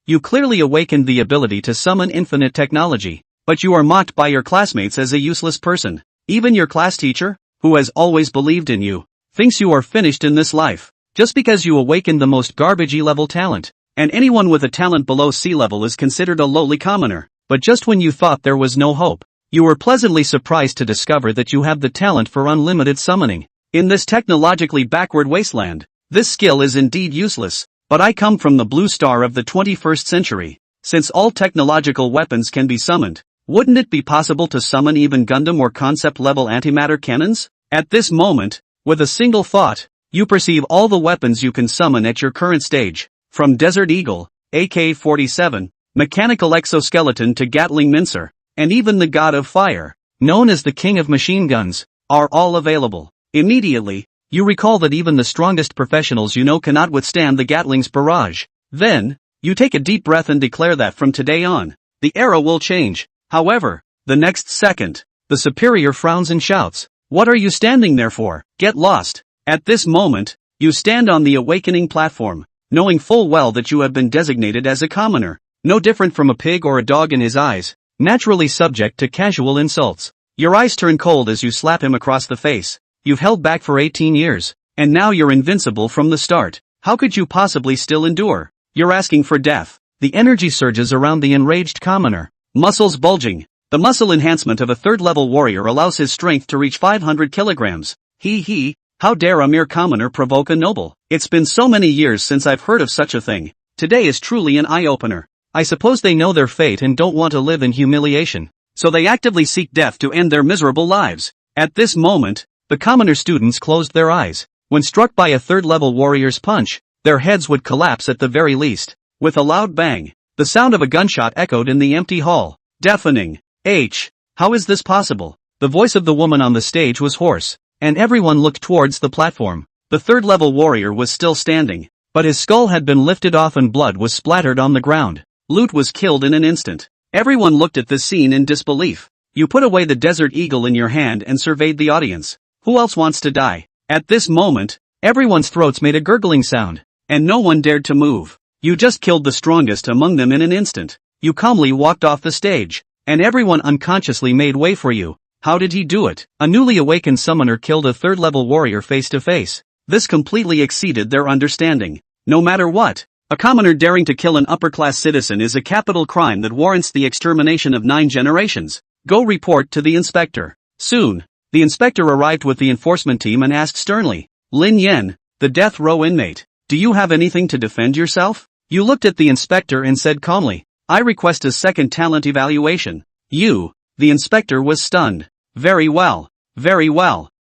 You clearly awakened the ability to summon infinite technology, but you are mocked by your classmates as a useless person. Even your class teacher, who has always believed in you, thinks you are finished in this life, just because you awakened the most garbage E-level talent. And anyone with a talent below C-level is considered a lowly commoner. But just when you thought there was no hope, you were pleasantly surprised to discover that you have the talent for unlimited summoning. In this technologically backward wasteland, this skill is indeed useless. But I come from the blue star of the 21st century. Since all technological weapons can be summoned, wouldn't it be possible to summon even Gundam or concept-level antimatter cannons? At this moment, with a single thought, you perceive all the weapons you can summon at your current stage. From Desert Eagle, AK-47, mechanical exoskeleton to Gatling Mincer, and even the God of Fire, known as the King of Machine Guns, are all available. Immediately, you recall that even the strongest professionals you know cannot withstand the Gatling's barrage. Then, you take a deep breath and declare that from today on, the era will change. However, the next second, the superior frowns and shouts, "What are you standing there for? Get lost!" At this moment, you stand on the awakening platform, knowing full well that you have been designated as a commoner, no different from a pig or a dog in his eyes, naturally subject to casual insults. Your eyes turn cold as you slap him across the face. You've held back for 18 years, and now you're invincible from the start. How could you possibly still endure? You're asking for death. The energy surges around the enraged commoner, muscles bulging. The muscle enhancement of a third-level warrior allows his strength to reach 500 kilograms. How dare a mere commoner provoke a noble? It's been so many years since I've heard of such a thing. Today is truly an eye-opener. I suppose they know their fate and don't want to live in humiliation, so they actively seek death to end their miserable lives. At this moment, the commoner students closed their eyes. When struck by a third-level warrior's punch, their heads would collapse at the very least. With a loud bang, the sound of a gunshot echoed in the empty hall, deafening. How is this possible? The voice of the woman on the stage was hoarse, and everyone looked towards the platform. The third-level warrior was still standing, but his skull had been lifted off and blood was splattered on the ground. Lute was killed in an instant. Everyone looked at this scene in disbelief. You put away the Desert Eagle in your hand and surveyed the audience. Who else wants to die? At this moment, everyone's throats made a gurgling sound, and no one dared to move. You just killed the strongest among them in an instant. You calmly walked off the stage, and everyone unconsciously made way for you. How did he do it? A newly awakened summoner killed a third-level warrior face to face. This completely exceeded their understanding. No matter what, a commoner daring to kill an upper-class citizen is a capital crime that warrants the extermination of 9 generations. Go report to the inspector. Soon, the inspector arrived with the enforcement team and asked sternly, "Lin Yen, the death row inmate, do you have anything to defend yourself?" You looked at the inspector and said calmly, "I request a second talent evaluation." The inspector was stunned. Very well.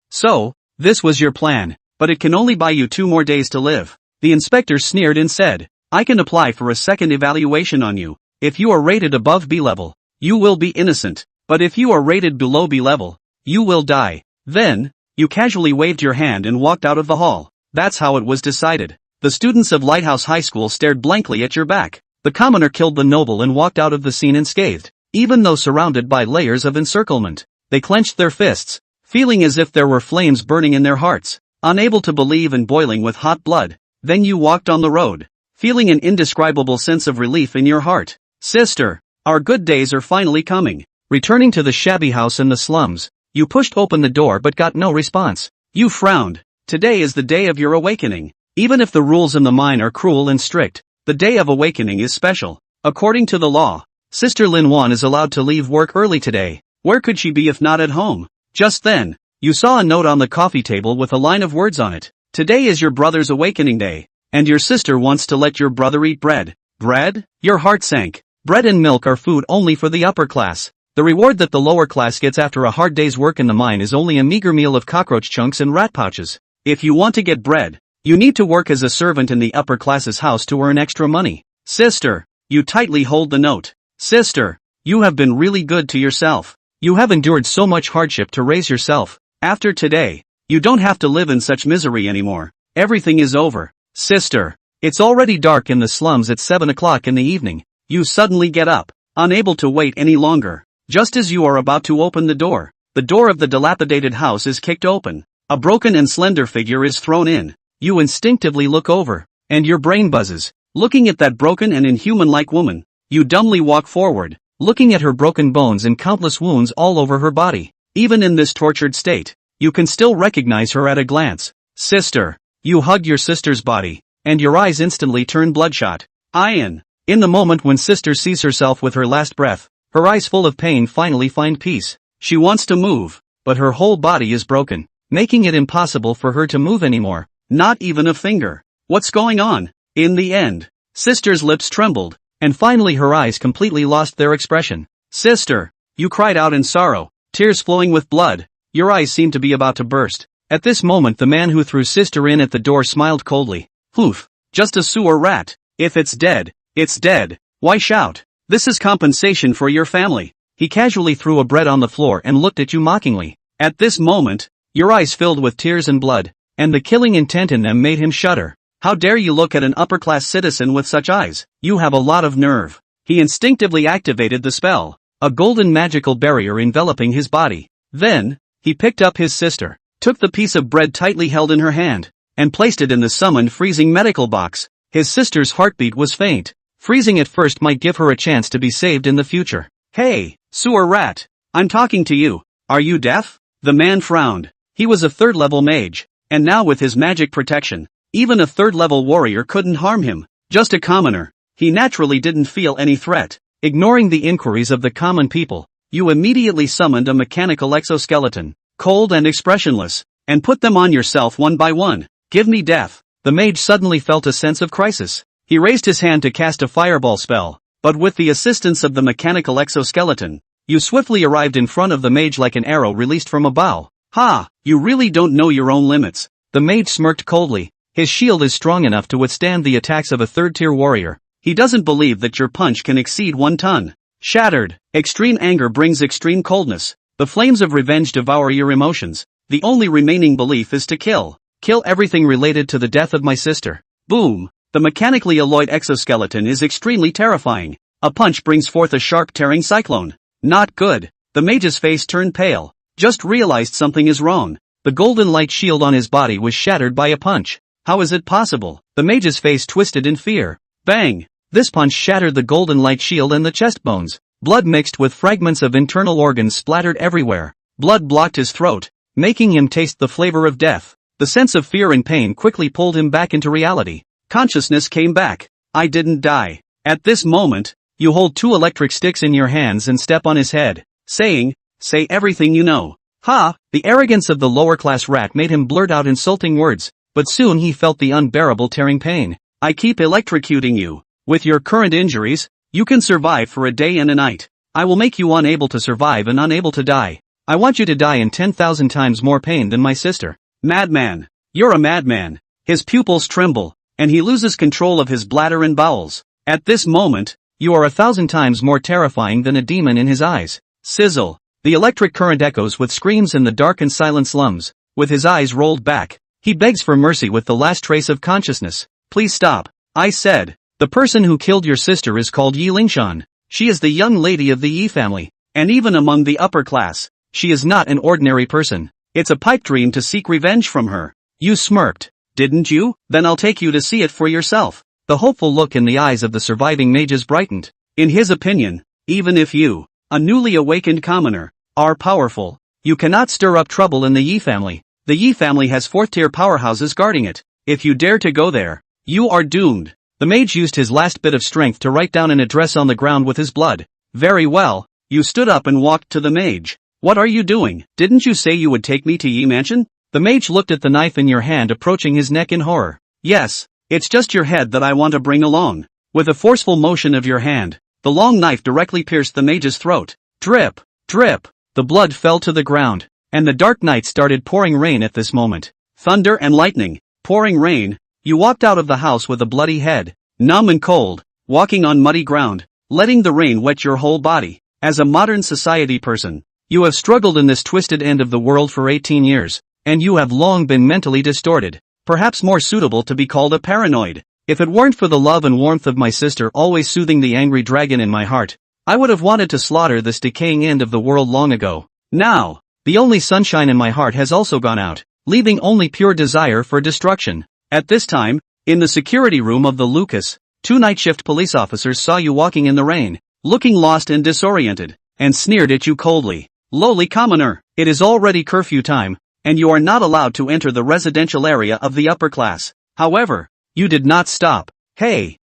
So, this was your plan, but it can only buy you 2 more days to live. The inspector sneered and said, "I can apply for a second evaluation on you. If you are rated above B level, you will be innocent, but if you are rated below B level, you will die." Then, you casually waved your hand and walked out of the hall. That's how it was decided. The students of Lighthouse High School stared blankly at your back. The commoner killed the noble and walked out of the scene unscathed. Even though surrounded by layers of encirclement, they clenched their fists, feeling as if there were flames burning in their hearts, unable to believe and boiling with hot blood. Then you walked on the road, feeling an indescribable sense of relief in your heart. "Sister, our good days are finally coming." Returning to the shabby house in the slums, you pushed open the door but got no response. You frowned. Today is the day of your awakening. Even if the rules in the mine are cruel and strict, the day of awakening is special. According to the law, Sister Lin Wan is allowed to leave work early today. Where could she be if not at home? Just then, you saw a note on the coffee table with a line of words on it. "Today is your brother's awakening day, and your sister wants to let your brother eat bread." Bread? Your heart sank. Bread and milk are food only for the upper class. The reward that the lower class gets after a hard day's work in the mine is only a meager meal of cockroach chunks and rat pouches. If you want to get bread, you need to work as a servant in the upper class's house to earn extra money. "Sister," you tightly hold the note. "Sister, you have been really good to yourself. You have endured so much hardship to raise yourself. After today, you don't have to live in such misery anymore. Everything is over." "Sister." It's already dark in the slums at 7 o'clock in the evening. You suddenly get up, unable to wait any longer. Just as you are about to open the door of the dilapidated house is kicked open. A broken and slender figure is thrown in. You instinctively look over, and your brain buzzes. Looking at that broken and inhuman-like woman, you dumbly walk forward, looking at her broken bones and countless wounds all over her body. Even in this tortured state, you can still recognize her at a glance. Sister. You hug your sister's body, and your eyes instantly turn bloodshot. In the moment when sister sees herself with her last breath, her eyes full of pain finally find peace. She wants to move, but her whole body is broken, making it impossible for her to move anymore. Not even a finger. What's going on? In the end, sister's lips trembled, and finally her eyes completely lost their expression. Sister, you cried out in sorrow, tears flowing with blood. Your eyes seemed to be about to burst. At this moment the man who threw sister in at the door smiled coldly. Poof, just a sewer rat. If it's dead, it's dead. Why shout? This is compensation for your family. He casually threw a bread on the floor and looked at you mockingly. At this moment, your eyes filled with tears and blood, and the killing intent in them made him shudder. How dare you look at an upper-class citizen with such eyes? You have a lot of nerve. He instinctively activated the spell, a golden magical barrier enveloping his body. Then, he picked up his sister, took the piece of bread tightly held in her hand, and placed it in the summoned freezing medical box. His sister's heartbeat was faint. Freezing at first might give her a chance to be saved in the future. Hey, sewer rat! I'm talking to you. Are you deaf? The man frowned. He was a third-level mage, and now with his magic protection, even a third-level warrior couldn't harm him. Just a commoner. He naturally didn't feel any threat. Ignoring the inquiries of the common people, you immediately summoned a mechanical exoskeleton, cold and expressionless, and put them on yourself one by one. Give me death. The mage suddenly felt a sense of crisis. He raised his hand to cast a fireball spell, but with the assistance of the mechanical exoskeleton, you swiftly arrived in front of the mage like an arrow released from a bow. Ha! You really don't know your own limits. The mage smirked coldly. His shield is strong enough to withstand the attacks of a third-tier warrior. He doesn't believe that your punch can exceed 1 ton. Shattered. Extreme anger brings extreme coldness. The flames of revenge devour your emotions. The only remaining belief is to kill. Kill everything related to the death of my sister. Boom. The mechanically alloyed exoskeleton is extremely terrifying. A punch brings forth a sharp tearing cyclone. Not good. The mage's face turned pale. Just realized something is wrong. The golden light shield on his body was shattered by a punch. How is it possible? The mage's face twisted in fear. Bang! This punch shattered the golden light shield and the chest bones. Blood mixed with fragments of internal organs splattered everywhere. Blood blocked his throat, making him taste the flavor of death. The sense of fear and pain quickly pulled him back into reality. Consciousness came back. I didn't die. At this moment, you hold 2 electric sticks in your hands and step on his head, saying, say everything you know. Ha! The arrogance of the lower-class rat made him blurt out insulting words, but soon he felt the unbearable tearing pain. I keep electrocuting you. With your current injuries, you can survive for a day and a night. I will make you unable to survive and unable to die. I want you to die in 10,000 times more pain than my sister. Madman. You're a madman. His pupils tremble, and he loses control of his bladder and bowels. At this moment, you are 1,000 times more terrifying than a demon in his eyes. Sizzle. The electric current echoes with screams in the dark and silent slums. With his eyes rolled back, he begs for mercy with the last trace of consciousness. Please stop. I said. The person who killed your sister is called Yi Lingshan. She is the young lady of the Yi family, and even among the upper class, she is not an ordinary person. It's a pipe dream to seek revenge from her. You smirked. Didn't you? Then I'll take you to see it for yourself. The hopeful look in the eyes of the surviving mages brightened. In his opinion, even if you, a newly awakened commoner, are powerful, you cannot stir up trouble in the Yi family. The Yi family has 4th-tier powerhouses guarding it. If you dare to go there, you are doomed. The mage used his last bit of strength to write down an address on the ground with his blood. Very well. You stood up and walked to the mage. What are you doing? Didn't you say you would take me to Yi Mansion? The mage looked at the knife in your hand approaching his neck in horror. Yes, it's just your head that I want to bring along. With a forceful motion of your hand, the long knife directly pierced the mage's throat. Drip, drip. The blood fell to the ground, and the dark night started pouring rain at this moment. Thunder and lightning, pouring rain. You walked out of the house with a bloody head, numb and cold, walking on muddy ground, letting the rain wet your whole body. As a modern society person, you have struggled in this twisted end of the world for 18 years, and you have long been mentally distorted, perhaps more suitable to be called a paranoid. If it weren't for the love and warmth of my sister always soothing the angry dragon in my heart, I would have wanted to slaughter this decaying end of the world long ago. Now, the only sunshine in my heart has also gone out, leaving only pure desire for destruction. At this time, in the security room of the Lucas, 2 night shift police officers saw you walking in the rain, looking lost and disoriented, and sneered at you coldly. Lowly commoner, it is already curfew time, and you are not allowed to enter the residential area of the upper class. However, you did not stop. Hey,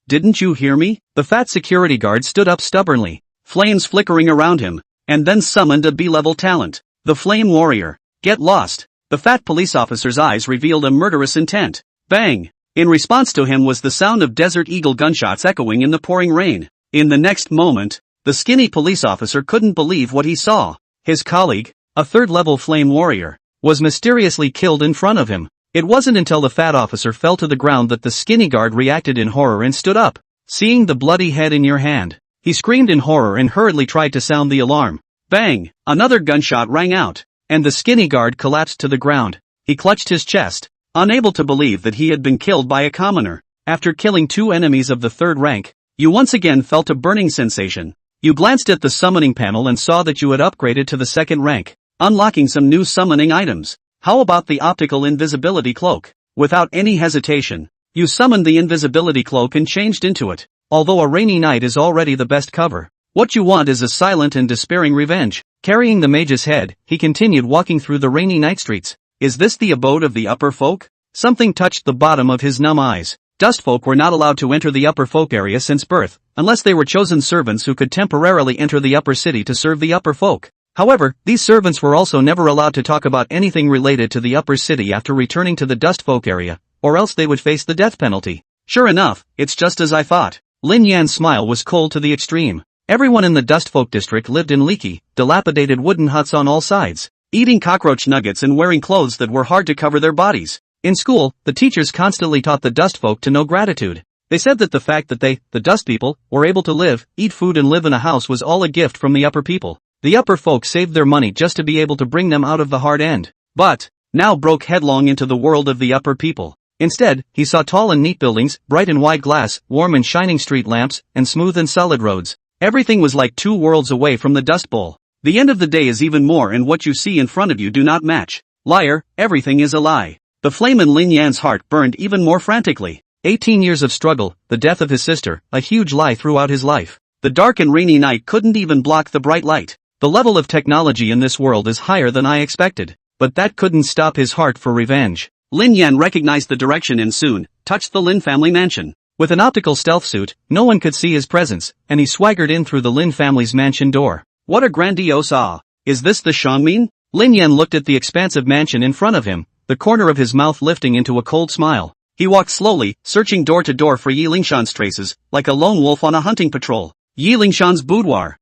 didn't you hear me? The fat security guard stood up stubbornly, flames flickering around him, and then summoned a B-level talent, the Flame Warrior. Get lost. The fat police officer's eyes revealed a murderous intent. Bang! In response to him was the sound of Desert Eagle gunshots echoing in the pouring rain. In the next moment, the skinny police officer couldn't believe what he saw. His colleague, a third-level Flame Warrior, was mysteriously killed in front of him. It wasn't until the fat officer fell to the ground that the skinny guard reacted in horror and stood up. Seeing the bloody head in your hand, he screamed in horror and hurriedly tried to sound the alarm. Bang! Another gunshot rang out, and the skinny guard collapsed to the ground. He clutched his chest, unable to believe that he had been killed by a commoner. After killing 2 enemies of the 3rd rank, you once again felt a burning sensation. You glanced at the summoning panel and saw that you had upgraded to the 2nd rank, unlocking some new summoning items. How about the optical invisibility cloak? Without any hesitation, you summoned the invisibility cloak and changed into it. Although a rainy night is already the best cover, what you want is a silent and despairing revenge. Carrying the mage's head, he continued walking through the rainy night streets. Is this the abode of the upper folk? Something touched the bottom of his numb eyes. Dust folk were not allowed to enter the upper folk area since birth, unless they were chosen servants who could temporarily enter the upper city to serve the upper folk. However, these servants were also never allowed to talk about anything related to the upper city after returning to the dust folk area, or else they would face the death penalty. Sure enough, it's just as I thought. Lin Yan's smile was cold to the extreme. Everyone in the dust folk district lived in leaky, dilapidated wooden huts on all sides, eating cockroach nuggets and wearing clothes that were hard to cover their bodies. In school, the teachers constantly taught the dust folk to know gratitude. They said that the fact that they, the dust people, were able to live, eat food and live in a house was all a gift from the upper people. The upper folk saved their money just to be able to bring them out of the hard end. But, now broke headlong into the world of the upper people. Instead, he saw tall and neat buildings, bright and wide glass, warm and shining street lamps, and smooth and solid roads. Everything was like 2 worlds away from the Dust Bowl. The end of the day is even more and what you see in front of you do not match. Liar, everything is a lie. The flame in Lin Yan's heart burned even more frantically. 18 years of struggle, the death of his sister, a huge lie throughout his life. The dark and rainy night couldn't even block the bright light. The level of technology in this world is higher than I expected. But that couldn't stop his heart for revenge. Lin Yan recognized the direction and soon touched the Lin family mansion. With an optical stealth suit, no one could see his presence, and he swaggered in through the Lin family's mansion door. What a grandiose awe! Is this the Shangmin? Lin Yan looked at the expansive mansion in front of him, the corner of his mouth lifting into a cold smile. He walked slowly, searching door to door for Yi Lingshan's traces, like a lone wolf on a hunting patrol. Yi Lingshan's boudoir.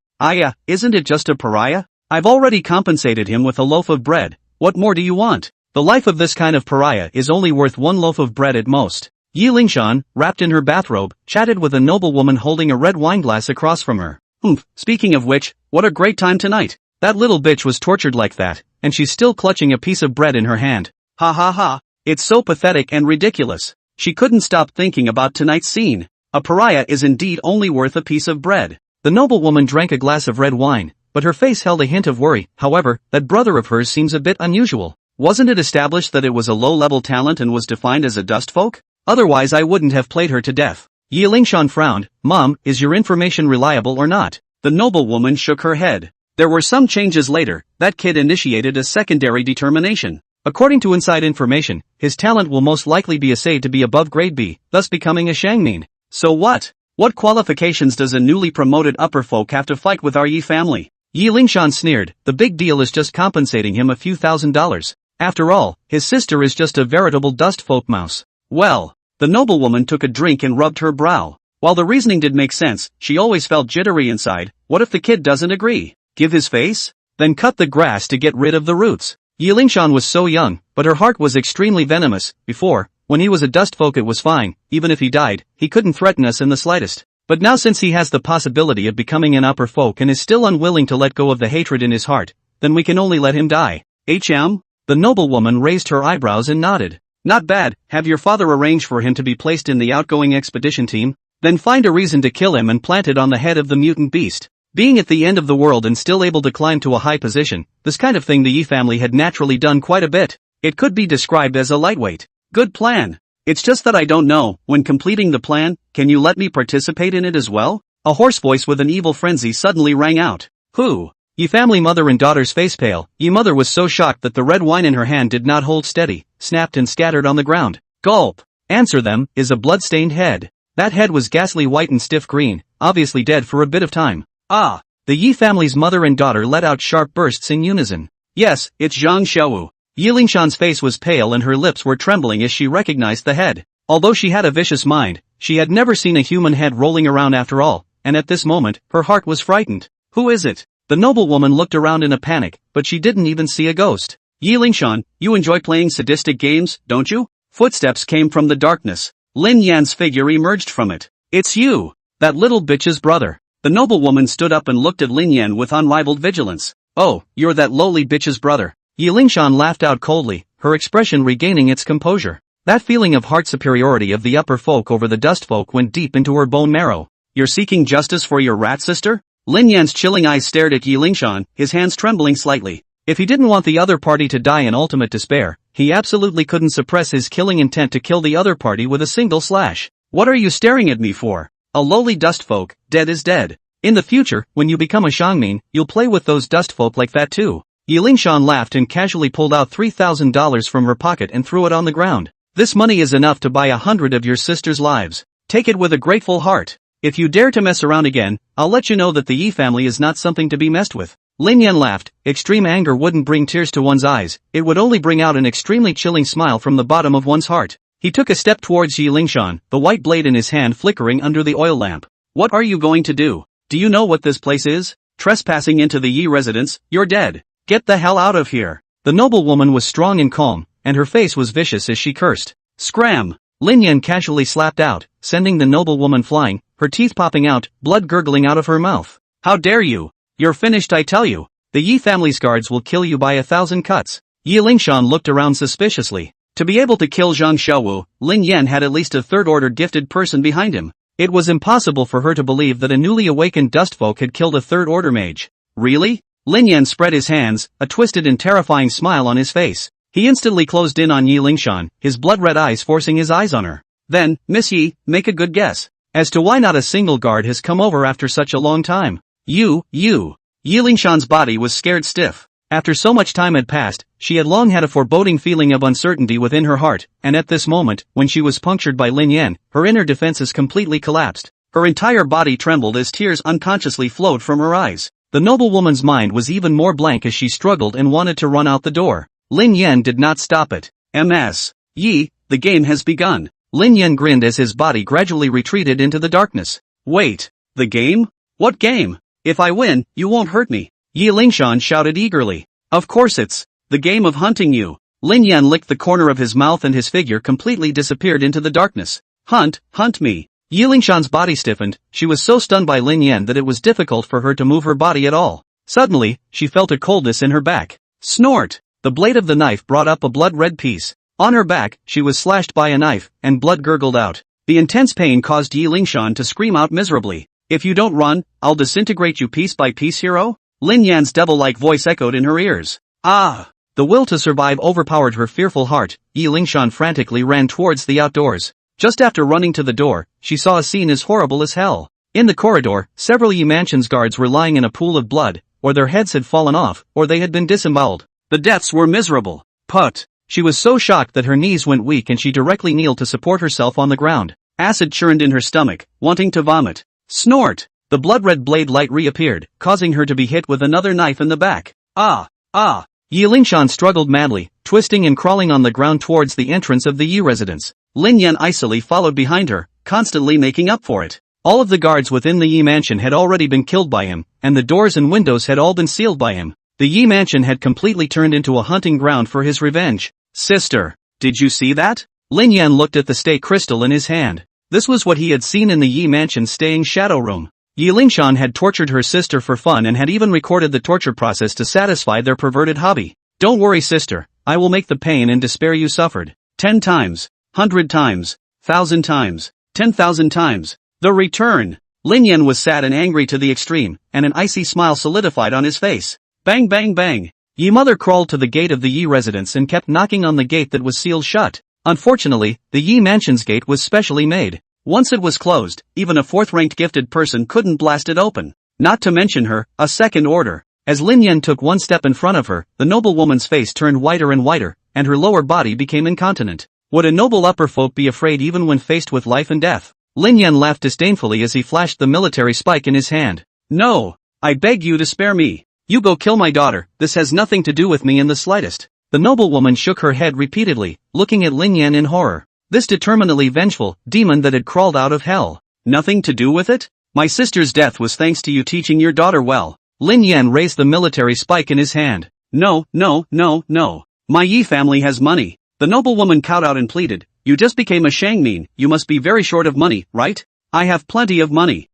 Isn't it just a pariah? I've already compensated him with a loaf of bread. What more do you want? The life of this kind of pariah is only worth 1 loaf of bread at most. Yi Lingshan, wrapped in her bathrobe, chatted with a noblewoman holding a red wineglass across from her. Speaking of which, what a great time tonight. That little bitch was tortured like that, and she's still clutching a piece of bread in her hand. Ha ha ha. It's so pathetic and ridiculous. She couldn't stop thinking about tonight's scene. A pariah is indeed only worth a piece of bread. The noblewoman drank a glass of red wine, but her face held a hint of worry. However, that brother of hers seems a bit unusual. Wasn't it established that it was a low-level talent and was defined as a dust folk? Otherwise I wouldn't have played her to death. Yi Lingshan frowned. Mom, is your information reliable or not? The noblewoman shook her head. There were some changes later. That kid initiated a secondary determination. According to inside information, his talent will most likely be assayed to be above grade B, thus becoming a Shangmin. So what? What qualifications does a newly promoted upper folk have to fight with our Yi family? Yi Lingshan sneered. The big deal is just compensating him a few $1,000s. After all, his sister is just a veritable dust folk mouse. Well, the noblewoman took a drink and rubbed her brow. While the reasoning did make sense, she always felt jittery inside. What if the kid doesn't agree? Give his face? Then cut the grass to get rid of the roots. Yi Lingshan was so young, but her heart was extremely venomous. Before, when he was a dust folk it was fine. Even if he died, he couldn't threaten us in the slightest. But now since he has the possibility of becoming an upper folk and is still unwilling to let go of the hatred in his heart, then we can only let him die. The noblewoman raised her eyebrows and nodded. Not bad. Have your father arrange for him to be placed in the outgoing expedition team? Then find a reason to kill him and plant it on the head of the mutant beast. Being at the end of the world and still able to climb to a high position, this kind of thing the Yi family had naturally done quite a bit. It could be described as a lightweight. Good plan. It's just that I don't know, when completing the plan, can you let me participate in it as well? A hoarse voice with an evil frenzy suddenly rang out. Who? Ye family mother and daughter's face pale. Ye mother was so shocked that the red wine in her hand did not hold steady, snapped and scattered on the ground. Gulp! Answer them, is a blood-stained head. That head was ghastly white and stiff green, obviously dead for a bit of time. Ah! The Yi family's mother and daughter let out sharp bursts in unison. Yes, it's Zhang Xiaowu. Yi Lingshan's face was pale and her lips were trembling as she recognized the head. Although she had a vicious mind, she had never seen a human head rolling around after all, and at this moment, her heart was frightened. Who is it? The noblewoman looked around in a panic, but she didn't even see a ghost. Yi Lingshan, you enjoy playing sadistic games, don't you? Footsteps came from the darkness. Lin Yan's figure emerged from it. It's you! That little bitch's brother. The noblewoman stood up and looked at Lin Yan with unrivaled vigilance. Oh, you're that lowly bitch's brother. Yi Lingshan laughed out coldly, her expression regaining its composure. That feeling of heart superiority of the upper folk over the dust folk went deep into her bone marrow. You're seeking justice for your rat sister? Lin Yan's chilling eyes stared at Yi Lingshan, his hands trembling slightly. If he didn't want the other party to die in ultimate despair, he absolutely couldn't suppress his killing intent to kill the other party with a single slash. What are you staring at me for? A lowly dust folk, dead is dead. In the future, when you become a Shangmin, you'll play with those dust folk like that too. Yi Lingshan laughed and casually pulled out $3,000 from her pocket and threw it on the ground. This money is enough to buy 100 of your sister's lives. Take it with a grateful heart. If you dare to mess around again, I'll let you know that the Yi family is not something to be messed with. Lin Yan laughed. Extreme anger wouldn't bring tears to one's eyes, it would only bring out an extremely chilling smile from the bottom of one's heart. He took a step towards Yi Lingshan, the white blade in his hand flickering under the oil lamp. What are you going to do? Do you know what this place is? Trespassing into the Yi residence, you're dead. Get the hell out of here. The noblewoman was strong and calm, and her face was vicious as she cursed. Scram! Lin Yan casually slapped out, sending the noblewoman flying, her teeth popping out, blood gurgling out of her mouth. How dare you! You're finished, I tell you. The Yi family's guards will kill you by 1,000 cuts. Yi Lingshan looked around suspiciously. To be able to kill Zhang Xiaowu, Lin Yan had at least a third-order gifted person behind him. It was impossible for her to believe that a newly awakened dustfolk had killed a third-order mage. Really? Lin Yan spread his hands, a twisted and terrifying smile on his face. He instantly closed in on Yi Lingshan, his blood-red eyes forcing his eyes on her. Then, Miss Yi, make a good guess as to why not a single guard has come over after such a long time. You. Yi Lingshan's body was scared stiff. After so much time had passed, she had long had a foreboding feeling of uncertainty within her heart, and at this moment, when she was punctured by Lin Yan, her inner defenses completely collapsed. Her entire body trembled as tears unconsciously flowed from her eyes. The noblewoman's mind was even more blank as she struggled and wanted to run out the door. Lin Yan did not stop it. Ms. Yi, the game has begun. Lin Yan grinned as his body gradually retreated into the darkness. Wait, the game? What game? If I win, you won't hurt me. Yi Lingshan shouted eagerly. Of course it's the game of hunting you. Lin Yan licked the corner of his mouth and his figure completely disappeared into the darkness. Hunt me. Yi Lingshan's body stiffened. She was so stunned by Lin Yan that it was difficult for her to move her body at all. Suddenly, she felt a coldness in her back. Snort! The blade of the knife brought up a blood-red piece. On her back, she was slashed by a knife, and blood gurgled out. The intense pain caused Yi Lingshan to scream out miserably. If you don't run, I'll disintegrate you piece by piece, hero? Lin Yan's devil-like voice echoed in her ears. Ah! The will to survive overpowered her fearful heart. Yi Lingshan frantically ran towards the outdoors. Just after running to the door, she saw a scene as horrible as hell. In the corridor, several Yi Mansion's guards were lying in a pool of blood, or their heads had fallen off, or they had been disemboweled. The deaths were miserable. Put! She was so shocked that her knees went weak and she directly kneeled to support herself on the ground. Acid churned in her stomach, wanting to vomit. Snort! The blood-red blade light reappeared, causing her to be hit with another knife in the back. Ah! Yi Lingshan struggled madly, twisting and crawling on the ground towards the entrance of the Yi residence. Lin Yan icily followed behind her, constantly making up for it. All of the guards within the Yi mansion had already been killed by him, and the doors and windows had all been sealed by him. The Yi mansion had completely turned into a hunting ground for his revenge. Sister, did you see that? Lin Yan looked at the stay crystal in his hand. This was what he had seen in the Yi mansion's staying shadow room. Yi Lingshan had tortured her sister for fun and had even recorded the torture process to satisfy their perverted hobby. Don't worry, sister, I will make the pain and despair you suffered 10 times, 100 times, 1,000 times, 10,000 times. The return. Lin Yan was sad and angry to the extreme, and an icy smile solidified on his face. Bang bang bang. Yi mother crawled to the gate of the Yi residence and kept knocking on the gate that was sealed shut. Unfortunately, the Yi Mansion's gate was specially made. Once it was closed, even a fourth-ranked gifted person couldn't blast it open. Not to mention her, a second order. As Lin Yan took one step in front of her, the noblewoman's face turned whiter and whiter, and her lower body became incontinent. Would a noble upper folk be afraid even when faced with life and death? Lin Yan laughed disdainfully as he flashed the military spike in his hand. No! I beg you to spare me. You go kill my daughter, this has nothing to do with me in the slightest. The noblewoman shook her head repeatedly, looking at Lin Yan in horror. This determinedly vengeful demon that had crawled out of hell. Nothing to do with it? My sister's death was thanks to you teaching your daughter well. Lin Yan raised the military spike in his hand. No. My Yi family has money. The noblewoman kowtowed and pleaded. You just became a Shangmin, you must be very short of money, right? I have plenty of money.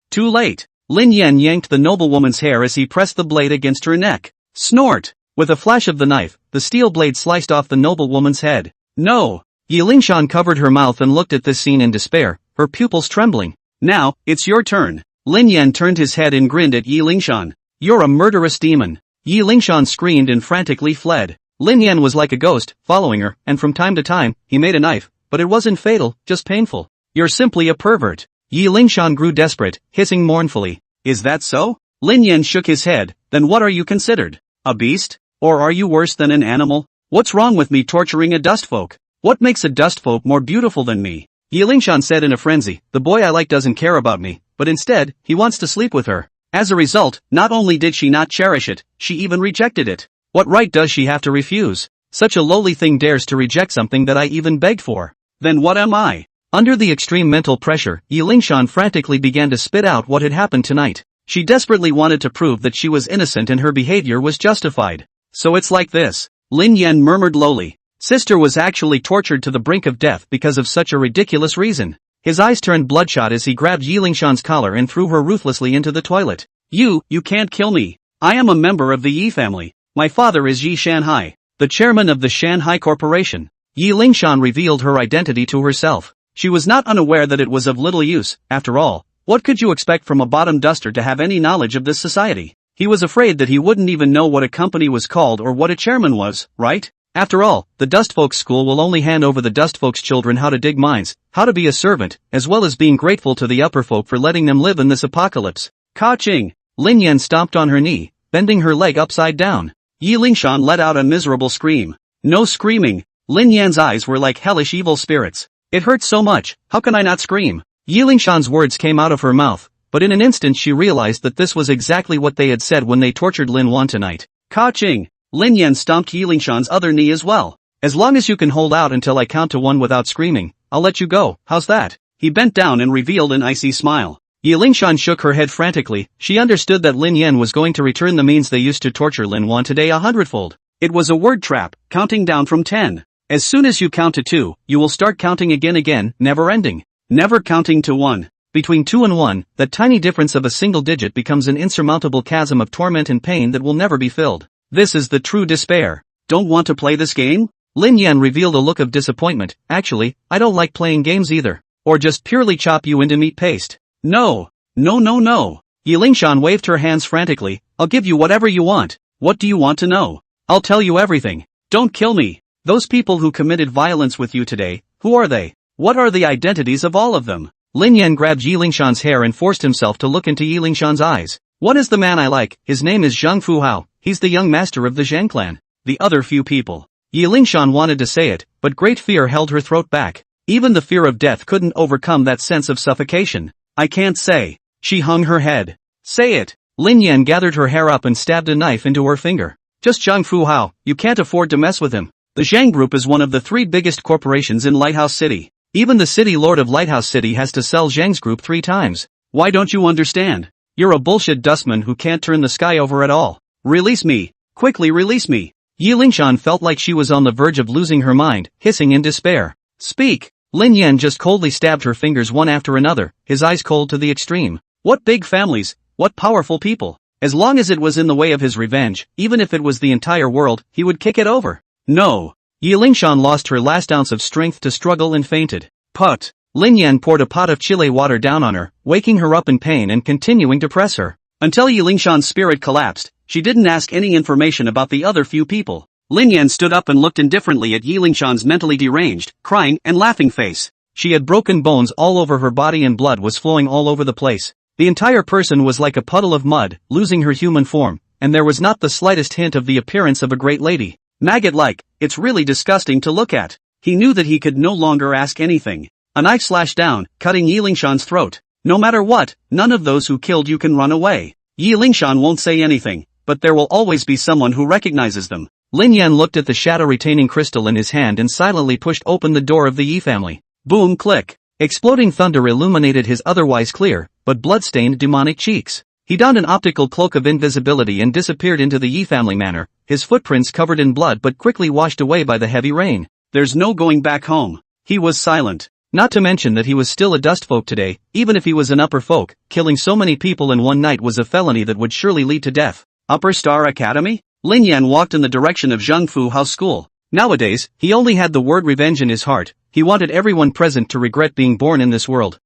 Too late. Lin Yan yanked the noblewoman's hair as he pressed the blade against her neck. Snort! With a flash of the knife, the steel blade sliced off the noblewoman's head. No! Yi Lingshan covered her mouth and looked at this scene in despair, her pupils trembling. Now, it's your turn. Lin Yan turned his head and grinned at Yi Lingshan. You're a murderous demon. Yi Lingshan screamed and frantically fled. Lin Yan was like a ghost, following her, and from time to time, he made a knife, but it wasn't fatal, just painful. You're simply a pervert. Yi Lingshan grew desperate, hissing mournfully. Is that so? Lin Yan shook his head. Then what are you considered? A beast? Or are you worse than an animal? What's wrong with me torturing a dust folk? What makes a dust folk more beautiful than me? Yi Lingshan said in a frenzy. The boy I like doesn't care about me, but instead, he wants to sleep with her. As a result, not only did she not cherish it, she even rejected it. What right does she have to refuse? Such a lowly thing dares to reject something that I even begged for. Then what am I? Under the extreme mental pressure, Yi Lingshan frantically began to spit out what had happened tonight. She desperately wanted to prove that she was innocent and her behavior was justified. So it's like this. Lin Yan murmured lowly. Sister was actually tortured to the brink of death because of such a ridiculous reason. His eyes turned bloodshot as he grabbed Yi Lingshan's collar and threw her ruthlessly into the toilet. You can't kill me. I am a member of the Yi family. My father is Yi Shanhai, the chairman of the Shanhai Corporation. Yi Lingshan revealed her identity to herself. She was not unaware that it was of little use. After all, what could you expect from a bottom duster to have any knowledge of this society? He was afraid that he wouldn't even know what a company was called or what a chairman was, right? After all, the Dustfolks School will only hand over the Dustfolks children how to dig mines, how to be a servant, as well as being grateful to the upper folk for letting them live in this apocalypse. Ka-ching! Lin Yan stomped on her knee, bending her leg upside down. Yi Lingshan let out a miserable scream. No screaming. Lin Yan's eyes were like hellish evil spirits. It hurt so much, how can I not scream? Yi Lingshan's words came out of her mouth, but in an instant she realized that this was exactly what they had said when they tortured Lin Wan tonight. Ka-ching! Lin Yan stomped Yi Lingshan's other knee as well. As long as you can hold out until I count to 1 without screaming, I'll let you go, how's that? He bent down and revealed an icy smile. Yi Lingshan shook her head frantically. She understood that Lin Yan was going to return the means they used to torture Lin Wan today 100-fold. It was a word trap, counting down from 10. As soon as you count to 2, you will start counting again, never ending. Never counting to 1. Between 2 and 1, that tiny difference of a single digit becomes an insurmountable chasm of torment and pain that will never be filled. This is the true despair. Don't want to play this game? Lin Yan revealed a look of disappointment. Actually, I don't like playing games either. Or just purely chop you into meat paste. No. Yi Lingshan waved her hands frantically. I'll give you whatever you want. What do you want to know? I'll tell you everything. Don't kill me. Those people who committed violence with you today, who are they? What are the identities of all of them? Lin Yan grabbed Yi Lingshan's hair and forced himself to look into Yi Lingshan's eyes. One is the man I like, his name is Zhang Fuhao, he's the young master of the Zhang clan. The other few people. Yi Lingshan wanted to say it, but great fear held her throat back. Even the fear of death couldn't overcome that sense of suffocation. I can't say. She hung her head. Say it. Lin Yan gathered her hair up and stabbed a knife into her finger. Just Zhang Fuhao, you can't afford to mess with him. The Zhang Group is one of the 3 biggest corporations in Lighthouse City. Even the city lord of Lighthouse City has to sell Zhang's group 3 times. Why don't you understand? You're a bullshit dustman who can't turn the sky over at all. Release me. Quickly release me. Yi Lingshan felt like she was on the verge of losing her mind, hissing in despair. Speak. Lin Yan just coldly stabbed her fingers one after another, his eyes cold to the extreme. What big families, what powerful people. As long as it was in the way of his revenge, even if it was the entire world, he would kick it over. No. Yi Lingshan lost her last ounce of strength to struggle and fainted. Put. Lin Yan poured a pot of chile water down on her, waking her up in pain and continuing to press her. Until Yi Lingshan's spirit collapsed, she didn't ask any information about the other few people. Lin Yan stood up and looked indifferently at Yi Lingshan's mentally deranged, crying, and laughing face. She had broken bones all over her body and blood was flowing all over the place. The entire person was like a puddle of mud, losing her human form, and there was not the slightest hint of the appearance of a great lady. Maggot-like, it's really disgusting to look at. He knew that he could no longer ask anything. A knife slashed down, cutting Yi Lingshan's throat. No matter what, none of those who killed you can run away. Yi Lingshan won't say anything, but there will always be someone who recognizes them. Lin Yan looked at the shadow-retaining crystal in his hand and silently pushed open the door of the Yi family. Boom click. Exploding thunder illuminated his otherwise clear, but blood-stained demonic cheeks. He donned an optical cloak of invisibility and disappeared into the Yi family manor, his footprints covered in blood but quickly washed away by the heavy rain. There's no going back home. He was silent. Not to mention that he was still a dust folk today, even if he was an upper folk, killing so many people in one night was a felony that would surely lead to death. Upper Star Academy? Lin Yan walked in the direction of Zheng Fu House School. Nowadays, he only had the word revenge in his heart. He wanted everyone present to regret being born in this world.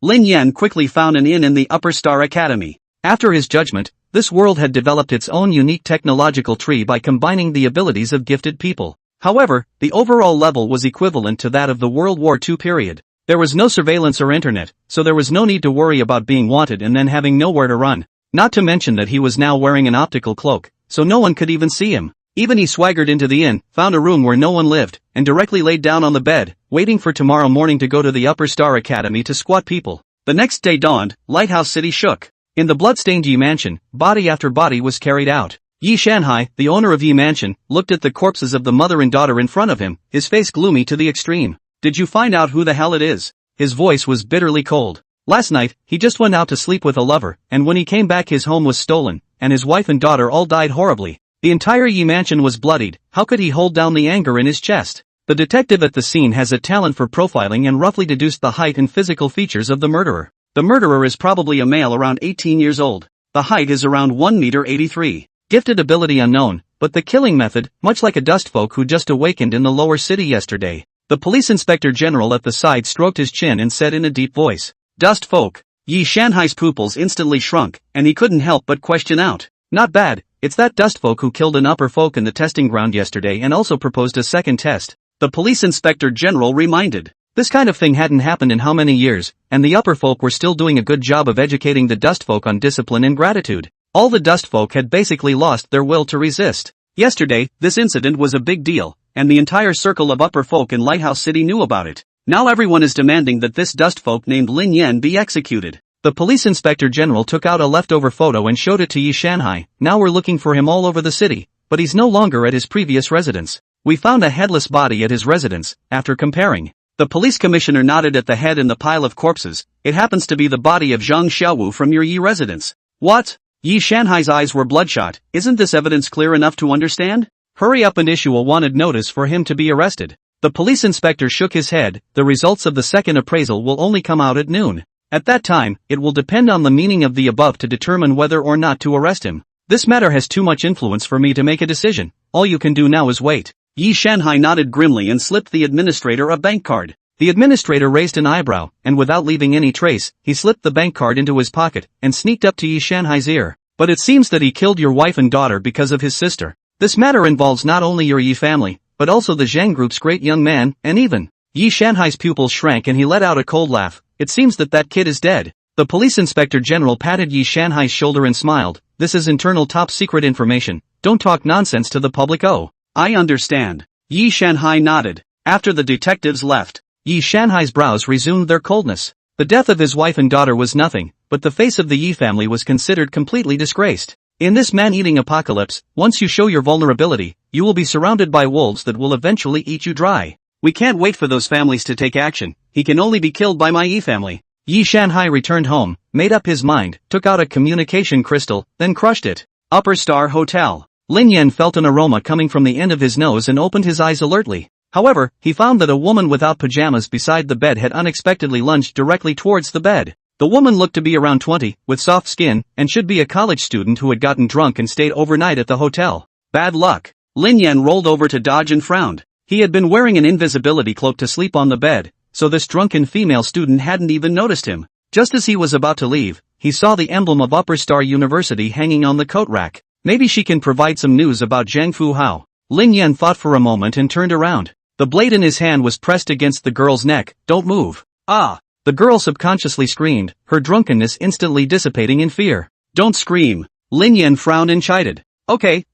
Lin Yan quickly found an inn in the Upper Star Academy. After his judgment, this world had developed its own unique technological tree by combining the abilities of gifted people. However, the overall level was equivalent to that of the World War II period. There was no surveillance or internet, so there was no need to worry about being wanted and then having nowhere to run. Not to mention that he was now wearing an optical cloak, so no one could even see him. Even he swaggered into the inn, found a room where no one lived, and directly laid down on the bed, waiting for tomorrow morning to go to the Upper Star Academy to squat people. The next day dawned, Lighthouse City shook. In the blood-stained Yi Mansion, body after body was carried out. Yi Shanhai, the owner of Yi Mansion, looked at the corpses of the mother and daughter in front of him, his face gloomy to the extreme. Did you find out who the hell it is? His voice was bitterly cold. Last night, he just went out to sleep with a lover, and when he came back his home was stolen, and his wife and daughter all died horribly. The entire Yi Mansion was bloodied. How could he hold down the anger in his chest? The detective at the scene has a talent for profiling and roughly deduced the height and physical features of the murderer. The murderer is probably a male around 18 years old. The height is around 1.83 meters. Gifted ability unknown, but the killing method, much like a dust folk who just awakened in the lower city yesterday. The police inspector general at the side stroked his chin and said in a deep voice, "Dust folk." Yi Shanhai's pupils instantly shrunk, and he couldn't help but question out. Not bad, it's that dust folk who killed an upper folk in the testing ground yesterday and also proposed a second test. The police inspector general reminded. This kind of thing hadn't happened in how many years, and the upper folk were still doing a good job of educating the dust folk on discipline and gratitude. All the dust folk had basically lost their will to resist. Yesterday, this incident was a big deal, and the entire circle of upper folk in Lighthouse City knew about it. Now everyone is demanding that this dust folk named Lin Yan be executed. The police inspector general took out a leftover photo and showed it to Yi Shanhai. Now we're looking for him all over the city, but he's no longer at his previous residence. We found a headless body at his residence. After comparing, the police commissioner nodded at the head in the pile of corpses. It happens to be the body of Zhang Xiaowu from your Yi residence. What? Yi Shanhai's eyes were bloodshot. Isn't this evidence clear enough to understand? Hurry up and issue a wanted notice for him to be arrested. The police inspector shook his head. The results of the second appraisal will only come out at noon. At that time, it will depend on the meaning of the above to determine whether or not to arrest him. This matter has too much influence for me to make a decision. All you can do now is wait. Yi Shanhai nodded grimly and slipped the administrator a bank card. The administrator raised an eyebrow, and without leaving any trace, he slipped the bank card into his pocket, and sneaked up to Yi Shanhai's ear. But it seems that he killed your wife and daughter because of his sister. This matter involves not only your Yi family, but also the Zhang group's great young man, and even. Yi Shanhai's pupils shrank and he let out a cold laugh. It seems that kid is dead. The police inspector general patted Yi Shanhai's shoulder and smiled. This is internal top secret information. Don't talk nonsense to the public. Oh, I understand. Yi Shanhai nodded. After the detectives left, Yi Shanhai's brows resumed their coldness. The death of his wife and daughter was nothing, but the face of the Yi family was considered completely disgraced. In this man-eating apocalypse, once you show your vulnerability, you will be surrounded by wolves that will eventually eat you dry. We can't wait for those families to take action. He can only be killed by my Yi family. Yi Shanhai returned home, made up his mind, took out a communication crystal, then crushed it. Upper Star Hotel. Lin Yan felt an aroma coming from the end of his nose and opened his eyes alertly. However, he found that a woman without pajamas beside the bed had unexpectedly lunged directly towards the bed. The woman looked to be around 20, with soft skin, and should be a college student who had gotten drunk and stayed overnight at the hotel. Bad luck. Lin Yan rolled over to dodge and frowned. He had been wearing an invisibility cloak to sleep on the bed, so this drunken female student hadn't even noticed him. Just as he was about to leave, he saw the emblem of Upper Star University hanging on the coat rack. Maybe she can provide some news about Zhang Fu Hao. Lin Yan thought for a moment and turned around. The blade in his hand was pressed against the girl's neck. "Don't move." "Ah!" The girl subconsciously screamed, her drunkenness instantly dissipating in fear. "Don't scream." Lin Yan frowned and chided. Okay,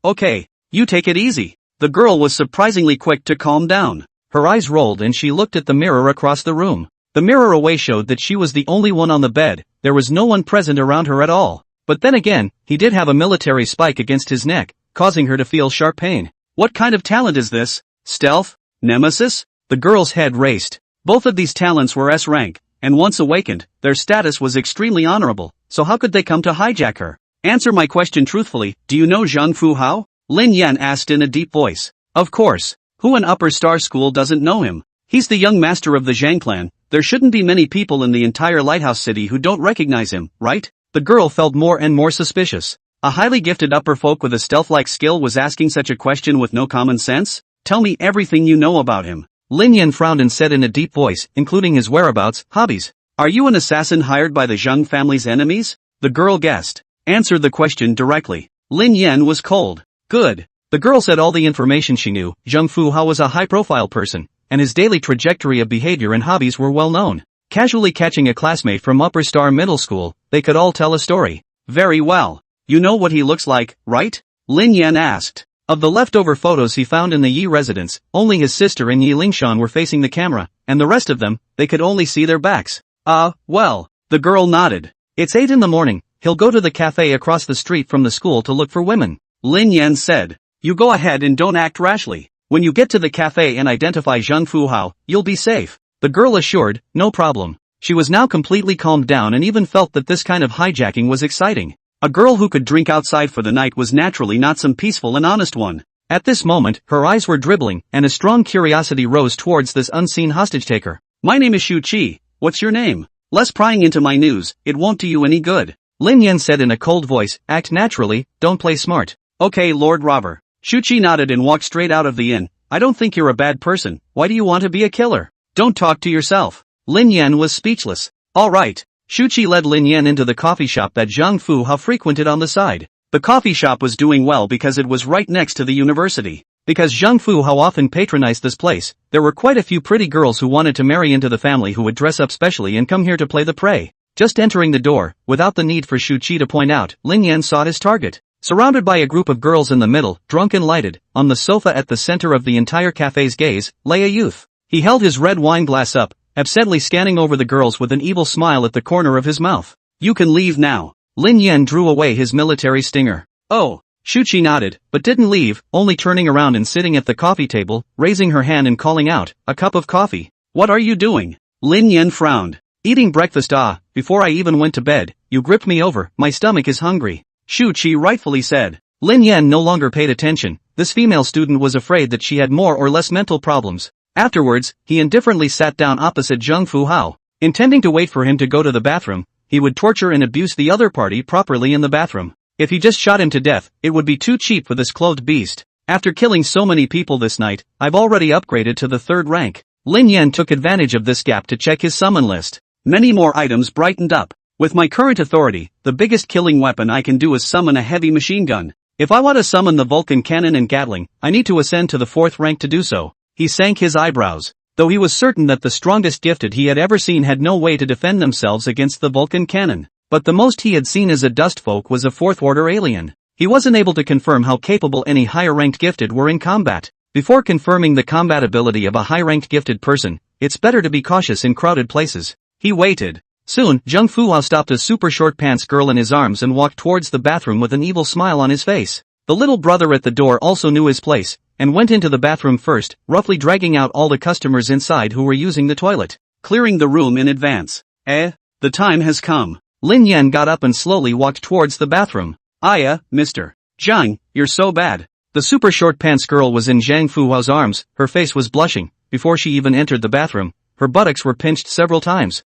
you take it easy." The girl was surprisingly quick to calm down. Her eyes rolled and she looked at the mirror across the room. The mirror away showed that she was the only one on the bed, there was no one present around her at all. But then again, he did have a military spike against his neck, causing her to feel sharp pain. What kind of talent is this? Stealth? Nemesis? The girl's head raced. Both of these talents were S rank, and once awakened, their status was extremely honorable, so how could they come to hijack her? Answer my question truthfully, do you know Zhang Fu Hao? Lin Yan asked in a deep voice. Of course. Who in Upper Star School doesn't know him? He's the young master of the Zhang clan. There shouldn't be many people in the entire Lighthouse City who don't recognize him, right? The girl felt more and more suspicious. A highly gifted upper folk with a stealth-like skill was asking such a question with no common sense? Tell me everything you know about him. Lin Yan frowned and said in a deep voice, including his whereabouts, hobbies. Are you an assassin hired by the Zhang family's enemies? The girl guessed. Answered the question directly. Lin Yan was cold. Good. The girl said all the information she knew. Zhang Fu Hao was a high-profile person, and his daily trajectory of behavior and hobbies were well known. Casually catching a classmate from Upper Star Middle School, they could all tell a story. Very well. You know what he looks like, right? Lin Yan asked. Of the leftover photos he found in the Yi residence, only his sister and Yi Lingshan were facing the camera, and the rest of them, they could only see their backs. Well. The girl nodded. It's 8 in the morning, he'll go to the cafe across the street from the school to look for women. Lin Yan said. You go ahead and don't act rashly. When you get to the cafe and identify Zhang Fu Hao, you'll be safe. The girl assured, no problem. She was now completely calmed down and even felt that this kind of hijacking was exciting. A girl who could drink outside for the night was naturally not some peaceful and honest one. At this moment, her eyes were dribbling, and a strong curiosity rose towards this unseen hostage-taker. My name is Shu Qi. What's your name? Less prying into my news, it won't do you any good. Lin Yan said in a cold voice, act naturally, don't play smart. Okay, Lord Robber. Shu Qi nodded and walked straight out of the inn. I don't think you're a bad person, why do you want to be a killer? Don't talk to yourself. Lin Yan was speechless. Alright. Shu Qi led Lin Yan into the coffee shop that Zhang Fu Hao frequented on the side. The coffee shop was doing well because it was right next to the university. Because Zhang Fu Hao often patronized this place, there were quite a few pretty girls who wanted to marry into the family who would dress up specially and come here to play the prey. Just entering the door, without the need for Shu Qi to point out, Lin Yan saw his target. Surrounded by a group of girls in the middle, drunk and lighted, on the sofa at the center of the entire cafe's gaze, lay a youth. He held his red wine glass up, absently scanning over the girls with an evil smile at the corner of his mouth. You can leave now. Lin Yan drew away his military stinger. Oh. Shu Qi nodded, but didn't leave, only turning around and sitting at the coffee table, raising her hand and calling out, a cup of coffee. What are you doing? Lin Yan frowned. Eating breakfast. Before I even went to bed, you gripped me over, my stomach is hungry. Shu Qi rightfully said. Lin Yan no longer paid attention. This female student was afraid that she had more or less mental problems. Afterwards, he indifferently sat down opposite Zhang Fu Hao. Intending to wait for him to go to the bathroom, he would torture and abuse the other party properly in the bathroom. If he just shot him to death, it would be too cheap for this clothed beast. After killing so many people this night, I've already upgraded to the 3rd rank. Lin Yan took advantage of this gap to check his summon list. Many more items brightened up. With my current authority, the biggest killing weapon I can do is summon a heavy machine gun. If I want to summon the Vulcan cannon and Gatling, I need to ascend to the 4th rank to do so. He sank his eyebrows. Though he was certain that the strongest gifted he had ever seen had no way to defend themselves against the Vulcan cannon. But the most he had seen as a dust folk was a 4th-order alien. He wasn't able to confirm how capable any higher-ranked gifted were in combat. Before confirming the combat ability of a high-ranked gifted person, it's better to be cautious in crowded places. He waited. Soon, Zhang Fu Hao stopped a super short pants girl in his arms and walked towards the bathroom with an evil smile on his face. The little brother at the door also knew his place, and went into the bathroom first, roughly dragging out all the customers inside who were using the toilet, clearing the room in advance. The time has come. Lin Yan got up and slowly walked towards the bathroom. Mr. Zhang, you're so bad. The super short pants girl was in Zhang Fu Hao's arms, her face was blushing. Before she even entered the bathroom, her buttocks were pinched several times.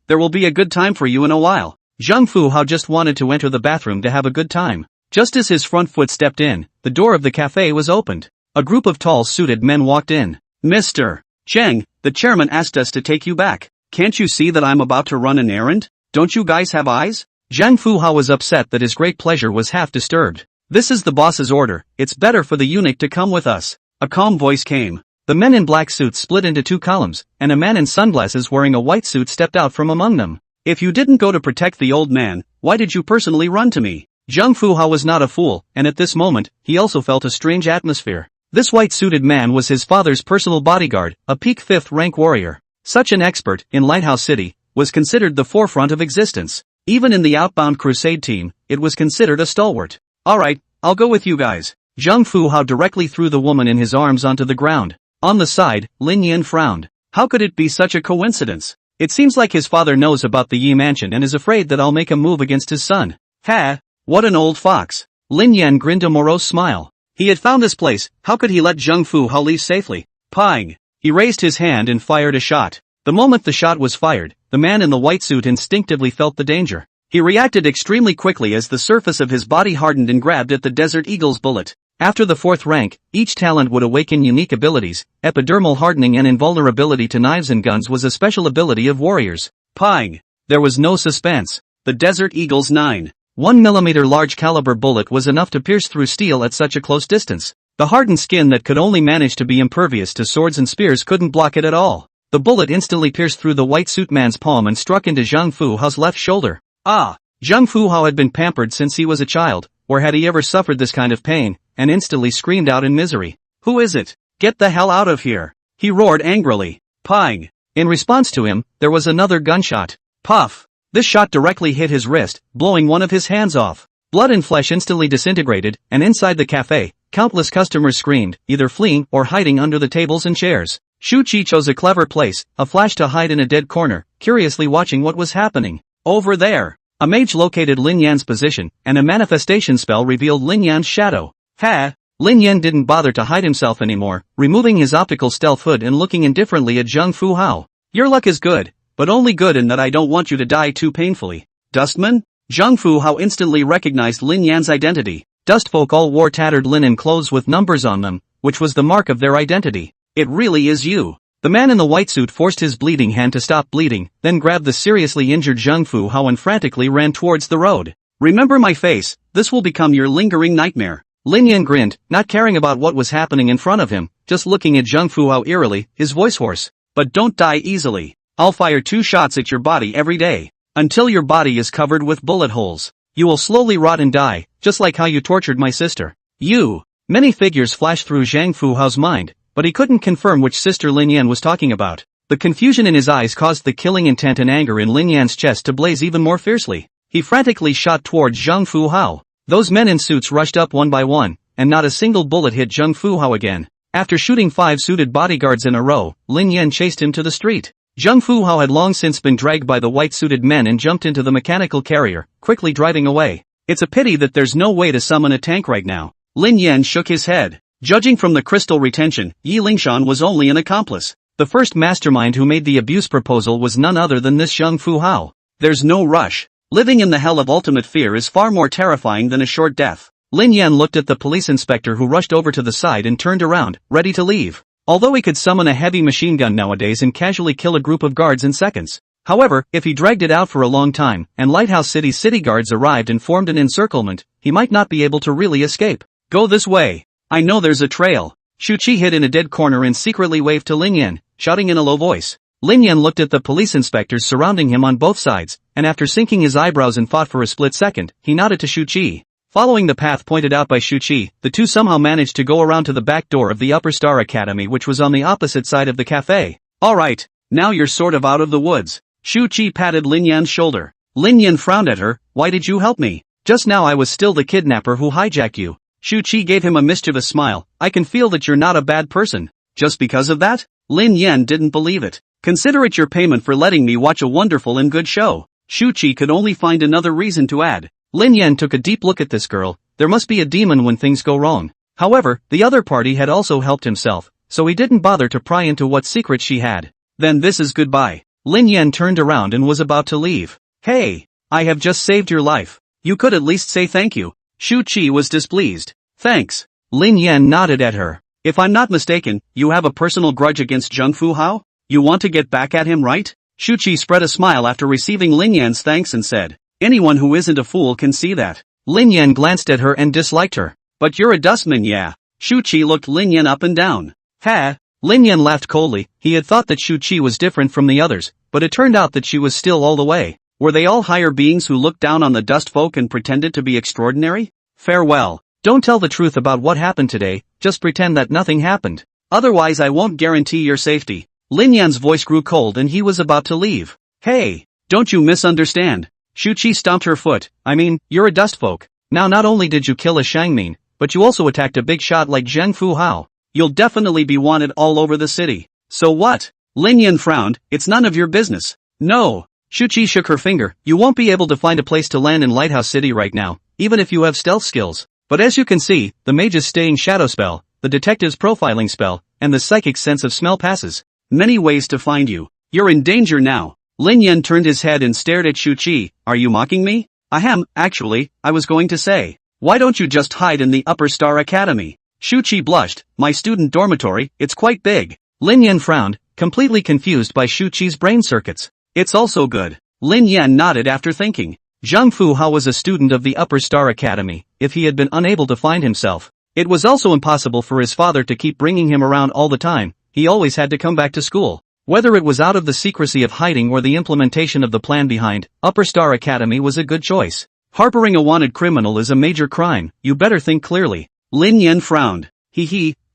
There will be a good time for you in a while. Zhang Fu Hao just wanted to enter the bathroom to have a good time. Just as his front foot stepped in, the door of the cafe was opened. A group of tall suited men walked in. Mr. Zhang, the chairman asked us to take you back. Can't you see that I'm about to run an errand? Don't you guys have eyes? Zhang Fu Hao was upset that his great pleasure was half disturbed. This is the boss's order, it's better for the eunuch to come with us. A calm voice came. The men in black suits split into two columns, and a man in sunglasses wearing a white suit stepped out from among them. If you didn't go to protect the old man, why did you personally run to me? Zhang Fuhao was not a fool, and at this moment, he also felt a strange atmosphere. This white-suited man was his father's personal bodyguard, a peak 5th rank warrior. Such an expert, in Lighthouse City, was considered the forefront of existence. Even in the outbound crusade team, it was considered a stalwart. Alright, I'll go with you guys. Zhang Fuhao directly threw the woman in his arms onto the ground. On the side, Lin Yan frowned. How could it be such a coincidence? It seems like his father knows about the Yi mansion and is afraid that I'll make a move against his son. Ha! What an old fox. Lin Yan grinned a morose smile. He had found this place, how could he let Zhang Fuhao leave safely? Pang! He raised his hand and fired a shot. The moment the shot was fired, the man in the white suit instinctively felt the danger. He reacted extremely quickly as the surface of his body hardened and grabbed at the Desert Eagle's bullet. After the 4th rank, each talent would awaken unique abilities. Epidermal hardening and invulnerability to knives and guns was a special ability of warriors. Pang! There was no suspense. The Desert Eagle's 9.1mm large caliber bullet was enough to pierce through steel at such a close distance. The hardened skin that could only manage to be impervious to swords and spears couldn't block it at all. The bullet instantly pierced through the white suit man's palm and struck into Zhang Fuhao's left shoulder. Ah! Zhang Fuhao had been pampered since he was a child, or had he ever suffered this kind of pain, and instantly screamed out in misery. Who is it? Get the hell out of here! He roared angrily. Pang! In response to him, there was another gunshot. Puff! This shot directly hit his wrist, blowing one of his hands off. Blood and flesh instantly disintegrated, and inside the cafe, countless customers screamed, either fleeing or hiding under the tables and chairs. Shu Qi chose a clever place, a flash to hide in a dead corner, curiously watching what was happening. Over there! A mage located Lin Yan's position, and a manifestation spell revealed Lin Yan's shadow. Ha! Lin Yan didn't bother to hide himself anymore, removing his optical stealth hood and looking indifferently at Zhang Fuhao. Your luck is good, but only good in that I don't want you to die too painfully. Dustman? Zhang Fuhao instantly recognized Lin Yan's identity. Dustfolk all wore tattered linen clothes with numbers on them, which was the mark of their identity. It really is you. The man in the white suit forced his bleeding hand to stop bleeding, then grabbed the seriously injured Zhang Fuhao and frantically ran towards the road. Remember my face, this will become your lingering nightmare. Lin Yan grinned, not caring about what was happening in front of him, just looking at Zhang Fuhao eerily, his voice hoarse. But don't die easily. I'll fire 2 shots at your body every day, until your body is covered with bullet holes. You will slowly rot and die, just like how you tortured my sister. You! Many figures flashed through Zhang Fuhao's mind, but he couldn't confirm which sister Lin Yan was talking about. The confusion in his eyes caused the killing intent and anger in Lin Yan's chest to blaze even more fiercely. He frantically shot towards Zhang Fuhao. Those men in suits rushed up one by one, and not a single bullet hit Zhang Fuhao again. After shooting 5 suited bodyguards in a row, Lin Yan chased him to the street. Zhang Fuhao had long since been dragged by the white-suited men and jumped into the mechanical carrier, quickly driving away. It's a pity that there's no way to summon a tank right now. Lin Yan shook his head. Judging from the crystal retention, Yi Lingshan was only an accomplice. The first mastermind who made the abuse proposal was none other than this Zhang Fuhao. There's no rush. Living in the hell of ultimate fear is far more terrifying than a short death. Lin Yan looked at the police inspector who rushed over to the side and turned around, ready to leave. Although he could summon a heavy machine gun nowadays and casually kill a group of guards in seconds. However, if he dragged it out for a long time, and Lighthouse City's city guards arrived and formed an encirclement, he might not be able to really escape. Go this way. I know there's a trail. Shu Qi hid in a dead corner and secretly waved to Lin Yan, shouting in a low voice. Lin Yan looked at the police inspectors surrounding him on both sides, and after sinking his eyebrows and thought for a split second, he nodded to Shu Qi. Following the path pointed out by Shu Qi, the two somehow managed to go around to the back door of the Upper Star Academy, which was on the opposite side of the cafe. Alright, now you're sort of out of the woods. Shu Qi patted Lin Yan's shoulder. Lin Yan frowned at her. Why did you help me? Just now I was still the kidnapper who hijacked you. Shu Qi gave him a mischievous smile. I can feel that you're not a bad person. Just because of that? Lin Yan didn't believe it. Consider it your payment for letting me watch a wonderful and good show. Shu Qi could only find another reason to add. Lin Yan took a deep look at this girl. There must be a demon when things go wrong. However, the other party had also helped himself, so he didn't bother to pry into what secrets she had. Then this is goodbye. Lin Yan turned around and was about to leave. Hey, I have just saved your life. You could at least say thank you. Shu Qi was displeased. Thanks. Lin Yan nodded at her. If I'm not mistaken, you have a personal grudge against Zhang Fuhao? You want to get back at him, right? Shu Qi spread a smile after receiving Lin Yan's thanks and said, anyone who isn't a fool can see that. Lin Yan glanced at her and disliked her. But you're a dustman, yeah. Shu Qi looked Lin Yan up and down. Ha! Lin Yan laughed coldly. He had thought that Shu Qi was different from the others, but it turned out that she was still all the way. Were they all higher beings who looked down on the dust folk and pretended to be extraordinary? Farewell. Don't tell the truth about what happened today, just pretend that nothing happened. Otherwise I won't guarantee your safety. Lin Yan's voice grew cold and he was about to leave. Hey! Don't you misunderstand. Shu Qi stomped her foot. I mean, you're a dust folk. Now not only did you kill a Shangmin, but you also attacked a big shot like Zheng Fu Hao. You'll definitely be wanted all over the city. So what? Lin Yan frowned. It's none of your business. No. Shu Qi shook her finger. You won't be able to find a place to land in Lighthouse City right now, even if you have stealth skills. But as you can see, the mage's staying shadow spell, the detective's profiling spell, and the psychic's sense of smell passes. Many ways to find you. You're in danger now. Lin Yan turned his head and stared at Shu Qi. Are you mocking me? Actually, I was going to say. Why don't you just hide in the Upper Star Academy? Shu Qi blushed. My student dormitory, it's quite big. Lin Yan frowned, completely confused by Shu Qi's brain circuits. It's also good. Lin Yan nodded after thinking. Zheng Fu Hao was a student of the Upper Star Academy. If he had been unable to find himself, it was also impossible for his father to keep bringing him around all the time. He always had to come back to school. Whether it was out of the secrecy of hiding or the implementation of the plan behind, Upper Star Academy was a good choice. Harboring a wanted criminal is a major crime. You better think clearly. Lin Yan frowned.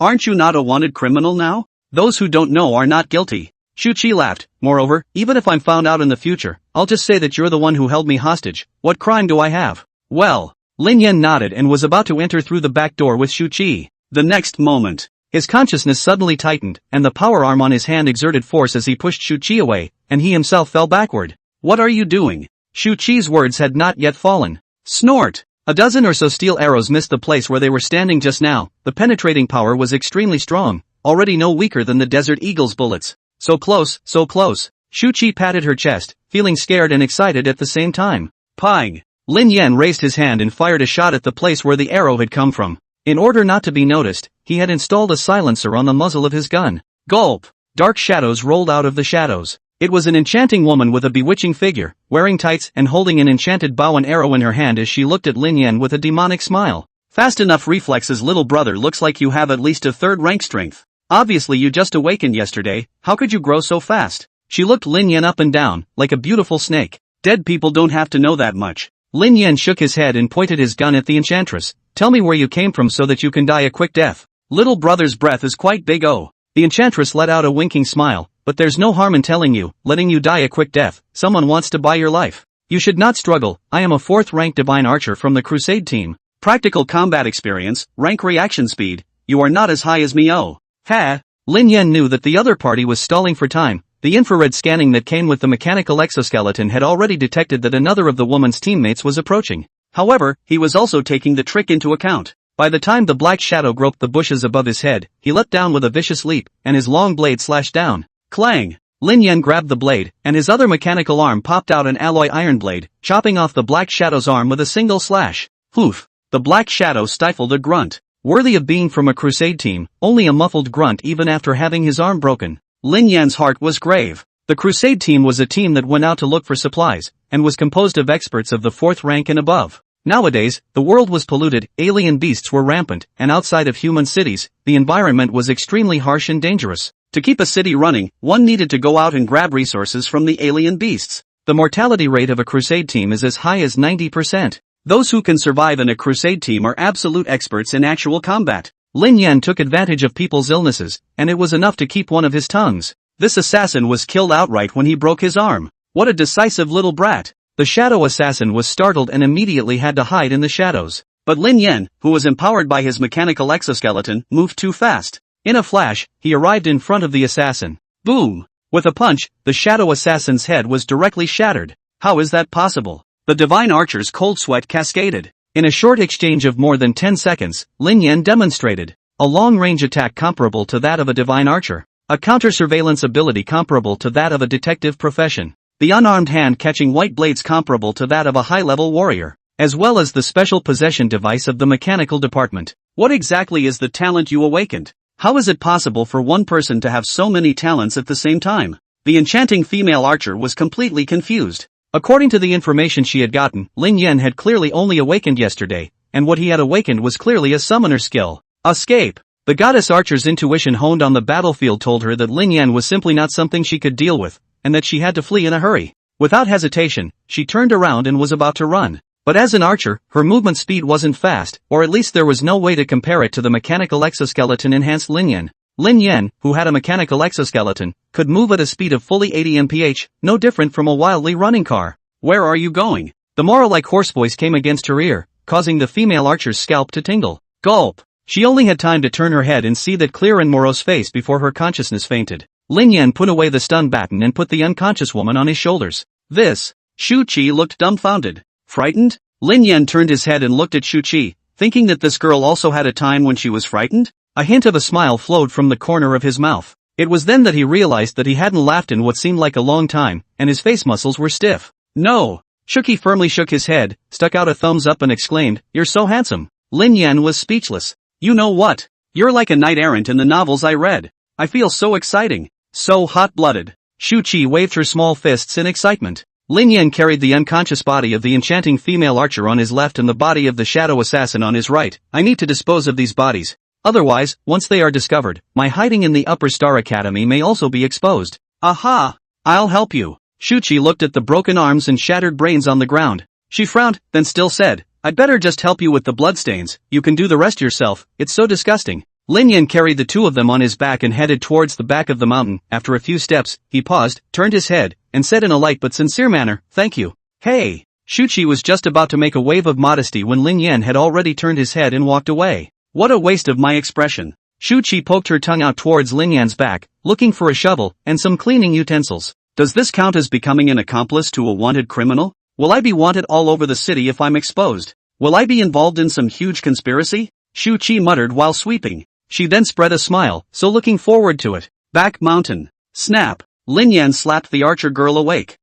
Aren't you not a wanted criminal now? Those who don't know are not guilty. Shu Qi laughed. Moreover, even if I'm found out in the future, I'll just say that you're the one who held me hostage. What crime do I have? Well, Lin Yan nodded and was about to enter through the back door with Shu Qi. The next moment, his consciousness suddenly tightened, and the power arm on his hand exerted force as he pushed Shu Qi away, and he himself fell backward. What are you doing? Shu Qi's words had not yet fallen. Snort! A dozen or so steel arrows missed the place where they were standing just now. The penetrating power was extremely strong, already no weaker than the Desert Eagle's bullets. So close, so close. Shu Qi patted her chest, feeling scared and excited at the same time. Pang! Lin Yan raised his hand and fired a shot at the place where the arrow had come from. In order not to be noticed, he had installed a silencer on the muzzle of his gun. Gulp! Dark shadows rolled out of the shadows. It was an enchanting woman with a bewitching figure, wearing tights and holding an enchanted bow and arrow in her hand as she looked at Lin Yan with a demonic smile. Fast enough reflexes, little brother. Looks like you have at least a third rank strength. Obviously you just awakened yesterday. How could you grow so fast? She looked Lin Yan up and down, like a beautiful snake. Dead people don't have to know that much. Lin Yan shook his head and pointed his gun at the enchantress. Tell me where you came from so that you can die a quick death. Little brother's breath is quite big. Oh. The enchantress let out a winking smile. But there's no harm in telling you, letting you die a quick death. Someone wants to buy your life. You should not struggle. I am a 4th rank divine archer from the Crusade team. Practical combat experience, rank reaction speed. You are not as high as me. Oh. Ha! Lin Yan knew that the other party was stalling for time. The infrared scanning that came with the mechanical exoskeleton had already detected that another of the woman's teammates was approaching. However, he was also taking the trick into account. By the time the black shadow groped the bushes above his head, he leapt down with a vicious leap, and his long blade slashed down. Clang! Lin Yan grabbed the blade, and his other mechanical arm popped out an alloy iron blade, chopping off the black shadow's arm with a single slash. Poof! The black shadow stifled a grunt. Worthy of being from a Crusade team, only a muffled grunt even after having his arm broken. Lin Yan's heart was grave. The Crusade team was a team that went out to look for supplies, and was composed of experts of the 4th rank and above. Nowadays, the world was polluted, alien beasts were rampant, and outside of human cities, the environment was extremely harsh and dangerous. To keep a city running, one needed to go out and grab resources from the alien beasts. The mortality rate of a Crusade team is as high as 90%. Those who can survive in a Crusade team are absolute experts in actual combat. Lin Yan took advantage of people's illnesses, and it was enough to keep one of his tongues. This assassin was killed outright when he broke his arm. What a decisive little brat. The shadow assassin was startled and immediately had to hide in the shadows. But Lin Yan, who was empowered by his mechanical exoskeleton, moved too fast. In a flash, he arrived in front of the assassin. Boom! With a punch, the shadow assassin's head was directly shattered. How is that possible? The divine archer's cold sweat cascaded. In a short exchange of more than 10 seconds, Lin Yan demonstrated a long-range attack comparable to that of a divine archer, a counter-surveillance ability comparable to that of a detective profession, the unarmed hand catching white blades comparable to that of a high-level warrior, as well as the special possession device of the mechanical department. What exactly is the talent you awakened? How is it possible for one person to have so many talents at the same time? The enchanting female archer was completely confused. According to the information she had gotten, Lin Yan had clearly only awakened yesterday, and what he had awakened was clearly a summoner skill. Escape! The goddess archer's intuition honed on the battlefield told her that Lin Yan was simply not something she could deal with, and that she had to flee in a hurry. Without hesitation, she turned around and was about to run. But as an archer, her movement speed wasn't fast, or at least there was no way to compare it to the mechanical exoskeleton-enhanced Lin Yan. Lin Yan, who had a mechanical exoskeleton, could move at a speed of fully 80 mph, no different from a wildly running car. Where are you going? The Mora-like hoarse voice came against her ear, causing the female archer's scalp to tingle. Gulp! She only had time to turn her head and see that clear and morose face before her consciousness fainted. Lin Yan put away the stun baton and put the unconscious woman on his shoulders. This. Shu Qi looked dumbfounded. Frightened? Lin Yan turned his head and looked at Shu Qi, thinking that this girl also had a time when she was frightened? A hint of a smile flowed from the corner of his mouth. It was then that he realized that he hadn't laughed in what seemed like a long time, and his face muscles were stiff. No! Shu Qi firmly shook his head, stuck out a thumbs up and exclaimed, "You're so handsome." Lin Yan was speechless. You know what? You're like a knight-errant in the novels I read. I feel so exciting. So hot-blooded. Shu Qi waved her small fists in excitement. Lin Yan carried the unconscious body of the enchanting female archer on his left and the body of the shadow assassin on his right. I need to dispose of these bodies. Otherwise, once they are discovered, my hiding in the Upper Star Academy may also be exposed. Aha! I'll help you. Shu Qi looked at the broken arms and shattered brains on the ground. She frowned, then still said, I'd better just help you with the bloodstains, you can do the rest yourself, it's so disgusting. Lin Yan carried the two of them on his back and headed towards the back of the mountain. After a few steps, he paused, turned his head, and said in a light but sincere manner, thank you. Hey! Shu Qi was just about to make a wave of modesty when Lin Yan had already turned his head and walked away. What a waste of my expression. Shu Qi poked her tongue out towards Lin Yan's back, looking for a shovel and some cleaning utensils. Does this count as becoming an accomplice to a wanted criminal? Will I be wanted all over the city if I'm exposed? Will I be involved in some huge conspiracy? Shu Qi muttered while sweeping. She then spread a smile, so looking forward to it. Back mountain. Snap. Lin Yan slapped the archer girl awake.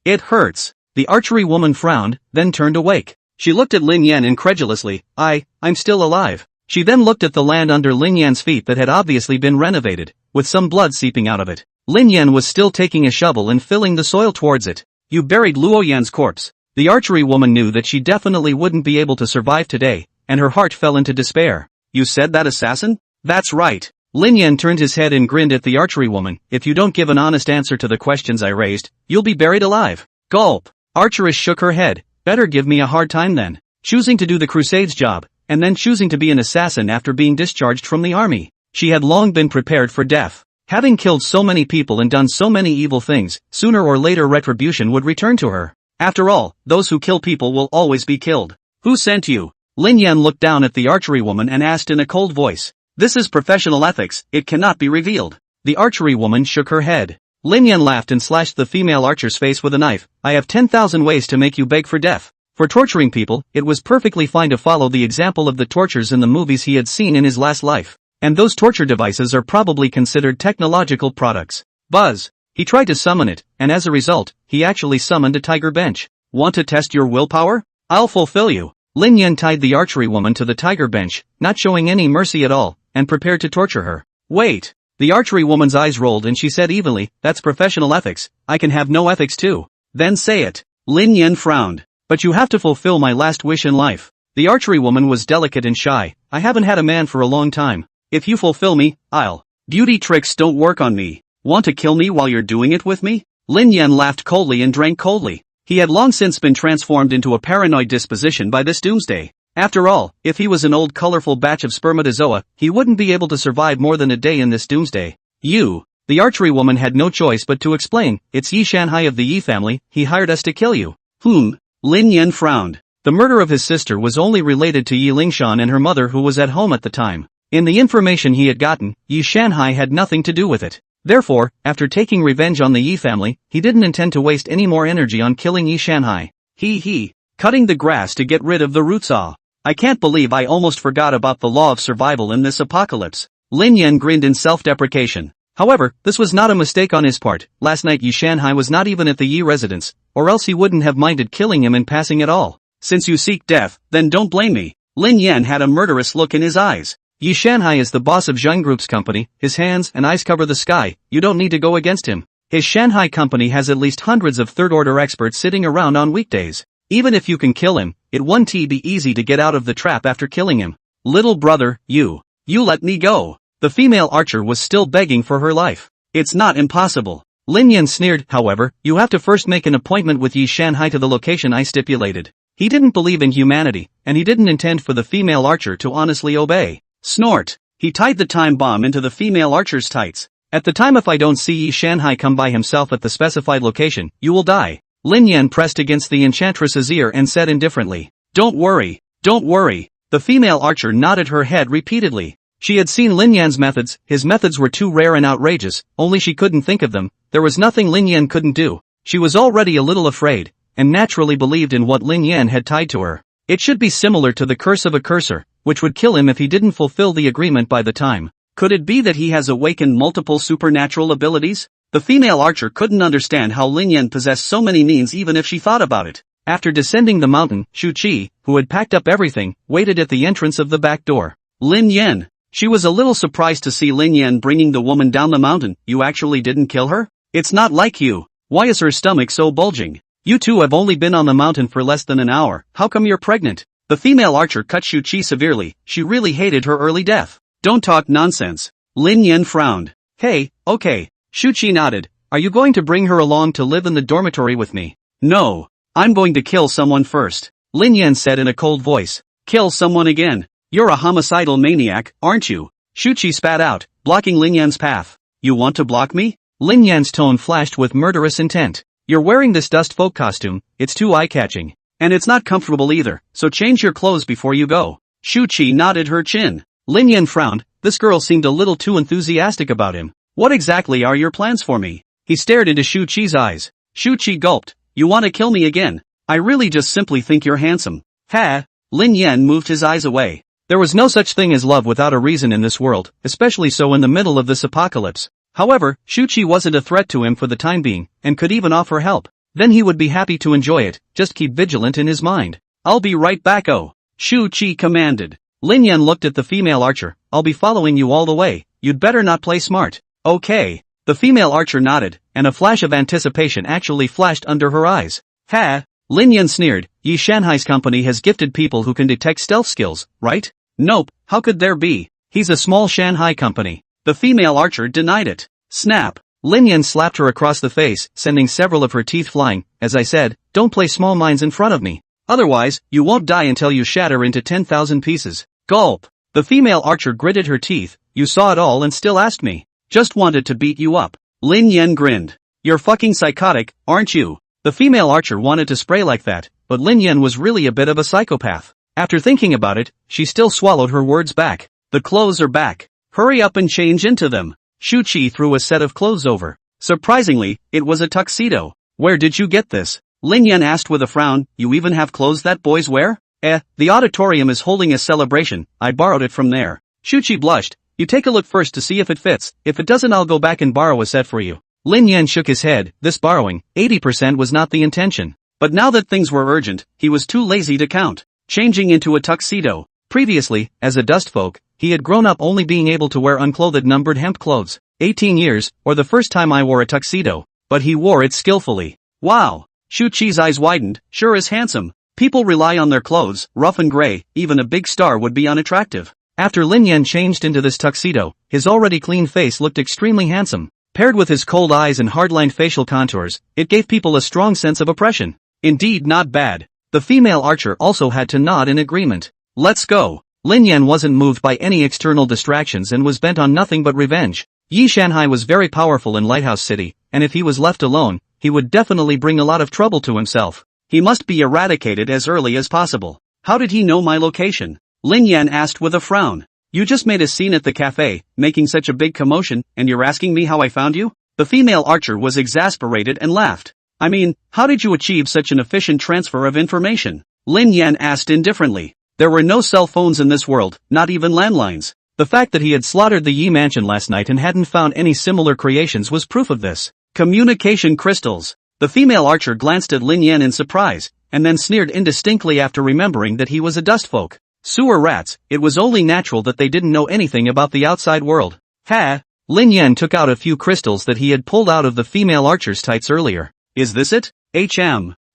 It hurts. The archery woman frowned, then turned awake. She looked at Lin Yan incredulously. I'm still alive. She then looked at the land under Lin Yan's feet that had obviously been renovated, with some blood seeping out of it. Lin Yan was still taking a shovel and filling the soil towards it. You buried Luo Yan's corpse. The archery woman knew that she definitely wouldn't be able to survive today, and her heart fell into despair. You said that assassin? That's right. Lin Yan turned his head and grinned at the archery woman. If you don't give an honest answer to the questions I raised, you'll be buried alive. Gulp. Archeress shook her head. Better give me a hard time then. Choosing to do the Crusades job, and then choosing to be an assassin after being discharged from the army. She had long been prepared for death. Having killed so many people and done so many evil things, sooner or later retribution would return to her. After all, those who kill people will always be killed. Who sent you? Lin Yan looked down at the archery woman and asked in a cold voice. This is professional ethics, it cannot be revealed. The archery woman shook her head. Lin Yan laughed and slashed the female archer's face with a knife. I have 10,000 ways to make you beg for death. For torturing people, it was perfectly fine to follow the example of the tortures in the movies he had seen in his last life. And those torture devices are probably considered technological products. Buzz. He tried to summon it, and as a result, he actually summoned a tiger bench. Want to test your willpower? I'll fulfill you. Lin Yan tied the archery woman to the tiger bench, not showing any mercy at all, and prepared to torture her. Wait. The archery woman's eyes rolled and she said evenly, that's professional ethics, I can have no ethics too. Then say it. Lin Yan frowned. But you have to fulfill my last wish in life. The archery woman was delicate and shy. I haven't had a man for a long time. If you fulfill me, I'll. Beauty tricks don't work on me. Want to kill me while you're doing it with me? Lin Yan laughed coldly and drank coldly. He had long since been transformed into a paranoid disposition by this doomsday. After all, if he was an old colorful batch of spermatozoa, he wouldn't be able to survive more than a day in this doomsday. You. The archery woman had no choice but to explain, it's Yi Shanhai of the Yi family, he hired us to kill you. Lin Yan frowned. The murder of his sister was only related to Yi Lingshan and her mother who was at home at the time. In the information he had gotten, Yi Shanhai had nothing to do with it. Therefore, after taking revenge on the Yi family, he didn't intend to waste any more energy on killing Yi Shanhai. Cutting the grass to get rid of the root saw. I can't believe I almost forgot about the law of survival in this apocalypse. Lin Yan grinned in self-deprecation. However, this was not a mistake on his part. Last night Yi Shanhai was not even at the Yi residence, or else he wouldn't have minded killing him in passing at all. Since you seek death, then don't blame me. Lin Yan had a murderous look in his eyes. Yi Shanhai is the boss of Zheng Group's company, his hands and eyes cover the sky, you don't need to go against him. His Shanghai company has at least hundreds of third-order experts sitting around on weekdays. Even if you can kill him, it won't be easy to get out of the trap after killing him. Little brother, you let me go. The female archer was still begging for her life. It's not impossible. Lin Yan sneered, however, you have to first make an appointment with Yi Shanhai to the location I stipulated. He didn't believe in humanity, and he didn't intend for the female archer to honestly obey. Snort. He tied the time bomb into the female archer's tights. At the time if I don't see Yi Shanhai come by himself at the specified location, you will die. Lin Yan pressed against the enchantress's ear and said indifferently, don't worry. The female archer nodded her head repeatedly. She had seen Lin Yan's methods, his methods were too rare and outrageous, only she couldn't think of them. There was nothing Lin Yan couldn't do. She was already a little afraid, and naturally believed in what Lin Yan had tied to her. It should be similar to the curse of a cursor, which would kill him if he didn't fulfill the agreement by the time. Could it be that he has awakened multiple supernatural abilities? The female archer couldn't understand how Lin Yan possessed so many means even if she thought about it. After descending the mountain, Shu Qi, who had packed up everything, waited at the entrance of the back door. Lin Yan. She was a little surprised to see Lin Yan bringing the woman down the mountain. You actually didn't kill her? It's not like you. Why is her stomach so bulging? You two have only been on the mountain for less than an hour. How come you're pregnant? The female archer cut Shu Qi severely. She really hated her early death. Don't talk nonsense. Lin Yan frowned. Hey, okay. Shu Qi nodded. Are you going to bring her along to live in the dormitory with me? No. I'm going to kill someone first. Lin Yan said in a cold voice. Kill someone again. You're a homicidal maniac, aren't you? Shu Qi spat out, blocking Lin Yan's path. You want to block me? Lin Yan's tone flashed with murderous intent. You're wearing this dust folk costume, it's too eye-catching. And it's not comfortable either, so change your clothes before you go. Shu Qi nodded her chin. Lin Yan frowned. This girl seemed a little too enthusiastic about him. What exactly are your plans for me? He stared into Shu Qi's eyes. Shu Qi gulped. You want to kill me again? I really just simply think you're handsome. Ha! Lin Yan moved his eyes away. There was no such thing as love without a reason in this world, especially so in the middle of this apocalypse. However, Shu Qi wasn't a threat to him for the time being, and could even offer help. Then he would be happy to enjoy it, just keep vigilant in his mind. I'll be right back. Oh! Shu Qi commanded. Lin Yan looked at the female archer. I'll be following you all the way. You'd better not play smart. Okay. The female archer nodded, and a flash of anticipation actually flashed under her eyes. Ha! Lin Yan sneered. Yi Shanhai's company has gifted people who can detect stealth skills, right? Nope, how could there be? He's a small Shanghai company. The female archer denied it. Snap. Lin Yan slapped her across the face, sending several of her teeth flying. As I said, don't play small minds in front of me. Otherwise, you won't die until you shatter into 10,000 pieces. Gulp. The female archer gritted her teeth. You saw it all and still asked me. Just wanted to beat you up. Lin Yan grinned. You're fucking psychotic, aren't you? The female archer wanted to spray like that, but Lin Yan was really a bit of a psychopath. After thinking about it, she still swallowed her words back. The clothes are back. Hurry up and change into them. Shu Qi threw a set of clothes over. Surprisingly, it was a tuxedo. Where did you get this? Lin Yan asked with a frown. You even have clothes that boys wear? The auditorium is holding a celebration. I borrowed it from there. Shu Qi blushed. You take a look first to see if it fits. If it doesn't, I'll go back and borrow a set for you. Lin Yan shook his head. This borrowing, 80% was not the intention. But now that things were urgent, he was too lazy to count. Changing into a tuxedo. Previously, as a dust folk, he had grown up only being able to wear unclothed numbered hemp clothes. 18 years, or the first time I wore a tuxedo. But he wore it skillfully. Wow! Shu Qi's eyes widened. Sure is handsome. People rely on their clothes, rough and gray, even a big star would be unattractive. After Lin Yan changed into this tuxedo, his already clean face looked extremely handsome. Paired with his cold eyes and hard-lined facial contours, it gave people a strong sense of oppression. Indeed not bad. The female archer also had to nod in agreement. Let's go. Lin Yan wasn't moved by any external distractions and was bent on nothing but revenge. Yi Shanhai was very powerful in Lighthouse City, and if he was left alone, he would definitely bring a lot of trouble to himself. He must be eradicated as early as possible. How did he know my location? Lin Yan asked with a frown. You just made a scene at the cafe, making such a big commotion, and you're asking me how I found you? The female archer was exasperated and laughed. I mean, how did you achieve such an efficient transfer of information? Lin Yan asked indifferently. There were no cell phones in this world, not even landlines. The fact that he had slaughtered the Yi mansion last night and hadn't found any similar creations was proof of this. Communication crystals. The female archer glanced at Lin Yan in surprise, and then sneered indistinctly after remembering that he was a dust folk. Sewer rats, it was only natural that they didn't know anything about the outside world. Ha! Lin Yan took out a few crystals that he had pulled out of the female archer's tights earlier. Is this it?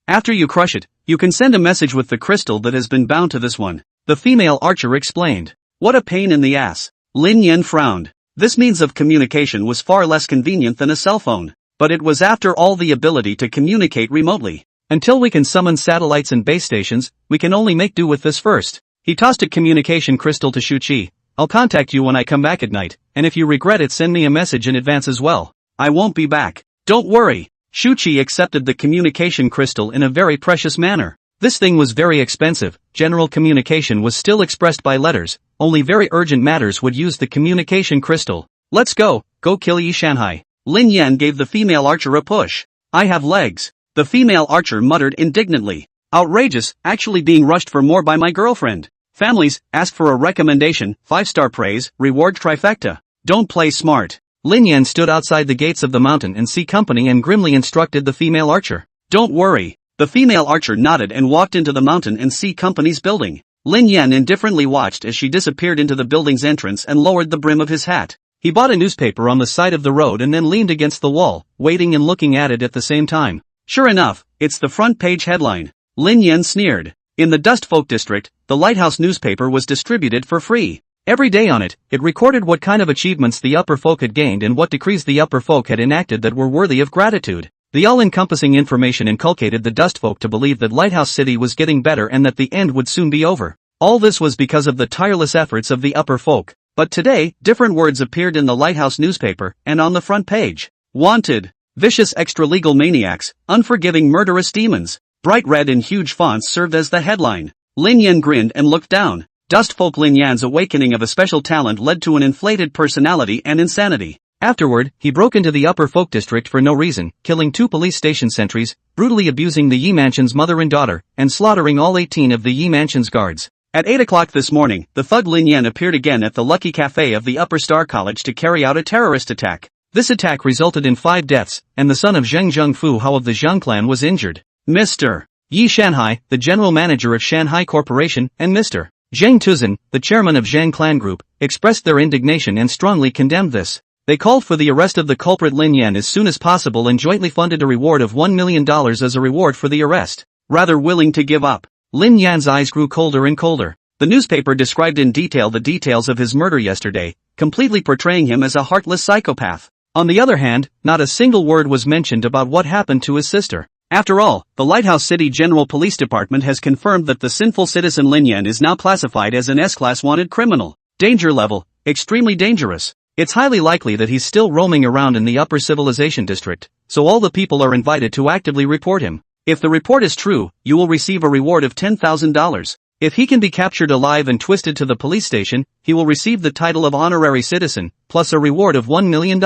After you crush it, you can send a message with the crystal that has been bound to this one, the female archer explained. What a pain in the ass. Lin Yan frowned. This means of communication was far less convenient than a cell phone, but it was after all the ability to communicate remotely. Until we can summon satellites and base stations, we can only make do with this first. He tossed a communication crystal to Shu Qi. I'll contact you when I come back at night, and if you regret it, send me a message in advance as well. I won't be back. Don't worry. Shu Qi accepted the communication crystal in a very precious manner. This thing was very expensive. General communication was still expressed by letters. Only very urgent matters would use the communication crystal. Let's go kill Yi Shanhai. Lin Yan gave the female archer a push. I have legs. The female archer muttered indignantly. Outrageous, actually being rushed for more by my girlfriend. Families, ask for a recommendation, 5-star praise, reward trifecta. Don't play smart. Lin Yan stood outside the gates of the Mountain and Sea Company and grimly instructed the female archer. Don't worry. The female archer nodded and walked into the Mountain and Sea Company's building. Lin Yan indifferently watched as she disappeared into the building's entrance and lowered the brim of his hat. He bought a newspaper on the side of the road and then leaned against the wall, waiting and looking at it at the same time. Sure enough, it's the front page headline. Lin Yan sneered. In the Dust Folk district, the Lighthouse newspaper was distributed for free. Every day on it, it recorded what kind of achievements the upper folk had gained and what decrees the upper folk had enacted that were worthy of gratitude. The all-encompassing information inculcated the Dust Folk to believe that Lighthouse City was getting better and that the end would soon be over. All this was because of the tireless efforts of the upper folk. But today, different words appeared in the Lighthouse newspaper and on the front page. Wanted. Vicious extra-legal maniacs, unforgiving murderous demons. Bright red in huge fonts served as the headline. Lin Yan grinned and looked down. Dust Folk Lin Yan's awakening of a special talent led to an inflated personality and insanity. Afterward, he broke into the Upper Folk District for no reason, killing 2 police station sentries, brutally abusing the Yi Mansion's mother and daughter, and slaughtering all 18 of the Yi Mansion's guards. At 8 o'clock this morning, the thug Lin Yan appeared again at the Lucky Cafe of the Upper Star College to carry out a terrorist attack. This attack resulted in 5 deaths, and the son of Zheng Zhengfu Hao of the Zhang clan was injured. Mr. Yi Shanhai, the general manager of Shanhai Corporation, and Mr. Zheng Tuzhen, the chairman of Zhang Clan Group, expressed their indignation and strongly condemned this. They called for the arrest of the culprit Lin Yan as soon as possible and jointly funded a reward of $1 million as a reward for the arrest. Rather willing to give up. Lin Yan's eyes grew colder and colder. The newspaper described in detail the details of his murder yesterday, completely portraying him as a heartless psychopath. On the other hand, not a single word was mentioned about what happened to his sister. After all, the Lighthouse City General Police Department has confirmed that the sinful citizen Lin Yan is now classified as an S-class wanted criminal. Danger level, extremely dangerous. It's highly likely that he's still roaming around in the Upper Civilization District, so all the people are invited to actively report him. If the report is true, you will receive a reward of $10,000. If he can be captured alive and twisted to the police station, he will receive the title of honorary citizen, plus a reward of $1 million.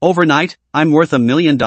Overnight, I'm worth $1 million?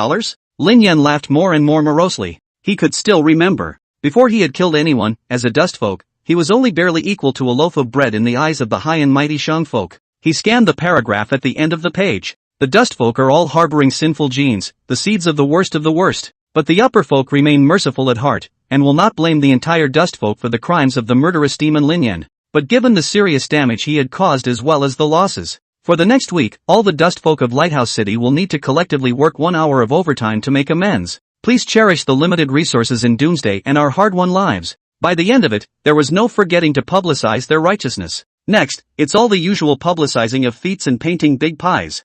Lin Yan laughed more and more morosely. He could still remember. Before he had killed anyone, as a dust folk, he was only barely equal to a loaf of bread in the eyes of the high and mighty Shang folk. He scanned the paragraph at the end of the page. The dust folk are all harboring sinful genes, the seeds of the worst of the worst. But the upper folk remain merciful at heart, and will not blame the entire dust folk for the crimes of the murderous demon Lin Yan. But given the serious damage he had caused as well as the losses, for the next week, all the dust folk of Lighthouse City will need to collectively work 1 hour of overtime to make amends. Please cherish the limited resources in Doomsday and our hard-won lives. By the end of it, there was no forgetting to publicize their righteousness. Next, it's all the usual publicizing of feats and painting big pies.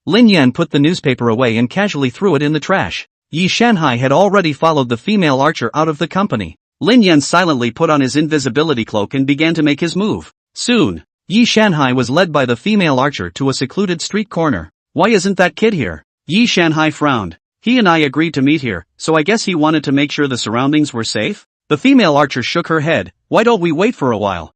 Lin Yan put the newspaper away and casually threw it in the trash. Yi Shanhai had already followed the female archer out of the company. Lin Yan silently put on his invisibility cloak and began to make his move. Soon, Yi Shanhai was led by the female archer to a secluded street corner. Why isn't that kid here? Yi Shanhai frowned. He and I agreed to meet here, so I guess he wanted to make sure the surroundings were safe? The female archer shook her head. Why don't we wait for a while?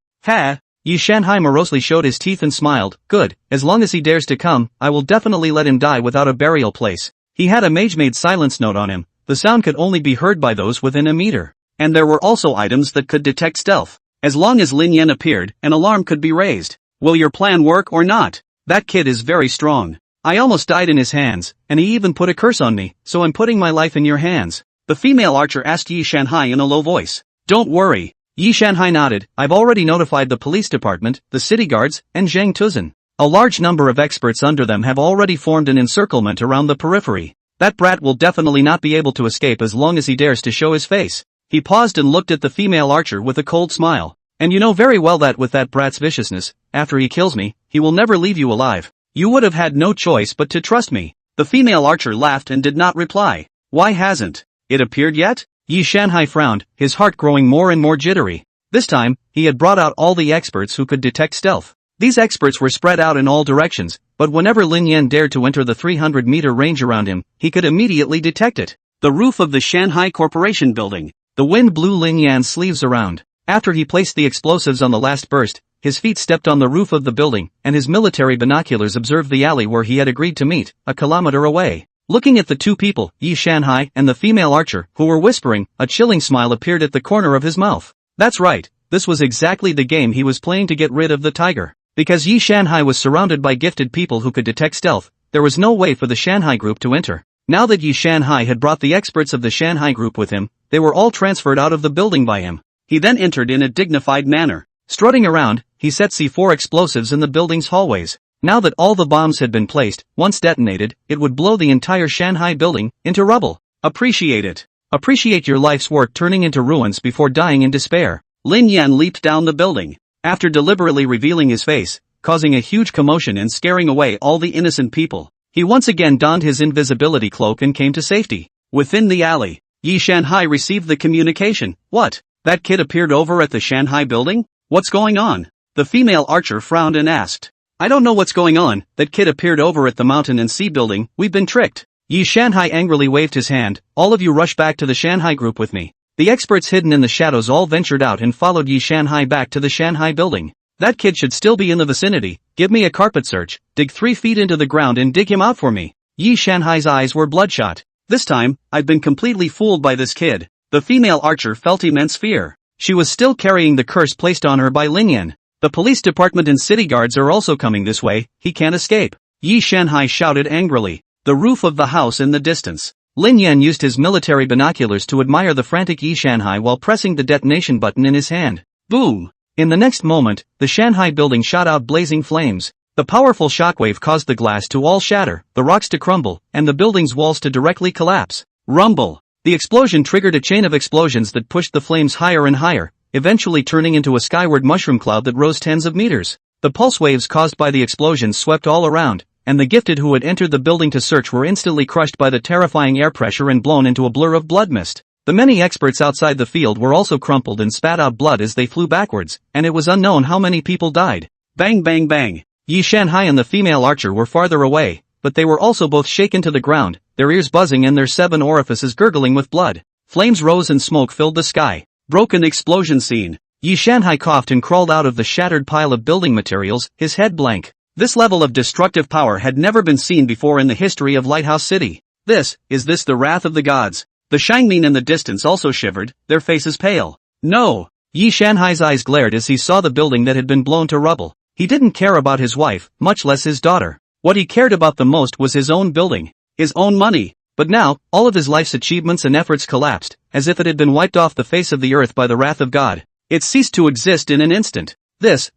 Yi Shanhai morosely showed his teeth and smiled. Good, as long as he dares to come, I will definitely let him die without a burial place. He had a mage-made silence note on him. The sound could only be heard by those within a meter. And there were also items that could detect stealth. As long as Lin Yan appeared, an alarm could be raised. Will your plan work or not? That kid is very strong. I almost died in his hands, and he even put a curse on me, so I'm putting my life in your hands. The female archer asked Yi Shanhai in a low voice. Don't worry. Yi Shanhai nodded. I've already notified the police department, the city guards, and Zheng Tuzhen. A large number of experts under them have already formed an encirclement around the periphery. That brat will definitely not be able to escape as long as he dares to show his face. He paused and looked at the female archer with a cold smile. And you know very well that with that brat's viciousness, after he kills me, he will never leave you alive. You would have had no choice but to trust me. The female archer laughed and did not reply. Why hasn't it appeared yet? Yi Shanhai frowned, his heart growing more and more jittery. This time, he had brought out all the experts who could detect stealth. These experts were spread out in all directions, but whenever Lin Yan dared to enter the 300-meter range around him, he could immediately detect it. The roof of the Shanghai Corporation building. The wind blew Lin Yan's sleeves around. After he placed the explosives on the last burst, his feet stepped on the roof of the building, and his military binoculars observed the alley where he had agreed to meet, a kilometer away. Looking at the two people, Yi Shanhai and the female archer, who were whispering, a chilling smile appeared at the corner of his mouth. That's right, this was exactly the game he was playing to get rid of the tiger. Because Yi Shanhai was surrounded by gifted people who could detect stealth, there was no way for the Shanghai group to enter. Now that Yi Shanhai had brought the experts of the Shanghai group with him, they were all transferred out of the building by him. He then entered in a dignified manner. Strutting around, he set C4 explosives in the building's hallways. Now that all the bombs had been placed, once detonated, it would blow the entire Shanghai building into rubble. Appreciate it. Appreciate your life's work turning into ruins before dying in despair. Lin Yan leaped down the building. After deliberately revealing his face, causing a huge commotion and scaring away all the innocent people, he once again donned his invisibility cloak and came to safety. Within the alley, Yi Shanhai received the communication. What? That kid appeared over at the Shanghai building? What's going on? The female archer frowned and asked. I don't know what's going on, that kid appeared over at the Mountain and Sea building, we've been tricked. Yi Shanhai angrily waved his hand, all of you rush back to the Shanghai group with me. The experts hidden in the shadows all ventured out and followed Yi Shanhai back to the Shanghai building. That kid should still be in the vicinity, give me a carpet search, dig 3 feet into the ground and dig him out for me. Yi Shanhai's eyes were bloodshot. This time, I've been completely fooled by this kid. The female archer felt immense fear. She was still carrying the curse placed on her by Lin Yan. The police department and city guards are also coming this way, he can't escape. Yi Shanhai shouted angrily. The roof of the house in the distance. Lin Yan used his military binoculars to admire the frantic Yi Shanhai while pressing the detonation button in his hand. Boom! In the next moment, the Shanghai building shot out blazing flames. The powerful shockwave caused the glass to all shatter, the rocks to crumble, and the building's walls to directly collapse. Rumble! The explosion triggered a chain of explosions that pushed the flames higher and higher, eventually turning into a skyward mushroom cloud that rose tens of meters. The pulse waves caused by the explosions swept all around, and the gifted who had entered the building to search were instantly crushed by the terrifying air pressure and blown into a blur of blood mist. The many experts outside the field were also crumpled and spat out blood as they flew backwards, and it was unknown how many people died. Bang bang bang! Yi Shanhai and the female archer were farther away, but they were also both shaken to the ground, their ears buzzing and their 7 orifices gurgling with blood. Flames rose and smoke filled the sky. Broken explosion scene. Yi Shanhai coughed and crawled out of the shattered pile of building materials, his head blank. This level of destructive power had never been seen before in the history of Lighthouse City. Is this the wrath of the gods? The Shangmin in the distance also shivered, their faces pale. No! Yi Shanhai's eyes glared as he saw the building that had been blown to rubble. He didn't care about his wife, much less his daughter. What he cared about the most was his own building. His own money. But now, all of his life's achievements and efforts collapsed, as if it had been wiped off the face of the earth by the wrath of God. It ceased to exist in an instant.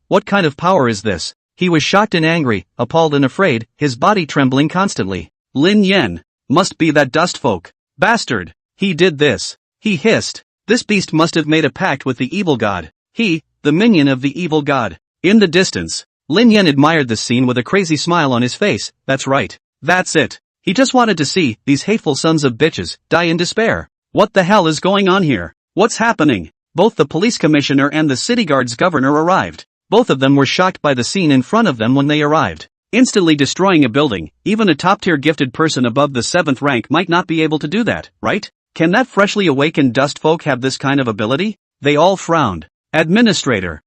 What kind of power is this? He was shocked and angry, appalled and afraid, his body trembling constantly. Lin Yan. Must be that dust folk. Bastard. He did this. He hissed. This beast must have made a pact with the evil god. He, the minion of the evil god. In the distance, Lin Yan admired the scene with a crazy smile on his face. That's right. That's it. He just wanted to see these hateful sons of bitches die in despair. What the hell is going on here? What's happening? Both the police commissioner and the city guard's governor arrived. Both of them were shocked by the scene in front of them when they arrived. Instantly destroying a building, even a top-tier gifted person above the 7th rank might not be able to do that, right? Can that freshly awakened dust folk have this kind of ability? They all frowned. Administrator.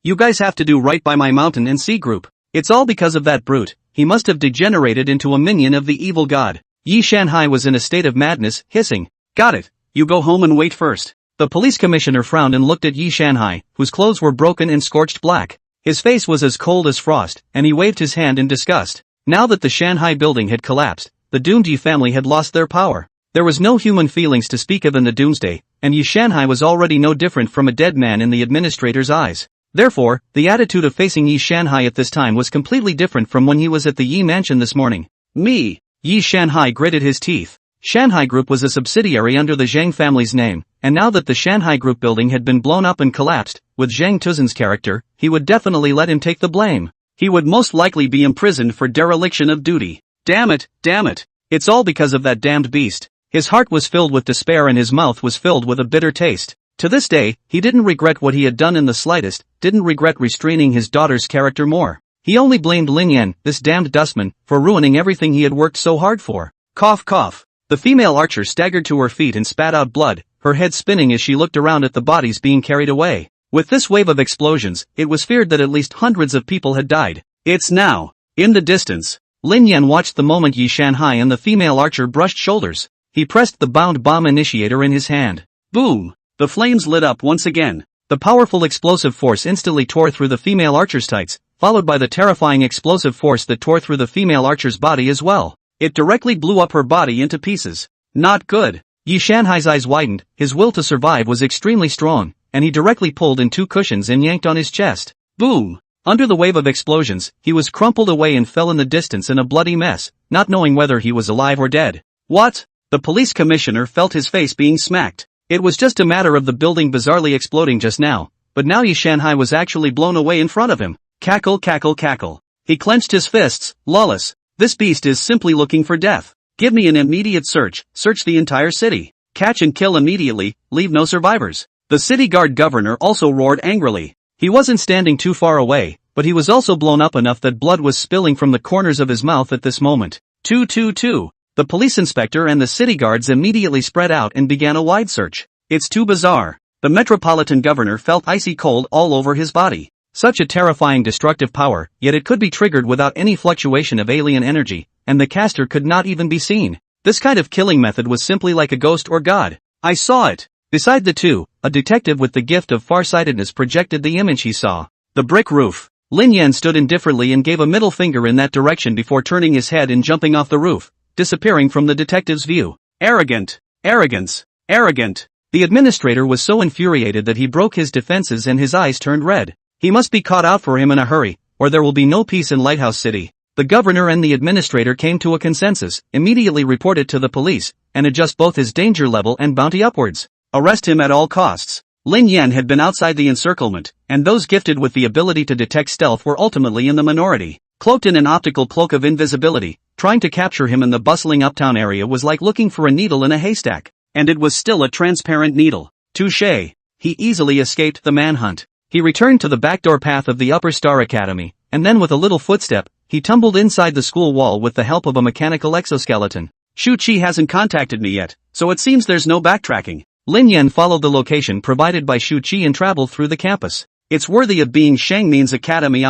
You guys have to do right by my Mountain and Sea group. It's all because of that brute. He must have degenerated into a minion of the evil god. Yi Shanhai was in a state of madness, hissing. Got it. You go home and wait first. The police commissioner frowned and looked at Yi Shanhai, whose clothes were broken and scorched black. His face was as cold as frost, and he waved his hand in disgust. Now that the Shanghai building had collapsed, the doomed Yi family had lost their power. There was no human feelings to speak of in the doomsday, and Yi Shanhai was already no different from a dead man in the administrator's eyes. Therefore, the attitude of facing Yi Shanhai at this time was completely different from when he was at the Yi mansion this morning. Me! Yi Shanhai gritted his teeth. Shanhai Group was a subsidiary under the Zhang family's name, and now that the Shanhai Group building had been blown up and collapsed, with Zhang Tuzhen's character, he would definitely let him take the blame. He would most likely be imprisoned for dereliction of duty. Damn it, damn it. It's all because of that damned beast. His heart was filled with despair and his mouth was filled with a bitter taste. To this day, he didn't regret what he had done in the slightest, didn't regret restraining his daughter's character more. He only blamed Lin Yan, this damned dustman, for ruining everything he had worked so hard for. Cough cough. The female archer staggered to her feet and spat out blood, her head spinning as she looked around at the bodies being carried away. With this wave of explosions, it was feared that at least hundreds of people had died. It's now. In the distance. Lin Yan watched the moment Yi Shanhai and the female archer brushed shoulders. He pressed the bound bomb initiator in his hand. Boom! The flames lit up once again. The powerful explosive force instantly tore through the female archer's tights, followed by the terrifying explosive force that tore through the female archer's body as well. It directly blew up her body into pieces. Not good. Yi Shanhai's eyes widened, his will to survive was extremely strong, and he directly pulled in two cushions and yanked on his chest. Boom! Under the wave of explosions, he was crumpled away and fell in the distance in a bloody mess, not knowing whether he was alive or dead. What? The police commissioner felt his face being smacked. It was just a matter of the building bizarrely exploding just now, but now Yi Shanhai was actually blown away in front of him. Cackle cackle cackle. He clenched his fists, lawless. This beast is simply looking for death. Give me an immediate search the entire city. Catch and kill immediately, leave no survivors. The city guard governor also roared angrily. He wasn't standing too far away, but he was also blown up enough that blood was spilling from the corners of his mouth at this moment. 222. The police inspector and the city guards immediately spread out and began a wide search. It's too bizarre. The metropolitan governor felt icy cold all over his body. Such a terrifying destructive power, yet it could be triggered without any fluctuation of alien energy, and the caster could not even be seen. This kind of killing method was simply like a ghost or god. I saw it. Beside the two, a detective with the gift of farsightedness projected the image he saw. The brick roof. Lin Yan stood indifferently and gave a middle finger in that direction before turning his head and jumping off the roof, disappearing from the detective's view. Arrogant. Arrogance. Arrogant. The administrator was so infuriated that he broke his defenses and his eyes turned red. He must be caught out for him in a hurry, or there will be no peace in Lighthouse City. The governor and the administrator came to a consensus, immediately reported to the police, and adjust both his danger level and bounty upwards. Arrest him at all costs. Lin Yan had been outside the encirclement, and those gifted with the ability to detect stealth were ultimately in the minority. Cloaked in an optical cloak of invisibility, trying to capture him in the bustling uptown area was like looking for a needle in a haystack. And it was still a transparent needle. Touché. He easily escaped the manhunt. He returned to the backdoor path of the Upper Star Academy, and then with a little footstep, he tumbled inside the school wall with the help of a mechanical exoskeleton. Shu Qi hasn't contacted me yet, so it seems there's no backtracking. Lin Yan followed the location provided by Shu Qi and traveled through the campus. It's worthy of being Shangmin's academy.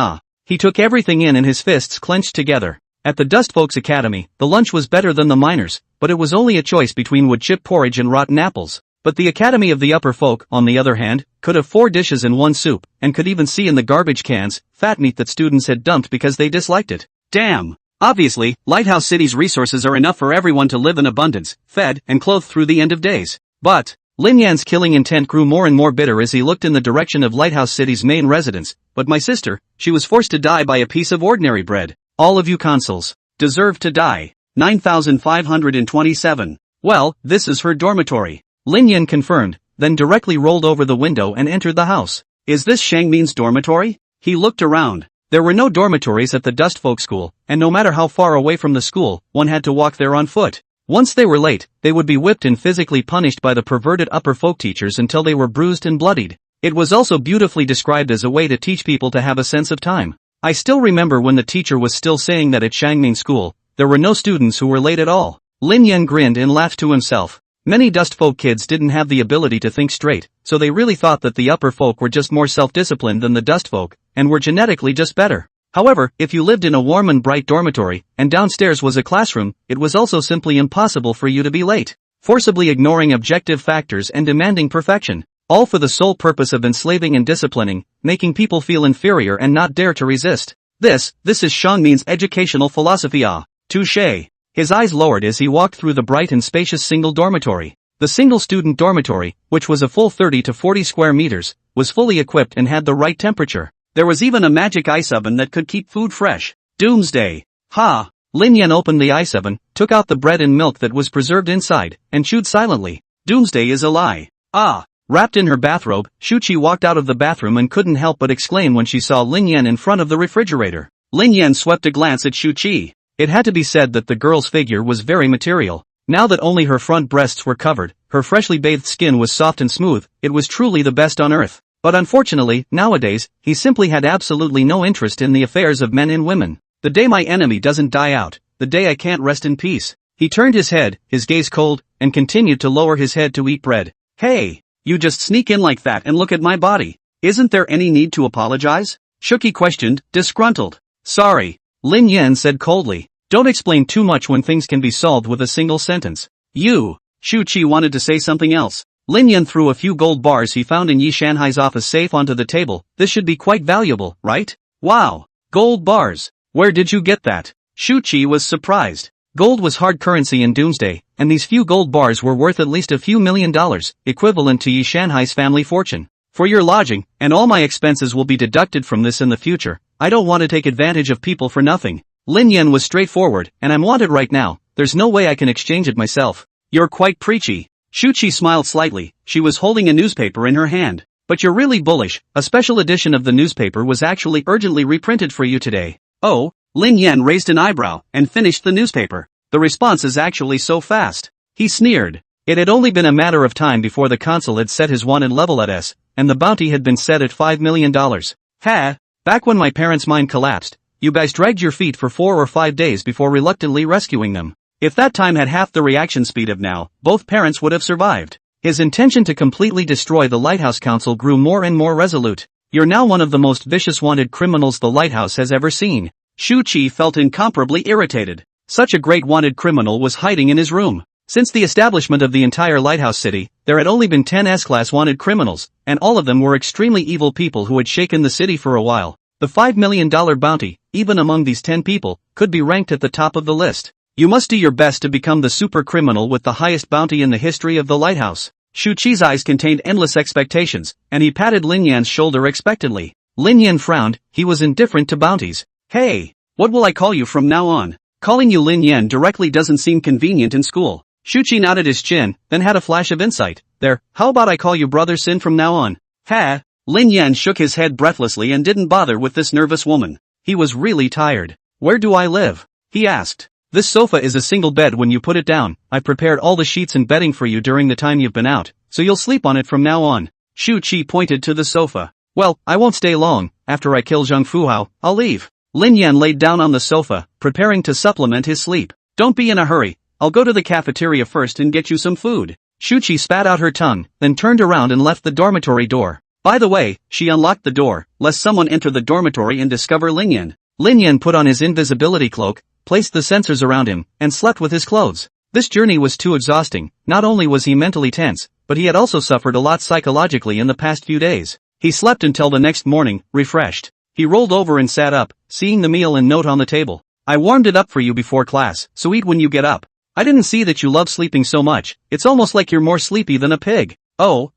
He took everything in and his fists clenched together. At the Dustfolks Academy, the lunch was better than the miners, but it was only a choice between wood chip porridge and rotten apples. But the Academy of the Upper Folk, on the other hand, could have 4 dishes in one soup, and could even see in the garbage cans, fat meat that students had dumped because they disliked it. Damn! Obviously, Lighthouse City's resources are enough for everyone to live in abundance, fed, and clothed through the end of days. But, Lin Yan's killing intent grew more and more bitter as he looked in the direction of Lighthouse City's main residence. But my sister, she was forced to die by a piece of ordinary bread. All of you consuls deserve to die. 9527. Well, this is her dormitory. Lin Yan confirmed, then directly rolled over the window and entered the house. Is this Shangmin's dormitory? He looked around. There were no dormitories at the Dustfolk School, and no matter how far away from the school, one had to walk there on foot. Once they were late, they would be whipped and physically punished by the perverted upper folk teachers until they were bruised and bloodied. It was also beautifully described as a way to teach people to have a sense of time. I still remember when the teacher was still saying that at Shangmin School, there were no students who were late at all. Lin Yan grinned and laughed to himself. Many Dustfolk kids didn't have the ability to think straight, so they really thought that the upper folk were just more self-disciplined than the Dustfolk, and were genetically just better. However, if you lived in a warm and bright dormitory, and downstairs was a classroom, it was also simply impossible for you to be late, forcibly ignoring objective factors and demanding perfection, all for the sole purpose of enslaving and disciplining, making people feel inferior and not dare to resist. This is Shangmin's educational philosophy. Touché. His eyes lowered as he walked through the bright and spacious single dormitory. The single student dormitory, which was a full 30 to 40 square meters, was fully equipped and had the right temperature. There was even a magic ice oven that could keep food fresh. Doomsday. Ha! Lin Yan opened the ice oven, took out the bread and milk that was preserved inside, and chewed silently. Doomsday is a lie. Ah! Wrapped in her bathrobe, Shu Qi walked out of the bathroom and couldn't help but exclaim when she saw Lin Yan in front of the refrigerator. Lin Yan swept a glance at Shu Qi. It had to be said that the girl's figure was very material. Now that only her front breasts were covered, her freshly bathed skin was soft and smooth, it was truly the best on earth. But unfortunately, nowadays, he simply had absolutely no interest in the affairs of men and women. The day my enemy doesn't die out, the day I can't rest in peace. He turned his head, his gaze cold, and continued to lower his head to eat bread. Hey! You just sneak in like that and look at my body. Isn't there any need to apologize? Shu Qi questioned, disgruntled. Sorry. Lin Yan said coldly. Don't explain too much when things can be solved with a single sentence. You. Shu Qi wanted to say something else. Lin Yan threw a few gold bars he found in Yi Shanhai's office safe onto the table. This should be quite valuable, right? Wow. Gold bars. Where did you get that? Shu Qi was surprised. Gold was hard currency in Doomsday, and these few gold bars were worth at least a few $1 million, equivalent to Yi Shanhai's family fortune. For your lodging, and all my expenses will be deducted from this in the future. I don't want to take advantage of people for nothing. Lin Yan was straightforward, and I'm wanted right now. There's no way I can exchange it myself. You're quite preachy. Shu Qi smiled slightly. She was holding a newspaper in her hand. But you're really bullish. A special edition of the newspaper was actually urgently reprinted for you today. Oh? Lin Yan raised an eyebrow and finished the newspaper. The response is actually so fast. He sneered. It had only been a matter of time before the consul had set his wanted level at S, and the bounty had been set at $5 million. Ha! Back when my parents' mine collapsed, you guys dragged your feet for 4 or 5 days before reluctantly rescuing them. If that time had half the reaction speed of now, both parents would have survived. His intention to completely destroy the Lighthouse Council grew more and more resolute. You're now one of the most vicious wanted criminals the Lighthouse has ever seen. Shu Qi felt incomparably irritated. Such a great wanted criminal was hiding in his room. Since the establishment of the entire Lighthouse City, there had only been 10 S-class wanted criminals, and all of them were extremely evil people who had shaken the city for a while. The $5 million bounty, even among these 10 people, could be ranked at the top of the list. You must do your best to become the super criminal with the highest bounty in the history of the Lighthouse. Shu Qi's eyes contained endless expectations, and he patted Lin Yan's shoulder expectantly. Lin Yan frowned, he was indifferent to bounties. Hey, what will I call you from now on? Calling you Lin Yan directly doesn't seem convenient in school. Shu Qi nodded his chin, then had a flash of insight. There, how about I call you Brother Sin from now on? Ha! Lin Yan shook his head breathlessly and didn't bother with this nervous woman. He was really tired. Where do I live? He asked. This sofa is a single bed when you put it down. I've prepared all the sheets and bedding for you during the time you've been out, so you'll sleep on it from now on. Shu Qi pointed to the sofa. Well, I won't stay long. After I kill Zhang Fuhao, I'll leave. Lin Yan laid down on the sofa, preparing to supplement his sleep. Don't be in a hurry. I'll go to the cafeteria first and get you some food. Shu Qi spat out her tongue, then turned around and left the dormitory door. By the way, she unlocked the door, lest someone enter the dormitory and discover Lin Yan. Lin Yan put on his invisibility cloak, placed the sensors around him, and slept with his clothes. This journey was too exhausting. Not only was he mentally tense, but he had also suffered a lot psychologically in the past few days. He slept until the next morning, refreshed. He rolled over and sat up, seeing the meal and note on the table. I warmed it up for you before class, so eat when you get up. I didn't see that you love sleeping so much. It's almost like you're more sleepy than a pig. Oh.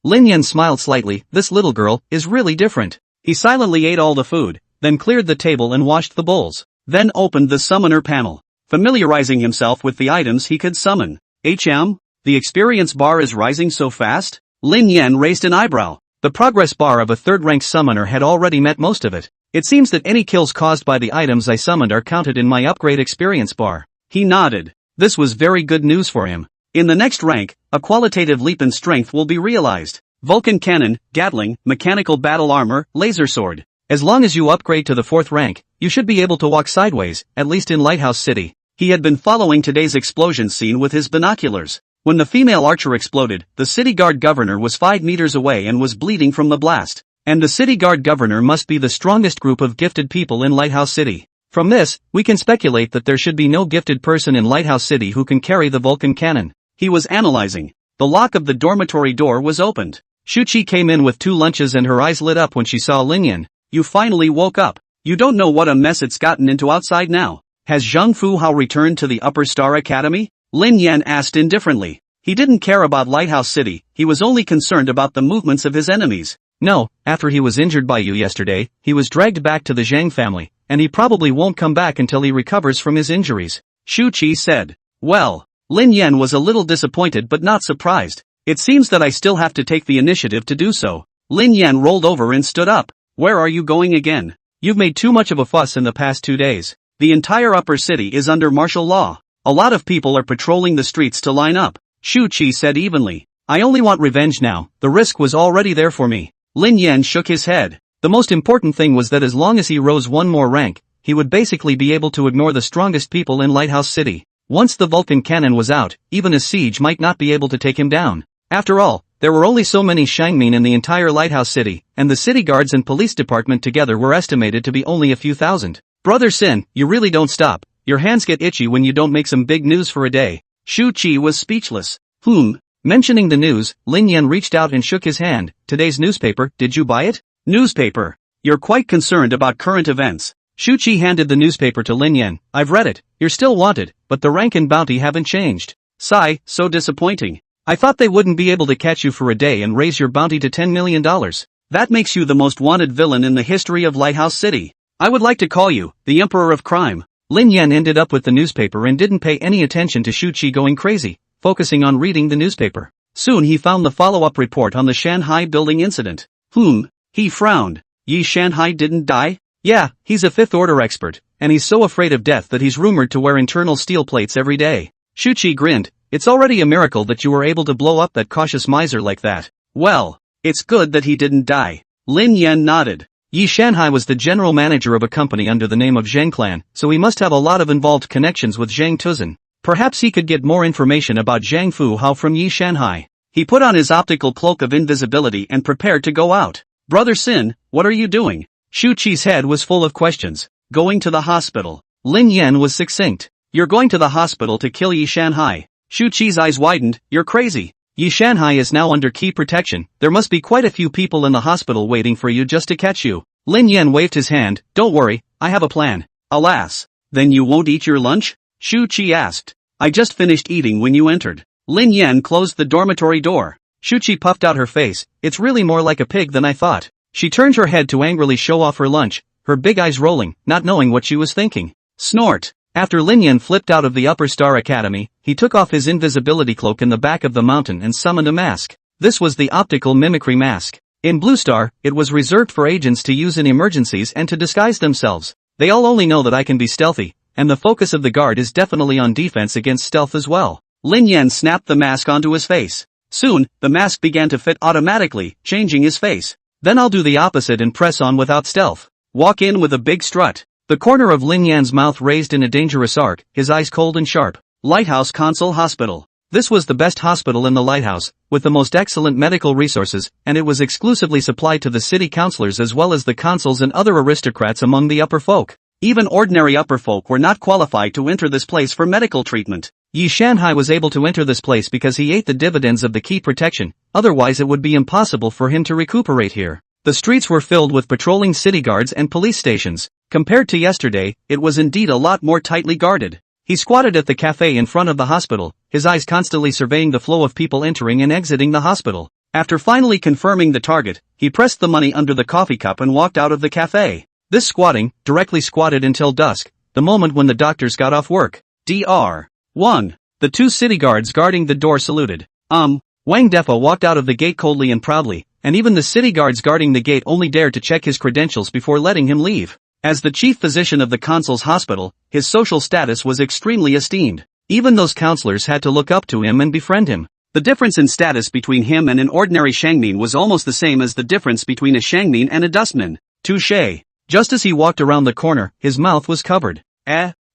Lin Yan smiled slightly. This little girl is really different. He silently ate all the food, then cleared the table and washed the bowls. Then opened the summoner panel, familiarizing himself with the items he could summon. The experience bar is rising so fast? Lin Yan raised an eyebrow. The progress bar of a third-ranked summoner had already met most of it. It seems that any kills caused by the items I summoned are counted in my upgrade experience bar. He nodded. This was very good news for him. In the next rank, a qualitative leap in strength will be realized. Vulcan Cannon, Gatling, Mechanical Battle Armor, Laser Sword. As long as you upgrade to the 4th rank, you should be able to walk sideways, at least in Lighthouse City. He had been following today's explosion scene with his binoculars. When the female archer exploded, the city guard governor was 5 meters away and was bleeding from the blast. And the city guard governor must be the strongest group of gifted people in Lighthouse City. From this, we can speculate that there should be no gifted person in Lighthouse City who can carry the Vulcan cannon. He was analyzing. The lock of the dormitory door was opened. Shu Qi came in with 2 lunches and her eyes lit up when she saw Lin Yan. You finally woke up. You don't know what a mess it's gotten into outside now. Has Zhang Fuhao returned to the Upper Star Academy? Lin Yan asked indifferently. He didn't care about Lighthouse City, he was only concerned about the movements of his enemies. No, after he was injured by you yesterday, he was dragged back to the Zhang family, and he probably won't come back until he recovers from his injuries, Shu Qi said. Well, Lin Yan was a little disappointed but not surprised. It seems that I still have to take the initiative to do so. Lin Yan rolled over and stood up. Where are you going again? You've made too much of a fuss in the past 2 days. The entire upper city is under martial law. A lot of people are patrolling the streets to line up, Shu Qi said evenly. I only want revenge now, the risk was already there for me. Lin Yan shook his head. The most important thing was that as long as he rose one more rank, he would basically be able to ignore the strongest people in Lighthouse City. Once the Vulcan cannon was out, even a siege might not be able to take him down. After all, there were only so many Shangmin in the entire Lighthouse City, and the city guards and police department together were estimated to be only a few thousand. Brother Sin, you really don't stop. Your hands get itchy when you don't make some big news for a day. Shu Qi was speechless. Mentioning the news, Lin Yan reached out and shook his hand. Today's newspaper, did you buy it? Newspaper. You're quite concerned about current events. Shu Qi handed the newspaper to Lin Yan. I've read it. You're still wanted, but the rank and bounty haven't changed. Sigh, so disappointing. I thought they wouldn't be able to catch you for a day and raise your bounty to $10 million. That makes you the most wanted villain in the history of Lighthouse City. I would like to call you, the Emperor of Crime. Lin Yan ended up with the newspaper and didn't pay any attention to Shu Qi going crazy, focusing on reading the newspaper. Soon he found the follow-up report on the Shanhai building incident. He frowned. Yi Shanhai didn't die? Yeah, he's a fifth-order expert, and he's so afraid of death that he's rumored to wear internal steel plates every day. Shu Qi grinned. It's already a miracle that you were able to blow up that cautious miser like that. Well, it's good that he didn't die. Lin Yan nodded. Yi Shanhai was the general manager of a company under the name of Zhang Clan, so he must have a lot of involved connections with Zhang Tuzhen. Perhaps he could get more information about Zhang Fu Hao from Yi Shanhai. He put on his optical cloak of invisibility and prepared to go out. Brother Sin, what are you doing? Shu Qi's head was full of questions. Going to the hospital. Lin Yan was succinct. You're going to the hospital to kill Yi Shanhai. Shu Qi's eyes widened. You're crazy. Yi Shanhai is now under key protection. There must be quite a few people in the hospital waiting for you just to catch you. Lin Yan waved his hand. Don't worry, I have a plan. Alas. Then you won't eat your lunch? Shu Qi asked. I just finished eating when you entered. Lin Yan closed the dormitory door. Shu Qi puffed out her face. It's really more like a pig than I thought. She turned her head to angrily show off her lunch, her big eyes rolling, not knowing what she was thinking. Snort. After Lin Yan flipped out of the Upper Star Academy, he took off his invisibility cloak in the back of the mountain and summoned a mask. This was the optical mimicry mask. In Blue Star, it was reserved for agents to use in emergencies and to disguise themselves. They all only know that I can be stealthy, and the focus of the guard is definitely on defense against stealth as well. Lin Yan snapped the mask onto his face. Soon, the mask began to fit automatically, changing his face. Then I'll do the opposite and press on without stealth. Walk in with a big strut. The corner of Lin Yan's mouth raised in a dangerous arc, his eyes cold and sharp. Lighthouse Consul Hospital. This was the best hospital in the lighthouse, with the most excellent medical resources, and it was exclusively supplied to the city councilors as well as the consuls and other aristocrats among the upper folk. Even ordinary upper folk were not qualified to enter this place for medical treatment. Yi Shanhai was able to enter this place because he ate the dividends of the key protection, otherwise it would be impossible for him to recuperate here. The streets were filled with patrolling city guards and police stations. Compared to yesterday, it was indeed a lot more tightly guarded. He squatted at the cafe in front of the hospital, his eyes constantly surveying the flow of people entering and exiting the hospital. After finally confirming the target, he pressed the money under the coffee cup and walked out of the cafe. This squatting, directly squatted until dusk, the moment when the doctors got off work. Dr. 1. The two city guards guarding the door saluted. Wang Defa walked out of the gate coldly and proudly, and even the city guards guarding the gate only dared to check his credentials before letting him leave. As the chief physician of the consul's hospital, his social status was extremely esteemed. Even those counselors had to look up to him and befriend him. The difference in status between him and an ordinary Shangmin was almost the same as the difference between a Shangmin and a dustman. Touché. Just as he walked around the corner, his mouth was covered.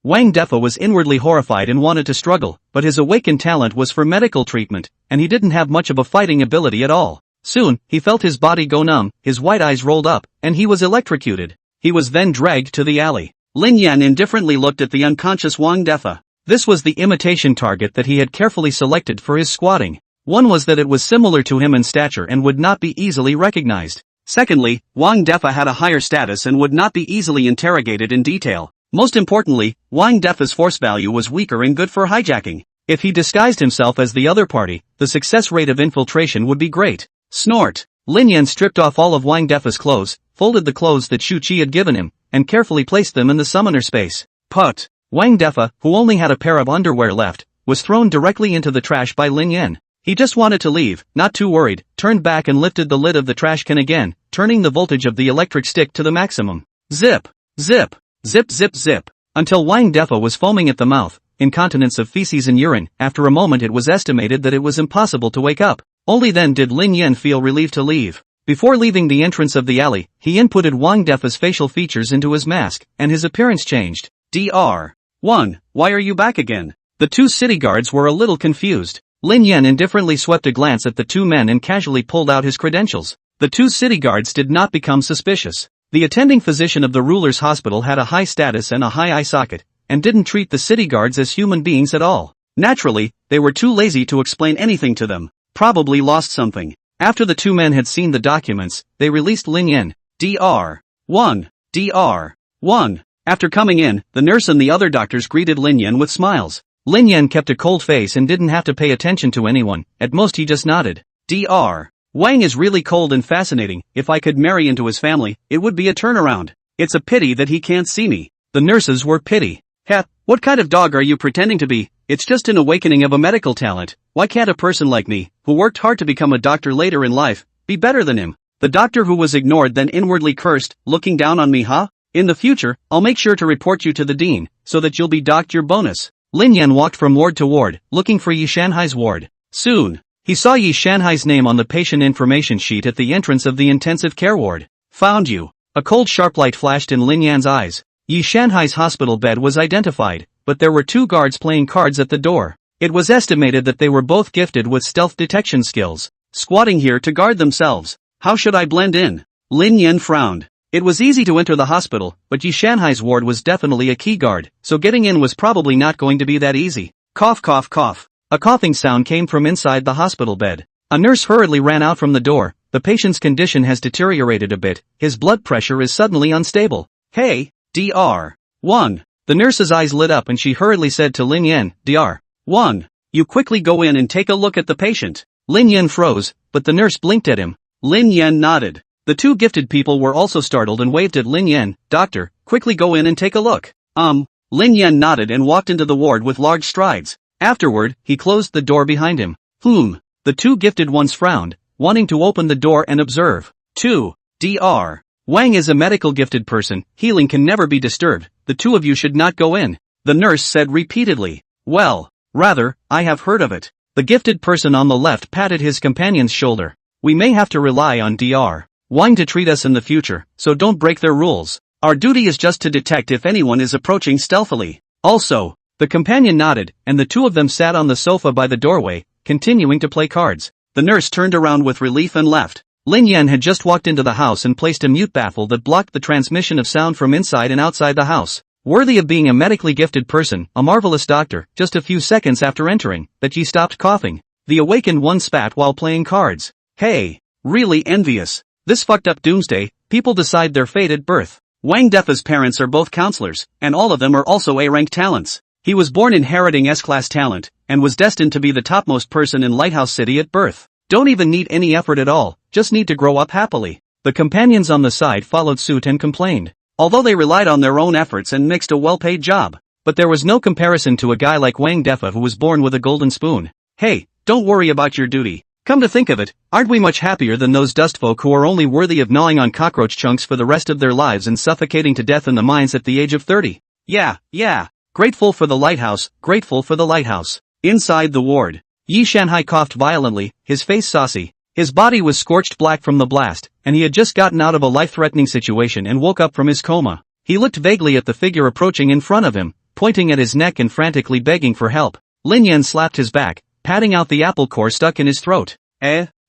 Wang Defa was inwardly horrified and wanted to struggle, but his awakened talent was for medical treatment, and he didn't have much of a fighting ability at all. Soon, he felt his body go numb, his white eyes rolled up, and he was electrocuted. He was then dragged to the alley. Lin Yan indifferently looked at the unconscious Wang Defa. This was the imitation target that he had carefully selected for his squatting. One was that it was similar to him in stature and would not be easily recognized. Secondly, Wang Defa had a higher status and would not be easily interrogated in detail. Most importantly, Wang Defa's force value was weaker and good for hijacking. If he disguised himself as the other party, the success rate of infiltration would be great. Snort. Lin Yan stripped off all of Wang Defa's clothes, folded the clothes that Shu Qi had given him, and carefully placed them in the summoner space. Put. Wang Defa, who only had a pair of underwear left, was thrown directly into the trash by Lin Yan. He just wanted to leave, not too worried, turned back and lifted the lid of the trash can again, turning the voltage of the electric stick to the maximum. Zip! Zip! Zip zip zip! Until Wang Defa was foaming at the mouth, incontinence of feces and urine. After a moment it was estimated that it was impossible to wake up. Only then did Lin Yan feel relieved to leave. Before leaving the entrance of the alley, he inputted Wang Defa's facial features into his mask, and his appearance changed. Dr. 1. Why are you back again? The two city guards were a little confused. Lin Yan indifferently swept a glance at the two men and casually pulled out his credentials. The two city guards did not become suspicious. The attending physician of the ruler's hospital had a high status and a high eye socket, and didn't treat the city guards as human beings at all. Naturally, they were too lazy to explain anything to them. Probably lost something. After the two men had seen the documents, they released Lin Yan. Dr. 1. Dr. 1. After coming in, the nurse and the other doctors greeted Lin Yan with smiles. Lin Yan kept a cold face and didn't have to pay attention to anyone, at most he just nodded. Dr. Wang is really cold and fascinating. If I could marry into his family, it would be a turnaround. It's a pity that he can't see me. The nurses were pity. Heh, what kind of dog are you pretending to be? It's just an awakening of a medical talent. Why can't a person like me, who worked hard to become a doctor later in life, be better than him? The doctor who was ignored then inwardly cursed, looking down on me, huh? In the future, I'll make sure to report you to the dean, so that you'll be docked your bonus. Lin Yan walked from ward to ward, looking for Yi Shanhai's ward. Soon, he saw Yi Shanhai's name on the patient information sheet at the entrance of the intensive care ward. Found you. A cold sharp light flashed in Lin Yan's eyes. Yi Shanhai's hospital bed was identified, but there were two guards playing cards at the door. It was estimated that they were both gifted with stealth detection skills, squatting here to guard themselves. How should I blend in? Lin Yan frowned. It was easy to enter the hospital, but Yi Shanhai's ward was definitely a key guard, so getting in was probably not going to be that easy. Cough cough cough. A coughing sound came from inside the hospital bed. A nurse hurriedly ran out from the door. The patient's condition has deteriorated a bit, his blood pressure is suddenly unstable. Hey, Dr. 1. The nurse's eyes lit up and she hurriedly said to Lin Yan, Dr. 1. You quickly go in and take a look at the patient. Lin Yan froze, but the nurse blinked at him. Lin Yan nodded. The two gifted people were also startled and waved at Lin Yan. Doctor, quickly go in and take a look. Lin Yan nodded and walked into the ward with large strides. Afterward, he closed the door behind him. The two gifted ones frowned, wanting to open the door and observe. 2. Dr. Wang is a medical gifted person, healing can never be disturbed, the two of you should not go in. The nurse said repeatedly. Well, rather, I have heard of it. The gifted person on the left patted his companion's shoulder. We may have to rely on Dr. Wang to treat us in the future, so don't break their rules. Our duty is just to detect if anyone is approaching stealthily. Also, the companion nodded, and the two of them sat on the sofa by the doorway, continuing to play cards. The nurse turned around with relief and left. Lin Yan had just walked into the house and placed a mute baffle that blocked the transmission of sound from inside and outside the house. Worthy of being a medically gifted person, a marvelous doctor, just a few seconds after entering, that she stopped coughing. The awakened one spat while playing cards. Hey, really envious. This fucked up doomsday, people decide their fate at birth. Wang Defa's parents are both counselors, and all of them are also A-rank talents. He was born inheriting S-class talent, and was destined to be the topmost person in Lighthouse City at birth. Don't even need any effort at all, just need to grow up happily. The companions on the side followed suit and complained. Although they relied on their own efforts and mixed a well-paid job. But there was no comparison to a guy like Wang Defa who was born with a golden spoon. Hey, don't worry about your duty. Come to think of it, aren't we much happier than those dustfolk who are only worthy of gnawing on cockroach chunks for the rest of their lives and suffocating to death in the mines at the age of 30? Yeah. Grateful for the lighthouse, grateful for the lighthouse. Inside the ward, Yi Shanhai coughed violently, his face saucy. His body was scorched black from the blast, and he had just gotten out of a life-threatening situation and woke up from his coma. He looked vaguely at the figure approaching in front of him, pointing at his neck and frantically begging for help. Lin Yan slapped his back, patting out the apple core stuck in his throat.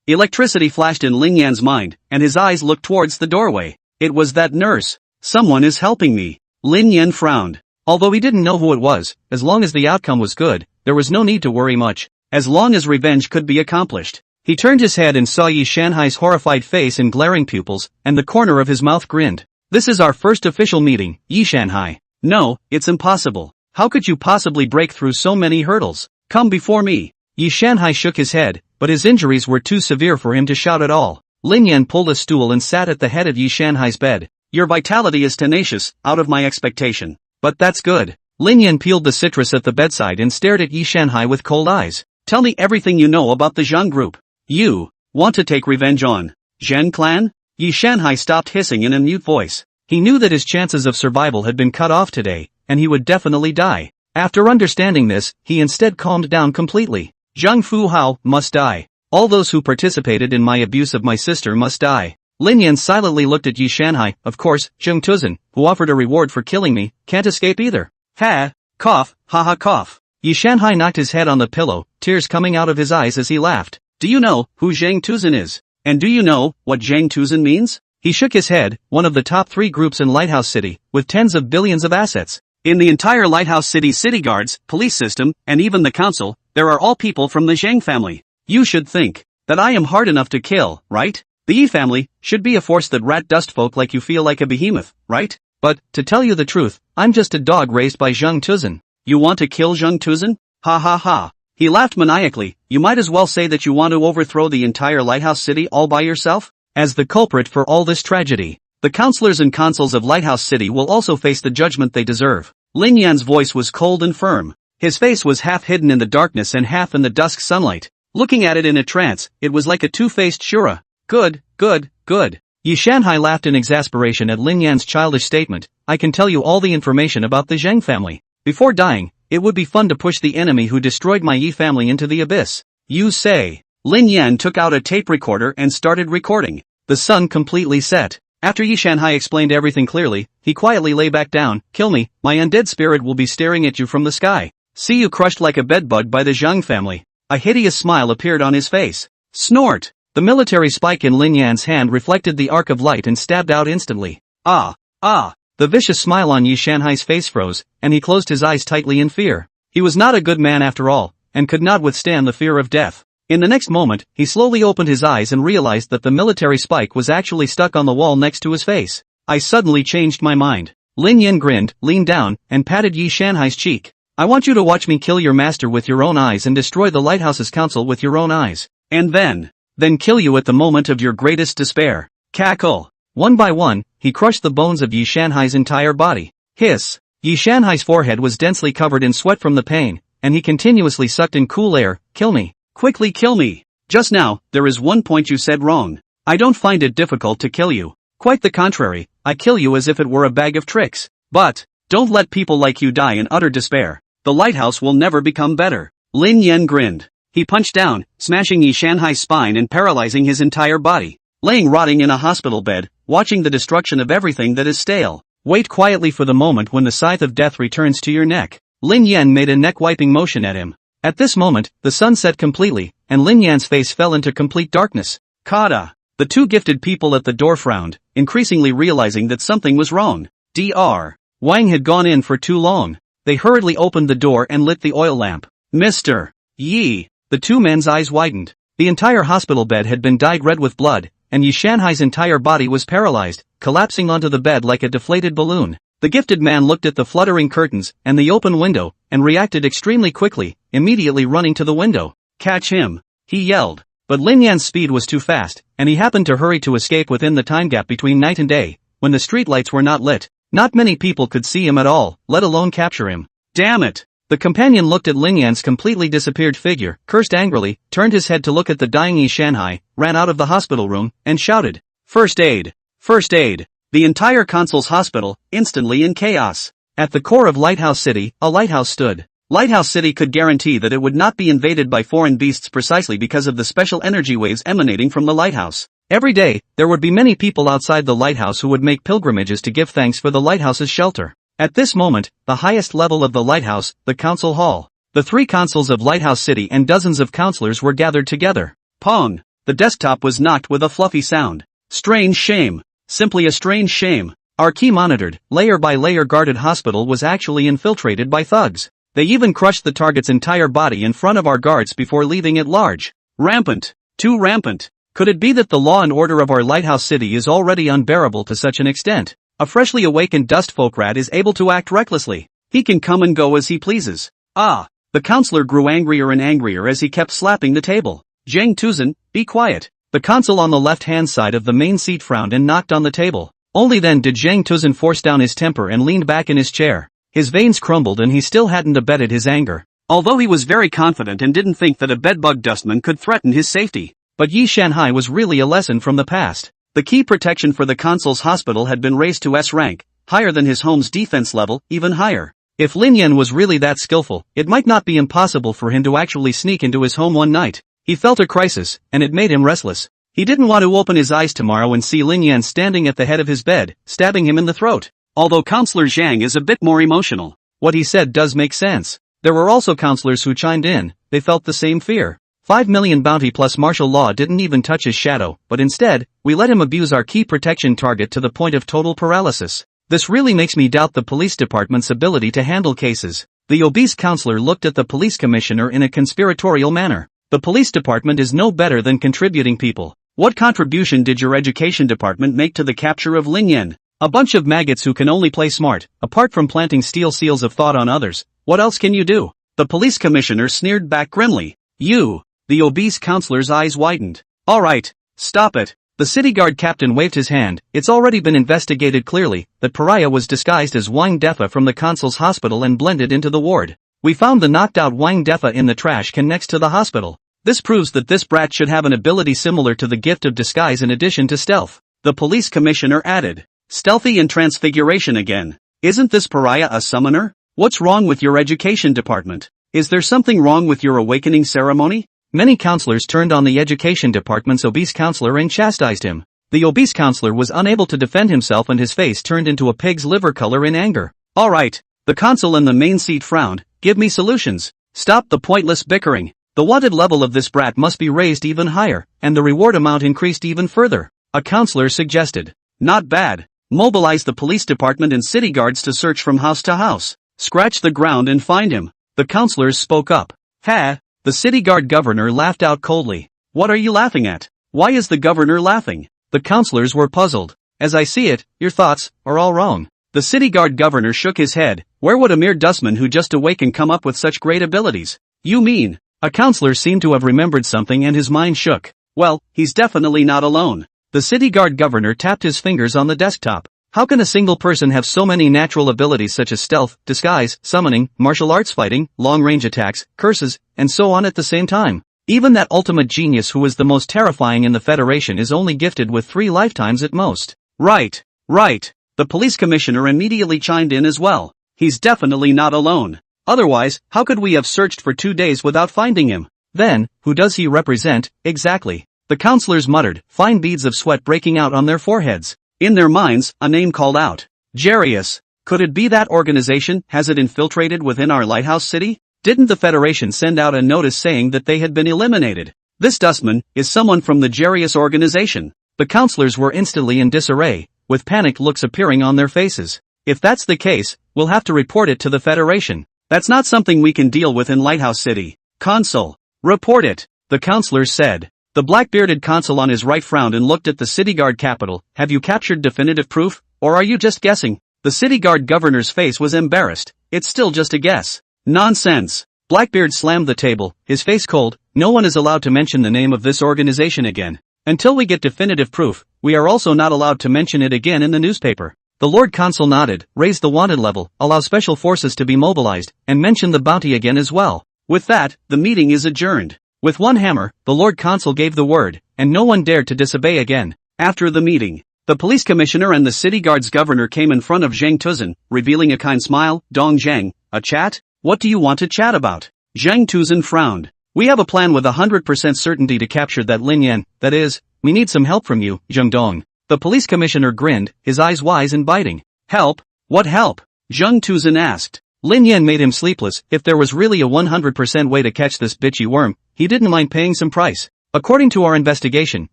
Electricity flashed in Lin Yan's mind, and his eyes looked towards the doorway. It was that nurse. Someone is helping me. Lin Yan frowned. Although he didn't know who it was, as long as the outcome was good, there was no need to worry much. As long as revenge could be accomplished. He turned his head and saw Yi Shanhai's horrified face and glaring pupils, and the corner of his mouth grinned. This is our first official meeting, Yi Shanhai. No, it's impossible. How could you possibly break through so many hurdles? Come before me. Yi Shanhai shook his head, but his injuries were too severe for him to shout at all. Lin Yan pulled a stool and sat at the head of Yi Shanhai's bed. Your vitality is tenacious, out of my expectation. But that's good. Lin Yan peeled the citrus at the bedside and stared at Yi Shanhai with cold eyes. Tell me everything you know about the Zhang group. You want to take revenge on Zheng clan? Yi Shanhai stopped hissing in a mute voice. He knew that his chances of survival had been cut off today, and he would definitely die. After understanding this, he instead calmed down completely. Zhang Fuhao must die. All those who participated in my abuse of my sister must die. Lin Yan silently looked at Yi Shanhai. Of course, Zheng Tuzhen, who offered a reward for killing me, can't escape either. Ha! Cough, haha cough. Yi Shanhai knocked his head on the pillow, tears coming out of his eyes as he laughed. Do you know who Zheng Tuzhen is? And do you know what Zheng Tuzhen means? He shook his head. One of the top 3 groups in Lighthouse City, with tens of billions of assets. In the entire Lighthouse City city guards, police system, and even the council, there are all people from the Zheng family. You should think that I am hard enough to kill, right? The Yi family should be a force that rat dust folk like you feel like a behemoth, right? But, to tell you the truth, I'm just a dog raised by Zheng Tuzhen. You want to kill Zheng Tuzhen? Ha ha ha. He laughed maniacally. You might as well say that you want to overthrow the entire Lighthouse City all by yourself? As the culprit for all this tragedy, the councillors and consuls of Lighthouse City will also face the judgment they deserve. Lin Yan's voice was cold and firm. His face was half hidden in the darkness and half in the dusk sunlight. Looking at it in a trance, it was like a two-faced Shura. Good, good, good. Yi Shanhai laughed in exasperation at Lin Yan's childish statement. I can tell you all the information about the Zheng family. Before dying, it would be fun to push the enemy who destroyed my Yi family into the abyss. You say. Lin Yan took out a tape recorder and started recording. The sun completely set. After Yi Shanhai explained everything clearly, he quietly lay back down. Kill me, my undead spirit will be staring at you from the sky. See you crushed like a bedbug by the Zhang family. A hideous smile appeared on his face. Snort! The military spike in Lin Yan's hand reflected the arc of light and stabbed out instantly. Ah! Ah! The vicious smile on Yi Shanhai's face froze, and he closed his eyes tightly in fear. He was not a good man after all, and could not withstand the fear of death. In the next moment, he slowly opened his eyes and realized that the military spike was actually stuck on the wall next to his face. I suddenly changed my mind. Lin Yan grinned, leaned down, and patted Yi Shanhai's cheek. I want you to watch me kill your master with your own eyes and destroy the Lighthouse's council with your own eyes. And then kill you at the moment of your greatest despair. Cackle. One by one, he crushed the bones of Yi Shanhai's entire body. Hiss. Yi Shanhai's forehead was densely covered in sweat from the pain, and he continuously sucked in cool air. Kill me. Quickly kill me. Just now, there is one point you said wrong. I don't find it difficult to kill you. Quite the contrary, I kill you as if it were a bag of tricks. But, don't let people like you die in utter despair. The lighthouse will never become better. Lin Yan grinned. He punched down, smashing Yi Shanhai's spine and paralyzing his entire body. Laying rotting in a hospital bed, watching the destruction of everything that is stale. Wait quietly for the moment when the scythe of death returns to your neck. Lin Yan made a neck-wiping motion at him. At this moment, the sun set completely, and Lin Yan's face fell into complete darkness. Kada! The two gifted people at the door frowned, increasingly realizing that something was wrong. Dr. Wang had gone in for too long. They hurriedly opened the door and lit the oil lamp. Mr. Yi! The two men's eyes widened. The entire hospital bed had been dyed red with blood, and Yi Shanhai's entire body was paralyzed, collapsing onto the bed like a deflated balloon. The gifted man looked at the fluttering curtains and the open window, and reacted extremely quickly, immediately running to the window. Catch him! He yelled. But Lin Yan's speed was too fast, and he happened to hurry to escape within the time gap between night and day, when the streetlights were not lit. Not many people could see him at all, let alone capture him. Damn it! The companion looked at Lin Yan's completely disappeared figure, cursed angrily, turned his head to look at the dying Yi Shanhai, ran out of the hospital room, and shouted, First aid! First aid! The entire consul's hospital, instantly in chaos. At the core of Lighthouse City, a lighthouse stood. Lighthouse City could guarantee that it would not be invaded by foreign beasts precisely because of the special energy waves emanating from the lighthouse. Every day, there would be many people outside the lighthouse who would make pilgrimages to give thanks for the lighthouse's shelter. At this moment, the highest level of the lighthouse, the council hall. The three consuls of Lighthouse City and dozens of counselors were gathered together. Pong! The desktop was knocked with a fluffy sound. Strange shame. Simply a strange shame. Our key monitored, layer by layer guarded hospital was actually infiltrated by thugs. They even crushed the target's entire body in front of our guards before leaving it large. Rampant. Too rampant. Could it be that the law and order of our Lighthouse City is already unbearable to such an extent? A freshly awakened dust folk rat is able to act recklessly. He can come and go as he pleases. Ah! The counselor grew angrier and angrier as he kept slapping the table. Zheng Tuzhen, be quiet. The consul on the left-hand side of the main seat frowned and knocked on the table. Only then did Zhang Tuzhen force down his temper and leaned back in his chair. His veins crumbled and he still hadn't abated his anger. Although he was very confident and didn't think that a bedbug dustman could threaten his safety. But Yi Shanhai was really a lesson from the past. The key protection for the consul's hospital had been raised to S rank, higher than his home's defense level, even higher. If Lin Yan was really that skillful, it might not be impossible for him to actually sneak into his home one night. He felt a crisis, and it made him restless. He didn't want to open his eyes tomorrow and see Lin Yan standing at the head of his bed, stabbing him in the throat. Although Counselor Zhang is a bit more emotional, what he said does make sense. There were also counselors who chimed in. They felt the same fear. 5 million bounty plus martial law didn't even touch his shadow, but instead, we let him abuse our key protection target to the point of total paralysis. This really makes me doubt the police department's ability to handle cases. The obese counselor looked at the police commissioner in a conspiratorial manner. The police department is no better than contributing people. What contribution did your education department make to the capture of Lin Yan? A bunch of maggots who can only play smart. Apart from planting steel seals of thought on others, what else can you do? The police commissioner sneered back grimly. You. The obese counselor's eyes widened. All right, stop it. The city guard captain waved his hand. It's already been investigated clearly that Pariah was disguised as Wang Defa from the consul's hospital and blended into the ward. We found the knocked out Wang Defa in the trash can next to the hospital. This proves that this brat should have an ability similar to the gift of disguise in addition to stealth. The police commissioner added. Stealthy and transfiguration again. Isn't this Pariah a summoner? What's wrong with your education department? Is there something wrong with your awakening ceremony? Many counselors turned on the education department's obese counselor and chastised him. The obese counselor was unable to defend himself and his face turned into a pig's liver color in anger. All right. The consul in the main seat frowned. Give me solutions. Stop the pointless bickering. The wanted level of this brat must be raised even higher, and the reward amount increased even further. A counselor suggested. Not bad. Mobilize the police department and city guards to search from house to house. Scratch the ground and find him. The counselors spoke up. Ha! The city guard governor laughed out coldly. What are you laughing at? Why is the governor laughing? The counselors were puzzled. As I see it, your thoughts are all wrong. The city guard governor shook his head. Where would a mere dustman who just awakened come up with such great abilities? You mean? A counselor seemed to have remembered something and his mind shook. Well, he's definitely not alone. The city guard governor tapped his fingers on the desktop. How can a single person have so many natural abilities such as stealth, disguise, summoning, martial arts fighting, long-range attacks, curses, and so on at the same time? Even that ultimate genius who is the most terrifying in the Federation is only gifted with 3 lifetimes at most. Right. The police commissioner immediately chimed in as well. He's definitely not alone. Otherwise, how could we have searched for 2 days without finding him? Then, who does he represent, exactly? The counselors muttered, fine beads of sweat breaking out on their foreheads. In their minds, a name called out. Jarius. Could it be that organization? Has it infiltrated within our lighthouse city? Didn't the Federation send out a notice saying that they had been eliminated? This dustman is someone from the Jarius organization. The counselors were instantly in disarray, with panicked looks appearing on their faces. If that's the case, we'll have to report it to the Federation. That's not something we can deal with in Lighthouse City. Consul. Report it, the counselors said. The black-bearded consul on his right frowned and looked at the city guard capital. Have you captured definitive proof, or are you just guessing? The city guard governor's face was embarrassed. It's still just a guess. Nonsense. Blackbeard slammed the table, his face cold. No one is allowed to mention the name of this organization again. Until we get definitive proof, we are also not allowed to mention it again in the newspaper. The Lord Consul nodded, raised the wanted level, allow special forces to be mobilized, and mention the bounty again as well. With that, the meeting is adjourned. With one hammer, the Lord Consul gave the word, and no one dared to disobey again. After the meeting, the police commissioner and the city guard's governor came in front of Zhang Tuzhen, revealing a kind smile. Dong Zhang, a chat? What do you want to chat about? Zhang Tuzhen frowned. We have a plan with 100% certainty to capture that Lin Yan, that is, we need some help from you, Zhang Dong. The police commissioner grinned, his eyes wise and biting. Help? What help? Zhang Tuzhen asked. Lin Yan made him sleepless. If there was really a 100% way to catch this bitchy worm, he didn't mind paying some price. According to our investigation,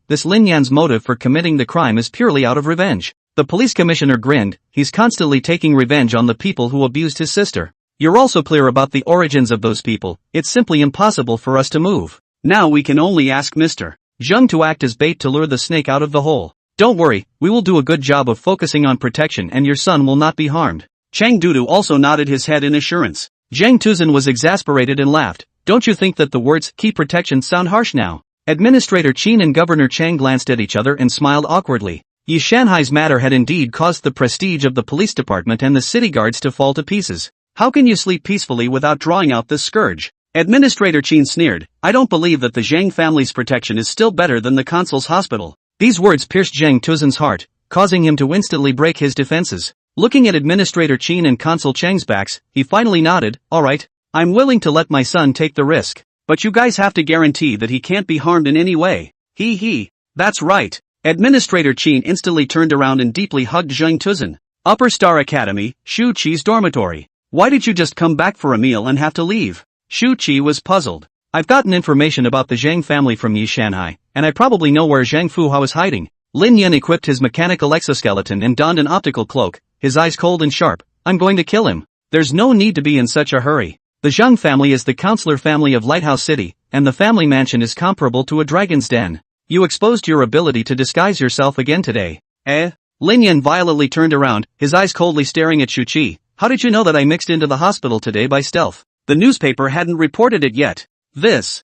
this Lin Yan's motive for committing the crime is purely out of revenge. The police commissioner grinned. He's constantly taking revenge on the people who abused his sister. You're also clear about the origins of those people. It's simply impossible for us to move. Now we can only ask Mr. Zheng to act as bait to lure the snake out of the hole. Don't worry, we will do a good job of focusing on protection and your son will not be harmed. Chang Dudu also nodded his head in assurance. Zhang Tuzhen was exasperated and laughed. Don't you think that the words key protection sound harsh now? Administrator Qin and Governor Chang glanced at each other and smiled awkwardly. Yi Shanhai's matter had indeed caused the prestige of the police department and the city guards to fall to pieces. How can you sleep peacefully without drawing out this scourge? Administrator Qin sneered. I don't believe that the Zhang family's protection is still better than the consul's hospital. These words pierced Zhang Tuzhen's heart, causing him to instantly break his defenses. Looking at Administrator Qin and Consul Chang's backs, he finally nodded. Alright, I'm willing to let my son take the risk. But you guys have to guarantee that he can't be harmed in any way. That's right. Administrator Qin instantly turned around and deeply hugged Zhang Tuzhen. Upper Star Academy, Shu Qi's dormitory. Why did you just come back for a meal and have to leave? Shu Qi was puzzled. I've gotten information about the Zhang family from Yi Shanhai, and I probably know where Zhang Fuhao is hiding. Lin Yan equipped his mechanical exoskeleton and donned an optical cloak, his eyes cold and sharp. I'm going to kill him. There's no need to be in such a hurry. The Zhang family is the counselor family of Lighthouse City, and the family mansion is comparable to a dragon's den. You exposed your ability to disguise yourself again today. Lin Yan violently turned around, his eyes coldly staring at Shu Qi. How did you know that I mixed into the hospital today by stealth? The newspaper hadn't reported it yet.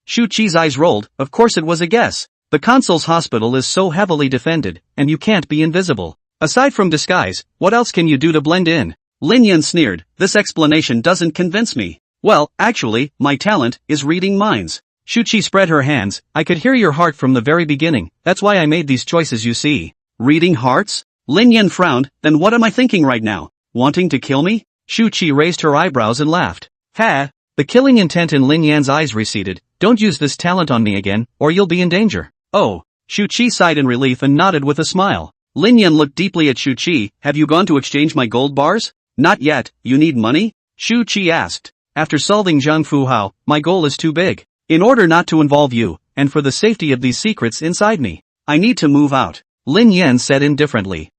Shu Qi's eyes rolled. Of course it was a guess. The consul's hospital is so heavily defended, and you can't be invisible. Aside from disguise, what else can you do to blend in? Lin Yan sneered. This explanation doesn't convince me. Well, actually, my talent is reading minds. Shu Qi spread her hands. I could hear your heart from the very beginning. That's why I made these choices, you see. Reading hearts? Lin Yan frowned. Then what am I thinking right now? Wanting to kill me? Shu Qi raised her eyebrows and laughed. Ha! The killing intent in Lin Yan's eyes receded. Don't use this talent on me again, or you'll be in danger. Oh. Shu Qi sighed in relief and nodded with a smile. Lin Yan looked deeply at Shu Qi. Have you gone to exchange my gold bars? Not yet. You need money? Shu Qi asked. After solving Zhang Fuhao, my goal is too big. In order not to involve you, and for the safety of these secrets inside me, I need to move out. Lin Yan said indifferently.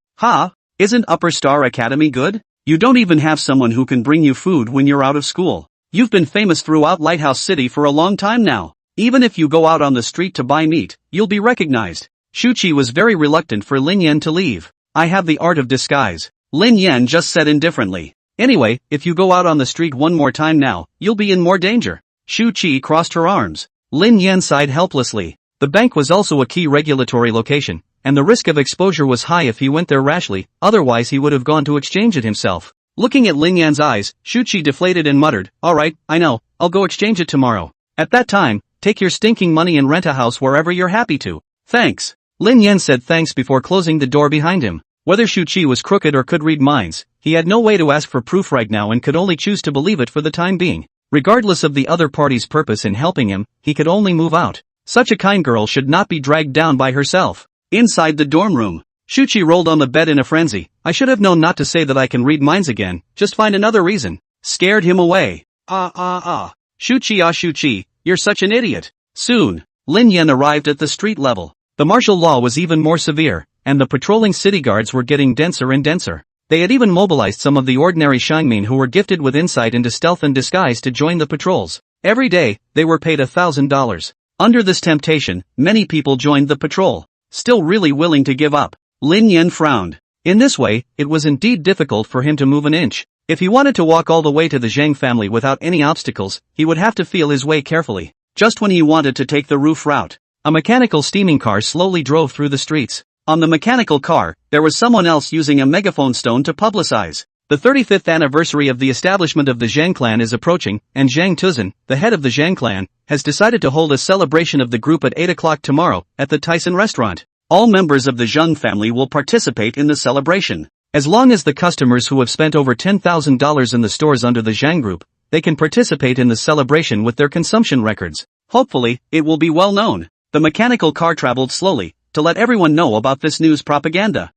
Isn't Upper Star Academy good? You don't even have someone who can bring you food when you're out of school. You've been famous throughout Lighthouse City for a long time now. Even if you go out on the street to buy meat, you'll be recognized. Shu Qi was very reluctant for Lin Yan to leave. I have the art of disguise. Lin Yan just said indifferently. Anyway, if you go out on the street one more time now, you'll be in more danger. Shu Qi crossed her arms. Lin Yan sighed helplessly. The bank was also a key regulatory location, and the risk of exposure was high if he went there rashly, otherwise he would have gone to exchange it himself. Looking at Lin Yan's eyes, Shu Qi deflated and muttered, Alright, I know, I'll go exchange it tomorrow. At that time, take your stinking money and rent a house wherever you're happy to. Thanks. Lin Yan said thanks before closing the door behind him. Whether Shu Qi was crooked or could read minds, he had no way to ask for proof right now and could only choose to believe it for the time being. Regardless of the other party's purpose in helping him, he could only move out. Such a kind girl should not be dragged down by herself. Inside the dorm room, Shu Qi rolled on the bed in a frenzy. I should have known not to say that I can read minds again, just find another reason. Scared him away. Shu Qi, you're such an idiot. Soon, Lin Yan arrived at the street level. The martial law was even more severe, and the patrolling city guards were getting denser and denser. They had even mobilized some of the ordinary Shangmin who were gifted with insight into stealth and disguise to join the patrols. Every day, they were paid $1,000. Under this temptation, many people joined the patrol, still really willing to give up. Lin Yan frowned. In this way, it was indeed difficult for him to move an inch. If he wanted to walk all the way to the Zhang family without any obstacles, he would have to feel his way carefully. Just when he wanted to take the roof route, a mechanical steaming car slowly drove through the streets. On the mechanical car, there was someone else using a megaphone stone to publicize. The 35th anniversary of the establishment of the Zhang clan is approaching, and Zhang Tuzhen, the head of the Zhang clan, has decided to hold a celebration of the group at 8 o'clock tomorrow, at the Tyson restaurant. All members of the Zhang family will participate in the celebration. As long as the customers who have spent over $10,000 in the stores under the Zhang group, they can participate in the celebration with their consumption records. Hopefully, it will be well known. The mechanical car traveled slowly, to let everyone know about this news propaganda.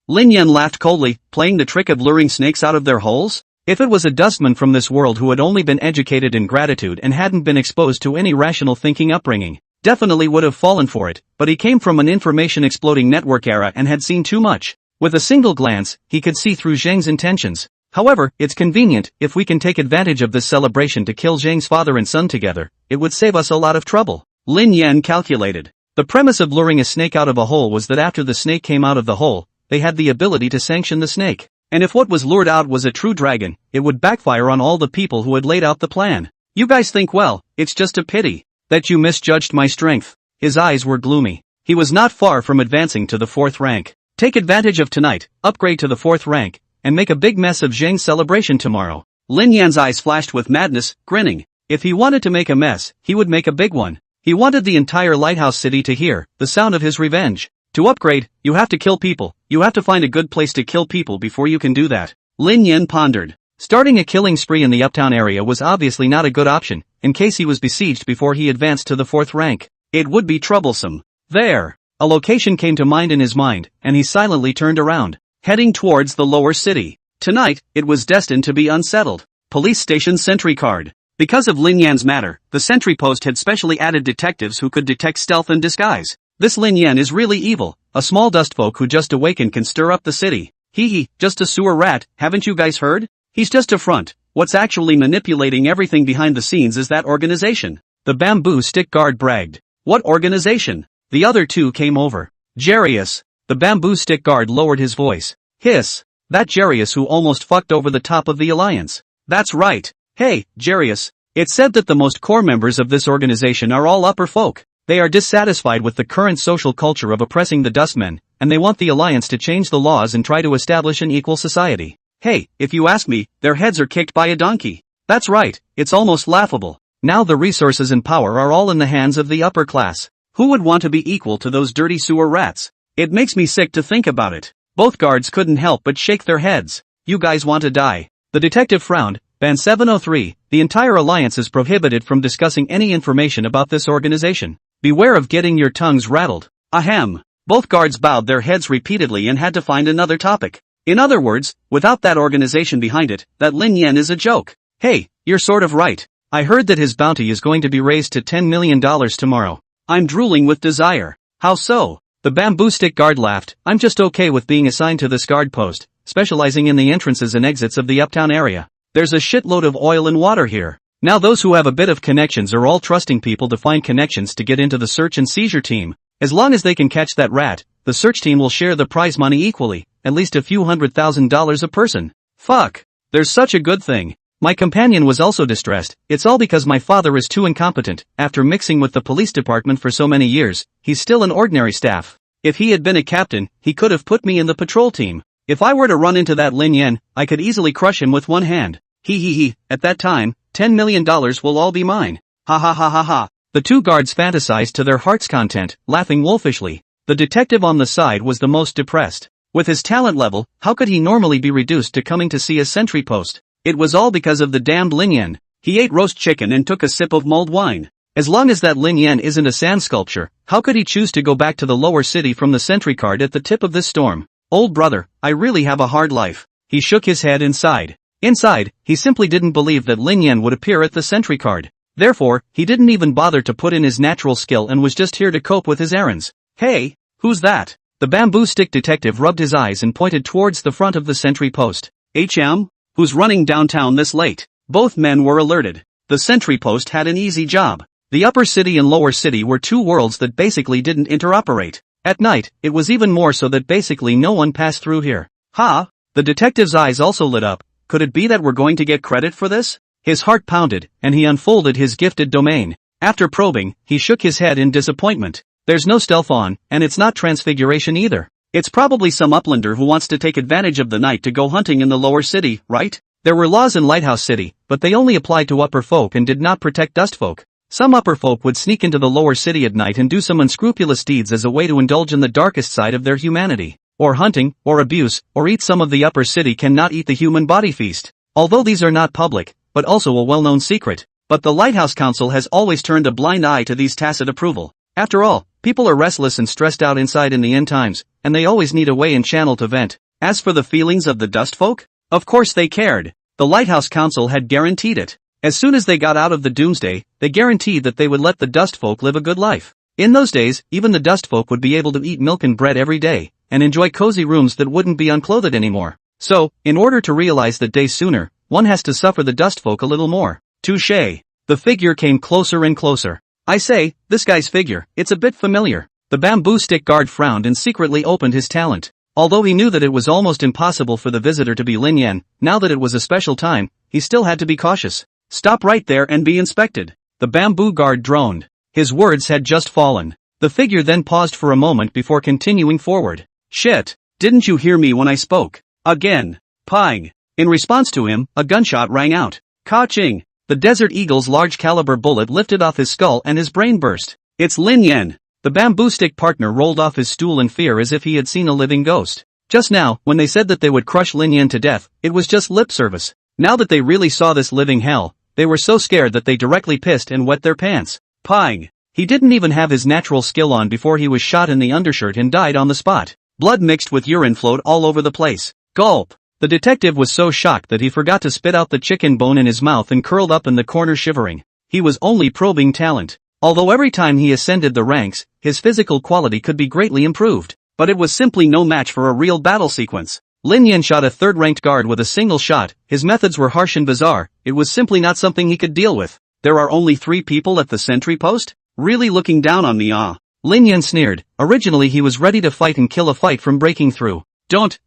Lin Yan laughed coldly, playing the trick of luring snakes out of their holes? If it was a dustman from this world who had only been educated in gratitude and hadn't been exposed to any rational thinking upbringing, definitely would have fallen for it, but he came from an information-exploding network era and had seen too much. With a single glance, he could see through Zhang's intentions. However, it's convenient, if we can take advantage of this celebration to kill Zhang's father and son together, it would save us a lot of trouble. Lin Yan calculated. The premise of luring a snake out of a hole was that after the snake came out of the hole, they had the ability to sanction the snake. And if what was lured out was a true dragon, it would backfire on all the people who had laid out the plan. You guys think well, it's just a pity that you misjudged my strength. His eyes were gloomy. He was not far from advancing to the 4th rank. Take advantage of tonight, upgrade to the 4th rank, and make a big mess of Zhang's celebration tomorrow. Lin Yan's eyes flashed with madness, grinning. If he wanted to make a mess, he would make a big one. He wanted the entire lighthouse city to hear the sound of his revenge. To upgrade, you have to kill people. You have to find a good place to kill people before you can do that. Lin Yan pondered. Starting a killing spree in the uptown area was obviously not a good option, in case he was besieged before he advanced to the 4th rank. It would be troublesome. There. A location came to mind in his mind, and he silently turned around, heading towards the lower city. Tonight, it was destined to be unsettled. Police station sentry card. Because of Lin Yan's matter, the sentry post had specially added detectives who could detect stealth and disguise. This Lin Yan is really evil. A small dustfolk who just awakened can stir up the city. Hee, just a sewer rat, haven't you guys heard? He's just a front. What's actually manipulating everything behind the scenes is that organization. The bamboo stick guard bragged. What organization? The other two came over. Jarius. The bamboo stick guard lowered his voice. Hiss. That Jarius who almost fucked over the top of the alliance. That's right. Hey, Jarius. It's said that the most core members of this organization are all upper folk. They are dissatisfied with the current social culture of oppressing the dustmen, and they want the alliance to change the laws and try to establish an equal society. Hey, if you ask me, their heads are kicked by a donkey. That's right, it's almost laughable. Now the resources and power are all in the hands of the upper class. Who would want to be equal to those dirty sewer rats? It makes me sick to think about it. Both guards couldn't help but shake their heads. You guys want to die. The detective frowned. Ban 703, the entire alliance is prohibited from discussing any information about this organization. Beware of getting your tongues rattled. Ahem. Both guards bowed their heads repeatedly and had to find another topic. In other words, without that organization behind it, that Lin Yan is a joke. Hey, you're sort of right. I heard that his bounty is going to be raised to $10 million tomorrow. I'm drooling with desire. How so? The bamboo stick guard laughed. I'm just okay with being assigned to this guard post, specializing in the entrances and exits of the uptown area. There's a shitload of oil and water here. Now those who have a bit of connections are all trusting people to find connections to get into the search and seizure team. As long as they can catch that rat, the search team will share the prize money equally, at least a few $100,000 a person. Fuck. There's such a good thing. My companion was also distressed. It's all because my father is too incompetent. After mixing with the police department for so many years, he's still an ordinary staff. If he had been a captain, he could have put me in the patrol team. If I were to run into that Lin Yan, I could easily crush him with one hand. He. At that time, $10 million will all be mine. Ha ha ha ha ha. The two guards fantasized to their heart's content, laughing wolfishly. The detective on the side was the most depressed. With his talent level, how could he normally be reduced to coming to see a sentry post? It was all because of the damned Lin Yan. He ate roast chicken and took a sip of mulled wine. As long as that Lin Yan isn't a sand sculpture, how could he choose to go back to the lower city from the sentry card at the tip of this storm? Old brother, I really have a hard life. He shook his head inside. Inside, he simply didn't believe that Lin Yan would appear at the sentry card. Therefore, he didn't even bother to put in his natural skill and was just here to cope with his errands. Hey, who's that? The bamboo stick detective rubbed his eyes and pointed towards the front of the sentry post. HM? Who's running downtown this late? Both men were alerted. The sentry post had an easy job. The upper city and lower city were two worlds that basically didn't interoperate. At night, it was even more so that basically no one passed through here. Ha! The detective's eyes also lit up. Could it be that we're going to get credit for this? His heart pounded, and he unfolded his gifted domain. After probing, he shook his head in disappointment. There's no stealth on, and it's not transfiguration either. It's probably some uplander who wants to take advantage of the night to go hunting in the lower city, right? There were laws in Lighthouse City, but they only applied to upper folk and did not protect dust folk. Some upper folk would sneak into the lower city at night and do some unscrupulous deeds as a way to indulge in the darkest side of their humanity. Or hunting, or abuse, or eat. Some of the upper city cannot eat the human body feast. Although these are not public, but also a well-known secret. But the Lighthouse Council has always turned a blind eye to these tacit approval. After all, people are restless and stressed out inside in the end times, and they always need a way and channel to vent. As for the feelings of the dust folk, of course they cared. The Lighthouse Council had guaranteed it. As soon as they got out of the doomsday, they guaranteed that they would let the dust folk live a good life. In those days, even the dust folk would be able to eat milk and bread every day, and enjoy cozy rooms that wouldn't be unclothed anymore. So, in order to realize that day sooner, one has to suffer the dust folk a little more. Touché. The figure came closer and closer. I say, this guy's figure, it's a bit familiar. The bamboo stick guard frowned and secretly opened his talent. Although he knew that it was almost impossible for the visitor to be Lin Yan, now that it was a special time, he still had to be cautious. Stop right there and be inspected. The bamboo guard droned. His words had just fallen. The figure then paused for a moment before continuing forward. Shit! Didn't you hear me when I spoke? Again. Pang! In response to him, a gunshot rang out. Ka-ching! The Desert Eagle's large caliber bullet lifted off his skull and his brain burst. It's Lin Yan! The bamboo stick partner rolled off his stool in fear as if he had seen a living ghost. Just now, when they said that they would crush Lin Yan to death, it was just lip service. Now that they really saw this living hell, they were so scared that they directly pissed and wet their pants. Pang! He didn't even have his natural skill on before he was shot in the undershirt and died on the spot. Blood mixed with urine flowed all over the place. Gulp! The detective was so shocked that he forgot to spit out the chicken bone in his mouth and curled up in the corner shivering. He was only probing talent. Although every time he ascended the ranks, his physical quality could be greatly improved. But it was simply no match for a real battle sequence. Lin Yan shot a third-ranked guard with a single shot. His methods were harsh and bizarre. It was simply not something he could deal with. There are only 3 people at the sentry post? Really looking down on me, ah? Lin Yan sneered. Originally he was ready to fight and kill a fight from breaking through. Don't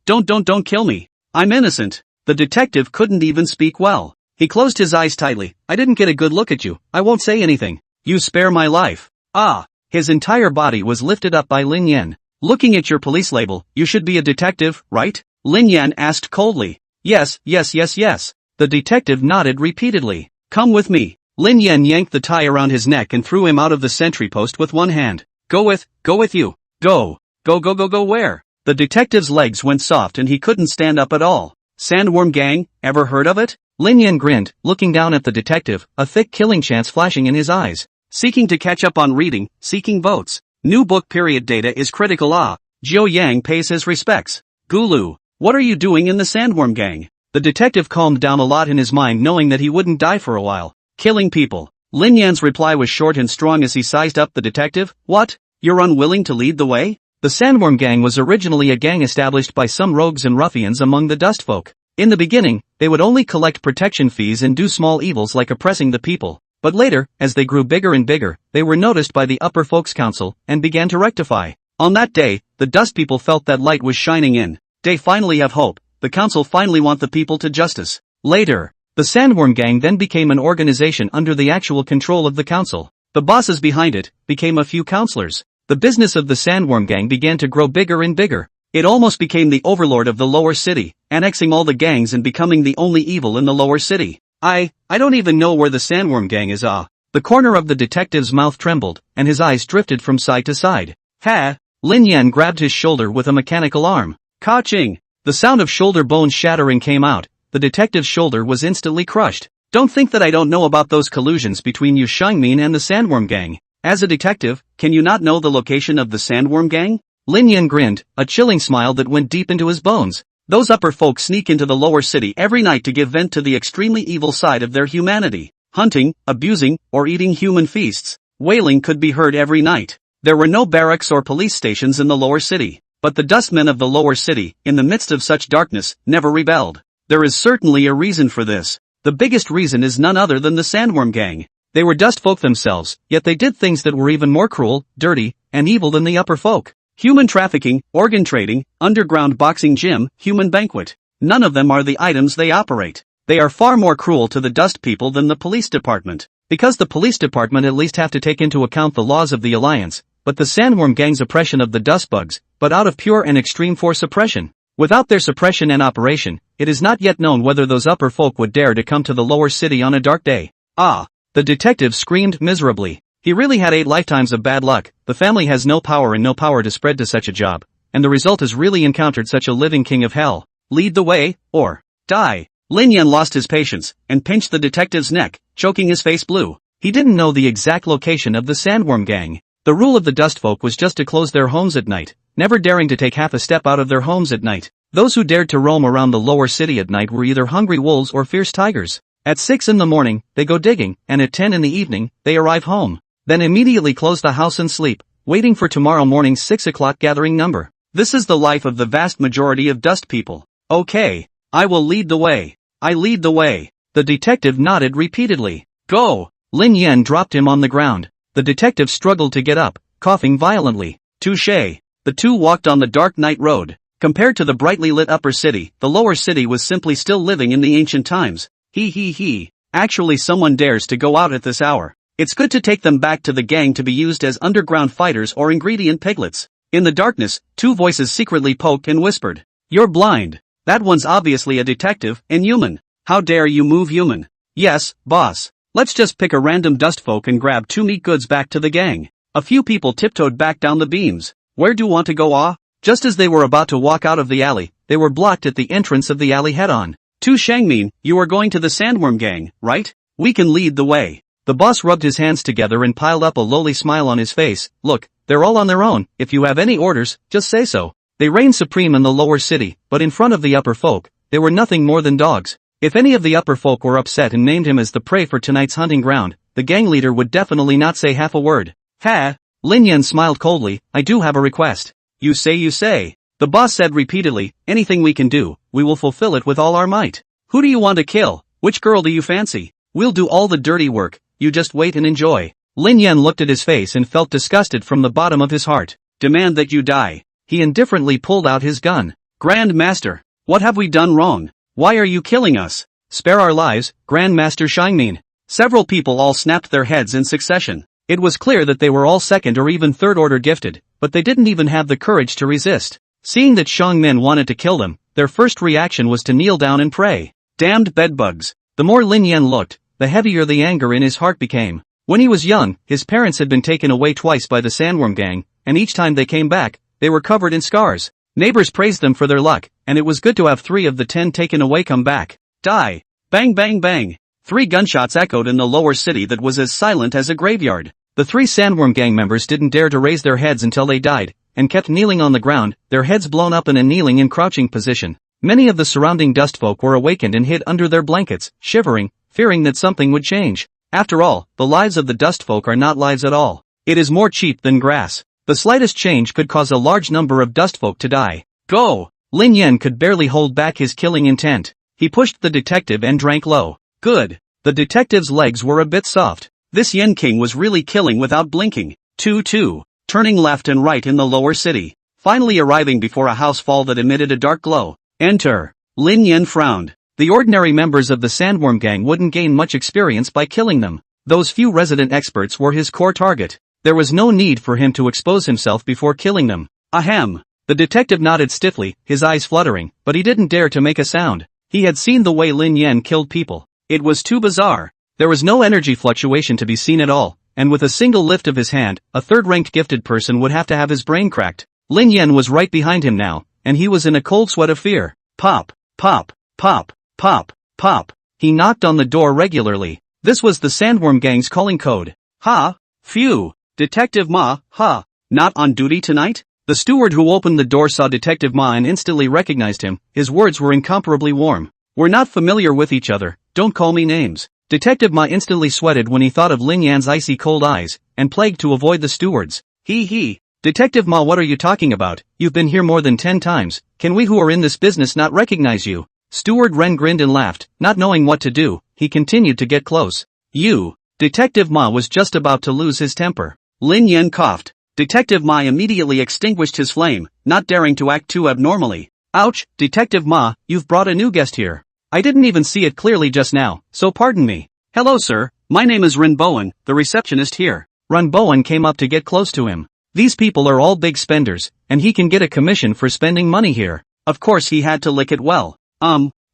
kill me. I'm innocent. The detective couldn't even speak well. He closed his eyes tightly. I didn't get a good look at you. I won't say anything. You spare my life. Ah. His entire body was lifted up by Lin Yan. Looking at your police label, you should be a detective, right? Lin Yan asked coldly. Yes. The detective nodded repeatedly. Come with me. Lin Yan yanked the tie around his neck and threw him out of the sentry post with one hand. Go with you. Go where? The detective's legs went soft and he couldn't stand up at all. Sandworm Gang, ever heard of it? Lin Yan grinned, looking down at the detective, a thick killing chance flashing in his eyes. Seeking to catch up on reading, seeking votes. New book period data is critical. Ah. Jiao Yang pays his respects. Gulu, what are you doing in the Sandworm Gang? The detective calmed down a lot in his mind knowing that he wouldn't die for a while. Killing people. Lin Yan's reply was short and strong as he sized up the detective. What? You're unwilling to lead the way? The Sandworm Gang was originally a gang established by some rogues and ruffians among the Dustfolk. In the beginning, they would only collect protection fees and do small evils like oppressing the people. But later, as they grew bigger and bigger, they were noticed by the Upper Folks Council and began to rectify. On that day, the Dust People felt that light was shining in. They finally have hope. The council finally want the people to justice. Later, the Sandworm Gang then became an organization under the actual control of the council. The bosses behind it became a few counselors. The business of the Sandworm Gang began to grow bigger and bigger. It almost became the overlord of the lower city, annexing all the gangs and becoming the only evil in the lower city. I don't even know where the Sandworm Gang is. Ah. The corner of the detective's mouth trembled, and his eyes drifted from side to side. Ha! Lin Yan grabbed his shoulder with a mechanical arm. Ka-ching! The sound of shoulder bones shattering came out. The detective's shoulder was instantly crushed. Don't think that I don't know about those collusions between Yu Shangmin and the Sandworm Gang. As a detective, can you not know the location of the Sandworm Gang? Lin Yan grinned, a chilling smile that went deep into his bones. Those upper folk sneak into the lower city every night to give vent to the extremely evil side of their humanity. Hunting, abusing, or eating human feasts. Wailing could be heard every night. There were no barracks or police stations in the lower city. But the dustmen of the lower city, in the midst of such darkness, never rebelled. There is certainly a reason for this. The biggest reason is none other than the Sandworm Gang. They were dust folk themselves, yet they did things that were even more cruel, dirty, and evil than the upper folk. Human trafficking, organ trading, underground boxing gym, human banquet. None of them are the items they operate. They are far more cruel to the dust people than the police department. Because the police department at least have to take into account the laws of the Alliance, but the Sandworm Gang's oppression of the dust bugs, but out of pure and extreme force suppression. Without their suppression and operation, it is not yet known whether those upper folk would dare to come to the lower city on a dark day. Ah! The detective screamed miserably. He really had 8 lifetimes of bad luck. The family has no power and no power to spread to such a job. And the result is really encountered such a living king of hell. Lead the way, or die. Lin Yan lost his patience, and pinched the detective's neck, choking his face blue. He didn't know the exact location of the Sandworm Gang. The rule of the Dustfolk was just to close their homes at night, never daring to take half a step out of their homes at night. Those who dared to roam around the lower city at night were either hungry wolves or fierce tigers. At 6 in the morning, they go digging, and at 10 in the evening, they arrive home. Then immediately close the house and sleep, waiting for tomorrow morning's 6 o'clock gathering number. This is the life of the vast majority of dust people. Okay, I will lead the way. I lead the way. The detective nodded repeatedly. Go! Lin Yan dropped him on the ground. The detective struggled to get up, coughing violently. Touché. The two walked on the dark night road. Compared to the brightly lit upper city, the lower city was simply still living in the ancient times. He. Actually someone dares to go out at this hour. It's good to take them back to the gang to be used as underground fighters or ingredient piglets. In the darkness, two voices secretly poked and whispered. You're blind. That one's obviously a detective, and human. How dare you move human? Yes, boss. Let's just pick a random dustfolk and grab 2 meat goods back to the gang. A few people tiptoed back down the beams. Where do you want to go, ah? Just as they were about to walk out of the alley, they were blocked at the entrance of the alley head-on. Tu Shangmin, you are going to the Sandworm gang, right? We can lead the way. The boss rubbed his hands together and piled up a lowly smile on his face. Look, they're all on their own. If you have any orders, just say so. They reigned supreme in the lower city, but in front of the upper folk, they were nothing more than dogs. If any of the upper folk were upset and named him as the prey for tonight's hunting ground, the gang leader would definitely not say half a word. Ha! Lin Yan smiled coldly. I do have a request. You say. The boss said repeatedly, anything we can do, we will fulfill it with all our might. Who do you want to kill? Which girl do you fancy? We'll do all the dirty work, you just wait and enjoy. Lin Yan looked at his face and felt disgusted from the bottom of his heart. Demand that you die. He indifferently pulled out his gun. Grand Master, what have we done wrong? Why are you killing us? Spare our lives, Grand Master Shangmin. Several people all snapped their heads in succession. It was clear that they were all second or even third order gifted, but they didn't even have the courage to resist. Seeing that Shangmin wanted to kill them, their first reaction was to kneel down and pray. Damned bedbugs. The more Lin Yan looked, the heavier the anger in his heart became. When he was young, his parents had been taken away twice by the Sandworm gang, and each time they came back, they were covered in scars. Neighbors praised them for their luck, and it was good to have 3 of the 10 taken away come back. Die. Bang bang bang. 3 gunshots echoed in the lower city that was as silent as a graveyard. The 3 Sandworm gang members didn't dare to raise their heads until they died, and kept kneeling on the ground, their heads blown up in a kneeling and crouching position. Many of the surrounding dustfolk were awakened and hid under their blankets, shivering, fearing that something would change. After all, the lives of the dustfolk are not lives at all. It is more cheap than grass. The slightest change could cause a large number of dustfolk to die. Go! Lin Yan could barely hold back his killing intent. He pushed the detective and drank low. Good. The detective's legs were a bit soft. This Yen King was really killing without blinking. 2-2. Turning left and right in the lower city. Finally arriving before a house fall that emitted a dark glow. Enter. Lin Yan frowned. The ordinary members of the Sandworm gang wouldn't gain much experience by killing them. Those few resident experts were his core target. There was no need for him to expose himself before killing them. Ahem. The detective nodded stiffly, his eyes fluttering, but he didn't dare to make a sound. He had seen the way Lin Yan killed people. It was too bizarre. There was no energy fluctuation to be seen at all, and with a single lift of his hand, a third-ranked gifted person would have to have his brain cracked. Lin Yan was right behind him now, and he was in a cold sweat of fear. Pop, pop, pop, pop, pop. He knocked on the door regularly. This was the Sandworm gang's calling code. Ha! Phew! Detective Ma, ha! Not on duty tonight? The steward who opened the door saw Detective Ma and instantly recognized him. His words were incomparably warm. We're not familiar with each other, don't call me names. Detective Ma instantly sweated when he thought of Lin Yan's icy cold eyes, and plagued to avoid the stewards. He. Detective Ma, what are you talking about? You've been here more than 10 times, can we who are in this business not recognize you? Steward Ren grinned and laughed, not knowing what to do. He continued to get close. You. Detective Ma was just about to lose his temper. Lin Yan coughed. Detective Ma immediately extinguished his flame, not daring to act too abnormally. Ouch, Detective Ma, you've brought a new guest here. I didn't even see it clearly just now, so pardon me. Hello sir, my name is Ren Bowen, the receptionist here. Ren Bowen came up to get close to him. These people are all big spenders, and he can get a commission for spending money here. Of course he had to lick it well.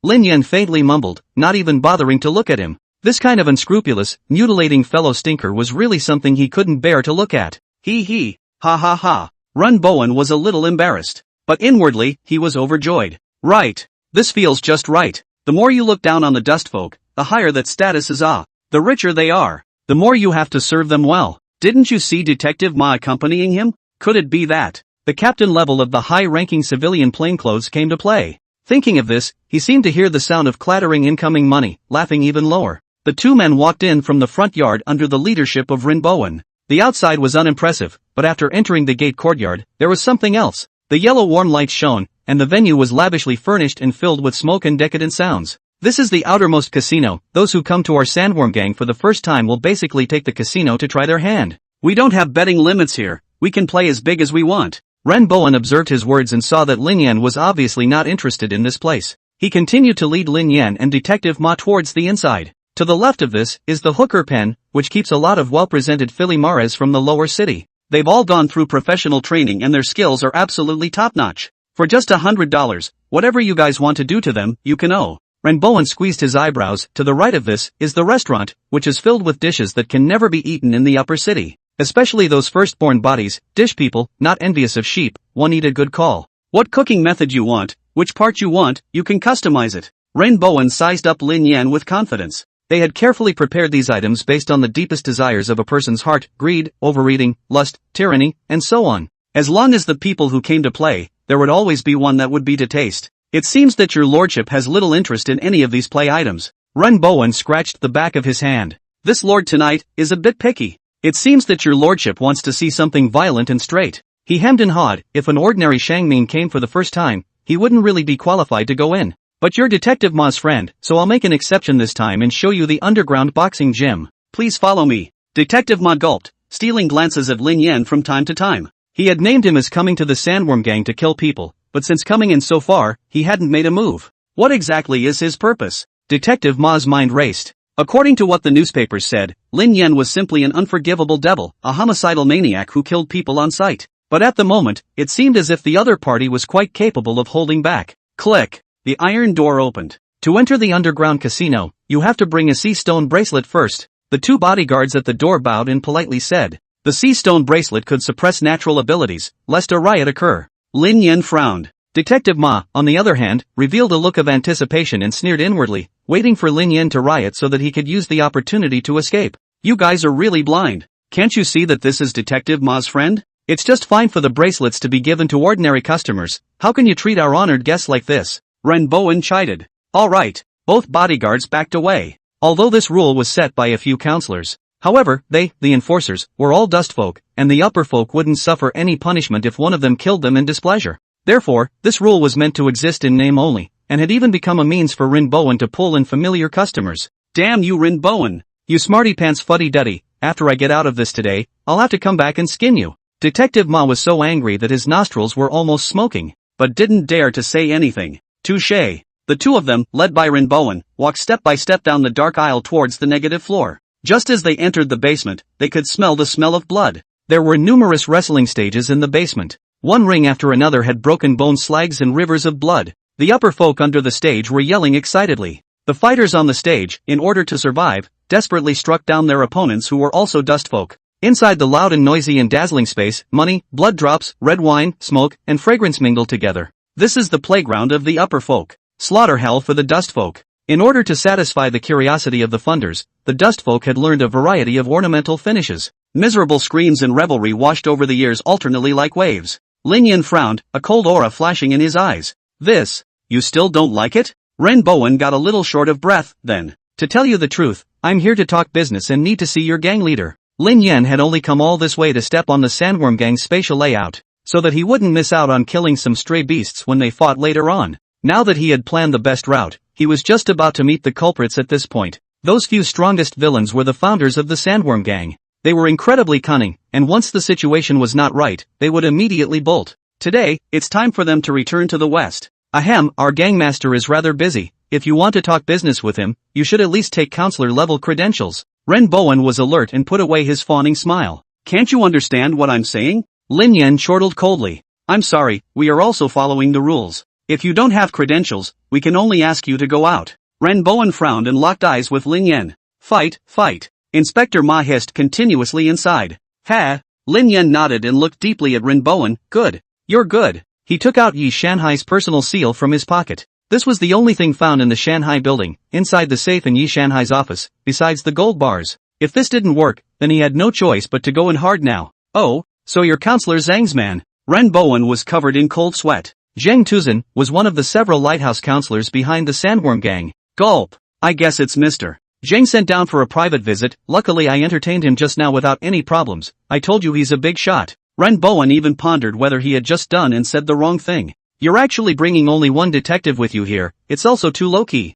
Lin Yan faintly mumbled, not even bothering to look at him. This kind of unscrupulous, mutilating fellow stinker was really something he couldn't bear to look at. He. Ha ha ha. Ren Bowen was a little embarrassed. But inwardly, he was overjoyed. Right. This feels just right. The more you look down on the dustfolk, the higher that status is. The richer they are, the more you have to serve them well. Didn't you see Detective Ma accompanying him? Could it be that the captain level of the high-ranking civilian plainclothes came to play? Thinking of this, he seemed to hear the sound of clattering incoming money, laughing even lower. The 2 men walked in from the front yard under the leadership of Ren Bowen. The outside was unimpressive, but after entering the gate courtyard, there was something else. The yellow warm lights shone, and the venue was lavishly furnished and filled with smoke and decadent sounds. This is the outermost casino. Those who come to our Sandworm gang for the first time will basically take the casino to try their hand. We don't have betting limits here, we can play as big as we want. Ren Bowen observed his words and saw that Lin Yan was obviously not interested in this place. He continued to lead Lin Yan and Detective Ma towards the inside. To the left of this is the hooker pen, which keeps a lot of well-presented Philly Mares from the lower city. They've all gone through professional training and their skills are absolutely top-notch. For just $100, whatever you guys want to do to them, you can owe. Renbowen squeezed his eyebrows. To the right of this is the restaurant, which is filled with dishes that can never be eaten in the upper city. Especially those firstborn bodies, dish people, not envious of sheep, one eat a good call. What cooking method you want, which part you want, you can customize it. Renbowen sized up Lin Yan with confidence. They had carefully prepared these items based on the deepest desires of a person's heart, greed, overeating, lust, tyranny, and so on. As long as the people who came to play, there would always be one that would be to taste. It seems that your lordship has little interest in any of these play items. Renbowen scratched the back of his hand. This lord tonight is a bit picky. It seems that your lordship wants to see something violent and straight. He hemmed and hawed. If an ordinary Shangmin came for the first time, he wouldn't really be qualified to go in. But you're Detective Ma's friend, so I'll make an exception this time and show you the underground boxing gym. Please follow me. Detective Ma gulped, stealing glances at Lin Yan from time to time. He had named him as coming to the Sandworm Gang to kill people, but since coming in so far, he hadn't made a move. What exactly is his purpose? Detective Ma's mind raced. According to what the newspapers said, Lin Yan was simply an unforgivable devil, a homicidal maniac who killed people on sight. But at the moment, it seemed as if the other party was quite capable of holding back. Click. The iron door opened. To enter the underground casino, you have to bring a sea stone bracelet first. The two bodyguards at the door bowed and politely said. The sea stone bracelet could suppress natural abilities, lest a riot occur. Lin Yan frowned. Detective Ma, on the other hand, revealed a look of anticipation and sneered inwardly, waiting for Lin Yan to riot so that he could use the opportunity to escape. You guys are really blind. Can't you see that this is Detective Ma's friend? It's just fine for the bracelets to be given to ordinary customers. How can you treat our honored guests like this? Renbowen chided. All right. Both bodyguards backed away. Although this rule was set by a few counselors. However, they, the enforcers, were all dust folk, and the upper folk wouldn't suffer any punishment if one of them killed them in displeasure. Therefore, this rule was meant to exist in name only, and had even become a means for Renbowen to pull in familiar customers. Damn you Renbowen! You smarty pants fuddy-duddy, after I get out of this today, I'll have to come back and skin you. Detective Ma was so angry that his nostrils were almost smoking, but didn't dare to say anything. Touché. The two of them, led by Renbowen, walked step by step down the dark aisle towards the negative floor. Just as they entered the basement, they could smell the smell of blood. There were numerous wrestling stages in the basement. One ring after another had broken bone slags and rivers of blood. The upper folk under the stage were yelling excitedly. The fighters on the stage, in order to survive, desperately struck down their opponents who were also dust folk. Inside the loud and noisy and dazzling space, money, blood drops, red wine, smoke, and fragrance mingled together. This is the playground of the upper folk. Slaughter hell for the dust folk. In order to satisfy the curiosity of the funders, the dust folk had learned a variety of ornamental finishes. Miserable screams and revelry washed over the years alternately like waves. Lin Yan frowned, a cold aura flashing in his eyes. This, you still don't like it? Renbowen got a little short of breath, then. To tell you the truth, I'm here to talk business and need to see your gang leader. Lin Yan had only come all this way to step on the Sandworm Gang's spatial layout, so that he wouldn't miss out on killing some stray beasts when they fought later on. Now that he had planned the best route, he was just about to meet the culprits at this point. Those few strongest villains were the founders of the Sandworm Gang. They were incredibly cunning, and once the situation was not right, they would immediately bolt. Today, it's time for them to return to the west. Ahem, our gangmaster is rather busy. If you want to talk business with him, you should at least take counselor-level credentials. Renbowen was alert and put away his fawning smile. Can't you understand what I'm saying? Lin Yan chortled coldly. I'm sorry, we are also following the rules. If you don't have credentials, we can only ask you to go out. Renbowen frowned and locked eyes with Lin Yan. Fight, fight. Inspector Ma hissed continuously inside. Ha! Lin Yan nodded and looked deeply at Renbowen. Good. You're good. He took out Yi Shanhai's personal seal from his pocket. This was the only thing found in the Shanhai building, inside the safe in Yi Shanhai's office, besides the gold bars. If this didn't work, then he had no choice but to go in hard now. Oh, so you're Counselor Zhang's man. Renbowen was covered in cold sweat. Zhang Tuzan was one of the several lighthouse counselors behind the Sandworm Gang. Gulp. I guess it's Mr. Zhang sent down for a private visit. Luckily I entertained him just now without any problems. I told you he's a big shot. Renbowen even pondered whether he had just done and said the wrong thing. You're actually bringing only one detective with you here. It's also too low-key.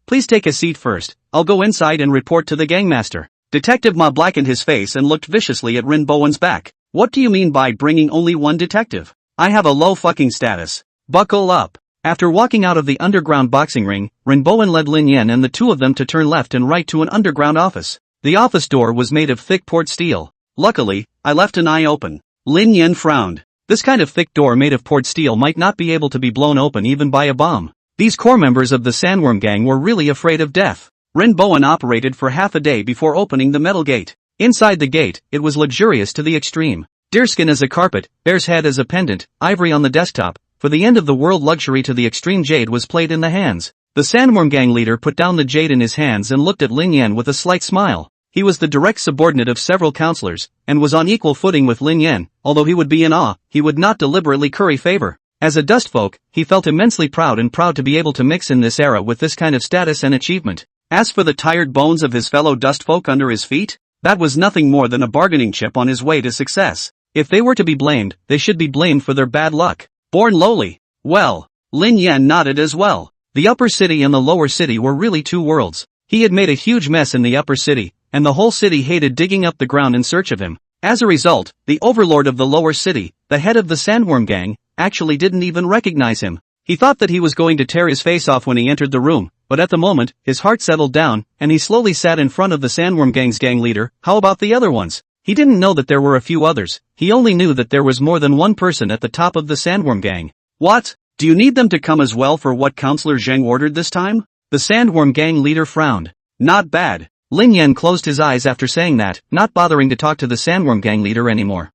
Please take a seat first. I'll go inside and report to the gangmaster. Detective Ma blackened his face and looked viciously at Renbowen's back. What do you mean by bringing only one detective? I have a low fucking status. Buckle up. After walking out of the underground boxing ring, Renboen led Lin Yan and the two of them to turn left and right to an underground office. The office door was made of thick port steel. Luckily, I left an eye open. Lin Yan frowned. This kind of thick door made of port steel might not be able to be blown open even by a bomb. These core members of the Sandworm Gang were really afraid of death. Renboen operated for half a day before opening the metal gate. Inside the gate, it was luxurious to the extreme. Deerskin as a carpet, bear's head as a pendant, ivory on the desktop. For the end of the world luxury to the extreme, jade was played in the hands. The Sandworm Gang leader put down the jade in his hands and looked at Lin Yan with a slight smile. He was the direct subordinate of several counselors, and was on equal footing with Lin Yan. Although he would be in awe, he would not deliberately curry favor. As a dustfolk, he felt immensely proud to be able to mix in this era with this kind of status and achievement. As for the tired bones of his fellow dustfolk under his feet, that was nothing more than a bargaining chip on his way to success. If they were to be blamed, they should be blamed for their bad luck. Born lowly. Well, Lin Yan nodded as well. The upper city and the lower city were really two worlds. He had made a huge mess in the upper city, and the whole city hated digging up the ground in search of him. As a result, the overlord of the lower city, the head of the Sandworm Gang, actually didn't even recognize him. He thought that he was going to tear his face off when he entered the room, but at the moment, his heart settled down, and he slowly sat in front of the Sandworm Gang's gang leader. How about the other ones? He didn't know that there were a few others. He only knew that there was more than one person at the top of the Sandworm Gang. What? Do you need them to come as well for what Counselor Zheng ordered this time? The Sandworm Gang leader frowned. Not bad. Lin Yan closed his eyes after saying that, not bothering to talk to the Sandworm Gang leader anymore.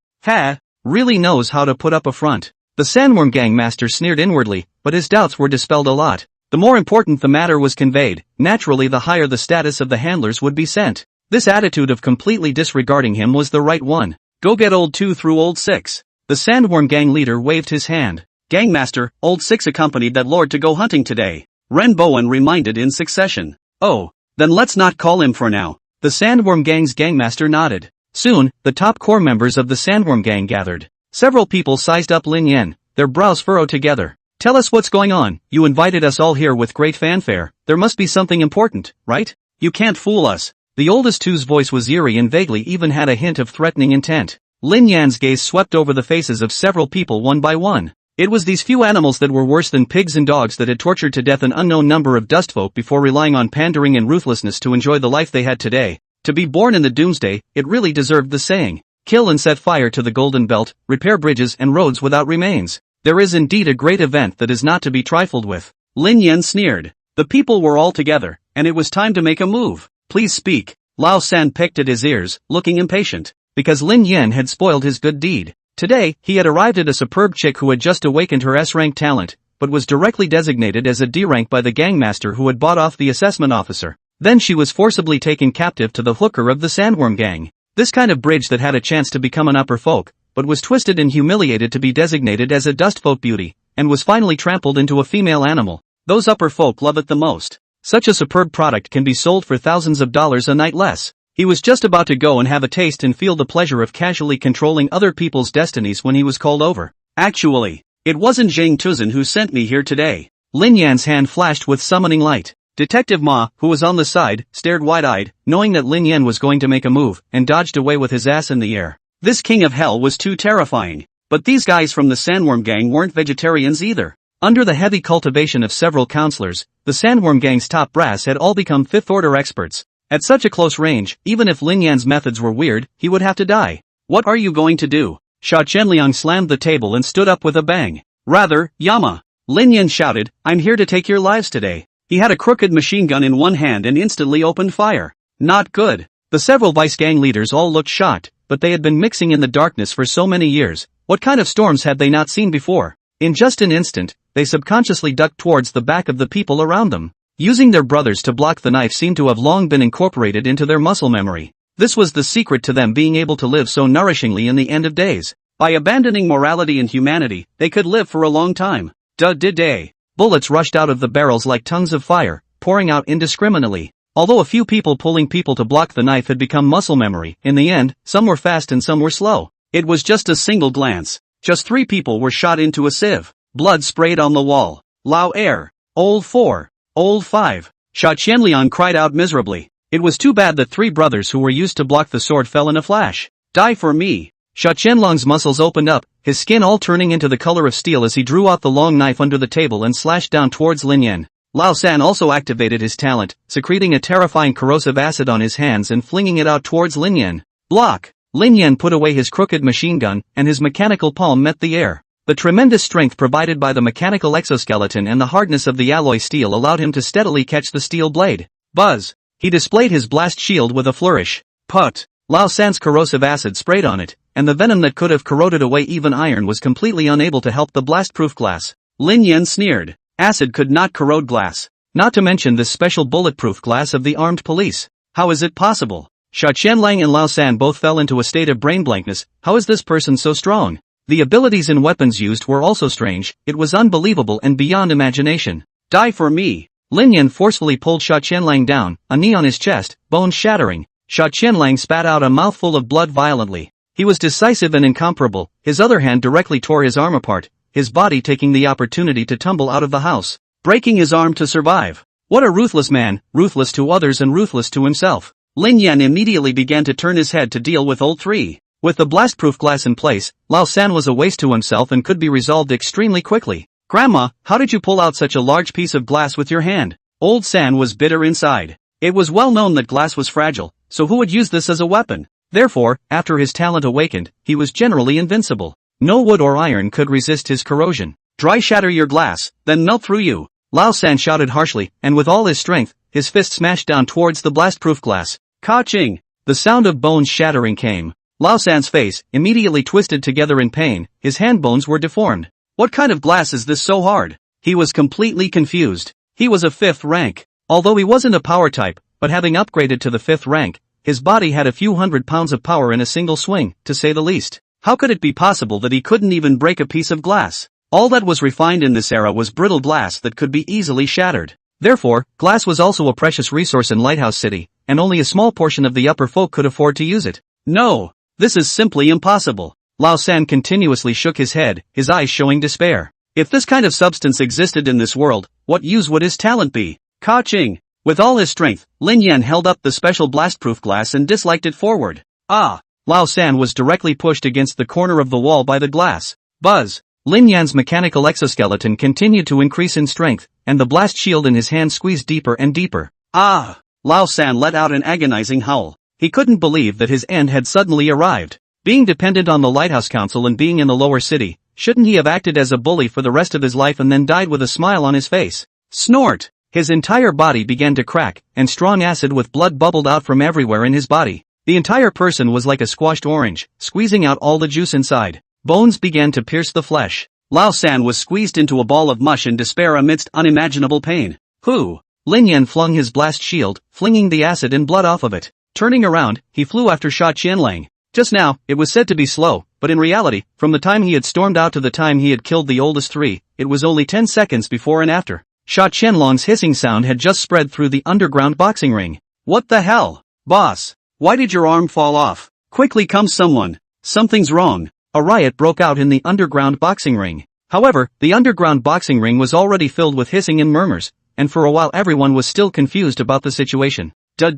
Really knows how to put up a front. The Sandworm Gang master sneered inwardly, but his doubts were dispelled a lot. The more important the matter was conveyed, naturally the higher the status of the handlers would be sent. This attitude of completely disregarding him was the right one. Go get old 2 through old 6. The Sandworm Gang leader waved his hand. Gangmaster, old 6 accompanied that lord to go hunting today. Renboen reminded in succession. Oh, then let's not call him for now. The Sandworm Gang's gangmaster nodded. Soon, the top core members of the Sandworm Gang gathered. Several people sized up Lin Yan, their brows furrowed together. Tell us what's going on. You invited us all here with great fanfare. There must be something important, right? You can't fool us. The oldest two's voice was eerie and vaguely even had a hint of threatening intent. Lin Yan's gaze swept over the faces of several people one by one. It was these few animals that were worse than pigs and dogs that had tortured to death an unknown number of dustfolk before relying on pandering and ruthlessness to enjoy the life they had today. To be born in the doomsday, it really deserved the saying. Kill and set fire to the Golden Belt, repair bridges and roads without remains. There is indeed a great event that is not to be trifled with. Lin Yan sneered. The people were all together, and it was time to make a move. Please speak. Lao San picked at his ears, looking impatient. Because Lin Yan had spoiled his good deed. Today, he had arrived at a superb chick who had just awakened her S-rank talent, but was directly designated as a D-rank by the gangmaster who had bought off the assessment officer. Then she was forcibly taken captive to the hooker of the Sandworm Gang. This kind of bridge that had a chance to become an upper folk, but was twisted and humiliated to be designated as a dustfolk beauty, and was finally trampled into a female animal. Those upper folk love it the most. Such a superb product can be sold for thousands of dollars a night less. He was just about to go and have a taste and feel the pleasure of casually controlling other people's destinies when he was called over. Actually, it wasn't Zhang Tuzan who sent me here today. Lin Yan's hand flashed with summoning light. Detective Ma, who was on the side, stared wide-eyed, knowing that Lin Yan was going to make a move, and dodged away with his ass in the air. This king of hell was too terrifying. But these guys from the Sandworm Gang weren't vegetarians either. Under the heavy cultivation of several counselors, the Sandworm Gang's top brass had all become fifth-order experts. At such a close range, even if Lin Yan's methods were weird, he would have to die. What are you going to do? Sha Chenliang slammed the table and stood up with a bang. Rather, Yama. Lin Yan shouted, I'm here to take your lives today. He had a crooked machine gun in one hand and instantly opened fire. Not good. The several vice gang leaders all looked shocked, but they had been mixing in the darkness for so many years. What kind of storms had they not seen before? In just an instant, they subconsciously ducked towards the back of the people around them. Using their brothers to block the knife seemed to have long been incorporated into their muscle memory. This was the secret to them being able to live so nourishingly in the end of days. By abandoning morality and humanity, they could live for a long time. Day. Bullets rushed out of the barrels like tongues of fire, pouring out indiscriminately. Although a few people pulling people to block the knife had become muscle memory, in the end, some were fast and some were slow. It was just a single glance. Just 3 people were shot into a sieve. Blood sprayed on the wall. Lao Air. Old 4. Old 5. Sha Qianliang cried out miserably. It was too bad that 3 brothers who were used to block the sword fell in a flash. Die for me. Sha Qianliang's muscles opened up, his skin all turning into the color of steel as he drew out the long knife under the table and slashed down towards Lin Yan. Lao San also activated his talent, secreting a terrifying corrosive acid on his hands and flinging it out towards Lin Yan. Block! Lin Yan put away his crooked machine gun, and his mechanical palm met the air. The tremendous strength provided by the mechanical exoskeleton and the hardness of the alloy steel allowed him to steadily catch the steel blade. Buzz! He displayed his blast shield with a flourish. Put! Lao San's corrosive acid sprayed on it, and the venom that could have corroded away even iron was completely unable to help the blast-proof glass. Lin Yan sneered. Acid could not corrode glass. Not to mention this special bulletproof glass of the armed police. How is it possible? Sha Qianlang and Lao San both fell into a state of brain blankness. How is this person so strong? The abilities and weapons used were also strange. It was unbelievable and beyond imagination. Die for me! Lin Yan forcefully pulled Sha Qianlang down, a knee on his chest, bones shattering. Sha Qianlang spat out a mouthful of blood violently. He was decisive and incomparable. His other hand directly tore his arm apart, his body taking the opportunity to tumble out of the house, breaking his arm to survive. What a ruthless man, ruthless to others and ruthless to himself. Lin Yan immediately began to turn his head to deal with old 3. With the blast-proof glass in place, Lao San was a waste to himself and could be resolved extremely quickly. Grandma, how did you pull out such a large piece of glass with your hand? Old San was bitter inside. It was well known that glass was fragile, so who would use this as a weapon? Therefore, after his talent awakened, he was generally invincible. No wood or iron could resist his corrosion. Dry shatter your glass, then melt through you. Lao San shouted harshly, and with all his strength, his fist smashed down towards the blast-proof glass. Ka-ching! The sound of bones shattering came. Lao San's face, immediately twisted together in pain, his hand bones were deformed. What kind of glass is this so hard? He was completely confused. He was a 5th rank. Although he wasn't a power type, but having upgraded to the 5th rank, his body had a few hundred pounds of power in a single swing, to say the least. How could it be possible that he couldn't even break a piece of glass? All that was refined in this era was brittle glass that could be easily shattered. Therefore, glass was also a precious resource in Lighthouse City, and only a small portion of the upper folk could afford to use it. No! This is simply impossible. Lao San continuously shook his head, his eyes showing despair. If this kind of substance existed in this world, what use would his talent be? Ka-ching! With all his strength, Lin Yan held up the special blast-proof glass and disliked it forward. Ah! Lao San was directly pushed against the corner of the wall by the glass. Buzz! Lin Yan's mechanical exoskeleton continued to increase in strength, and the blast shield in his hand squeezed deeper and deeper. Ah! Lao San let out an agonizing howl. He couldn't believe that his end had suddenly arrived. Being dependent on the Lighthouse Council and being in the lower city, shouldn't he have acted as a bully for the rest of his life and then died with a smile on his face? Snort! His entire body began to crack, and strong acid with blood bubbled out from everywhere in his body. The entire person was like a squashed orange, squeezing out all the juice inside. Bones began to pierce the flesh. Lao San was squeezed into a ball of mush in despair amidst unimaginable pain. Who? Lin Yan flung his blast shield, flinging the acid and blood off of it. Turning around, he flew after Sha Qianlang. Just now, it was said to be slow, but in reality, from the time he had stormed out to the time he had killed the oldest 3, it was only 10 seconds before and after. Sha Qianlong's hissing sound had just spread through the underground boxing ring. What the hell? Boss! Why did your arm fall off? Quickly come someone! Something's wrong! A riot broke out in the underground boxing ring. However, the underground boxing ring was already filled with hissing and murmurs, and for a while everyone was still confused about the situation. But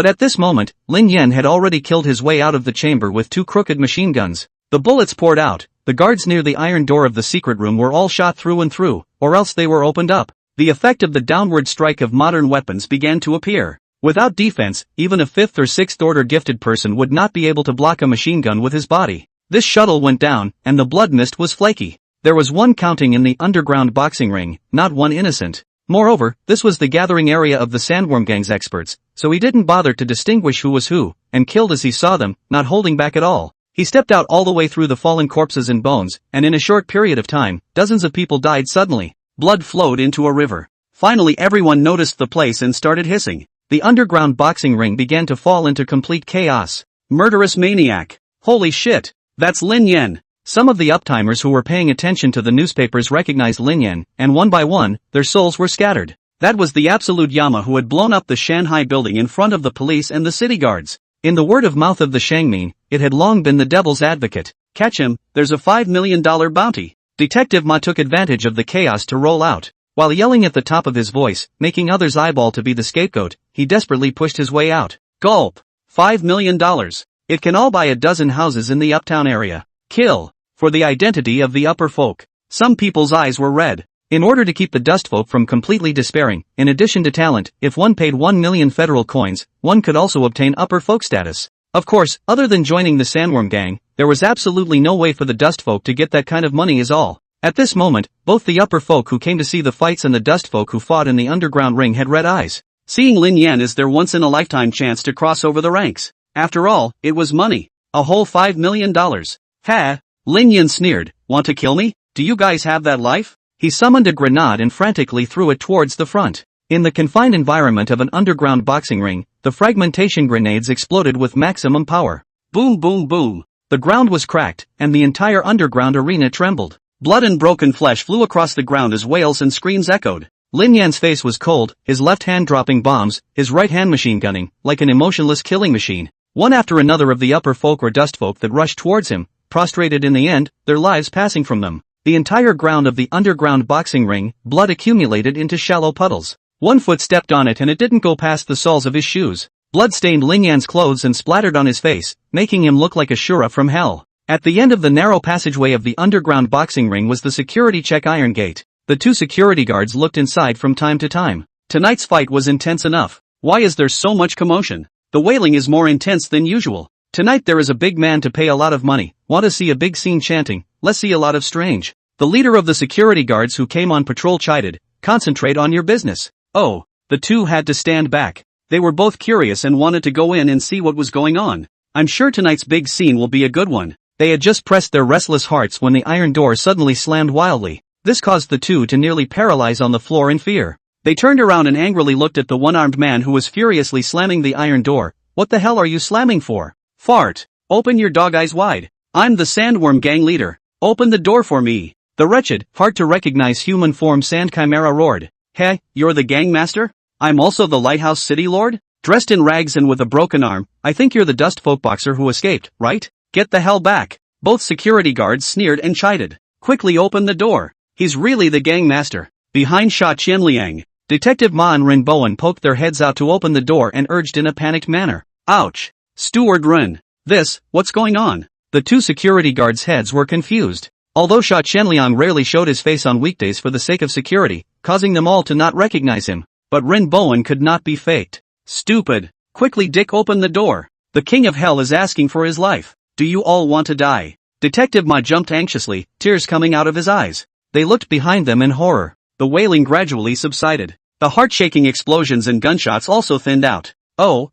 at this moment, Lin Yan had already killed his way out of the chamber with 2 crooked machine guns. The bullets poured out. The guards near the iron door of the secret room were all shot through and through, or else they were opened up. The effect of the downward strike of modern weapons began to appear. Without defense, even a 5th or 6th order gifted person would not be able to block a machine gun with his body. This shuttle went down, and the blood mist was flaky. There was one counting in the underground boxing ring, not one innocent. Moreover, this was the gathering area of the Sandworm Gang's experts, so he didn't bother to distinguish who was who, and killed as he saw them, not holding back at all. He stepped out all the way through the fallen corpses and bones, and in a short period of time, dozens of people died suddenly. Blood flowed into a river. Finally everyone noticed the place and started hissing. The underground boxing ring began to fall into complete chaos. Murderous maniac. Holy shit! That's Lin Yan! Some of the uptimers who were paying attention to the newspapers recognized Lin Yan, and one by one, their souls were scattered. That was the absolute Yama who had blown up the Shanghai building in front of the police and the city guards. In the word of mouth of the Shangmin, it had long been the devil's advocate. Catch him, there's a $5 million bounty. Detective Ma took advantage of the chaos to roll out. While yelling at the top of his voice, making others eyeball to be the scapegoat, he desperately pushed his way out. Gulp! $5 million. It can all buy a dozen houses in the uptown area. Kill. For the identity of the upper folk. Some people's eyes were red. In order to keep the dust folk from completely despairing, in addition to talent, if one paid 1 million federal coins, one could also obtain upper folk status. Of course, other than joining the Sandworm gang, there was absolutely no way for the dust folk to get that kind of money is all. At this moment, both the upper folk who came to see the fights and the dust folk who fought in the underground ring had red eyes. Seeing Lin Yan is their once-in-a-lifetime chance to cross over the ranks. After all, it was money. A whole $5 million. Ha! Lin Yan sneered, want to kill me? Do you guys have that life? He summoned a grenade and frantically threw it towards the front. In the confined environment of an underground boxing ring, the fragmentation grenades exploded with maximum power. Boom boom boom. The ground was cracked, and the entire underground arena trembled. Blood and broken flesh flew across the ground as wails and screams echoed. Lin Yan's face was cold, his left hand dropping bombs, his right hand machine gunning, like an emotionless killing machine. One after another of the upper folk or dust folk that rushed towards him, prostrated in the end, their lives passing from them. The entire ground of the underground boxing ring, blood accumulated into shallow puddles. One foot stepped on it and it didn't go past the soles of his shoes. Blood stained Lin Yan's clothes and splattered on his face, making him look like a Shura from hell. At the end of the narrow passageway of the underground boxing ring was the security check iron gate. The two security guards looked inside from time to time. Tonight's fight was intense enough. Why is there so much commotion? The wailing is more intense than usual. Tonight there is a big man to pay a lot of money. Want to see a big scene chanting? Let's see a lot of strange. The leader of the security guards who came on patrol chided, concentrate on your business. Oh, the two had to stand back. They were both curious and wanted to go in and see what was going on. I'm sure tonight's big scene will be a good one. They had just pressed their restless hearts when the iron door suddenly slammed wildly. This caused the two to nearly paralyze on the floor in fear. They turned around and angrily looked at the one-armed man who was furiously slamming the iron door. What the hell are you slamming for? Fart. Open your dog eyes wide. I'm the Sandworm gang leader. Open the door for me. The wretched, hard to recognize human form Sand Chimera roared. Hey, you're the gang master? I'm also the Lighthouse City Lord? Dressed in rags and with a broken arm, I think you're the dust folk boxer who escaped, right? Get the hell back. Both security guards sneered and chided. Quickly open the door. He's really the gang master. Behind Sha Qianliang, Detective Ma and Rin Bowen poked their heads out to open the door and urged in a panicked manner. Ouch. Steward Rin. What's going on? The two security guards' heads were confused. Although Sha Qianliang rarely showed his face on weekdays for the sake of security, causing them all to not recognize him, but Rin Bowen could not be faked. Stupid. Quickly Dick open the door. The king of hell is asking for his life. Do you all want to die? Detective Ma jumped anxiously, tears coming out of his eyes. They looked behind them in horror. The wailing gradually subsided. The heart-shaking explosions and gunshots also thinned out. Oh.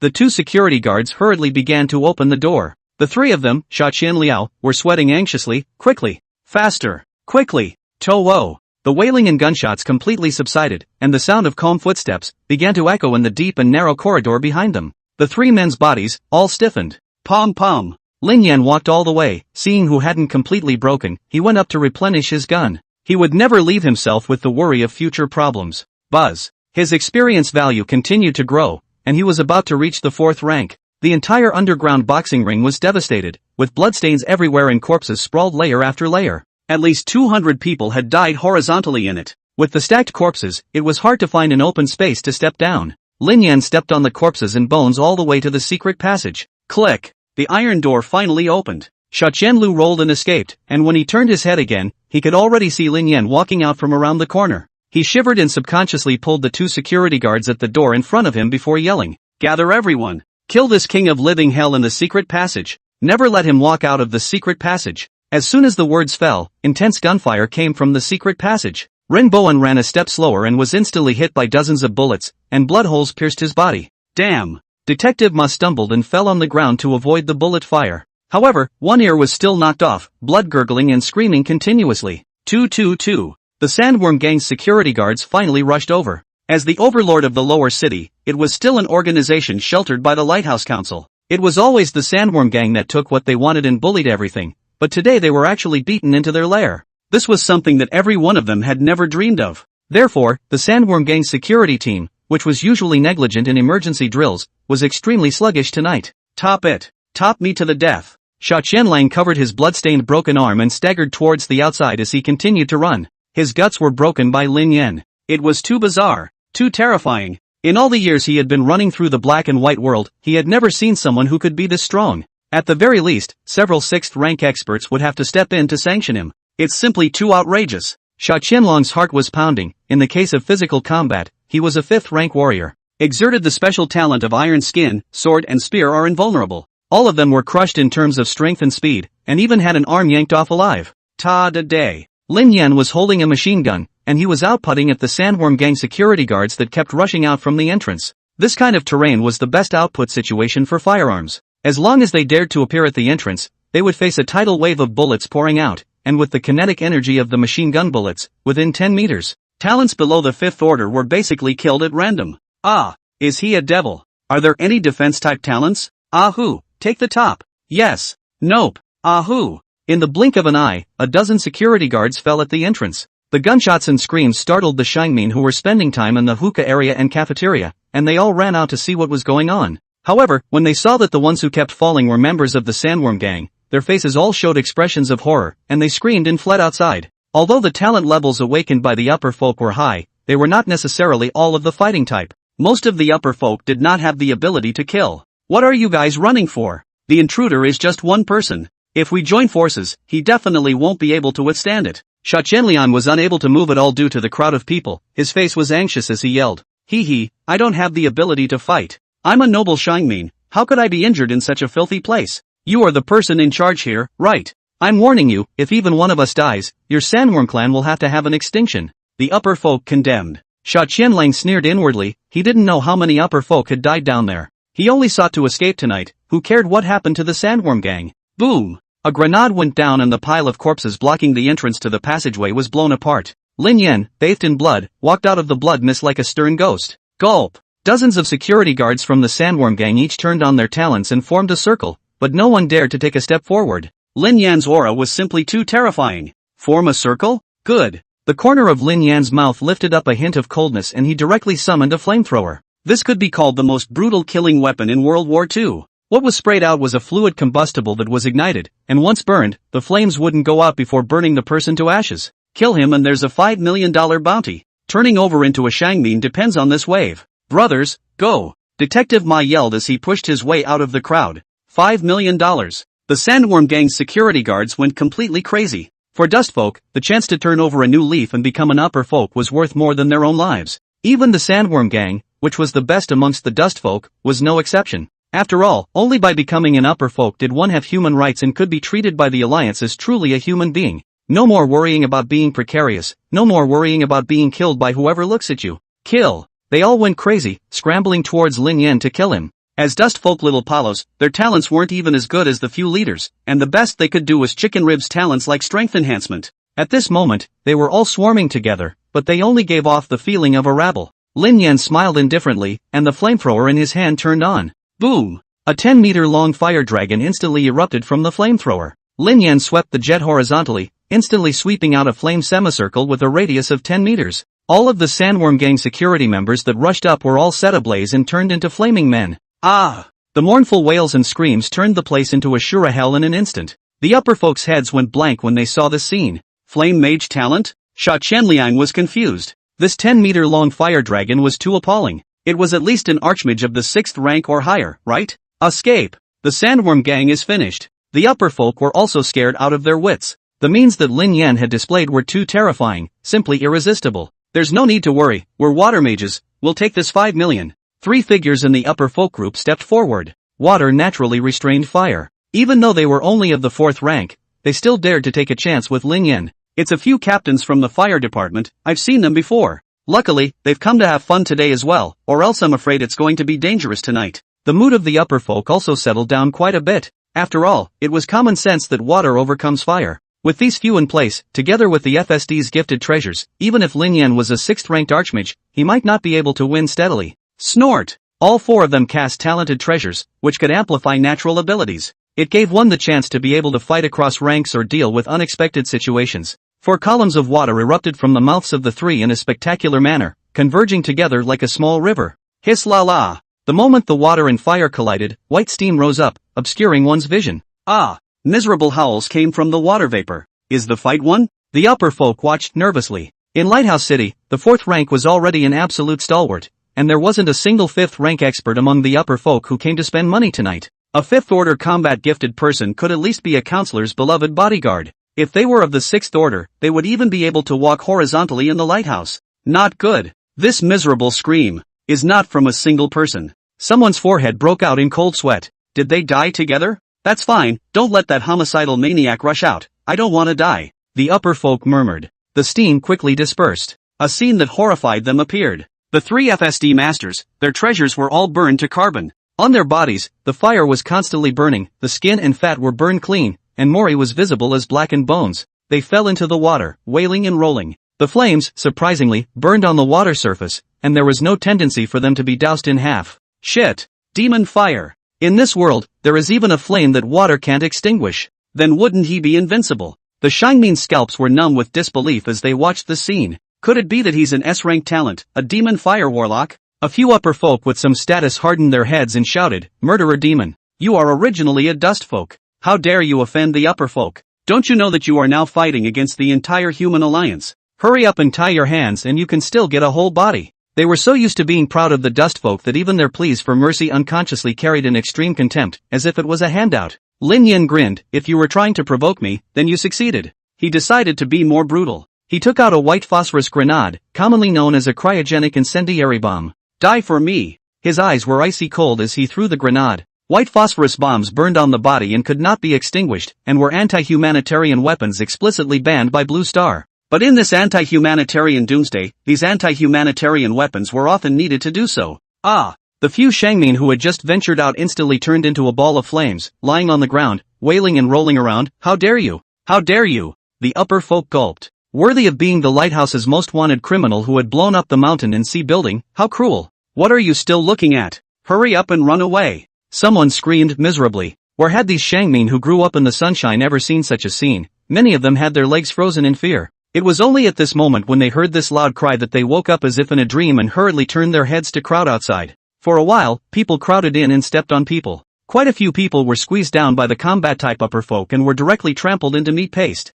The two security guards hurriedly began to open the door. The three of them, Sha Qianliao, were sweating anxiously. Quickly. Faster. Quickly. To-wo. The wailing and gunshots completely subsided, and the sound of calm footsteps began to echo in the deep and narrow corridor behind them. The three men's bodies, all stiffened. Pom. Lin Yan walked all the way. Seeing who hadn't completely broken, he went up to replenish his gun. He would never leave himself with the worry of future problems. Buzz. His experience value continued to grow, and he was about to reach the 4th rank. The entire underground boxing ring was devastated, with bloodstains everywhere and corpses sprawled layer after layer. At least 200 people had died horizontally in it. With the stacked corpses, it was hard to find an open space to step down. Lin Yan stepped on the corpses and bones all the way to the secret passage. Click. The iron door finally opened. Sha Qianlu rolled and escaped, and when he turned his head again, he could already see Lin Yan walking out from around the corner. He shivered and subconsciously pulled the two security guards at the door in front of him before yelling, "Gather everyone! Kill this king of living hell in the secret passage! Never let him walk out of the secret passage!" As soon as the words fell, intense gunfire came from the secret passage. Rin Bowen ran a step slower and was instantly hit by dozens of bullets, and blood holes pierced his body. Damn! Detective Ma stumbled and fell on the ground to avoid the bullet fire. However, one ear was still knocked off, blood gurgling and screaming continuously. 222. The Sandworm gang's security guards finally rushed over. As the overlord of the lower city, it was still an organization sheltered by the Lighthouse Council. It was always the Sandworm gang that took what they wanted and bullied everything, but today they were actually beaten into their lair. This was something that every one of them had never dreamed of. Therefore, the Sandworm gang's security team, which was usually negligent in emergency drills, was extremely sluggish tonight. Top it. Top me to the death. Sha Qianliang covered his blood-stained broken arm and staggered towards the outside as he continued to run. His guts were broken by Lin Yan. It was too bizarre, too terrifying. In all the years he had been running through the black and white world, he had never seen someone who could be this strong. At the very least, several 6th rank experts would have to step in to sanction him. It's simply too outrageous. Sha Qianlong's heart was pounding. In the case of physical combat, he was a 5th rank warrior. Exerted the special talent of iron skin, sword and spear are invulnerable. All of them were crushed in terms of strength and speed, and even had an arm yanked off alive. Ta-da-day. Lin Yan was holding a machine gun, and he was outputting at the Sandworm Gang security guards that kept rushing out from the entrance. This kind of terrain was the best output situation for firearms. As long as they dared to appear at the entrance, they would face a tidal wave of bullets pouring out, and with the kinetic energy of the machine gun bullets, within 10 meters, talents below the 5th order were basically killed at random. Ah, is he a devil? Are there any defense-type talents? Ahoo, take the top. Yes. Nope. Ahoo. In the blink of an eye, a dozen security guards fell at the entrance. The gunshots and screams startled the Shangmin who were spending time in the hookah area and cafeteria, and they all ran out to see what was going on. However, when they saw that the ones who kept falling were members of the Sandworm Gang, their faces all showed expressions of horror, and they screamed and fled outside. Although the talent levels awakened by the upper folk were high, they were not necessarily all of the fighting type. Most of the upper folk did not have the ability to kill. What are you guys running for? The intruder is just one person. If we join forces, he definitely won't be able to withstand it. Sha Qianlian was unable to move at all due to the crowd of people. His face was anxious as he yelled. Hee, I don't have the ability to fight. I'm a noble Shangmin. How could I be injured in such a filthy place? You are the person in charge here, right? I'm warning you, if even one of us dies, your Sandworm clan will have to have an extinction. The upper folk condemned. Sha Qianlian sneered inwardly. He didn't know how many upper folk had died down there. He only sought to escape tonight. Who cared what happened to the Sandworm Gang? Boom! A grenade went down and the pile of corpses blocking the entrance to the passageway was blown apart. Lin Yan, bathed in blood, walked out of the blood mist like a stern ghost. Gulp! Dozens of security guards from the Sandworm Gang each turned on their talents and formed a circle, but no one dared to take a step forward. Lin Yan's aura was simply too terrifying. Form a circle? Good. The corner of Lin Yan's mouth lifted up a hint of coldness and he directly summoned a flamethrower. This could be called the most brutal killing weapon in World War II. What was sprayed out was a fluid combustible that was ignited, and once burned, the flames wouldn't go out before burning the person to ashes. Kill him and there's a $5 million bounty. Turning over into a Shangmin depends on this wave. Brothers, go! Detective Ma yelled as he pushed his way out of the crowd. $5 million. The Sandworm Gang's security guards went completely crazy. For Dustfolk, the chance to turn over a new leaf and become an upper folk was worth more than their own lives. Even the Sandworm Gang, which was the best amongst the Dustfolk, was no exception. After all, only by becoming an upper folk did one have human rights and could be treated by the Alliance as truly a human being. No more worrying about being precarious, no more worrying about being killed by whoever looks at you. Kill! They all went crazy, scrambling towards Lin Yan to kill him. As Dustfolk little Palos, their talents weren't even as good as the few leaders, and the best they could do was Chicken Rib's talents like strength enhancement. At this moment, they were all swarming together, but they only gave off the feeling of a rabble. Lin Yan smiled indifferently, and the flamethrower in his hand turned on. Boom! A 10-meter-long fire dragon instantly erupted from the flamethrower. Lin Yan swept the jet horizontally, instantly sweeping out a flame semicircle with a radius of 10 meters. All of the Sandworm Gang security members that rushed up were all set ablaze and turned into flaming men. Ah! The mournful wails and screams turned the place into a Shura hell in an instant. The upper folks' heads went blank when they saw this scene. Flame mage talent? Sha Qianlian was confused. This 10-meter-long fire dragon was too appalling. It was at least an archmage of the 6th rank or higher, right? Escape! The Sandworm Gang is finished. The upper folk were also scared out of their wits. The means that Lin Yan had displayed were too terrifying, simply irresistible. There's no need to worry, we're water mages, we'll take this 5 million. 3 figures in the upper folk group stepped forward. Water naturally restrained fire. Even though they were only of the 4th rank, they still dared to take a chance with Lin Yan. It's a few captains from the fire department, I've seen them before. Luckily, they've come to have fun today as well, or else I'm afraid it's going to be dangerous tonight. The mood of the upper folk also settled down quite a bit. After all, it was common sense that water overcomes fire. With these few in place, together with the FSD's gifted treasures, even if Lin Yan was a 6th-ranked archmage, he might not be able to win steadily. Snort! All 4 of them cast talented treasures, which could amplify natural abilities. It gave one the chance to be able to fight across ranks or deal with unexpected situations. 4 columns of water erupted from the mouths of the 3 in a spectacular manner, converging together like a small river. Hiss la la! The moment the water and fire collided, white steam rose up, obscuring one's vision. Ah! Miserable howls came from the water vapor. Is the fight won? The upper folk watched nervously. In Lighthouse City, the 4th rank was already an absolute stalwart, and there wasn't a single 5th rank expert among the upper folk who came to spend money tonight. A fifth-order combat-gifted person could at least be a counselor's beloved bodyguard. If they were of the sixth order, they would even be able to walk horizontally in the lighthouse. Not good. This miserable scream is not from a single person. Someone's forehead broke out in cold sweat. Did they die together? That's fine, don't let that homicidal maniac rush out. I don't want to die. The upper folk murmured. The steam quickly dispersed. A scene that horrified them appeared. The three FSD masters, their treasures were all burned to carbon. On their bodies, the fire was constantly burning, the skin and fat were burned clean, and Mori was visible as blackened bones. They fell into the water, wailing and rolling. The flames, surprisingly, burned on the water surface, and there was no tendency for them to be doused in half. Shit! Demon fire! In this world, there is even a flame that water can't extinguish. Then wouldn't he be invincible? The Shangmin's scalps were numb with disbelief as they watched the scene. Could it be that he's an S-rank talent, a demon fire warlock? A few upper folk with some status hardened their heads and shouted, "Murderer demon! You are originally a dust folk. How dare you offend the upper folk? Don't you know that you are now fighting against the entire human alliance? Hurry up and tie your hands and you can still get a whole body." They were so used to being proud of the dust folk that even their pleas for mercy unconsciously carried an extreme contempt, as if it was a handout. Lin Yen grinned. "If you were trying to provoke me, then you succeeded." He decided to be more brutal. He took out a white phosphorus grenade, commonly known as a cryogenic incendiary bomb. "Die for me." His eyes were icy cold as he threw the grenade. White phosphorus bombs burned on the body and could not be extinguished, and were anti-humanitarian weapons explicitly banned by Blue Star. But in this anti-humanitarian doomsday, these anti-humanitarian weapons were often needed to do so. The few Shangmin who had just ventured out instantly turned into a ball of flames, lying on the ground, wailing and rolling around. "How dare you! How dare you!" The upper folk gulped. Worthy of being the lighthouse's most wanted criminal who had blown up the mountain and sea building, how cruel! "What are you still looking at? Hurry up and run away!" Someone screamed miserably. Where had these Shangmin who grew up in the sunshine ever seen such a scene? Many of them had their legs frozen in fear. It was only at this moment when they heard this loud cry that they woke up as if in a dream and hurriedly turned their heads to crowd outside. For a while, people crowded in and stepped on people. Quite a few people were squeezed down by the combat-type upper folk and were directly trampled into meat paste.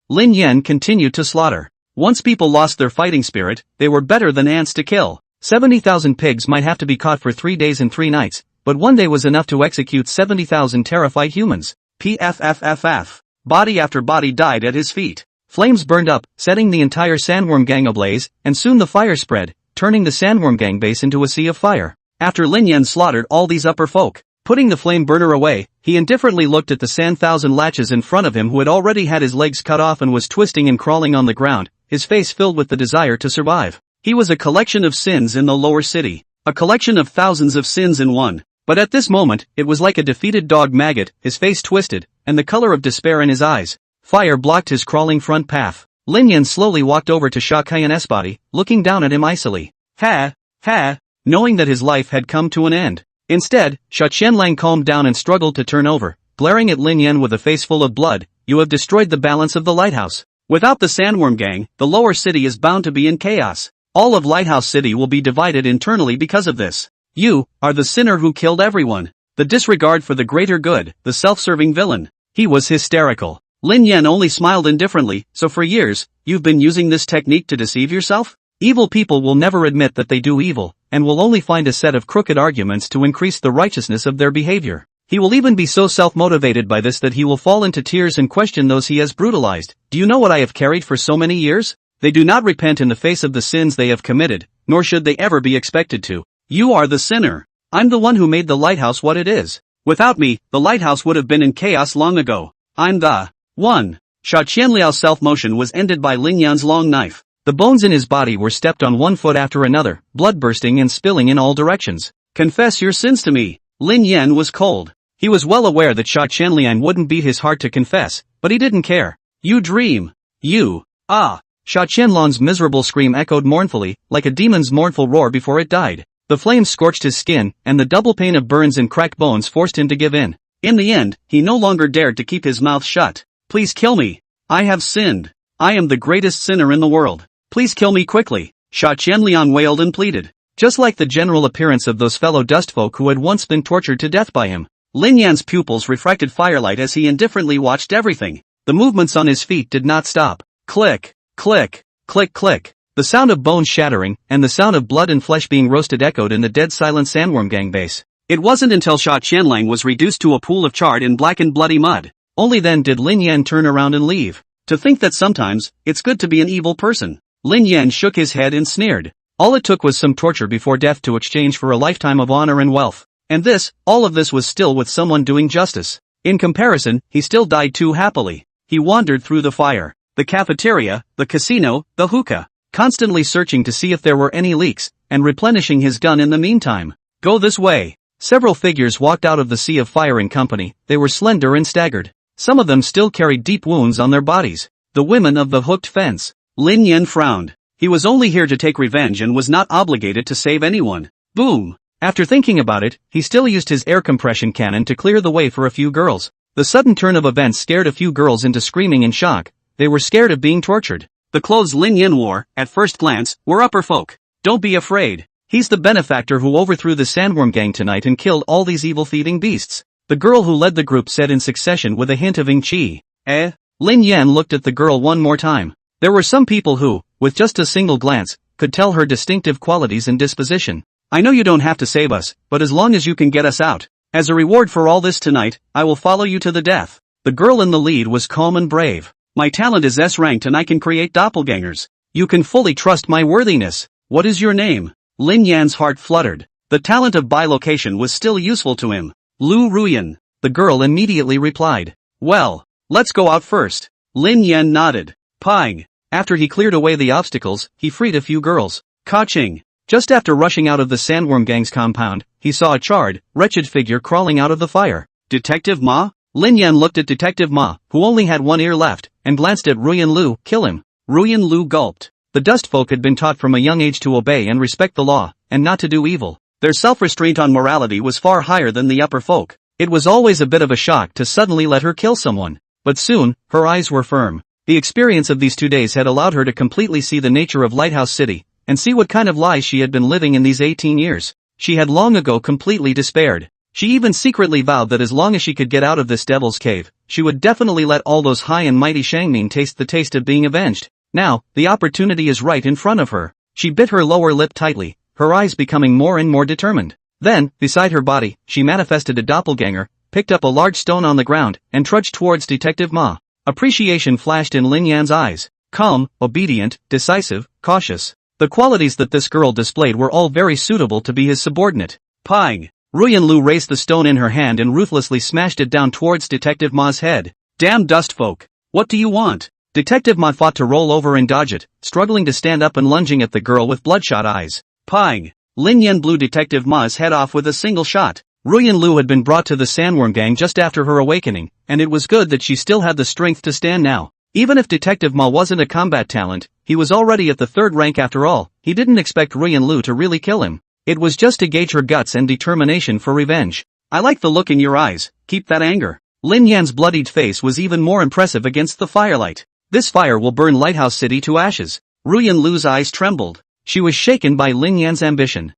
Lin Yen continued to slaughter. Once people lost their fighting spirit, they were better than ants to kill. 70,000 pigs might have to be caught for 3 days and 3 nights, but one day was enough to execute 70,000 terrified humans. Pfffff. Body after body died at his feet. Flames burned up, setting the entire Sandworm gang ablaze, and soon the fire spread, turning the Sandworm gang base into a sea of fire. After Lin Yen slaughtered all these upper folk, putting the flame burner away, he indifferently looked at the Sand Thousand Latches in front of him who had already had his legs cut off and was twisting and crawling on the ground, his face filled with the desire to survive. He was a collection of sins in the lower city. A collection of thousands of sins in one. But at this moment, it was like a defeated dog maggot, his face twisted, and the color of despair in his eyes. Fire blocked his crawling front path. Lin Yen slowly walked over to Sha Qian's body, looking down at him icily. Knowing that his life had come to an end. Instead, Sha Qianlang calmed down and struggled to turn over, glaring at Lin Yen with a face full of blood. "You have destroyed the balance of the lighthouse. Without the Sandworm gang, the lower city is bound to be in chaos. All of Lighthouse City will be divided internally because of this. You are the sinner who killed everyone. The disregard for the greater good, the self-serving villain." He was hysterical. Lin Yen only smiled indifferently. "So for years, you've been using this technique to deceive yourself? Evil people will never admit that they do evil, and will only find a set of crooked arguments to increase the righteousness of their behavior. He will even be so self-motivated by this that he will fall into tears and question those he has brutalized. Do you know what I have carried for so many years? They do not repent in the face of the sins they have committed, nor should they ever be expected to. You are the sinner. I'm the one who made the lighthouse what it is. Without me, the lighthouse would have been in chaos long ago. I'm the one." Sha Qianliao's self-motion was ended by Lin Yan's long knife. The bones in his body were stepped on one foot after another, blood bursting and spilling in all directions. "Confess your sins to me." Lin Yan was cold. He was well aware that Sha Qianlian wouldn't beat his heart to confess, but he didn't care. "You dream. You." Sha Qianlong's miserable scream echoed mournfully, like a demon's mournful roar before it died. The flames scorched his skin, and the double pain of burns and cracked bones forced him to give in. In the end, he no longer dared to keep his mouth shut. "Please kill me. I have sinned. I am the greatest sinner in the world. Please kill me quickly." Sha Qianlian wailed and pleaded. Just like the general appearance of those fellow dustfolk who had once been tortured to death by him. Lin Yan's pupils refracted firelight as he indifferently watched everything. The movements on his feet did not stop. Click, click, click, click. The sound of bones shattering, and the sound of blood and flesh being roasted echoed in the dead silent Sandworm gang base. It wasn't until Sha Qianlang was reduced to a pool of charred and blackened bloody mud. Only then did Lin Yan turn around and leave. To think that sometimes, it's good to be an evil person. Lin Yan shook his head and sneered. All it took was some torture before death to exchange for a lifetime of honor and wealth. And all of this was still with someone doing justice. In comparison, he still died too happily. He wandered through the fire, the cafeteria, the casino, the hookah, constantly searching to see if there were any leaks, and replenishing his gun in the meantime. Go this way. Several figures walked out of the sea of fire in company. They were slender and staggered. Some of them still carried deep wounds on their bodies. The women of the hooked fence. Lin Yan frowned. He was only here to take revenge and was not obligated to save anyone. Boom! After thinking about it, he still used his air compression cannon to clear the way for a few girls. The sudden turn of events scared a few girls into screaming in shock. They were scared of being tortured. The clothes Lin Yan wore, at first glance, were upper folk. Don't be afraid. He's the benefactor who overthrew the Sandworm gang tonight and killed all these evil-thieving beasts. The girl who led the group said in succession with a hint of Ing Chi. Lin Yan looked at the girl one more time. There were some people who, with just a single glance, could tell her distinctive qualities and disposition. I know you don't have to save us, but as long as you can get us out. As a reward for all this tonight, I will follow you to the death. The girl in the lead was calm and brave. My talent is S-ranked and I can create doppelgangers. You can fully trust my worthiness. What is your name? Lin Yan's heart fluttered. The talent of bilocation was still useful to him. Lu Ruyan. The girl immediately replied. Well, let's go out first. Lin Yan nodded. Pang. After he cleared away the obstacles, he freed a few girls. Ka-ching. Just after rushing out of the Sandworm gang's compound, he saw a charred, wretched figure crawling out of the fire. Detective Ma? Lin Yan looked at Detective Ma, who only had one ear left, and glanced at Ruyan Lu. Kill him. Ruyan Lu gulped. The dust folk had been taught from a young age to obey and respect the law, and not to do evil. Their self-restraint on morality was far higher than the upper folk. It was always a bit of a shock to suddenly let her kill someone. But soon, her eyes were firm. The experience of these 2 days had allowed her to completely see the nature of Lighthouse City, and see what kind of lies she had been living in these 18 years. She had long ago completely despaired. She even secretly vowed that as long as she could get out of this devil's cave, she would definitely let all those high and mighty Shangmin taste the taste of being avenged. Now, the opportunity is right in front of her. She bit her lower lip tightly, her eyes becoming more and more determined. Then, beside her body, she manifested a doppelganger, picked up a large stone on the ground, and trudged towards Detective Ma. Appreciation flashed in Lin Yan's eyes. Calm, obedient, decisive, cautious. The qualities that this girl displayed were all very suitable to be his subordinate. Pang! Ruyan Lu raised the stone in her hand and ruthlessly smashed it down towards Detective Ma's head. Damn dust folk! What do you want? Detective Ma fought to roll over and dodge it, struggling to stand up and lunging at the girl with bloodshot eyes. Pang! Lin Yan blew Detective Ma's head off with a single shot. Ruyan Lu had been brought to the Sandworm gang just after her awakening, and it was good that she still had the strength to stand now. Even if Detective Ma wasn't a combat talent, he was already at the 3rd rank after all. He didn't expect Ruyan Lu to really kill him. It was just to gauge her guts and determination for revenge. I like the look in your eyes, keep that anger. Lin Yan's bloodied face was even more impressive against the firelight. This fire will burn Lighthouse City to ashes. Ruyan Lu's eyes trembled. She was shaken by Lin Yan's ambition.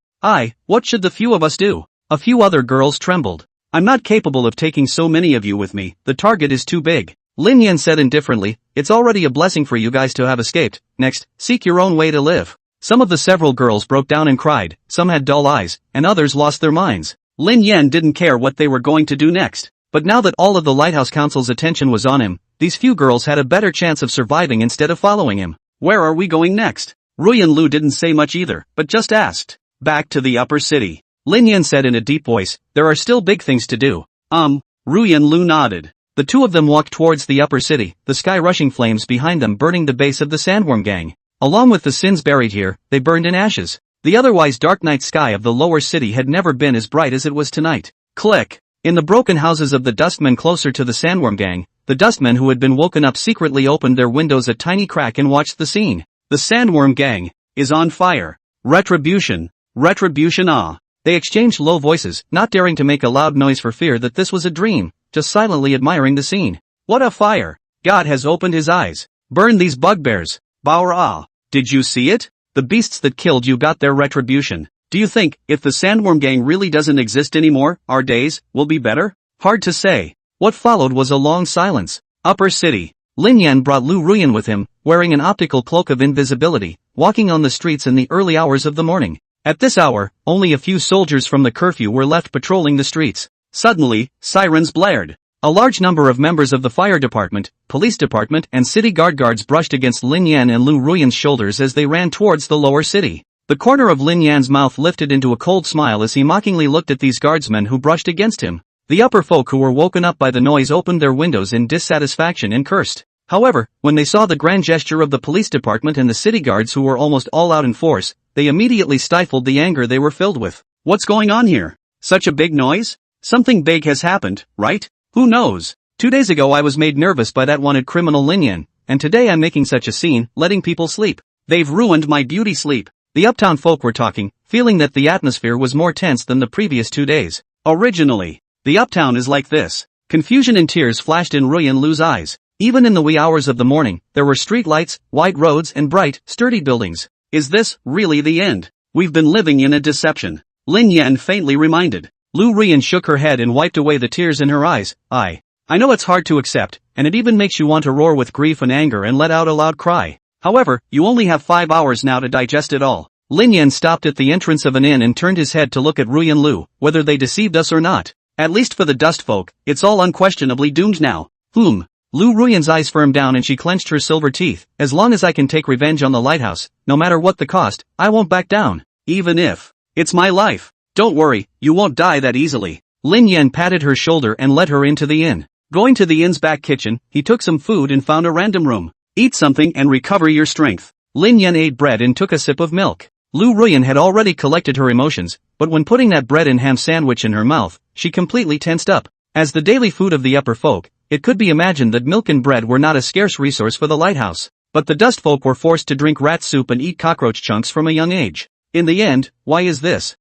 What should the few of us do? A few other girls trembled. I'm not capable of taking so many of you with me, the target is too big. Lin Yan said indifferently, it's already a blessing for you guys to have escaped. Next, seek your own way to live. Some of the several girls broke down and cried, some had dull eyes, and others lost their minds. Lin Yan didn't care what they were going to do next. But now that all of the Lighthouse Council's attention was on him, these few girls had a better chance of surviving instead of following him. Where are we going next? Ruyan Lu didn't say much either, but just asked. Back to the upper city. Lin Yan said in a deep voice, there are still big things to do. Ruyan Lu nodded. The two of them walked towards the upper city, the sky rushing flames behind them burning the base of the Sandworm gang. Along with the sins buried here, they burned in ashes. The otherwise dark night sky of the lower city had never been as bright as it was tonight. Click! In the broken houses of the dustmen closer to the Sandworm gang, the dustmen who had been woken up secretly opened their windows a tiny crack and watched the scene. The Sandworm gang is on fire. Retribution. Retribution ah. They exchanged low voices, not daring to make a loud noise for fear that this was a dream, just silently admiring the scene. What a fire! God has opened his eyes. Burn these bugbears. Baur ah. Did you see it? The beasts that killed you got their retribution. Do you think, if the Sandworm gang really doesn't exist anymore, our days will be better? Hard to say. What followed was a long silence. Upper city. Lin Yan brought Lu Ruyan with him, wearing an optical cloak of invisibility, walking on the streets in the early hours of the morning. At this hour, only a few soldiers from the curfew were left patrolling the streets. Suddenly, sirens blared. A large number of members of the fire department, police department and city guards brushed against Lin Yan and Lu Ruyan's shoulders as they ran towards the lower city. The corner of Lin Yan's mouth lifted into a cold smile as he mockingly looked at these guardsmen who brushed against him. The upper folk who were woken up by the noise opened their windows in dissatisfaction and cursed. However, when they saw the grand gesture of the police department and the city guards who were almost all out in force, they immediately stifled the anger they were filled with. What's going on here? Such a big noise? Something big has happened, right? Who knows? 2 days ago I was made nervous by that wanted criminal Lin Yan, and today I'm making such a scene, letting people sleep. They've ruined my beauty sleep. The uptown folk were talking, feeling that the atmosphere was more tense than the previous 2 days. Originally, the uptown is like this. Confusion and tears flashed in Ruyan Lu's eyes. Even in the wee hours of the morning, there were street lights, wide roads and bright, sturdy buildings. Is this really the end? We've been living in a deception. Lin Yan faintly reminded. Lu Ruyan shook her head and wiped away the tears in her eyes. I know it's hard to accept, and it even makes you want to roar with grief and anger and let out a loud cry. However, you only have 5 hours now to digest it all. Lin Yan stopped at the entrance of an inn and turned his head to look at Ruyan Lu, whether they deceived us or not. At least for the dust folk, it's all unquestionably doomed now. Lu Ruyan's eyes firmed down and she clenched her silver teeth. As long as I can take revenge on the lighthouse, no matter what the cost, I won't back down. Even if it's my life. Don't worry, you won't die that easily. Lin Yan patted her shoulder and led her into the inn. Going to the inn's back kitchen, he took some food and found a random room. Eat something and recover your strength. Lin Yan ate bread and took a sip of milk. Lu Ruyan had already collected her emotions, but when putting that bread and ham sandwich in her mouth, she completely tensed up. As the daily food of the upper folk, it could be imagined that milk and bread were not a scarce resource for the lighthouse. But the dust folk were forced to drink rat soup and eat cockroach chunks from a young age. In the end, why is this?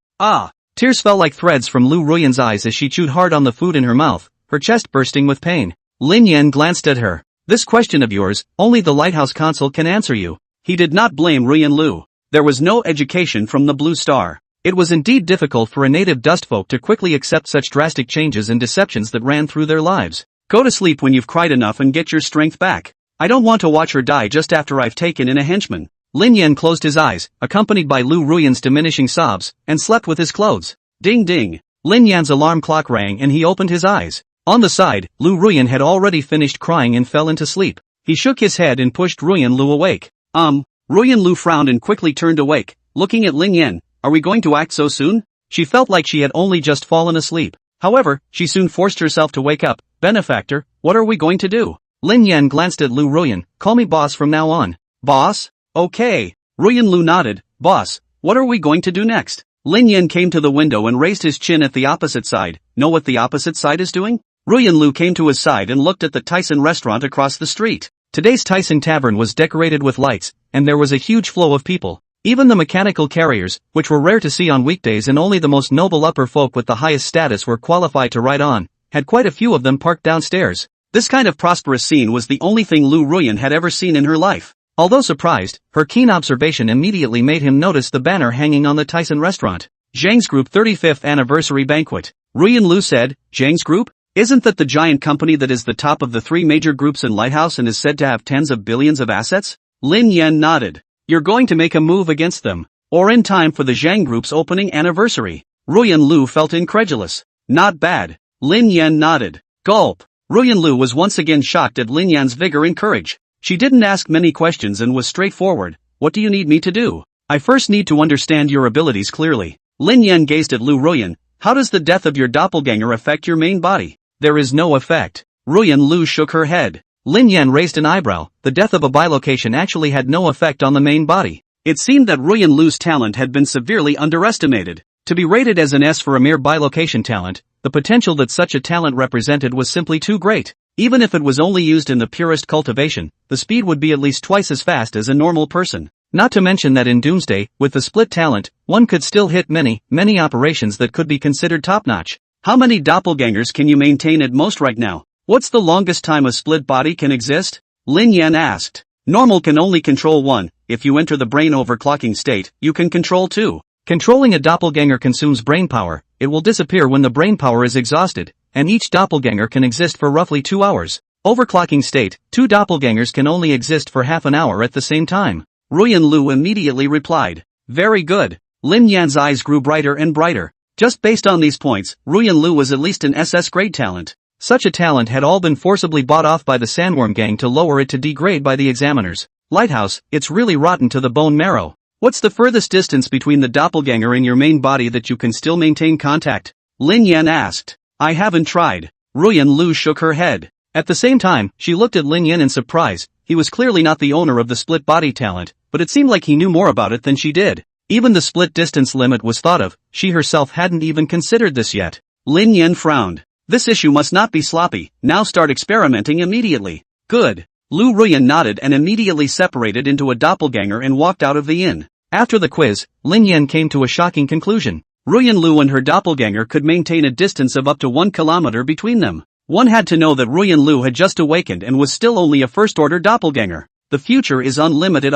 Tears fell like threads from Lu Ruyan's eyes as she chewed hard on the food in her mouth, her chest bursting with pain. Lin Yan glanced at her. This question of yours, only the lighthouse consul can answer you. He did not blame Ruyan Lu. There was no education from the Blue Star. It was indeed difficult for a native dust folk to quickly accept such drastic changes and deceptions that ran through their lives. Go to sleep when you've cried enough and get your strength back. I don't want to watch her die just after I've taken in a henchman. Lin Yan closed his eyes, accompanied by Lu Ruyan's diminishing sobs, and slept with his clothes. Ding ding. Lin Yan's alarm clock rang and he opened his eyes. On the side, Lu Ruyan had already finished crying and fell into sleep. He shook his head and pushed Ruyan Lu awake. Ruyan Lu frowned and quickly turned awake, looking at Lin Yan. Are we going to act so soon? She felt like she had only just fallen asleep. However, she soon forced herself to wake up. Benefactor, what are we going to do? Lin Yan glanced at Lu Ruyan. Call me boss from now on. Boss? Okay. Ruyan Lu nodded. Boss, what are we going to do next? Lin Yan came to the window and raised his chin at the opposite side. Know what the opposite side is doing? Ruyan Lu came to his side and looked at the Tyson restaurant across the street. Today's Tyson Tavern was decorated with lights, and there was a huge flow of people. Even the mechanical carriers, which were rare to see on weekdays and only the most noble upper folk with the highest status were qualified to ride on, had quite a few of them parked downstairs. This kind of prosperous scene was the only thing Lu Ruyan had ever seen in her life. Although surprised, her keen observation immediately made him notice the banner hanging on the Tyson restaurant. Zhang's Group 35th Anniversary Banquet. Ruyan Lu said, Zhang's Group? Isn't that the giant company that is the top of the 3 major groups in Lighthouse and is said to have tens of billions of assets? Lin Yan nodded. You're going to make a move against them, or in time for the Zhang Group's opening anniversary. Ruyan Lu felt incredulous. Not bad. Lin Yan nodded. Gulp. Ruyan Lu was once again shocked at Lin Yan's vigor and courage. She didn't ask many questions and was straightforward. What do you need me to do? I first need to understand your abilities clearly. Lin Yan gazed at Lu Ruyan. How does the death of your doppelganger affect your main body? There is no effect. Ruyan Lu shook her head. Lin Yan raised an eyebrow. The death of a bilocation actually had no effect on the main body. It seemed that Ruyan Lu's talent had been severely underestimated. To be rated as an S for a mere bilocation talent, the potential that such a talent represented was simply too great. Even if it was only used in the purest cultivation, the speed would be at least twice as fast as a normal person. Not to mention that in Doomsday, with the split talent, one could still hit many operations that could be considered top-notch. How many doppelgangers can you maintain at most right now? What's the longest time a split body can exist? Lin Yan asked. Normal can only control one. If you enter the brain overclocking state, you can control 2. Controlling a doppelganger consumes brain power. It will disappear when the brain power is exhausted, and each doppelganger can exist for roughly 2 hours. Overclocking state, 2 doppelgangers can only exist for half an hour at the same time. Ruyan Lu immediately replied. Very good. Lin Yan's eyes grew brighter and brighter. Just based on these points, Ruyan Lu was at least an SS grade talent. Such a talent had all been forcibly bought off by the Sandworm gang to lower it to D grade by the examiners. Lighthouse, it's really rotten to the bone marrow. What's the furthest distance between the doppelganger and your main body that you can still maintain contact? Lin Yan asked. I haven't tried. Ruyan Lu shook her head. At the same time, she looked at Lin Yan in surprise. He was clearly not the owner of the split body talent, but it seemed like he knew more about it than she did. Even the split distance limit was thought of, she herself hadn't even considered this yet. Lin Yan frowned. This issue must not be sloppy, now start experimenting immediately. Good. Lu Ruyan nodded and immediately separated into a doppelganger and walked out of the inn. After the quiz, Lin Yan came to a shocking conclusion. Ruyan Lu and her doppelganger could maintain a distance of up to 1 kilometer between them. One had to know that Ruyan Lu had just awakened and was still only a first-order doppelganger. The future is unlimited.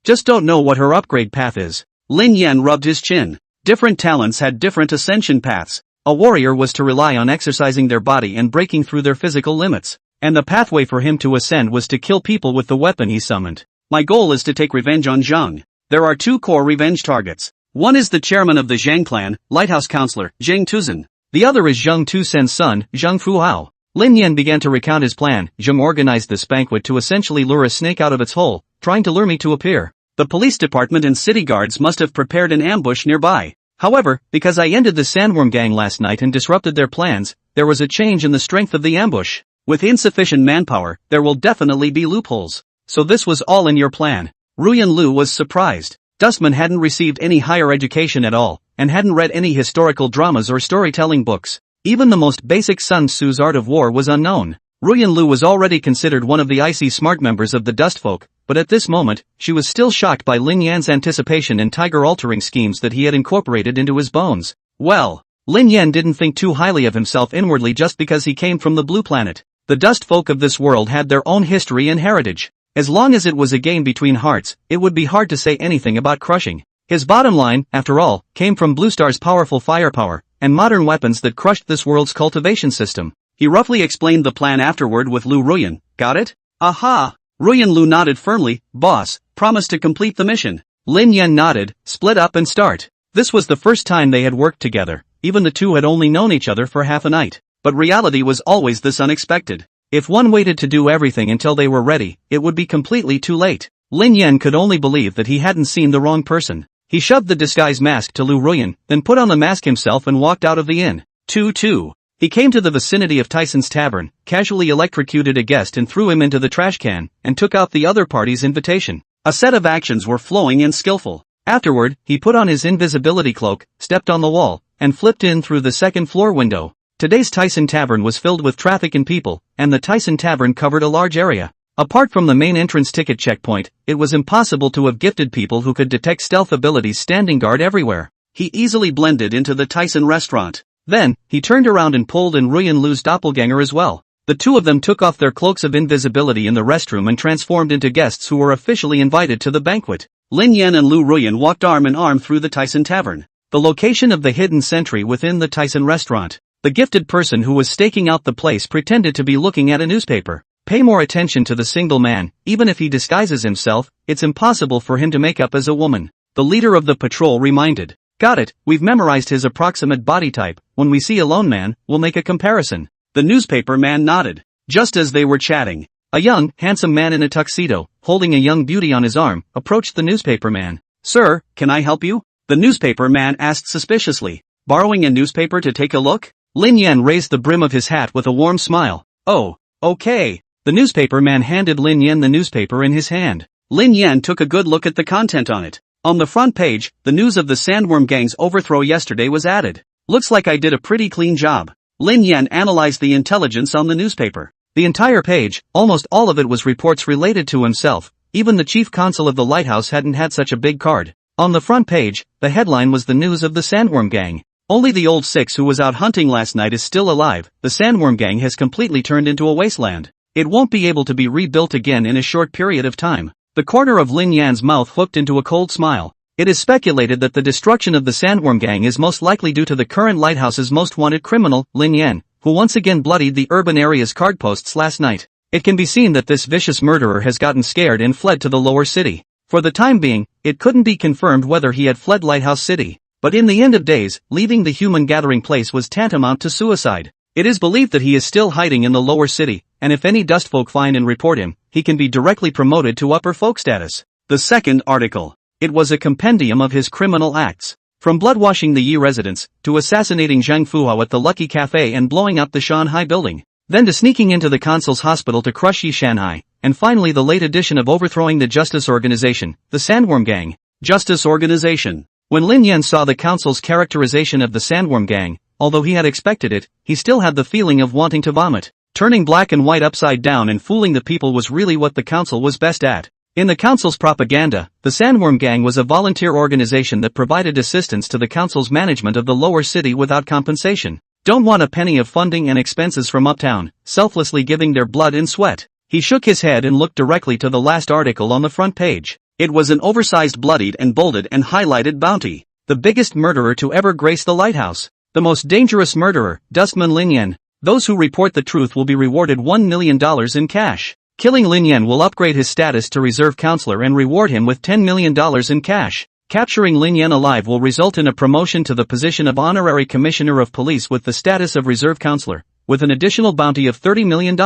Just don't know what her upgrade path is. Lin Yan rubbed his chin. Different talents had different ascension paths. A warrior was to rely on exercising their body and breaking through their physical limits. And the pathway for him to ascend was to kill people with the weapon he summoned. My goal is to take revenge on Zhang. There are 2 core revenge targets. One is the chairman of the Zhang clan, Lighthouse Counselor, Zhang Tuzhen. The other is Zhang Tusen's son, Zhang Fuhao. Lin Yan began to recount his plan. Zhang organized this banquet to essentially lure a snake out of its hole, trying to lure me to appear. The police department and city guards must have prepared an ambush nearby. However, because I ended the Sandworm gang last night and disrupted their plans, there was a change in the strength of the ambush. With insufficient manpower, there will definitely be loopholes. So this was all in your plan. Ruyan Lu was surprised. Dustman hadn't received any higher education at all, and hadn't read any historical dramas or storytelling books. Even the most basic Sun Tzu's Art of War was unknown. Ruyan Lu was already considered one of the icy smart members of the Dustfolk, but at this moment, she was still shocked by Lin Yan's anticipation and tiger-altering schemes that he had incorporated into his bones. Well, Lin Yan didn't think too highly of himself inwardly just because he came from the blue planet. The Dustfolk of this world had their own history and heritage. As long as it was a game between hearts, it would be hard to say anything about crushing. His bottom line, after all, came from Blue Star's powerful firepower, and modern weapons that crushed this world's cultivation system. He roughly explained the plan afterward with Lu Ruyan. Got it? Aha! Ruyan Lu nodded firmly. Boss, promise to complete the mission. Lin Yan nodded. Split up and start. This was the first time they had worked together. Even the two had only known each other for half a night. But reality was always this unexpected. If one waited to do everything until they were ready, it would be completely too late. Lin Yan could only believe that he hadn't seen the wrong person. He shoved the disguise mask to Lu Ruyan, then put on the mask himself and walked out of the inn. 2-2. He came to the vicinity of Tyson's tavern, casually electrocuted a guest and threw him into the trash can, and took out the other party's invitation. A set of actions were flowing and skillful. Afterward, he put on his invisibility cloak, stepped on the wall, and flipped in through the second floor window. Today's Tyson Tavern was filled with traffic and people, and the Tyson Tavern covered a large area. Apart from the main entrance ticket checkpoint, it was impossible to have gifted people who could detect stealth abilities standing guard everywhere. He easily blended into the Tyson restaurant. Then, he turned around and pulled in Ruyan Lu's doppelganger as well. The two of them took off their cloaks of invisibility in the restroom and transformed into guests who were officially invited to the banquet. Lin Yan and Lu Ruyan walked arm in arm through the Tyson Tavern, the location of the hidden sentry within the Tyson restaurant. The gifted person who was staking out the place pretended to be looking at a newspaper. Pay more attention to the single man. Even if he disguises himself, it's impossible for him to make up as a woman. The leader of the patrol reminded. Got it, we've memorized his approximate body type. When we see a lone man, we'll make a comparison. The newspaper man nodded. Just as they were chatting, a young, handsome man in a tuxedo, holding a young beauty on his arm, approached the newspaper man. Sir, can I help you? The newspaper man asked suspiciously. Borrowing a newspaper to take a look? Lin Yan raised the brim of his hat with a warm smile. Oh, okay. The newspaper man handed Lin Yan the newspaper in his hand. Lin Yan took a good look at the content on it. On the front page, the news of the Sandworm gang's overthrow yesterday was added. Looks like I did a pretty clean job. Lin Yan analyzed the intelligence on the newspaper. The entire page, almost all of it was reports related to himself. Even the chief consul of the lighthouse hadn't had such a big card. On the front page, the headline was the news of the Sandworm gang. Only the old six who was out hunting last night is still alive. The Sandworm gang has completely turned into a wasteland. It won't be able to be rebuilt again in a short period of time. The corner of Lin Yan's mouth hooked into a cold smile. It is speculated that the destruction of the Sandworm gang is most likely due to the current lighthouse's most wanted criminal, Lin Yan, who once again bloodied the urban area's card posts last night. It can be seen that this vicious murderer has gotten scared and fled to the lower city. For the time being, it couldn't be confirmed whether he had fled Lighthouse City. But in the end of days, leaving the human gathering place was tantamount to suicide. It is believed that he is still hiding in the lower city, and if any dustfolk find and report him, he can be directly promoted to upper folk status. The second article. It was a compendium of his criminal acts. From bloodwashing the Yi residents, to assassinating Zhang Fuhao at the Lucky Cafe and blowing up the Shanghai building, then to sneaking into the consul's hospital to crush Yi Shanghai, and finally the late edition of overthrowing the Justice Organization, the Sandworm Gang. Justice Organization. When Lin Yan saw the council's characterization of the Sandworm Gang, although he had expected it, he still had the feeling of wanting to vomit. Turning black and white upside down and fooling the people was really what the council was best at. In the council's propaganda, the Sandworm Gang was a volunteer organization that provided assistance to the council's management of the lower city without compensation. Don't want a penny of funding and expenses from uptown, selflessly giving their blood and sweat. He shook his head and looked directly to the last article on the front page. It was an oversized bloodied and bolded and highlighted bounty. The biggest murderer to ever grace the lighthouse. The most dangerous murderer, Dustman Lin Yan. Those who report the truth will be rewarded $1 million in cash. Killing Lin Yan will upgrade his status to reserve counselor and reward him with $10 million in cash. Capturing Lin Yan alive will result in a promotion to the position of honorary commissioner of police with the status of reserve counselor, with an additional bounty of $30 million.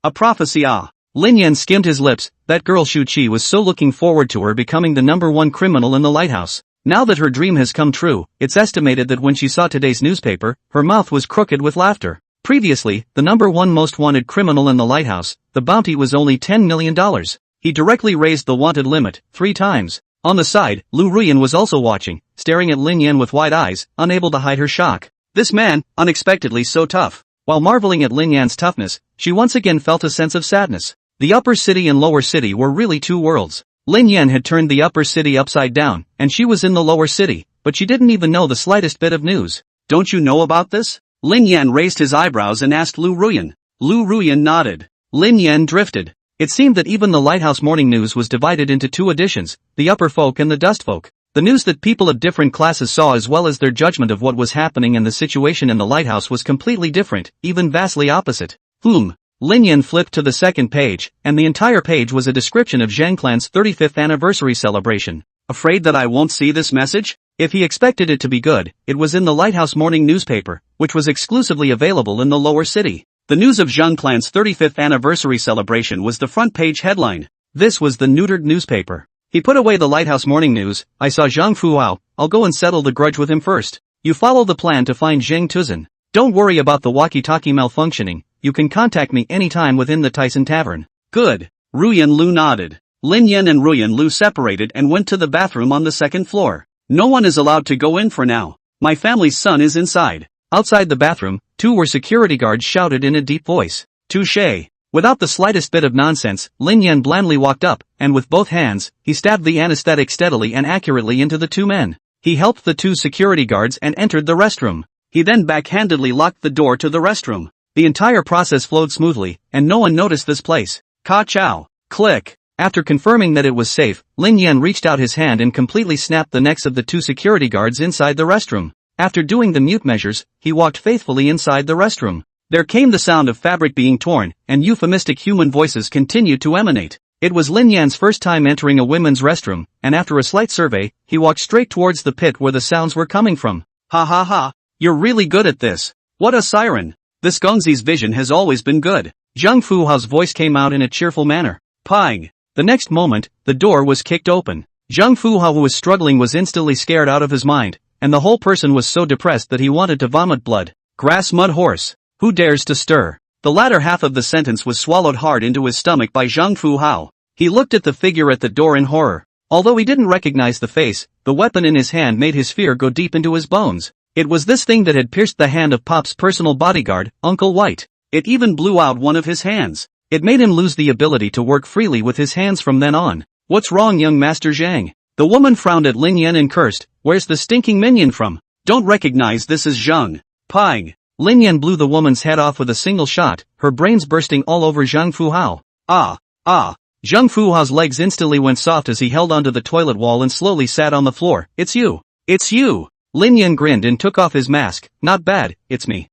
A prophecy. Lin Yan skimmed his lips. That girl Shu Qi was so looking forward to her becoming the #1 criminal in the lighthouse. Now that her dream has come true, it's estimated that when she saw today's newspaper, her mouth was crooked with laughter. Previously, the #1 most wanted criminal in the lighthouse, the bounty was only $10 million. He directly raised the wanted limit 3 times. On the side, Lu Ruyan was also watching, staring at Lin Yan with wide eyes, unable to hide her shock. This man, unexpectedly so tough. While marveling at Lin Yan's toughness, she once again felt a sense of sadness. The upper city and lower city were really 2 worlds. Lin Yan had turned the upper city upside down, and she was in the lower city, but she didn't even know the slightest bit of news. Don't you know about this? Lin Yan raised his eyebrows and asked Lu Ruyan. Lu Ruyan nodded. Lin Yan drifted. It seemed that even the Lighthouse Morning News was divided into 2 editions, the upper folk and the dust folk. The news that people of different classes saw as well as their judgment of what was happening and the situation in the lighthouse was completely different, even vastly opposite. Lin Yan flipped to the second page, and the entire page was a description of Zhang Clan's 35th anniversary celebration. Afraid that I won't see this message? If he expected it to be good, it was in the Lighthouse Morning newspaper, which was exclusively available in the lower city. The news of Zhang Clan's 35th anniversary celebration was the front page headline. This was the neutered newspaper. He put away the Lighthouse Morning News. I saw Zhang Fuhao, I'll go and settle the grudge with him first. You follow the plan to find Zheng Tuzhen. Don't worry about the walkie-talkie malfunctioning, you can contact me anytime within the Tyson Tavern. Good. Ruyan Lu nodded. Lin Yan and Ruyan Lu separated and went to the bathroom on the 2nd floor. No one is allowed to go in for now. My family's son is inside. Outside the bathroom, 2 were security guards shouted in a deep voice. Touché. Without the slightest bit of nonsense, Lin Yan blandly walked up, and with both hands, he stabbed the anesthetic steadily and accurately into the 2 men. He helped the 2 security guards and entered the restroom. He then backhandedly locked the door to the restroom. The entire process flowed smoothly, and no one noticed this place. Ka-chow. Click. After confirming that it was safe, Lin Yan reached out his hand and completely snapped the necks of the 2 security guards inside the restroom. After doing the mute measures, he walked faithfully inside the restroom. There came the sound of fabric being torn, and euphemistic human voices continued to emanate. It was Lin Yan's first time entering a women's restroom, and after a slight survey, he walked straight towards the pit where the sounds were coming from. Ha ha ha. You're really good at this. What a siren. This Gongzi's vision has always been good. Zhang Fuhao's voice came out in a cheerful manner. Pang. The next moment, the door was kicked open. Zhang Fuhao, who was struggling, was instantly scared out of his mind, and the whole person was so depressed that he wanted to vomit blood. Grass mud horse. Who dares to stir? The latter half of the sentence was swallowed hard into his stomach by Zhang Fuhao. He looked at the figure at the door in horror. Although he didn't recognize the face, the weapon in his hand made his fear go deep into his bones. It was this thing that had pierced the hand of Pop's personal bodyguard, Uncle White. It even blew out one of his hands. It made him lose the ability to work freely with his hands from then on. What's wrong, young Master Zhang? The woman frowned at Lin Yan and cursed. Where's the stinking minion from? Don't recognize this as Zhang. Pang. Lin Yan blew the woman's head off with a single shot, her brains bursting all over Zhang Fuhao. Zhang Fuhao's legs instantly went soft as he held onto the toilet wall and slowly sat on the floor. It's you. It's you. Lin Yan grinned and took off his mask. Not bad, it's me.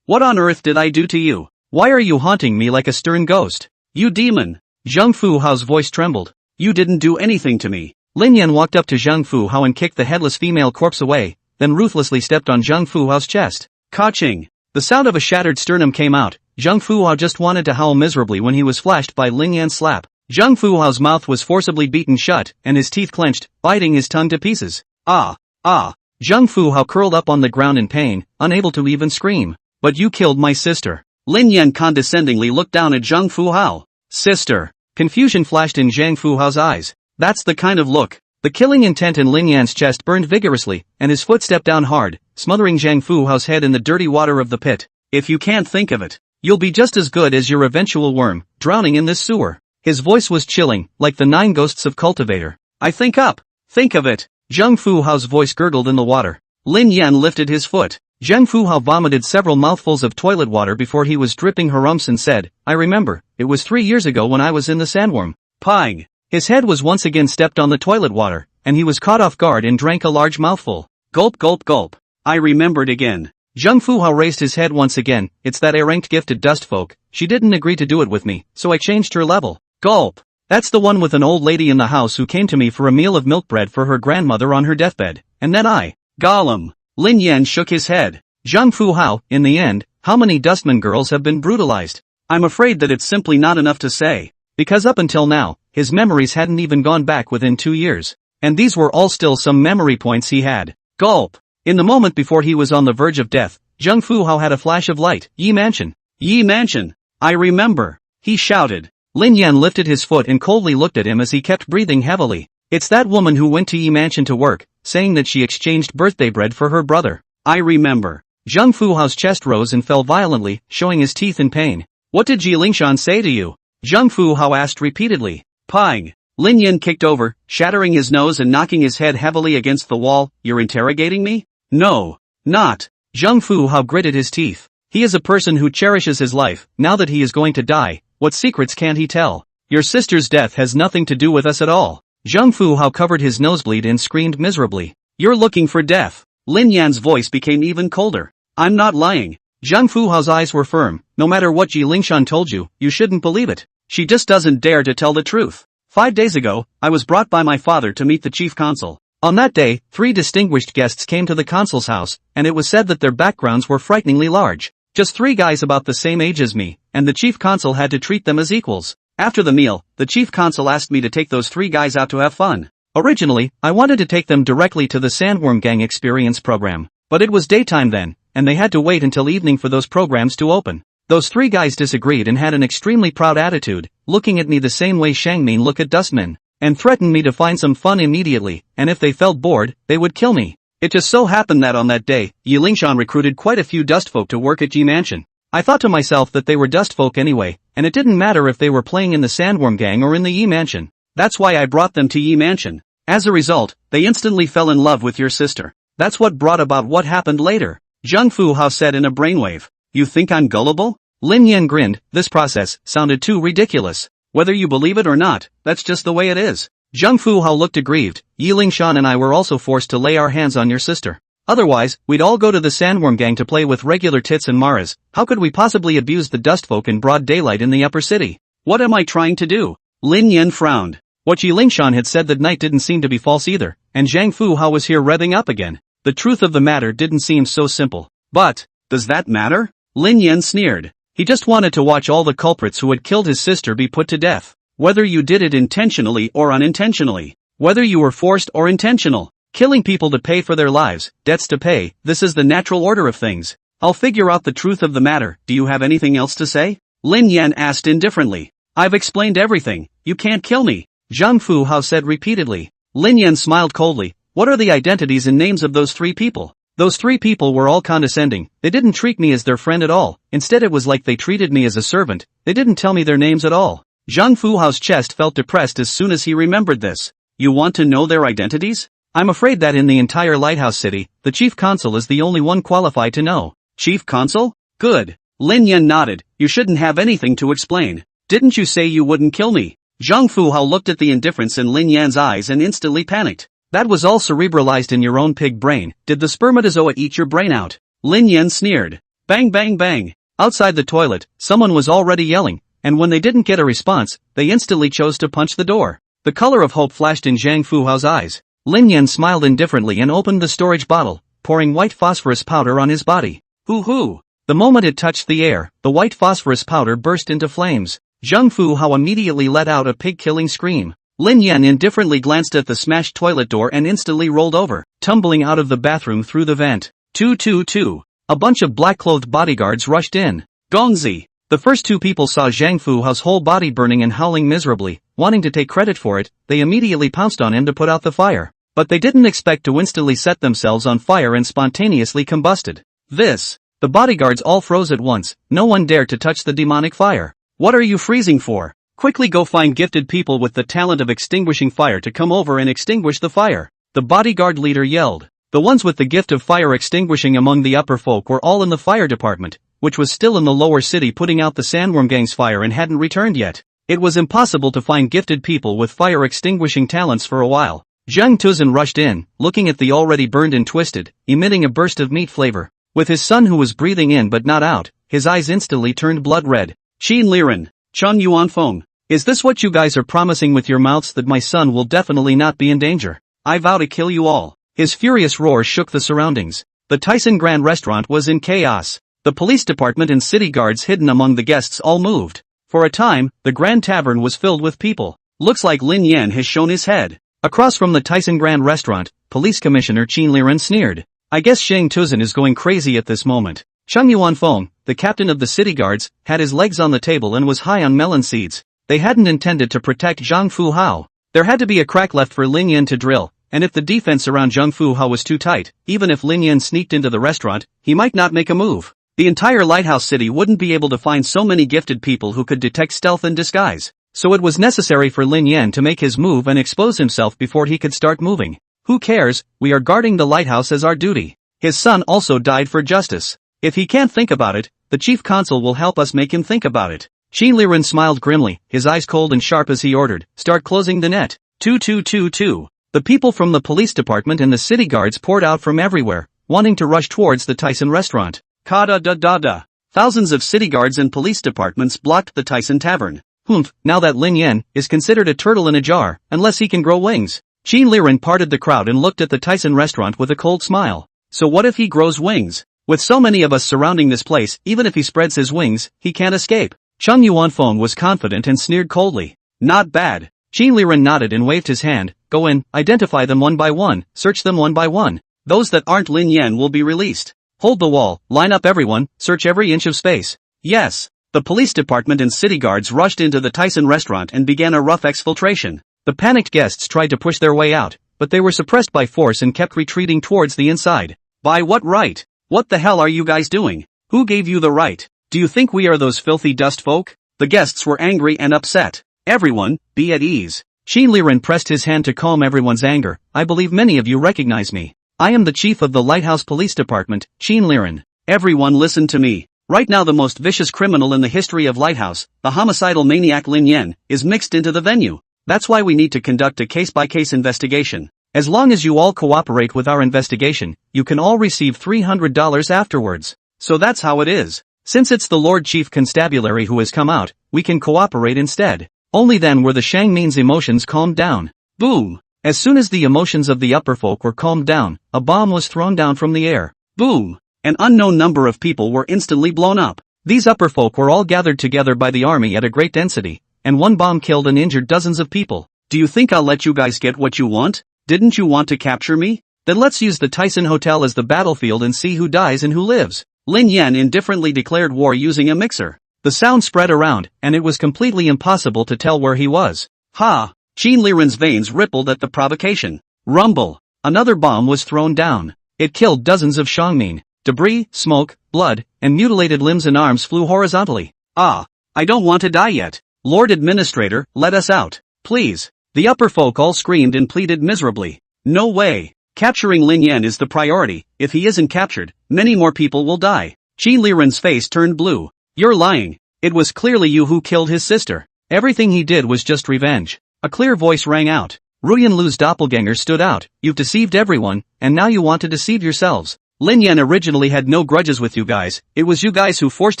What on earth did I do to you? Why are you haunting me like a stern ghost? You demon. Zhang Fuhao's voice trembled. You didn't do anything to me. Lin Yan walked up to Zhang Fuhao and kicked the headless female corpse away, then ruthlessly stepped on Zhang Fuhao's chest. Ka-ching! The sound of a shattered sternum came out. Zhang Fuhao just wanted to howl miserably when he was flashed by Lin Yan's slap. Zhang Fuhao's mouth was forcibly beaten shut, and his teeth clenched, biting his tongue to pieces. Ah! Ah! Zhang Fuhao curled up on the ground in pain, unable to even scream. But you killed my sister. Lin Yan condescendingly looked down at Zhang Fuhao. Sister. Confusion flashed in Zhang Fuhao's eyes. That's the kind of look. The killing intent in Lin Yan's chest burned vigorously, and his foot stepped down hard, smothering Zhang Fuhao's head in the dirty water of the pit. If you can't think of it, you'll be just as good as your eventual worm, drowning in this sewer. His voice was chilling, like the 9 ghosts of Cultivator. I think up. Think of it. Zhang Fuhao's voice gurgled in the water. Lin Yan lifted his foot. Zhang Fuhao vomited several mouthfuls of toilet water before he was dripping harumps and said, I remember, it was 3 years ago when I was in the sandworm. Pang! His head was once again stepped on the toilet water, and he was caught off guard and drank a large mouthful. Gulp gulp gulp. I remembered again. Zhang Fuhao raised his head once again. It's that erranked gifted dust folk. She didn't agree to do it with me, so I changed her level. Gulp. That's the one with an old lady in the house who came to me for a meal of milk bread for her grandmother on her deathbed, and then I. Gollum. Lin Yan shook his head. Zhang Fuhao, in the end, how many Dustman girls have been brutalized? I'm afraid that it's simply not enough to say. Because up until now, his memories hadn't even gone back within 2 years. And these were all still some memory points he had. Gulp. In the moment before he was on the verge of death, Zhang Fuhao had a flash of light. Yi Mansion. Yi Mansion. I remember. He shouted. Lin Yan lifted his foot and coldly looked at him as he kept breathing heavily. It's that woman who went to Yi Mansion to work, saying that she exchanged birthday bread for her brother. I remember. Zhang Fuhao's chest rose and fell violently, showing his teeth in pain. What did Ji Lingshan say to you? Zhang Fuhao asked repeatedly. Pang. Lin Yan kicked over, shattering his nose and knocking his head heavily against the wall. You're interrogating me? No. Not. Zhang Fuhao gritted his teeth. He is a person who cherishes his life. Now that he is going to die, what secrets can't he tell? Your sister's death has nothing to do with us at all. Zhang Fuhao covered his nosebleed and screamed miserably. You're looking for death. Lin Yan's voice became even colder. I'm not lying. Zhang Fuhao's eyes were firm. No matter what Ji Lingshan told you, you shouldn't believe it. She just doesn't dare to tell the truth. 5 days ago, I was brought by my father to meet the chief consul. On that day, 3 distinguished guests came to the consul's house, and it was said that their backgrounds were frighteningly large. Just 3 guys about the same age as me, and the chief consul had to treat them as equals. After the meal, the chief consul asked me to take those 3 guys out to have fun. Originally, I wanted to take them directly to the Sandworm Gang Experience program. But it was daytime then, and they had to wait until evening for those programs to open. Those 3 guys disagreed and had an extremely proud attitude, looking at me the same way Shangmin look at Dustmen, and threatened me to find some fun immediately, and if they felt bored, they would kill me. It just so happened that on that day, Yi Lingshan recruited quite a few dustfolk to work at Yi Mansion. I thought to myself that they were dustfolk anyway, and it didn't matter if they were playing in the Sandworm Gang or in the Yi Mansion. That's why I brought them to Yi Mansion. As a result, they instantly fell in love with your sister. That's what brought about what happened later. Zhang Fuhao said in a brainwave. You think I'm gullible? Lin Yan grinned. This process sounded too ridiculous. Whether you believe it or not, that's just the way it is. Zhang Fuhao looked aggrieved. Yi Lingshan and I were also forced to lay our hands on your sister. Otherwise, we'd all go to the Sandworm Gang to play with regular tits and maras. How could we possibly abuse the dustfolk in broad daylight in the upper city? What am I trying to do? Lin Yan frowned. What Yi Lingshan had said that night didn't seem to be false either, and Zhang Fuhao was here revving up again. The truth of the matter didn't seem so simple. But, does that matter? Lin Yan sneered. He just wanted to watch all the culprits who had killed his sister be put to death. Whether you did it intentionally or unintentionally. Whether you were forced or intentional. Killing people to pay for their lives, debts to pay, this is the natural order of things. I'll figure out the truth of the matter. Do you have anything else to say? Lin Yan asked indifferently. I've explained everything. You can't kill me. Zhang Fuhao said repeatedly. Lin Yan smiled coldly. What are the identities and names of those 3 people? Those 3 people were all condescending. They didn't treat me as their friend at all. Instead it was like they treated me as a servant. They didn't tell me their names at all. Zhang Fuhao's chest felt depressed as soon as he remembered this. You want to know their identities? I'm afraid that in the entire Lighthouse City, the chief consul is the only one qualified to know. Chief consul? Good. Lin Yan nodded. You shouldn't have anything to explain. Didn't you say you wouldn't kill me? Zhang Fuhao looked at the indifference in Lin Yan's eyes and instantly panicked. That was all cerebralized in your own pig brain. Did the spermatozoa eat your brain out? Lin Yan sneered. Bang bang bang. Outside the toilet, someone was already yelling, and when they didn't get a response, they instantly chose to punch the door. The color of hope flashed in Zhang Fuhao's eyes. Lin Yan smiled indifferently and opened the storage bottle, pouring white phosphorus powder on his body. Hoo-hoo! The moment it touched the air, the white phosphorus powder burst into flames. Zhang Fuhao immediately let out a pig-killing scream. Lin Yan indifferently glanced at the smashed toilet door and instantly rolled over, tumbling out of the bathroom through the vent. 222. A bunch of black-clothed bodyguards rushed in. Gongzi! The first two people saw Zhang Fuhao's whole body burning and howling miserably. Wanting to take credit for it, they immediately pounced on him to put out the fire. But they didn't expect to instantly set themselves on fire and spontaneously combusted. The bodyguards all froze at once. No one dared to touch the demonic fire. What are you freezing for? Quickly go find gifted people with the talent of extinguishing fire to come over and extinguish the fire. The bodyguard leader yelled. The ones with the gift of fire extinguishing among the upper folk were all in the fire department, which was still in the lower city putting out the Sandworm Gang's fire and hadn't returned yet. It was impossible to find gifted people with fire extinguishing talents for a while. Zhang Tuzhen rushed in, looking at the already burned and twisted, emitting a burst of meat flavor. With his son who was breathing in but not out, his eyes instantly turned blood red. Qin Liren, Cheng Yuanfeng, is this what you guys are promising with your mouths, that my son will definitely not be in danger? I vow to kill you all. His furious roar shook the surroundings. The Tyson Grand Restaurant was in chaos. The police department and city guards hidden among the guests all moved. For a time, the Grand Tavern was filled with people. Looks like Lin Yan has shown his head. Across from the Tyson Grand Restaurant, Police Commissioner Qin Liren sneered. I guess Zhang Tuzhen is going crazy at this moment. Cheng Yuanfeng, the captain of the city guards, had his legs on the table and was high on melon seeds. They hadn't intended to protect Zhang Fuhao. There had to be a crack left for Lin Yan to drill, and if the defense around Zhang Fuhao was too tight, even if Lin Yan sneaked into the restaurant, he might not make a move. The entire lighthouse city wouldn't be able to find so many gifted people who could detect stealth and disguise. So it was necessary for Lin Yan to make his move and expose himself before he could start moving. Who cares, we are guarding the lighthouse as our duty. His son also died for justice. If he can't think about it, the chief consul will help us make him think about it. Qin Liren smiled grimly, his eyes cold and sharp as he ordered, start closing the net. 2222. The people from the police department and the city guards poured out from everywhere, wanting to rush towards the Tyson restaurant. Ka-da-da-da-da. Thousands of city guards and police departments blocked the Tyson Tavern. Humph, now that Lin Yan is considered a turtle in a jar, unless he can grow wings. Qin Liren parted the crowd and looked at the Tyson restaurant with a cold smile. So what if he grows wings? With so many of us surrounding this place, even if he spreads his wings, he can't escape. Cheng Yuanfeng was confident and sneered coldly. Not bad. Qin Liren nodded and waved his hand. Go in, identify them one by one, search them one by one. Those that aren't Lin Yan will be released. Hold the wall, line up everyone, search every inch of space. Yes. The police department and city guards rushed into the Tyson restaurant and began a rough exfiltration. The panicked guests tried to push their way out, but they were suppressed by force and kept retreating towards the inside. By what right? What the hell are you guys doing? Who gave you the right? Do you think we are those filthy dust folk? The guests were angry and upset. Everyone, be at ease. Qin Liren pressed his hand to calm everyone's anger. I believe many of you recognize me. I am the chief of the Lighthouse Police Department, Qin Liren. Everyone listen to me. Right now the most vicious criminal in the history of Lighthouse, the homicidal maniac Lin Yan, is mixed into the venue. That's why we need to conduct a case-by-case investigation. As long as you all cooperate with our investigation, you can all receive $300 afterwards. So that's how it is. Since it's the Lord Chief Constabulary who has come out, we can cooperate instead. Only then were the Shangmin's emotions calmed down. Boom! As soon as the emotions of the upper folk were calmed down, a bomb was thrown down from the air. Boom! An unknown number of people were instantly blown up. These upper folk were all gathered together by the army at a great density, and one bomb killed and injured dozens of people. Do you think I'll let you guys get what you want? Didn't you want to capture me? Then let's use the Tyson Hotel as the battlefield and see who dies and who lives. Lin Yan indifferently declared war using a mixer. The sound spread around, and it was completely impossible to tell where he was. Ha! Qin Liren's veins rippled at the provocation. Rumble! Another bomb was thrown down. It killed dozens of Shangmin. Debris, smoke, blood, and mutilated limbs and arms flew horizontally. Ah! I don't want to die yet. Lord Administrator, let us out. Please. The upper folk all screamed and pleaded miserably. No way. Capturing Lin Yan is the priority. If he isn't captured, many more people will die. Qin Liren's face turned blue. You're lying. It was clearly you who killed his sister. Everything he did was just revenge. A clear voice rang out. Ruyan Lu's doppelganger stood out. You've deceived everyone, and now you want to deceive yourselves. Lin Yan originally had no grudges with you guys. It was you guys who forced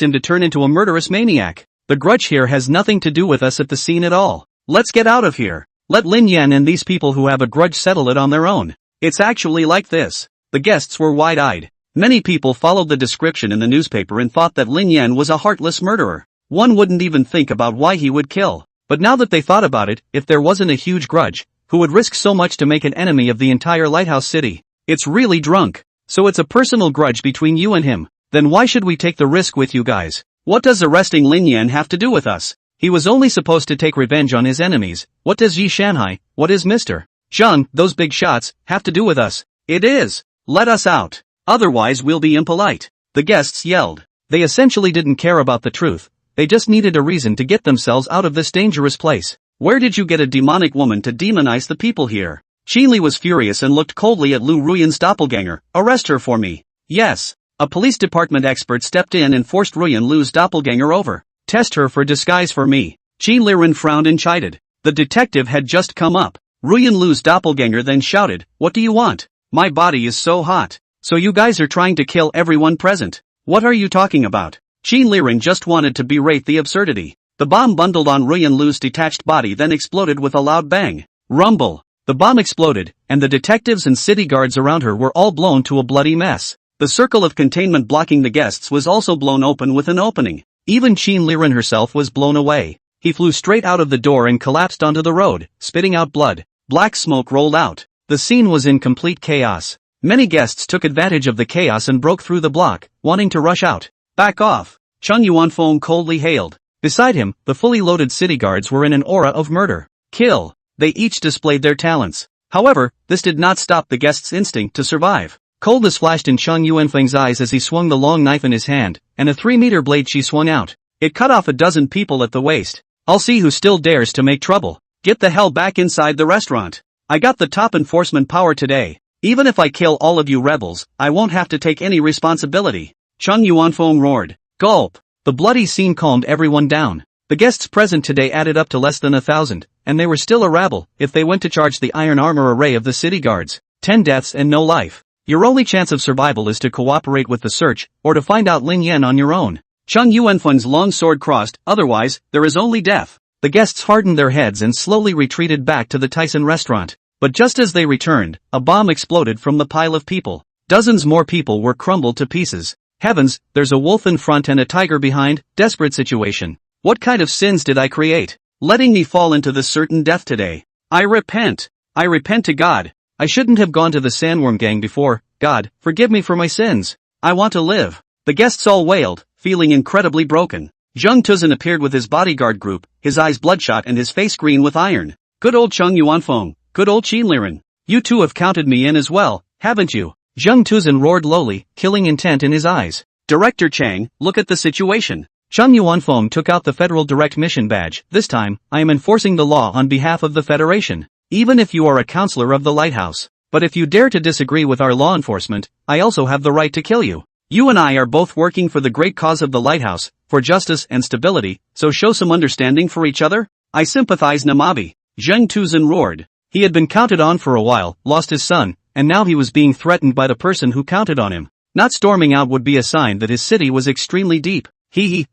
him to turn into a murderous maniac. The grudge here has nothing to do with us at the scene at all. Let's get out of here. Let Lin Yan and these people who have a grudge settle it on their own. It's actually like this. The guests were wide-eyed. Many people followed the description in the newspaper and thought that Lin Yan was a heartless murderer. One wouldn't even think about why he would kill. But now that they thought about it, if there wasn't a huge grudge, who would risk so much to make an enemy of the entire lighthouse city? It's really drunk. So it's a personal grudge between you and him. Then why should we take the risk with you guys? What does arresting Lin Yan have to do with us? He was only supposed to take revenge on his enemies. What does Yi Shanhai, what is Mr. Zhang, those big shots, have to do with us? It is. Let us out. Otherwise we'll be impolite. The guests yelled. They essentially didn't care about the truth. They just needed a reason to get themselves out of this dangerous place. Where did you get a demonic woman to demonize the people here? Qinli was furious and looked coldly at Lu Ruyan's doppelganger. Arrest her for me. Yes. A police department expert stepped in and forced Ruyan Lu's doppelganger over. Test her for disguise for me. Qin Liren frowned and chided. The detective had just come up. Ruyan Lu's doppelganger then shouted, "What do you want? My body is so hot. So you guys are trying to kill everyone present? What are you talking about?" Qin Liren just wanted to berate the absurdity. The bomb bundled on Ruyan Lu's detached body then exploded with a loud bang. Rumble. The bomb exploded, and the detectives and city guards around her were all blown to a bloody mess. The circle of containment blocking the guests was also blown open with an opening. Even Qin Liren herself was blown away. He flew straight out of the door and collapsed onto the road, spitting out blood. Black smoke rolled out. The scene was in complete chaos. Many guests took advantage of the chaos and broke through the block, wanting to rush out. Back off. Cheng Yuanfeng coldly hailed. Beside him, the fully loaded city guards were in an aura of murder. Kill. They each displayed their talents. However, this did not stop the guests' instinct to survive. Coldness flashed in Cheng Yuanfeng's eyes as he swung the long knife in his hand, and a 3-meter blade she swung out. It cut off a dozen people at the waist. I'll see who still dares to make trouble. Get the hell back inside the restaurant. I got the top enforcement power today. Even if I kill all of you rebels, I won't have to take any responsibility. Cheng Yuanfeng roared. Gulp. The bloody scene calmed everyone down. The guests present today added up to less than 1,000, and they were still a rabble if they went to charge the iron armor array of the city guards. 10 deaths and no life. Your only chance of survival is to cooperate with the search, or to find out Lin Yan on your own. Cheng Yuanfeng's long sword crossed, otherwise, there is only death. The guests hardened their heads and slowly retreated back to the Tyson restaurant. But just as they returned, a bomb exploded from the pile of people. Dozens more people were crumbled to pieces. Heavens, there's a wolf in front and a tiger behind. Desperate situation. What kind of sins did I create? Letting me fall into this certain death today. I repent. I repent to God. I shouldn't have gone to the Sandworm Gang before. God, forgive me for my sins. I want to live. The guests all wailed, feeling incredibly broken. Zheng Tuzhen appeared with his bodyguard group, his eyes bloodshot and his face green with iron. Good old Cheng Yuanfeng. Good old Qin Liren. You two have counted me in as well, haven't you? Zheng Tuzhen roared lowly, killing intent in his eyes. Director Chang, look at the situation. Cheng Yuanfeng took out the Federal Direct Mission badge. This time, I am enforcing the law on behalf of the Federation. Even if you are a counselor of the lighthouse. But if you dare to disagree with our law enforcement, I also have the right to kill you. You and I are both working for the great cause of the lighthouse, for justice and stability, so show some understanding for each other. I sympathize, Namabi. Zheng Tuzhen roared. He had been counted on for a while, lost his son, and now he was being threatened by the person who counted on him. Not storming out would be a sign that his city was extremely deep.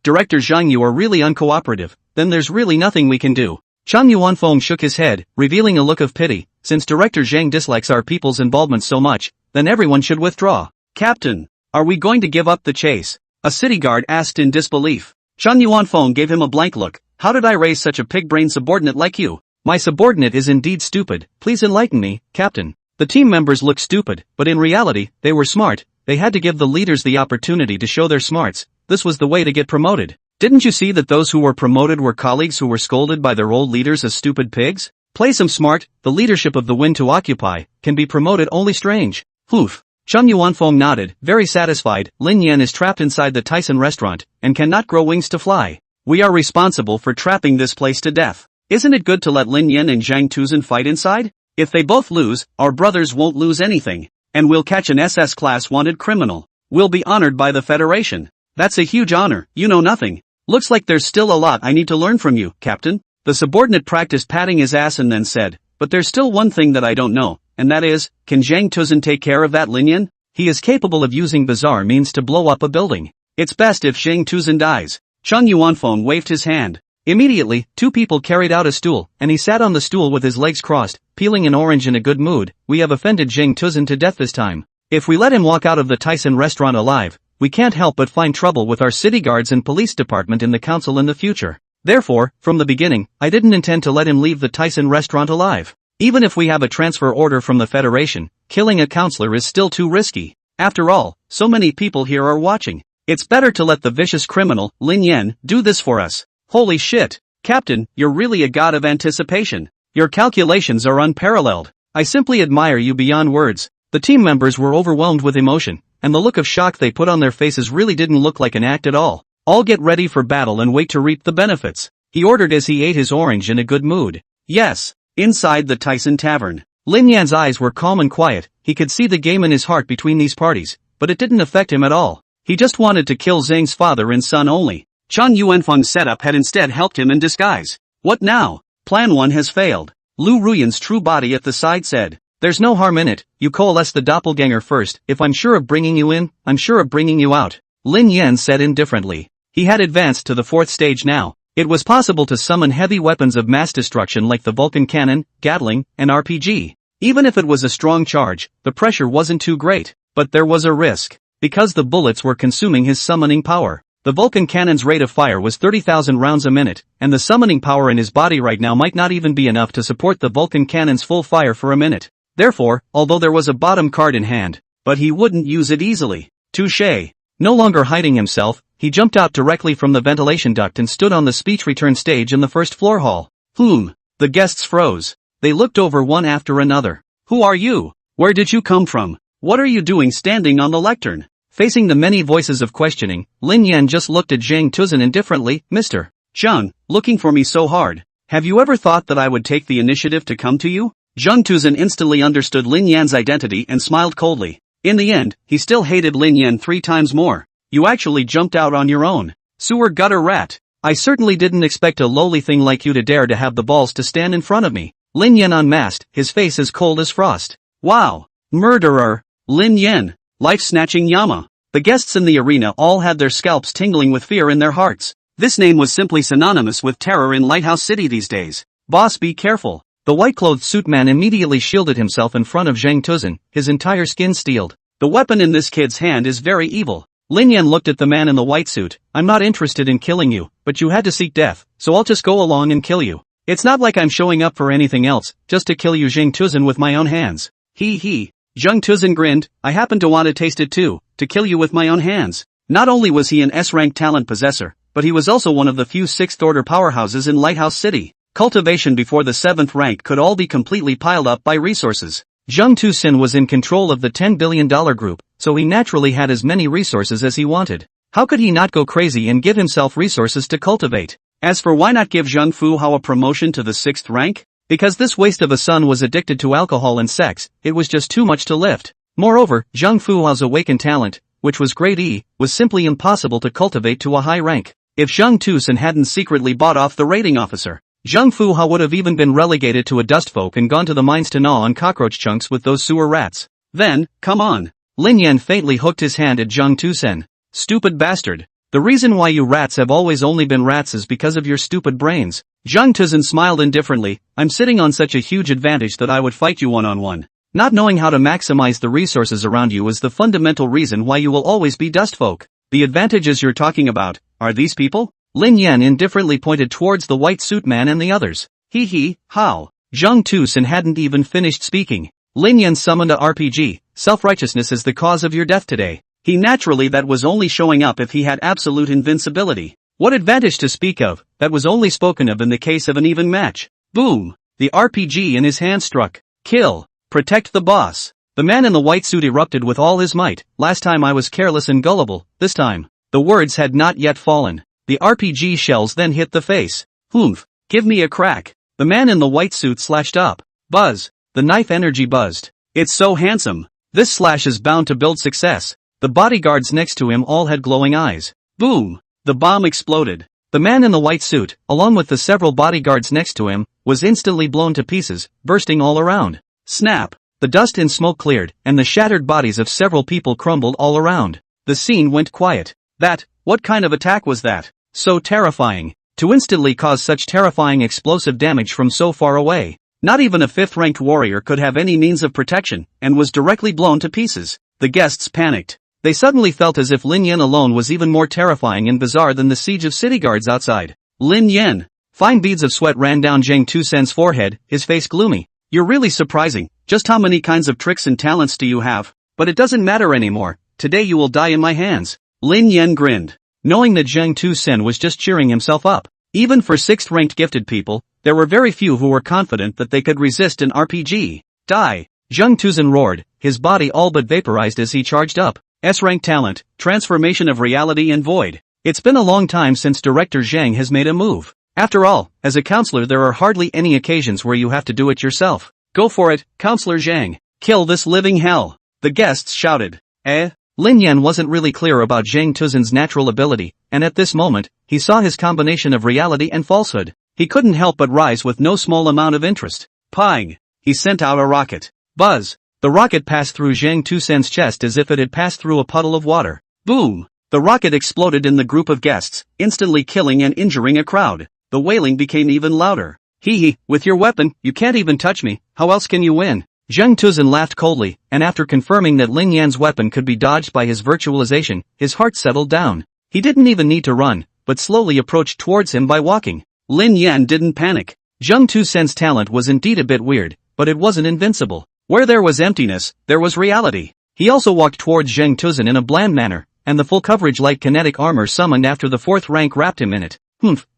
Director Zhang, you are really uncooperative. Then there's really nothing we can do. Cheng Yuanfeng shook his head, revealing a look of pity. Since Director Zhang dislikes our people's involvement so much, then everyone should withdraw. Captain, are we going to give up the chase? A city guard asked in disbelief. Cheng Yuanfeng gave him a blank look. How did I raise such a pig-brained subordinate like you? My subordinate is indeed stupid. Please enlighten me, Captain. The team members looked stupid, but in reality, they were smart. They had to give the leaders the opportunity to show their smarts. This was the way to get promoted. Didn't you see that those who were promoted were colleagues who were scolded by their old leaders as stupid pigs? Play some smart. The leadership of the Wind to Occupy can be promoted only strange. Oof. Cheng Yuanfeng nodded, very satisfied. Lin Yan is trapped inside the Tyson restaurant and cannot grow wings to fly. We are responsible for trapping this place to death. Isn't it good to let Lin Yan and Zhang Tuzhen fight inside? If they both lose, our brothers won't lose anything. And we'll catch an SS class wanted criminal. We'll be honored by the Federation. That's a huge honor. You know nothing. Looks like there's still a lot I need to learn from you, Captain. The subordinate practiced patting his ass and then said, but there's still one thing that I don't know, and that is, can Zhang Tuzhen take care of that Lin Yan? He is capable of using bizarre means to blow up a building. It's best if Zhang Tuzhen dies. Cheng Yuanfeng waved his hand. Immediately, two people carried out a stool, and he sat on the stool with his legs crossed, peeling an orange in a good mood. We have offended Zheng Tuzhen to death this time. If we let him walk out of the Tyson restaurant alive, we can't help but find trouble with our city guards and police department in the council in the future. Therefore, from the beginning, I didn't intend to let him leave the Tyson restaurant alive. Even if we have a transfer order from the Federation, killing a counselor is still too risky. After all, so many people here are watching. It's better to let the vicious criminal, Lin Yan, do this for us. Holy shit. Captain, you're really a god of anticipation. Your calculations are unparalleled. I simply admire you beyond words. The team members were overwhelmed with emotion, and the look of shock they put on their faces really didn't look like an act at all. All get ready for battle and wait to reap the benefits, he ordered as he ate his orange in a good mood. Yes. Inside the Tyson Tavern, Lin Yan's eyes were calm and quiet. He could see the game in his heart between these parties, but it didn't affect him at all. He just wanted to kill Zhang's father and son only. Chang Yuanfeng's setup had instead helped him in disguise. What now? Plan 1 has failed. Lu Ruyan's true body at the side said. There's no harm in it, you coalesce the doppelganger first. If I'm sure of bringing you in, I'm sure of bringing you out. Lin Yan said indifferently. He had advanced to the 4th stage now. It was possible to summon heavy weapons of mass destruction like the Vulcan cannon, Gatling, and RPG. Even if it was a strong charge, the pressure wasn't too great, but there was a risk. Because the bullets were consuming his summoning power. The Vulcan cannon's rate of fire was 30,000 rounds a minute, and the summoning power in his body right now might not even be enough to support the Vulcan cannon's full fire for a minute. Therefore, although there was a bottom card in hand, but he wouldn't use it easily. Touché. No longer hiding himself, he jumped out directly from the ventilation duct and stood on the speech return stage in the first floor hall. The guests froze. They looked over one after another. Who are you? Where did you come from? What are you doing standing on the lectern? Facing the many voices of questioning, Lin Yan just looked at Zheng Tuzhen indifferently. Mr. Zheng, looking for me so hard. Have you ever thought that I would take the initiative to come to you? Zheng Tuzhen instantly understood Lin Yan's identity and smiled coldly. In the end, he still hated Lin Yan 3 times more. You actually jumped out on your own. Sewer gutter rat. I certainly didn't expect a lowly thing like you to dare to have the balls to stand in front of me. Lin Yan unmasked, his face as cold as frost. Wow. Murderer. Lin Yan. Life-snatching Yama. The guests in the arena all had their scalps tingling with fear in their hearts. This name was simply synonymous with terror in Lighthouse City these days. Boss, be careful. The white-clothed suit man immediately shielded himself in front of Zheng Tuzhen, his entire skin steeled. The weapon in this kid's hand is very evil. Lin Yan looked at the man in the white suit. I'm not interested in killing you, but you had to seek death, so I'll just go along and kill you. It's not like I'm showing up for anything else, just to kill you Zheng Tuzhen with my own hands. He. Zheng Tuzhen grinned. I happen to want to taste it too, to kill you with my own hands. Not only was he an S-rank talent possessor, but he was also one of the few 6th-order powerhouses in Lighthouse City. Cultivation before the 7th rank could all be completely piled up by resources. Zheng Tuzhen was in control of the $10 billion group, so he naturally had as many resources as he wanted. How could he not go crazy and give himself resources to cultivate? As for why not give Zheng Fuhao a promotion to the 6th rank? Because this waste of a son was addicted to alcohol and sex, it was just too much to lift. Moreover, Zheng Fuhao's awakened talent, which was grade E, was simply impossible to cultivate to a high rank. If Zheng Tuzhen hadn't secretly bought off the rating officer, Zheng Fuhao would have even been relegated to a dustfolk and gone to the mines to gnaw on cockroach chunks with those sewer rats. Then, come on. Lin Yan faintly hooked his hand at Zheng Tuzhen. Stupid bastard. The reason why you rats have always only been rats is because of your stupid brains. Zheng Tuzhen smiled indifferently. I'm sitting on such a huge advantage that I would fight you one-on-one. Not knowing how to maximize the resources around you is the fundamental reason why you will always be dustfolk. The advantages you're talking about, are these people? Lin Yan indifferently pointed towards the white suit man and the others. How? Zheng Tuzhen hadn't even finished speaking. Lin Yan summoned a RPG. Self-righteousness is the cause of your death today. He naturally that was only showing up if he had absolute invincibility. What advantage to speak of, that was only spoken of in the case of an even match. Boom! The RPG in his hand struck. Kill. Protect the boss. The man in the white suit erupted with all his might. Last time I was careless and gullible, this time. The words had not yet fallen. The RPG shells then hit the face. Give me a crack. The man in the white suit slashed up. Buzz. The knife energy buzzed. It's so handsome. This slash is bound to build success. The bodyguards next to him all had glowing eyes. Boom! The bomb exploded. The man in the white suit, along with the several bodyguards next to him, was instantly blown to pieces, bursting all around. Snap! The dust and smoke cleared, and the shattered bodies of several people crumbled all around. The scene went quiet. What kind of attack was that? So terrifying. to instantly cause such terrifying explosive damage from so far away. Not even a 5th-ranked warrior could have any means of protection, and was directly blown to pieces. The guests panicked. They suddenly felt as if Lin Yan alone was even more terrifying and bizarre than the siege of city guards outside. Lin Yan. Fine beads of sweat ran down Zhang Tuzen's forehead, his face gloomy. You're really surprising. Just how many kinds of tricks and talents do you have? But it doesn't matter anymore. Today you will die in my hands. Lin Yan grinned, knowing that Zhang Tuzen was just cheering himself up. Even for 6th-ranked gifted people, there were very few who were confident that they could resist an RPG. Die! Zhang Tuzen roared, his body all but vaporized as he charged up. S-rank talent, transformation of reality and void. It's been a long time since Director Zhang has made a move. After all, as a counselor there are hardly any occasions where you have to do it yourself. Go for it, Counselor Zhang. Kill this living hell. The guests shouted. Lin Yan wasn't really clear about Zhang Tuzen's natural ability, and at this moment, he saw his combination of reality and falsehood. He couldn't help but rise with no small amount of interest. Pang! He sent out a rocket. Buzz! The rocket passed through Zhang Tuzen's chest as if it had passed through a puddle of water. Boom! The rocket exploded in the group of guests, instantly killing and injuring a crowd. The wailing became even louder. Hee, with your weapon, you can't even touch me, how else can you win? Zhang Tuzen laughed coldly, and after confirming that Lin Yan's weapon could be dodged by his virtualization, his heart settled down. He didn't even need to run, but slowly approached towards him by walking. Lin Yan didn't panic. Zhang Tuzen's talent was indeed a bit weird, but it wasn't invincible. Where there was emptiness, there was reality. He also walked towards Zhang Tuzen in a bland manner, and the full coverage light kinetic armor summoned after the 4th rank wrapped him in it.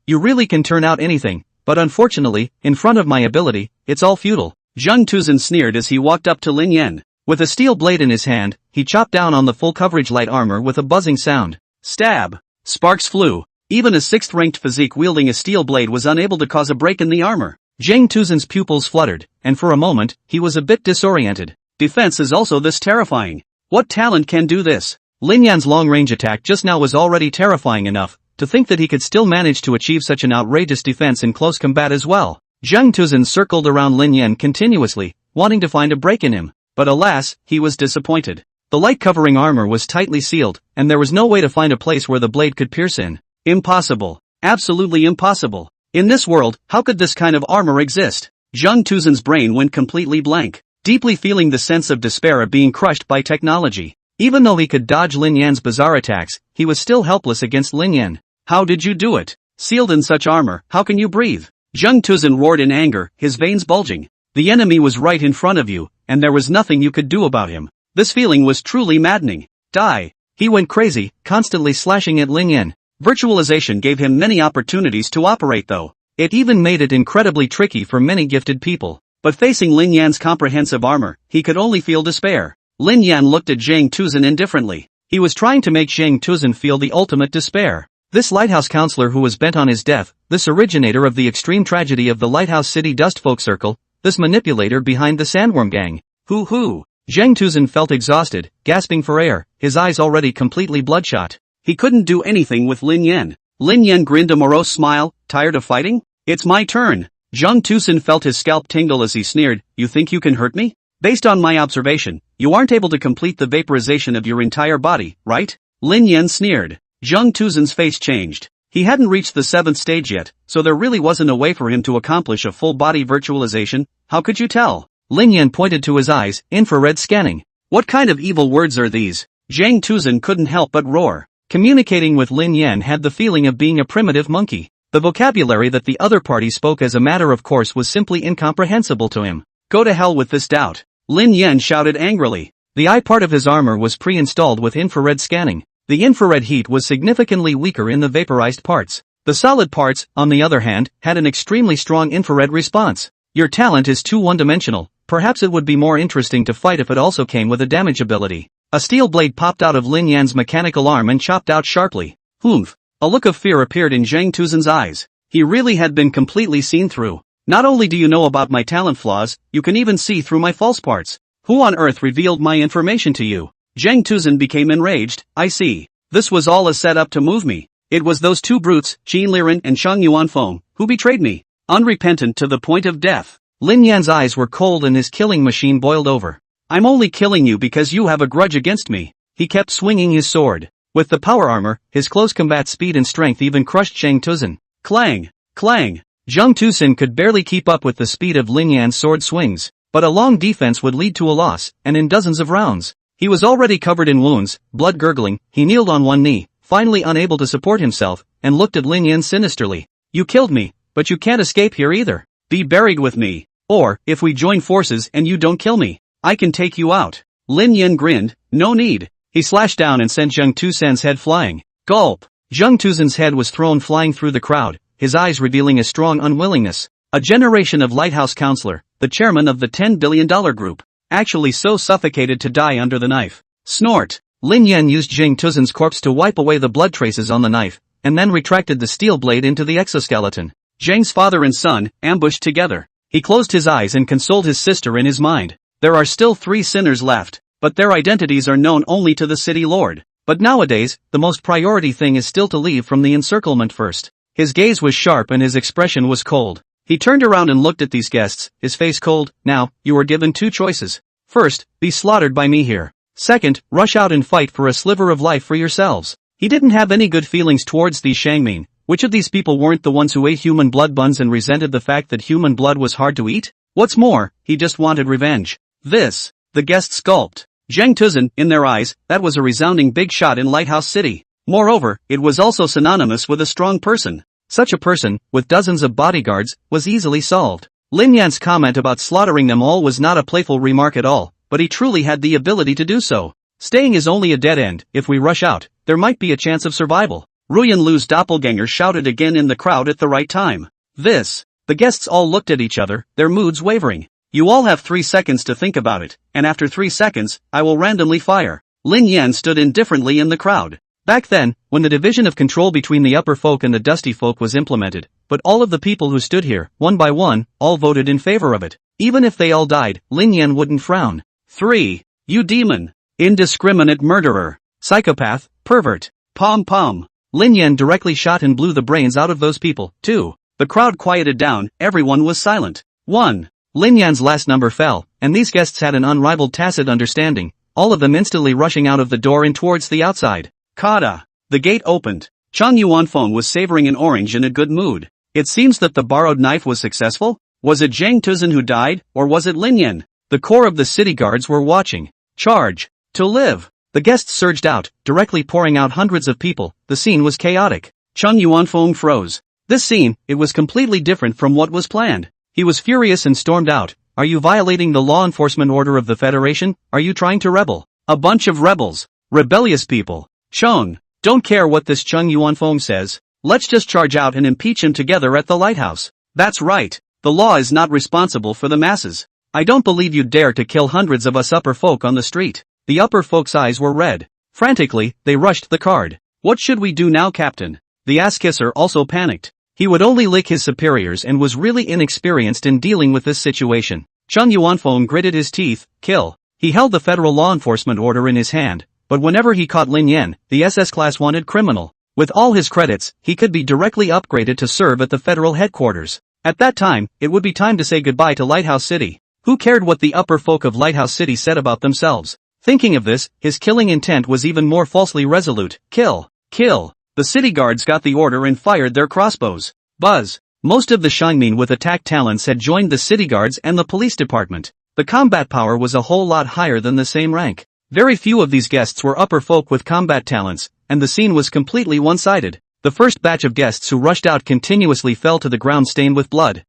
You really can turn out anything, but unfortunately, in front of my ability, it's all futile. Zhang Tuzen sneered as he walked up to Lin Yan. With a steel blade in his hand, he chopped down on the full coverage light armor with a buzzing sound. Stab! Sparks flew. Even a 6th-ranked physique wielding a steel blade was unable to cause a break in the armor. Zhang Tuzen's pupils fluttered, and for a moment, he was a bit disoriented. Defense is also this terrifying. What talent can do this? Lin Yan's long-range attack just now was already terrifying enough. To think that he could still manage to achieve such an outrageous defense in close combat as well. Zhang Tuzen circled around Lin Yan continuously, wanting to find a break in him. But alas, he was disappointed. The light-covering armor was tightly sealed, and there was no way to find a place where the blade could pierce in. Impossible. Absolutely impossible. In this world, how could this kind of armor exist? Zhang Tuzen's brain went completely blank, deeply feeling the sense of despair of being crushed by technology. Even though he could dodge Lin Yan's bizarre attacks, he was still helpless against Lin Yan. How did you do it? Sealed in such armor, how can you breathe? Zhang Tuzen roared in anger, his veins bulging. The enemy was right in front of you, and there was nothing you could do about him. This feeling was truly maddening. Die! He went crazy, constantly slashing at Lin Yan. Virtualization gave him many opportunities to operate though. It even made it incredibly tricky for many gifted people. But facing Lin Yan's comprehensive armor, he could only feel despair. Lin Yan looked at Zhang Tuzen indifferently. He was trying to make Zhang Tuzen feel the ultimate despair. This lighthouse counselor who was bent on his death, this originator of the extreme tragedy of the Lighthouse City Dustfolk Circle, this manipulator behind the Sandworm Gang. Hoo. Zhang Tuzen felt exhausted, gasping for air, his eyes already completely bloodshot. He couldn't do anything with Lin Yan. Lin Yan grinned a morose smile, tired of fighting? It's my turn. Zhang Tuzen felt his scalp tingle as he sneered, you think you can hurt me? Based on my observation, you aren't able to complete the vaporization of your entire body, right? Lin Yan sneered. Zhang Tuzen's face changed. He hadn't reached the 7th stage yet, so there really wasn't a way for him to accomplish a full-body virtualization. How could you tell? Lin Yan pointed to his eyes, infrared scanning. What kind of evil words are these? Zhang Tuzen couldn't help but roar. Communicating with Lin Yan had the feeling of being a primitive monkey. The vocabulary that the other party spoke as a matter of course was simply incomprehensible to him. Go to hell with this doubt. Lin Yan shouted angrily. The eye part of his armor was pre-installed with infrared scanning. The infrared heat was significantly weaker in the vaporized parts. The solid parts, on the other hand, had an extremely strong infrared response. Your talent is too one-dimensional. Perhaps it would be more interesting to fight if it also came with a damage ability. A steel blade popped out of Lin Yan's mechanical arm and chopped out sharply. Oomph! A look of fear appeared in Zhang Tuzen's eyes. He really had been completely seen through. Not only do you know about my talent flaws, you can even see through my false parts. Who on earth revealed my information to you? Zhang Tuzen became enraged. I see. This was all a setup to move me. It was those two brutes, Qin Liren and Shang Yuanfeng, who betrayed me. Unrepentant to the point of death. Lin Yan's eyes were cold and his killing machine boiled over. I'm only killing you because you have a grudge against me. He kept swinging his sword. With the power armor, his close combat speed and strength even crushed Zhang Tuzen. Clang! Clang! Zheng Tucin could barely keep up with the speed of Lin Yan's sword swings, but a long defense would lead to a loss, and in dozens of rounds. He was already covered in wounds, blood gurgling, he kneeled on one knee, finally unable to support himself, and looked at Lin Yan sinisterly. You killed me, but you can't escape here either. Be buried with me. Or, if we join forces and you don't kill me, I can take you out. Lin Yan grinned, no need. He slashed down and sent Zheng Tucin's head flying. Gulp! Zheng Tucin's head was thrown flying through the crowd, his eyes revealing a strong unwillingness. A generation of lighthouse counselor, the chairman of the $10 billion group, actually so suffocated to die under the knife. Snort! Lin Yan used Zheng Tucin's corpse to wipe away the blood traces on the knife, and then retracted the steel blade into the exoskeleton. Zheng's father and son, ambushed together. He closed his eyes and consoled his sister in his mind. There are still 3 sinners left, but their identities are known only to the city lord. But nowadays, the most priority thing is still to leave from the encirclement first. His gaze was sharp and his expression was cold. He turned around and looked at these guests, his face cold. Now, you are given 2 choices. First, be slaughtered by me here. Second, rush out and fight for a sliver of life for yourselves. He didn't have any good feelings towards these Shangmin. Which of these people weren't the ones who ate human blood buns and resented the fact that human blood was hard to eat? What's more, he just wanted revenge. The guests gulped. Zheng Tucin, in their eyes, that was a resounding big shot in Lighthouse City. Moreover, it was also synonymous with a strong person. Such a person, with dozens of bodyguards, was easily solved. Lin Yan's comment about slaughtering them all was not a playful remark at all, but he truly had the ability to do so. Staying is only a dead end. If we rush out, there might be a chance of survival. Ruyan Lu's doppelganger shouted again in the crowd at the right time. The guests all looked at each other, their moods wavering. You all have 3 seconds to think about it, and after 3 seconds, I will randomly fire. Lin Yan stood indifferently in the crowd. Back then, when the division of control between the upper folk and the dusty folk was implemented, but all of the people who stood here, one by one, all voted in favor of it. Even if they all died, Lin Yan wouldn't frown. 3. You demon. Indiscriminate murderer. Psychopath, pervert. Pom-pom. Lin Yan directly shot and blew the brains out of those people. 2. The crowd quieted down, everyone was silent. 1. Lin Yan's last number fell, and these guests had an unrivaled tacit understanding, all of them instantly rushing out of the door and towards the outside. Kada. The gate opened. Chang Yuanfeng was savoring an orange in a good mood. It seems that the borrowed knife was successful? Was it Zheng Tucin who died, or was it Lin Yan? The core of the city guards were watching. Charge. To live. The guests surged out, directly pouring out hundreds of people. The scene was chaotic. Chang Yuanfeng froze. This scene, it was completely different from what was planned. He was furious and stormed out. Are you violating the law enforcement order of the Federation? Are you trying to rebel? A bunch of rebels. Rebellious people. Chang, don't care what this Chang Yuanfeng says. Let's just charge out and impeach him together at the lighthouse. That's right. The law is not responsible for the masses. I don't believe you'd dare to kill hundreds of us upper folk on the street. The upper folks' eyes were red. Frantically, they rushed the card. What should we do now, Captain? The ass-kisser also panicked. He would only lick his superiors and was really inexperienced in dealing with this situation. Chang Yuanfeng gritted his teeth. Kill. He held the federal law enforcement order in his hand, but whenever he caught Lin Yan, the SS class wanted criminal. With all his credits, he could be directly upgraded to serve at the federal headquarters. At that time, it would be time to say goodbye to Lighthouse City. Who cared what the upper folk of Lighthouse City said about themselves? Thinking of this, his killing intent was even more falsely resolute. Kill. Kill. The city guards got the order and fired their crossbows. Buzz. Most of the Shangmin with attack talents had joined the city guards and the police department. The combat power was a whole lot higher than the same rank. Very few of these guests were upper folk with combat talents, and the scene was completely one-sided. The first batch of guests who rushed out continuously fell to the ground stained with blood.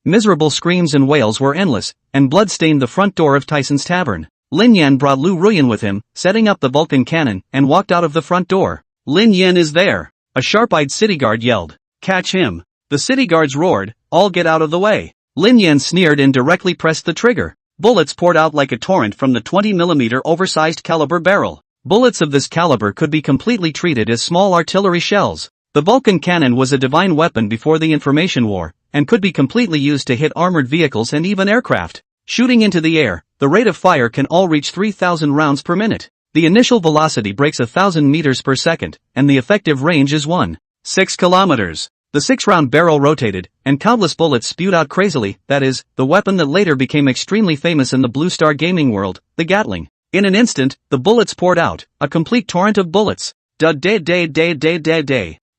Miserable screams and wails were endless, and blood stained the front door of Tyson's Tavern. Lin Yan brought Lu Ruyan with him, setting up the Vulcan cannon, and walked out of the front door. Lin Yan is there! A sharp-eyed city guard yelled. Catch him! The city guards roared, all get out of the way. Lin Yan sneered and directly pressed the trigger. Bullets poured out like a torrent from the 20mm oversized caliber barrel. Bullets of this caliber could be completely treated as small artillery shells. The Vulcan cannon was a divine weapon before the information war, and could be completely used to hit armored vehicles and even aircraft. Shooting into the air, the rate of fire can all reach 3,000 rounds per minute. The initial velocity breaks 1,000 meters per second, and the effective range is 1.6 kilometers. The 6-round barrel rotated, and countless bullets spewed out crazily, that is, the weapon that later became extremely famous in the Blue Star gaming world, the Gatling. In an instant, the bullets poured out, a complete torrent of bullets.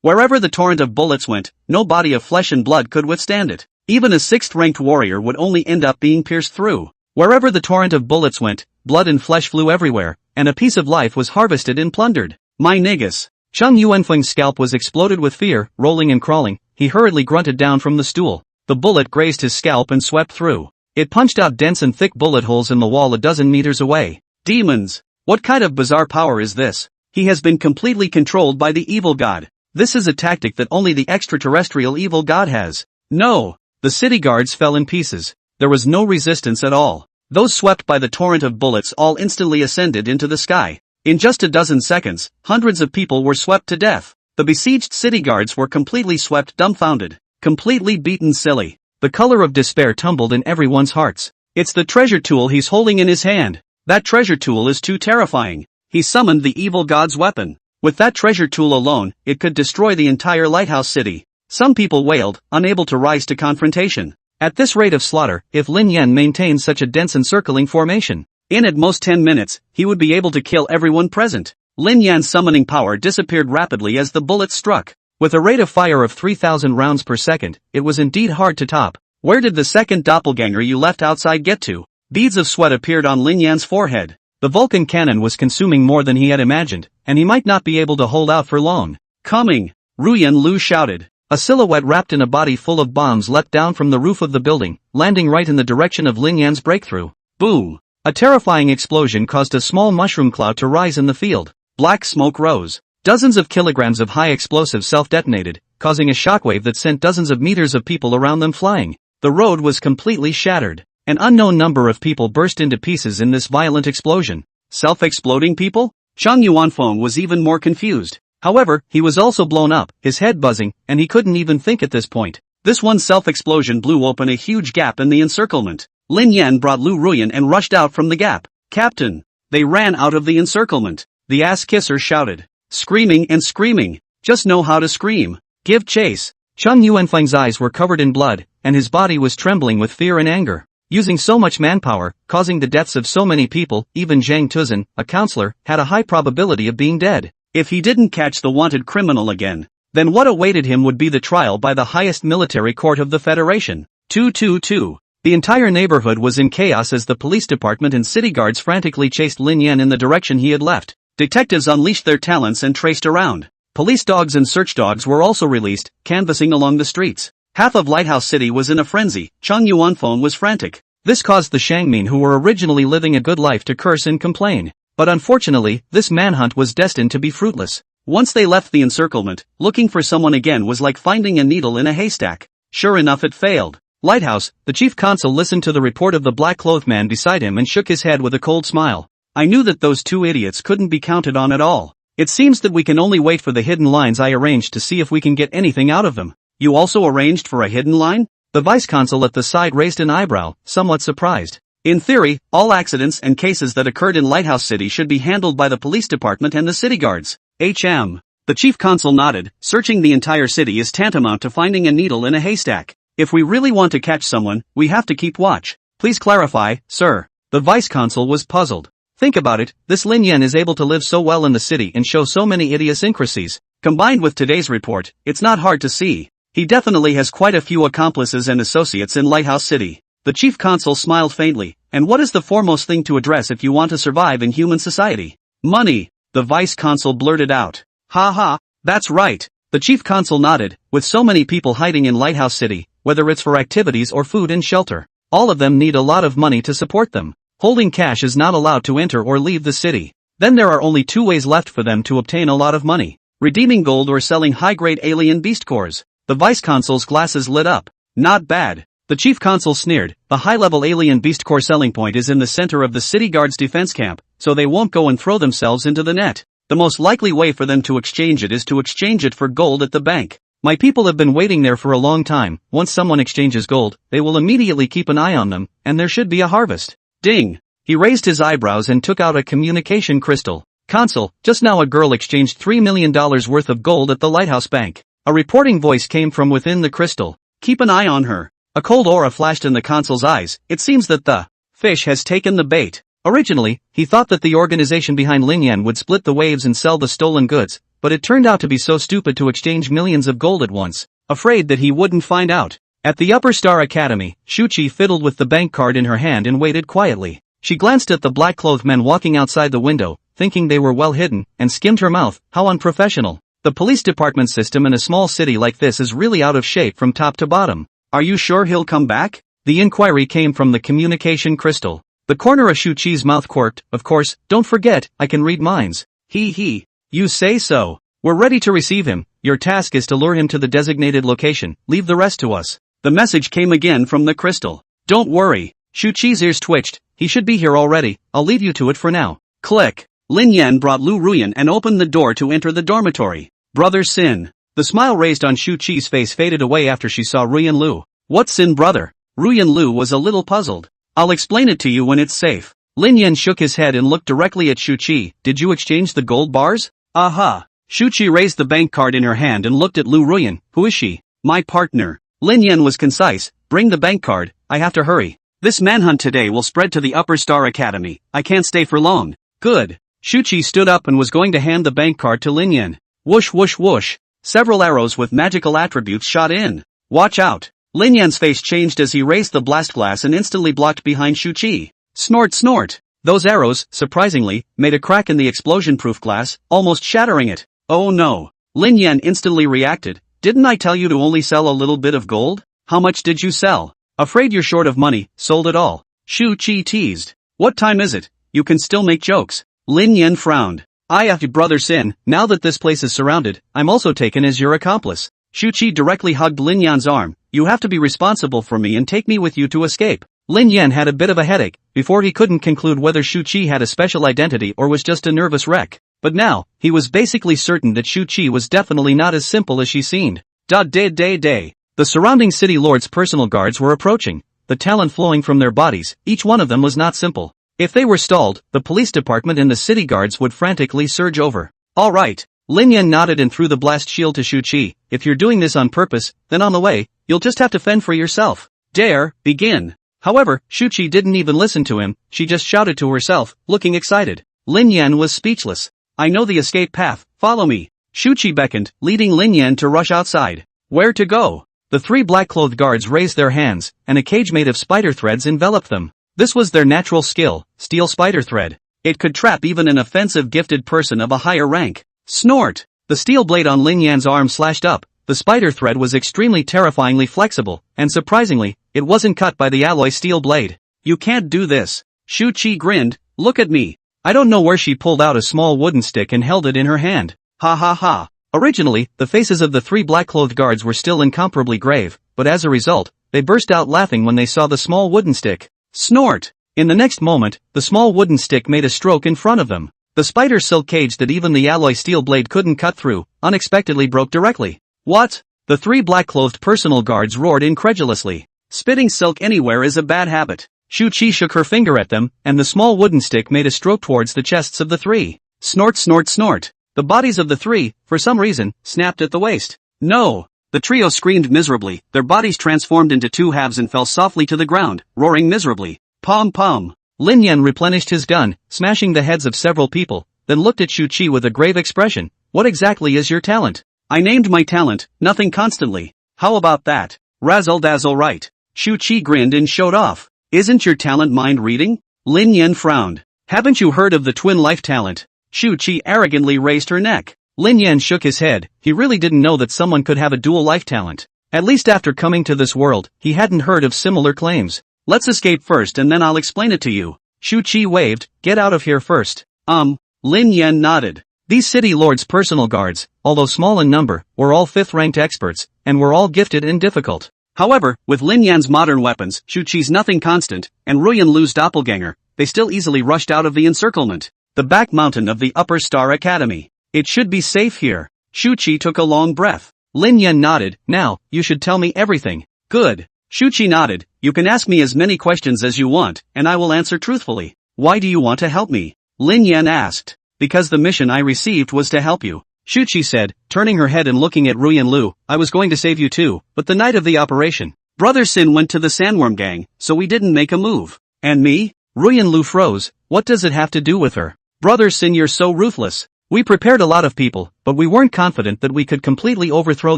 Wherever the torrent of bullets went, no body of flesh and blood could withstand it. Even a sixth-ranked warrior would only end up being pierced through. Wherever the torrent of bullets went, blood and flesh flew everywhere, and a piece of life was harvested and plundered. My niggas. Cheng Yuanfeng's scalp was exploded with fear, rolling and crawling. He hurriedly grunted down from the stool. The bullet grazed his scalp and swept through. It punched out dense and thick bullet holes in the wall a dozen meters away. Demons! What kind of bizarre power is this? He has been completely controlled by the evil god. This is a tactic that only the extraterrestrial evil god has. No! The city guards fell in pieces. There was no resistance at all. Those swept by the torrent of bullets all instantly ascended into the sky. In just a dozen seconds, hundreds of people were swept to death. The besieged city guards were completely swept dumbfounded. Completely beaten silly. The color of despair tumbled in everyone's hearts. It's the treasure tool he's holding in his hand. That treasure tool is too terrifying. He summoned the evil god's weapon. With that treasure tool alone, it could destroy the entire lighthouse city. Some people wailed, unable to rise to confrontation. At this rate of slaughter, if Lin Yan maintained such a dense encircling formation, in at most 10 minutes, he would be able to kill everyone present. Lin Yan's summoning power disappeared rapidly as the bullets struck. With a rate of fire of 3,000 rounds per second, it was indeed hard to top. Where did the second doppelganger you left outside get to? Beads of sweat appeared on Lin Yan's forehead. The Vulcan cannon was consuming more than he had imagined, and he might not be able to hold out for long. Coming! Ruyan Lu shouted. A silhouette wrapped in a body full of bombs leapt down from the roof of the building, landing right in the direction of Lin Yan's breakthrough. Boom! A terrifying explosion caused a small mushroom cloud to rise in the field. Black smoke rose. Dozens of kilograms of high explosive self-detonated, causing a shockwave that sent dozens of meters of people around them flying. The road was completely shattered. An unknown number of people burst into pieces in this violent explosion. Self-exploding people? Cheng Yuanfeng was even more confused. However, he was also blown up, his head buzzing, and he couldn't even think at this point. This one self-explosion blew open a huge gap in the encirclement. Lin Yan brought Lu Ruyan and rushed out from the gap. Captain! They ran out of the encirclement. The ass-kisser shouted. Screaming and screaming. Just know how to scream. Give chase. Cheng Yuanfeng's eyes were covered in blood, and his body was trembling with fear and anger. Using so much manpower, causing the deaths of so many people, even Zhang Tuzhen, a counselor, had a high probability of being dead. If he didn't catch the wanted criminal again, then what awaited him would be the trial by the highest military court of the Federation. 222. The entire neighborhood was in chaos as the police department and city guards frantically chased Lin Yan in the direction he had left. Detectives unleashed their talents and traced around. Police dogs and search dogs were also released, canvassing along the streets. Half of Lighthouse City was in a frenzy. Cheng Yuanfeng was frantic. This caused the Shangmin who were originally living a good life to curse and complain. But unfortunately, this manhunt was destined to be fruitless. Once they left the encirclement, looking for someone again was like finding a needle in a haystack. Sure enough, it failed. Lighthouse, the chief consul listened to the report of the black-clothed man beside him and shook his head with a cold smile. I knew that those two idiots couldn't be counted on at all. It seems that we can only wait for the hidden lines I arranged to see if we can get anything out of them. You also arranged for a hidden line? The vice-consul at the side raised an eyebrow, somewhat surprised. In theory, all accidents and cases that occurred in Lighthouse City should be handled by the police department and the city guards. The chief consul nodded. Searching the entire city is tantamount to finding a needle in a haystack. If we really want to catch someone, we have to keep watch. Please clarify, sir. The vice-consul was puzzled. Think about it, this Lin Yan is able to live so well in the city and show so many idiosyncrasies. Combined with today's report, it's not hard to see. He definitely has quite a few accomplices and associates in Lighthouse City. The chief consul smiled faintly. And what is the foremost thing to address if you want to survive in human society? Money, the vice consul blurted out. Ha ha, that's right. The chief consul nodded. With so many people hiding in Lighthouse City, whether it's for activities or food and shelter, all of them need a lot of money to support them. Holding cash is not allowed to enter or leave the city. Then there are only two ways left for them to obtain a lot of money. Redeeming gold or selling high-grade alien beast cores. The vice consul's glasses lit up. Not bad. The chief consul sneered. The high-level alien beast core selling point is in the center of the city guard's defense camp, so they won't go and throw themselves into the net. The most likely way for them to exchange it is to exchange it for gold at the bank. My people have been waiting there for a long time. Once someone exchanges gold, they will immediately keep an eye on them, and there should be a harvest. Ding! He raised his eyebrows and took out a communication crystal. Consul, just now a girl exchanged $3 million worth of gold at the Lighthouse Bank. A reporting voice came from within the crystal. Keep an eye on her. A cold aura flashed in the consul's eyes. It seems that the fish has taken the bait. Originally, he thought that the organization behind Lin Yan would split the waves and sell the stolen goods, but it turned out to be so stupid to exchange millions of gold at once, afraid that he wouldn't find out. At the Upper Star Academy, Shuchi fiddled with the bank card in her hand and waited quietly. She glanced at the black-clothed men walking outside the window, thinking they were well hidden, and skimmed her mouth. How unprofessional. The police department system in a small city like this is really out of shape from top to bottom. Are you sure he'll come back? The inquiry came from the communication crystal. The corner of Shuchi's mouth quirked. Of course, don't forget, I can read minds. He. You say so. We're ready to receive him. Your task is to lure him to the designated location. Leave the rest to us. The message came again from the crystal. Don't worry. Shuchi's ears twitched. He should be here already. I'll leave you to it for now. Click. Lin Yan brought Lu Ruyan and opened the door to enter the dormitory. Brother Sin. The smile raised on Shuchi's face faded away after she saw Ruyan Lu. What's Sin, brother? Ruyan Lu was a little puzzled. I'll explain it to you when it's safe. Lin Yan shook his head and looked directly at Shuchi. Did you exchange the gold bars? Aha. Shuchi raised the bank card in her hand and looked at Lu Ruyan. Who is she? My partner. Lin Yan was concise. Bring the bank card. I have to hurry. This manhunt today will spread to the Upper Star Academy. I can't stay for long. Good. Shuchi stood up and was going to hand the bank card to Lin Yan. Whoosh whoosh whoosh. Several arrows with magical attributes shot in. Watch out. Lin Yan's face changed as he raised the blast glass and instantly blocked behind Shuchi. Snort snort. Those arrows, surprisingly, made a crack in the explosion-proof glass, almost shattering it. Oh no. Lin Yan instantly reacted. Didn't I tell you to only sell a little bit of gold? How much did you sell? Afraid you're short of money. Sold it all. Shuchi teased. What time is it? You can still make jokes. Lin Yan frowned. I have you, brother Sin. Now that this place is surrounded, I'm also taken as your accomplice. Shuchi directly hugged Lin Yan's arm. You have to be responsible for me and take me with you to escape. Lin Yan had a bit of a headache, before he couldn't conclude whether Shuchi had a special identity or was just a nervous wreck. But now, he was basically certain that Shuchi was definitely not as simple as she seemed. Day. The surrounding city lords' personal guards were approaching, the talent flowing from their bodies. Each one of them was not simple. If they were stalled, the police department and the city guards would frantically surge over. All right. Lin Yan nodded and threw the blast shield to Shuchi. If you're doing this on purpose, then on the way, you'll just have to fend for yourself. Dare, begin. However, Shuchi didn't even listen to him. She just shouted to herself, looking excited. Lin Yan was speechless. I know the escape path. Follow me. Shuchi beckoned, leading Lin Yan to rush outside. Where to go? The three black-clothed guards raised their hands, and a cage made of spider threads enveloped them. This was their natural skill, steel spider thread. It could trap even an offensive gifted person of a higher rank. Snort! The steel blade on Lin Yan's arm slashed up. The spider thread was extremely terrifyingly flexible, and surprisingly, it wasn't cut by the alloy steel blade. You can't do this. Shuchi grinned. Look at me. I don't know where she pulled out a small wooden stick and held it in her hand. Ha ha ha. Originally, the faces of the three black-clothed guards were still incomparably grave, but as a result, they burst out laughing when they saw the small wooden stick. Snort! In the next moment, the small wooden stick made a stroke in front of them. The spider silk cage that even the alloy steel blade couldn't cut through, unexpectedly broke directly. What? The three black-clothed personal guards roared incredulously. Spitting silk anywhere is a bad habit. Shuchi shook her finger at them, and the small wooden stick made a stroke towards the chests of the three. Snort snort snort. The bodies of the three, for some reason, snapped at the waist. No! The trio screamed miserably. Their bodies transformed into two halves and fell softly to the ground, roaring miserably. Pom pom. Lin Yan replenished his gun, smashing the heads of several people, then looked at Shuchi with a grave expression. What exactly is your talent? I named my talent, nothing constantly. How about that? Razzle dazzle right. Shuchi grinned and showed off. Isn't your talent mind reading? Lin Yan frowned. Haven't you heard of the twin life talent? Shuchi arrogantly raised her neck. Lin Yan shook his head. He really didn't know that someone could have a dual life talent. At least after coming to this world, he hadn't heard of similar claims. Let's escape first and then I'll explain it to you. Shuchi waved. Get out of here first. Lin Yan nodded. These city lords' personal guards, although small in number, were all 5th-ranked experts, and were all gifted and difficult. However, with Lin Yan's modern weapons, Shuchi's nothing constant, and Ruyan Lu's doppelganger, they still easily rushed out of the encirclement. The back mountain of the Upper Star Academy. It should be safe here. Shuchi took a long breath. Lin Yan nodded. Now, you should tell me everything. Good. Shuchi nodded. You can ask me as many questions as you want, and I will answer truthfully. Why do you want to help me? Lin Yan asked. Because the mission I received was to help you. Shuchi said, turning her head and looking at Ruyan Lu. I was going to save you too, but the night of the operation, Brother Sin went to the Sandworm Gang, so we didn't make a move. And me? Ruyan Lu froze. What does it have to do with her? Brother Sin, you're so ruthless. We prepared a lot of people, but we weren't confident that we could completely overthrow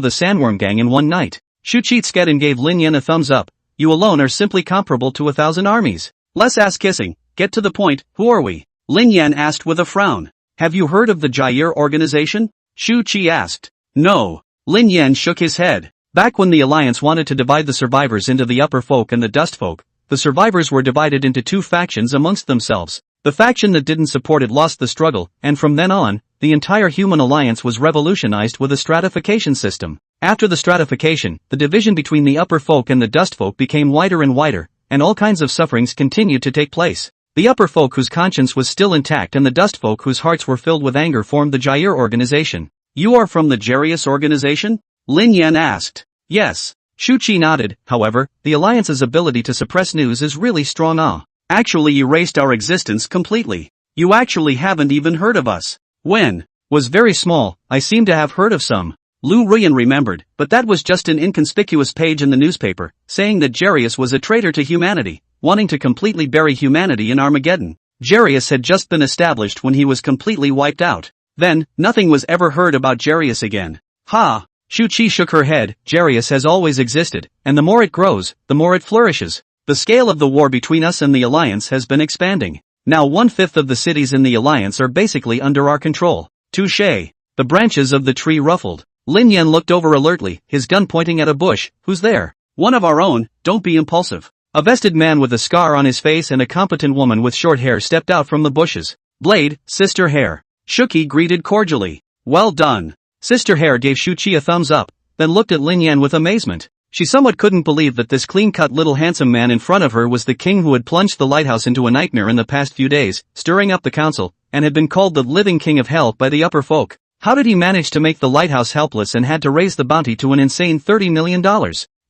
the Sandworm Gang in one night. Shu Qi gave Lin Yan a thumbs up. You alone are simply comparable to 1,000 armies. Less ass kissing, get to the point, who are we? Lin Yan asked with a frown. Have you heard of the Jair organization? Shu Qi asked. No. Lin Yan shook his head. Back when the Alliance wanted to divide the survivors into the Upper Folk and the Dust Folk, the survivors were divided into two factions amongst themselves. The faction that didn't support it lost the struggle, and from then on, the entire human alliance was revolutionized with a stratification system. After the stratification, the division between the Upper Folk and the Dust Folk became wider and wider, and all kinds of sufferings continued to take place. The Upper Folk whose conscience was still intact and the Dust Folk whose hearts were filled with anger formed the Jair organization. You are from the Jarius organization? Lin Yan asked. Yes. Shu Qi nodded. However, the Alliance's ability to suppress news is really strong. Actually erased our existence completely. You actually haven't even heard of us. When? Was very small, I seem to have heard of some. Lu Ruyan remembered, but that was just an inconspicuous page in the newspaper, saying that Jarius was a traitor to humanity, wanting to completely bury humanity in Armageddon. Jarius had just been established when he was completely wiped out. Then, nothing was ever heard about Jarius again. Ha! Shu Qi shook her head. Jarius has always existed, and the more it grows, the more it flourishes. The scale of the war between us and the Alliance has been expanding. Now 1/5 of the cities in the Alliance are basically under our control. Touché. The branches of the tree ruffled. Lin Yan looked over alertly, his gun pointing at a bush. Who's there? One of our own, don't be impulsive. A vested man with a scar on his face and a competent woman with short hair stepped out from the bushes. Blade, Sister Hare. Shu Qi greeted cordially. Well done. Sister Hare gave Shu Qi a thumbs up, then looked at Lin Yan with amazement. She somewhat couldn't believe that this clean-cut little handsome man in front of her was the king who had plunged the lighthouse into a nightmare in the past few days, stirring up the council, and had been called the living king of hell by the Upper Folk. How did he manage to make the lighthouse helpless and had to raise the bounty to an insane $30 million?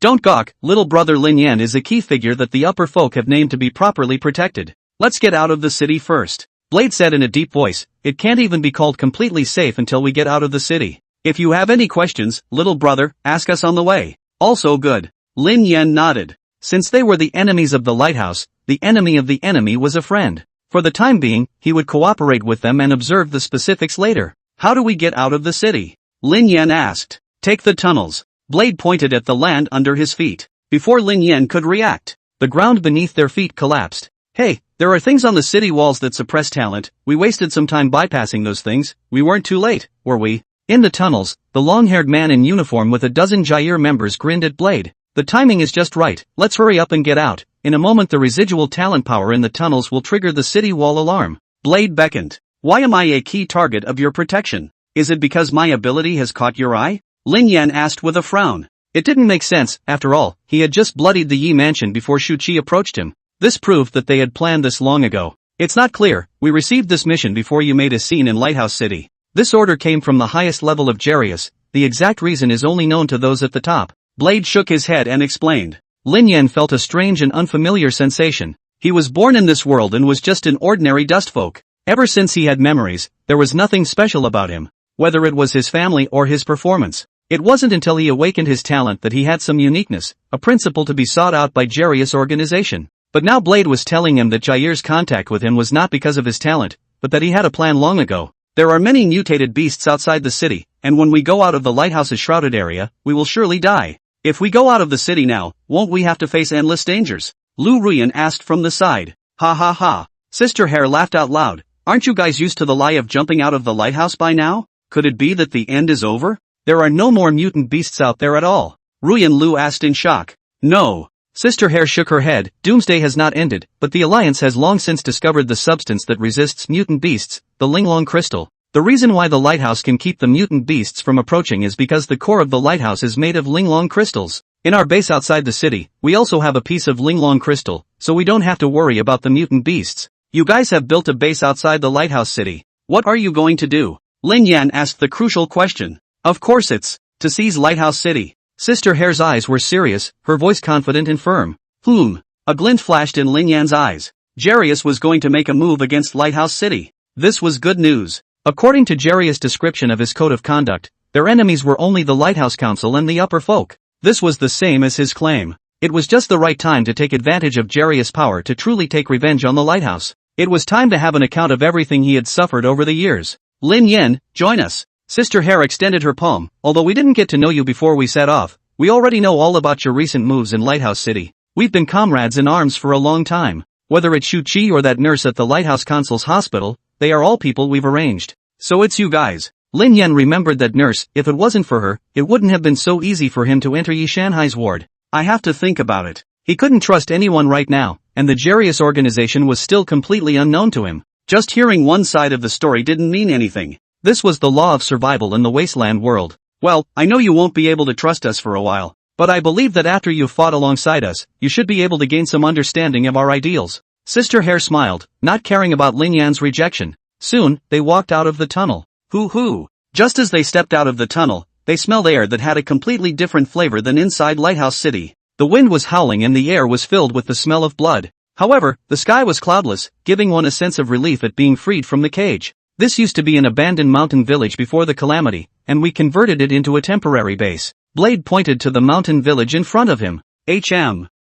Don't gawk, little brother. Lin Yan is a key figure that the Upper Folk have named to be properly protected. Let's get out of the city first. Blade said in a deep voice, it can't even be called completely safe until we get out of the city. If you have any questions, little brother, ask us on the way. Also good. Lin Yan nodded. Since they were the enemies of the lighthouse, the enemy of the enemy was a friend. For the time being, he would cooperate with them and observe the specifics later. How do we get out of the city? Lin Yan asked. Take the tunnels. Blade pointed at the land under his feet. Before Lin Yan could react, the ground beneath their feet collapsed. Hey, there are things on the city walls that suppress talent. We wasted some time bypassing those things. We weren't too late, were we? In the tunnels, the long-haired man in uniform with a dozen Jair members grinned at Blade. The timing is just right, let's hurry up and get out. In a moment the residual talent power in the tunnels will trigger the city wall alarm. Blade beckoned. Why am I a key target of your protection? Is it because my ability has caught your eye? Lin Yan asked with a frown. It didn't make sense, after all, he had just bloodied the Yi mansion before Shu Qi approached him. This proved that they had planned this long ago. It's not clear, we received this mission before you made a scene in Lighthouse City. This order came from the highest level of Jarius, the exact reason is only known to those at the top. Blade shook his head and explained. Lin Yan felt a strange and unfamiliar sensation. He was born in this world and was just an ordinary dust folk. Ever since he had memories, there was nothing special about him, whether it was his family or his performance. It wasn't until he awakened his talent that he had some uniqueness, a principle to be sought out by Jarius organization. But now Blade was telling him that Jair's contact with him was not because of his talent, but that he had a plan long ago. There are many mutated beasts outside the city, and when we go out of the lighthouse's shrouded area, we will surely die. If we go out of the city now, won't we have to face endless dangers? Lu Ruyan asked from the side. Ha ha ha. Sister Hare laughed out loud. Aren't you guys used to the lie of jumping out of the lighthouse by now? Could it be that the end is over? There are no more mutant beasts out there at all. Ruyan Lu asked in shock. No. Sister Hare shook her head. Doomsday has not ended, but the Alliance has long since discovered the substance that resists mutant beasts, the Linglong Crystal. The reason why the lighthouse can keep the mutant beasts from approaching is because the core of the lighthouse is made of Linglong crystals. In our base outside the city, we also have a piece of Linglong crystal, so we don't have to worry about the mutant beasts. You guys have built a base outside the lighthouse city. What are you going to do? Lin Yan asked the crucial question. Of course it's to seize Lighthouse City. Sister Hare's eyes were serious, her voice confident and firm. A glint flashed in Lin Yan's eyes. Jarius was going to make a move against Lighthouse City. This was good news. According to Jarius' description of his code of conduct, their enemies were only the Lighthouse Council and the Upper Folk. This was the same as his claim. It was just the right time to take advantage of Jarius' power to truly take revenge on the lighthouse. It was time to have an account of everything he had suffered over the years. Lin Yan, join us. Sister Hare extended her palm. Although we didn't get to know you before we set off, we already know all about your recent moves in Lighthouse City. We've been comrades in arms for a long time. Whether it's Shu Qi or that nurse at the Lighthouse Consul's hospital, they are all people we've arranged. So it's you guys. Lin Yan remembered that nurse. If it wasn't for her, it wouldn't have been so easy for him to enter Yi Shanhai's ward. I have to think about it. He couldn't trust anyone right now, and the Jarius organization was still completely unknown to him. Just hearing one side of the story didn't mean anything. This was the law of survival in the wasteland world. Well, I know you won't be able to trust us for a while, but I believe that after you've fought alongside us, you should be able to gain some understanding of our ideals. Sister Hare smiled, not caring about Lin Yan's rejection. Soon, they walked out of the tunnel. Hoo-hoo. Just as they stepped out of the tunnel, they smelled air that had a completely different flavor than inside Lighthouse City. The wind was howling and the air was filled with the smell of blood. However, the sky was cloudless, giving one a sense of relief at being freed from the cage. This used to be an abandoned mountain village before the calamity, and we converted it into a temporary base. Blade pointed to the mountain village in front of him.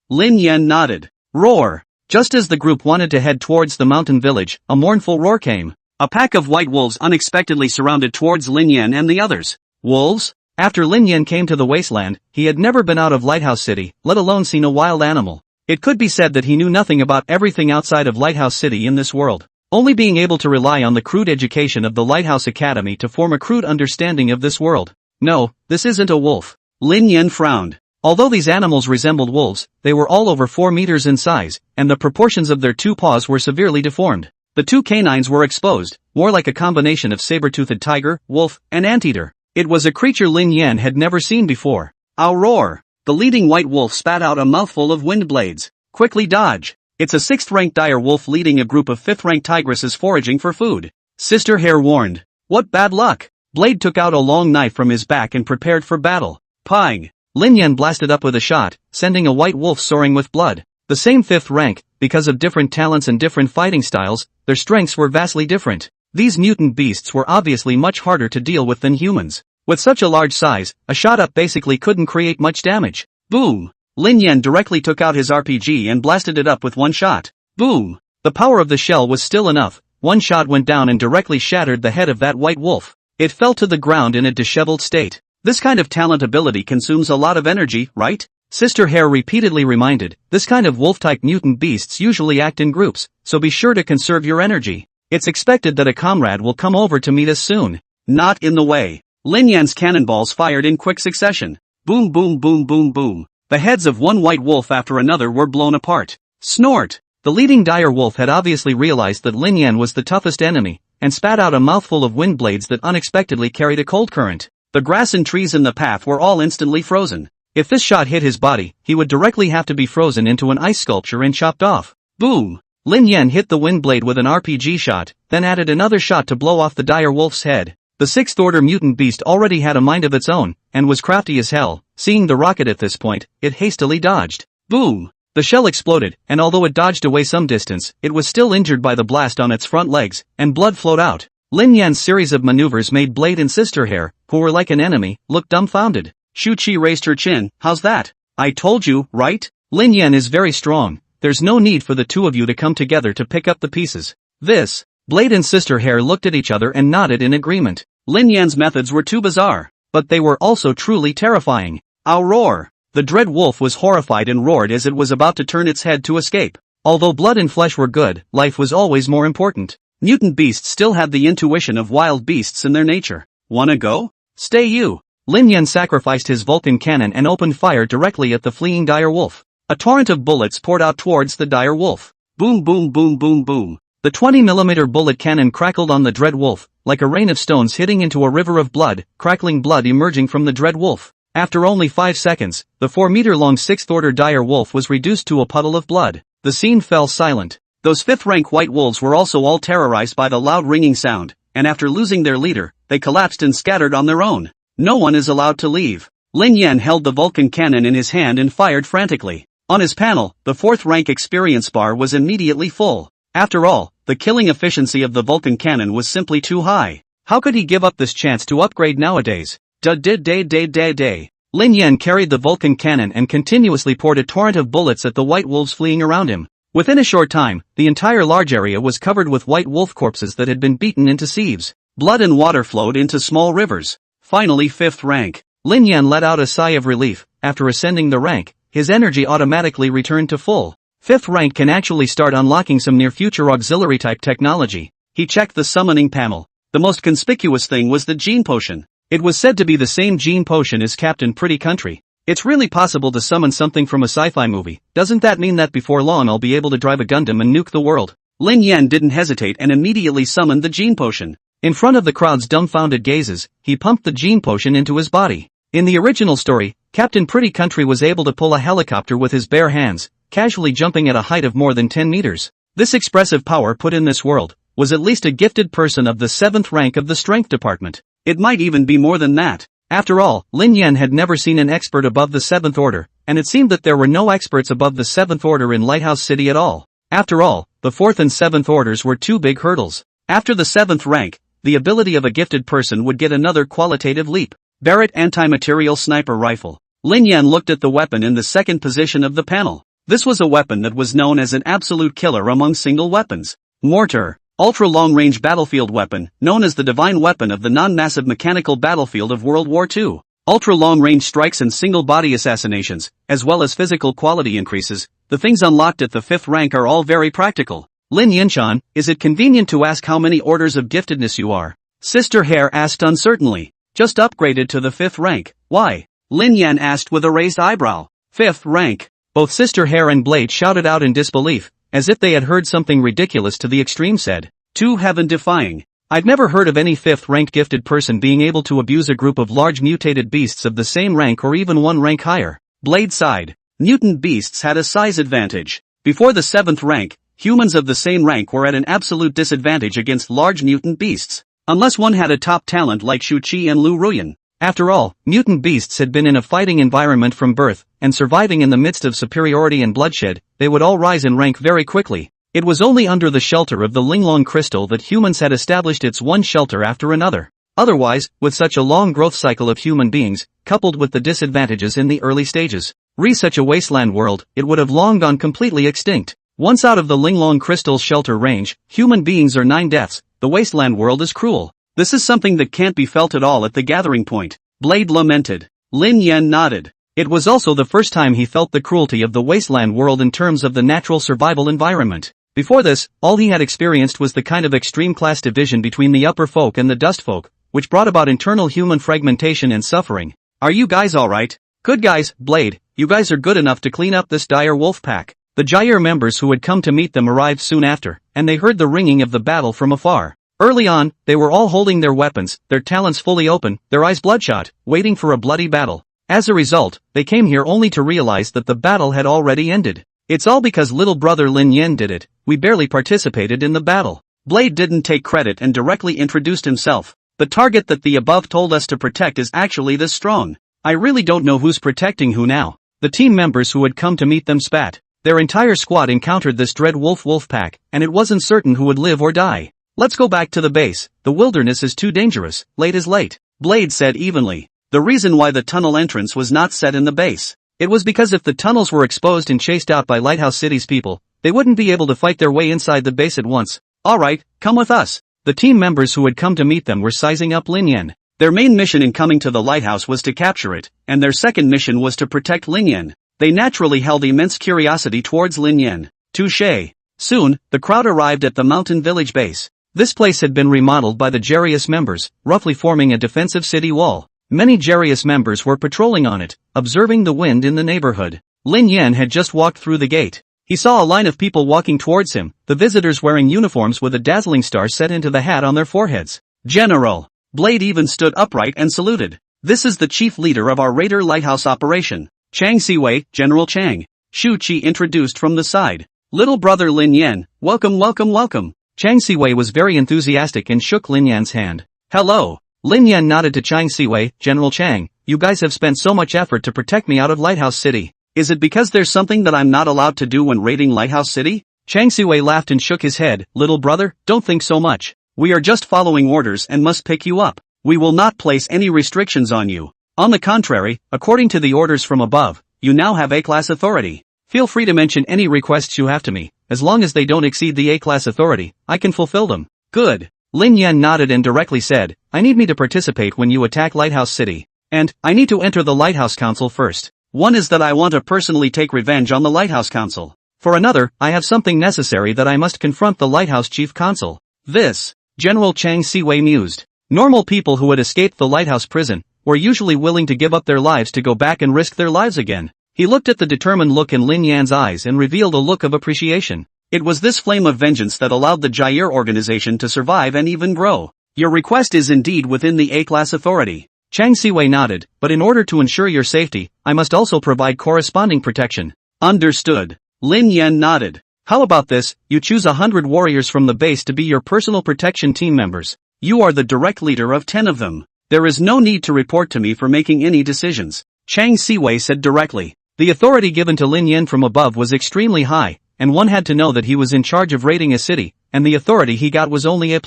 Lin Yan nodded. Roar! Just as the group wanted to head towards the mountain village, a mournful roar came. A pack of white wolves unexpectedly surrounded towards Lin Yan and the others. Wolves? After Lin Yan came to the wasteland, he had never been out of Lighthouse City, let alone seen a wild animal. It could be said that he knew nothing about everything outside of Lighthouse City in this world, only being able to rely on the crude education of the Lighthouse Academy to form a crude understanding of this world. No, this isn't a wolf. Lin Yan frowned. Although these animals resembled wolves, they were all over 4 meters in size, and the proportions of their 2 paws were severely deformed. The 2 canines were exposed, more like a combination of saber-toothed tiger, wolf, and anteater. It was a creature Lin Yan had never seen before. Ow roar! The leading white wolf spat out a mouthful of wind blades. Quickly dodge! It's a 6th-ranked dire wolf leading a group of 5th-ranked tigresses foraging for food. Sister Hare warned. What bad luck! Blade took out a long knife from his back and prepared for battle. Pang! Lin Yan blasted up with a shot, sending a white wolf soaring with blood. The same 5th rank, because of different talents and different fighting styles, their strengths were vastly different. These mutant beasts were obviously much harder to deal with than humans. With such a large size, a shot up basically couldn't create much damage. Boom! Lin Yan directly took out his RPG and blasted it up with one shot. Boom! The power of the shell was still enough. One shot went down and directly shattered the head of that white wolf. It fell to the ground in a disheveled state. This kind of talent ability consumes a lot of energy, right? Sister Hare repeatedly reminded. This kind of wolf-type mutant beasts usually act in groups, so be sure to conserve your energy. It's expected that a comrade will come over to meet us soon. Not in the way. Lin Yan's cannonballs fired in quick succession. Boom boom boom boom boom. The heads of one white wolf after another were blown apart. Snort! The leading dire wolf had obviously realized that Lin Yan was the toughest enemy, and spat out a mouthful of wind blades that unexpectedly carried a cold current. The grass and trees in the path were all instantly frozen. If this shot hit his body, he would directly have to be frozen into an ice sculpture and chopped off. Boom! Lin Yan hit the wind blade with an RPG shot, then added another shot to blow off the dire wolf's head. The 6th-order mutant beast already had a mind of its own, and was crafty as hell. Seeing the rocket at this point, it hastily dodged. Boom! The shell exploded, and although it dodged away some distance, it was still injured by the blast on its front legs, and blood flowed out. Lin Yan's series of maneuvers made Blade and Sister Hare, who were like an enemy, look dumbfounded. Shu Qi raised her chin. How's that? I told you, right? Lin Yan is very strong. There's no need for the two of you to come together to pick up the pieces. Blade and Sister Hare looked at each other and nodded in agreement. Lin Yan's methods were too bizarre, but they were also truly terrifying. Ow roar! The dread wolf was horrified and roared as it was about to turn its head to escape. Although blood and flesh were good, life was always more important. Mutant beasts still had the intuition of wild beasts in their nature. Wanna go? Stay you! Lin Yan sacrificed his Vulcan cannon and opened fire directly at the fleeing dire wolf. A torrent of bullets poured out towards the dire wolf. Boom boom boom boom boom. The 20mm bullet cannon crackled on the dread wolf, like a rain of stones hitting into a river of blood, crackling blood emerging from the dread wolf. After only 5 seconds, the 4-meter-long 6th-order dire wolf was reduced to a puddle of blood. The scene fell silent. Those 5th-rank white wolves were also all terrorized by the loud ringing sound, and after losing their leader, they collapsed and scattered on their own. No one is allowed to leave. Lin Yan held the Vulcan cannon in his hand and fired frantically. On his panel, the 4th-rank experience bar was immediately full. After all, the killing efficiency of the Vulcan cannon was simply too high. How could he give up this chance to upgrade nowadays? Lin Yan carried the Vulcan cannon and continuously poured a torrent of bullets at the white wolves fleeing around him. Within a short time, the entire large area was covered with white wolf corpses that had been beaten into sieves. Blood and water flowed into small rivers. Finally, 5th rank. Lin Yan let out a sigh of relief. After ascending the rank, his energy automatically returned to full. 5th rank can actually start unlocking some near-future auxiliary-type technology. He checked the summoning panel. The most conspicuous thing was the gene potion. It was said to be the same gene potion as Captain Pretty Country. It's really possible to summon something from a sci-fi movie. Doesn't that mean that before long I'll be able to drive a Gundam and nuke the world? Lin Yan didn't hesitate and immediately summoned the gene potion. In front of the crowd's dumbfounded gazes, he pumped the gene potion into his body. In the original story, Captain Pretty Country was able to pull a helicopter with his bare hands, casually jumping at a height of more than 10 meters. This expressive power put in this world was at least a gifted person of the 7th rank of the strength department. It might even be more than that. After all, Lin Yan had never seen an expert above the 7th order, and it seemed that there were no experts above the 7th order in Lighthouse City at all. After all, the 4th and 7th orders were two big hurdles. After the 7th rank, the ability of a gifted person would get another qualitative leap. Barrett Anti-Material Sniper Rifle. Lin Yan looked at the weapon in the second position of the panel. This was a weapon that was known as an absolute killer among single weapons. Mortar. Ultra-long-range battlefield weapon, known as the divine weapon of the non-massive mechanical battlefield of World War II. Ultra-long-range strikes and single-body assassinations, as well as physical quality increases. The things unlocked at the 5th rank are all very practical. Lin Yanchan, is it convenient to ask how many orders of giftedness you are? Sister Hare asked uncertainly. Just upgraded to the 5th rank. Why? Lin Yan asked with a raised eyebrow. 5th rank. Both Sister Hare and Blade shouted out in disbelief, as if they had heard something ridiculous to the extreme said. Too heaven-defying. I've never heard of any 5th rank gifted person being able to abuse a group of large mutated beasts of the same rank or even one rank higher. Blade sighed. Mutant beasts had a size advantage. Before the 7th rank, humans of the same rank were at an absolute disadvantage against large mutant beasts. Unless one had a top talent like Shu Qi and Lu Ruyan. After all, mutant beasts had been in a fighting environment from birth, and surviving in the midst of superiority and bloodshed, they would all rise in rank very quickly. It was only under the shelter of the Linglong crystal that humans had established its one shelter after another. Otherwise, with such a long growth cycle of human beings, coupled with the disadvantages in the early stages, such a wasteland world, it would have long gone completely extinct. Once out of the Linglong crystal's shelter range, human beings are 9 deaths. The wasteland world is cruel. This is something that can't be felt at all at the gathering point. Blade lamented. Lin Yan nodded. It was also the first time he felt the cruelty of the wasteland world in terms of the natural survival environment. Before this, all he had experienced was the kind of extreme class division between the upper folk and the dust folk, which brought about internal human fragmentation and suffering. Are you guys alright? Good guys, Blade, you guys are good enough to clean up this dire wolf pack. The Jair members who had come to meet them arrived soon after, and they heard the ringing of the battle from afar. Early on, they were all holding their weapons, their talons fully open, their eyes bloodshot, waiting for a bloody battle. As a result, they came here only to realize that the battle had already ended. It's all because little brother Lin Yan did it. We barely participated in the battle. Blade didn't take credit and directly introduced himself. The target that the above told us to protect is actually this strong. I really don't know who's protecting who now. The team members who had come to meet them spat. Their entire squad encountered this dread wolf pack, and it wasn't certain who would live or die. Let's go back to the base. The wilderness is too dangerous. Late is late. Blade said evenly. The reason why the tunnel entrance was not set in the base. It was because if the tunnels were exposed and chased out by Lighthouse City's people, they wouldn't be able to fight their way inside the base at once. Alright, come with us. The team members who had come to meet them were sizing up Lin Yan. Their main mission in coming to the lighthouse was to capture it, and their second mission was to protect Lin Yan. They naturally held immense curiosity towards Lin Yan. Touché. Soon, the crowd arrived at the mountain village base. This place had been remodeled by the Jarius members, roughly forming a defensive city wall. Many Jarius members were patrolling on it, observing the wind in the neighborhood. Lin Yan had just walked through the gate. He saw a line of people walking towards him, the visitors wearing uniforms with a dazzling star set into the hat on their foreheads. General. Blade even stood upright and saluted. This is the chief leader of our Raider Lighthouse operation. Chang Siwei, General Chang. Shu Qi introduced from the side. Little brother Lin Yan, welcome. Chang Siwei was very enthusiastic and shook Lin Yan's hand. Hello. Lin Yan nodded to Chang Siwei. General Chang, you guys have spent so much effort to protect me out of Lighthouse City. Is it because there's something that I'm not allowed to do when raiding Lighthouse City? Chang Siwei laughed and shook his head. Little brother, don't think so much. We are just following orders and must pick you up. We will not place any restrictions on you. On the contrary, according to the orders from above, you now have A-class authority. Feel free to mention any requests you have to me. As long as they don't exceed the A-class authority, I can fulfill them. Good. Lin Yan nodded and directly said, I need me to participate when you attack Lighthouse City. And, I need to enter the Lighthouse Council first. One is that I want to personally take revenge on the Lighthouse Council. For another, I have something necessary that I must confront the Lighthouse Chief Consul. This, General Chang Siwei mused. Normal people who had escaped the Lighthouse prison were usually willing to give up their lives to go back and risk their lives again. He looked at the determined look in Lin Yan's eyes and revealed a look of appreciation. It was this flame of vengeance that allowed the Jair organization to survive and even grow. Your request is indeed within the A-class authority. Chang Siwei nodded, but in order to ensure your safety, I must also provide corresponding protection. Understood. Lin Yan nodded. How about this, you choose 100 warriors from the base to be your personal protection team members. You are the direct leader of 10 of them. There is no need to report to me for making any decisions. Chang Siwei said directly. The authority given to Lin Yan from above was extremely high, and one had to know that he was in charge of raiding a city, and the authority he got was only A+.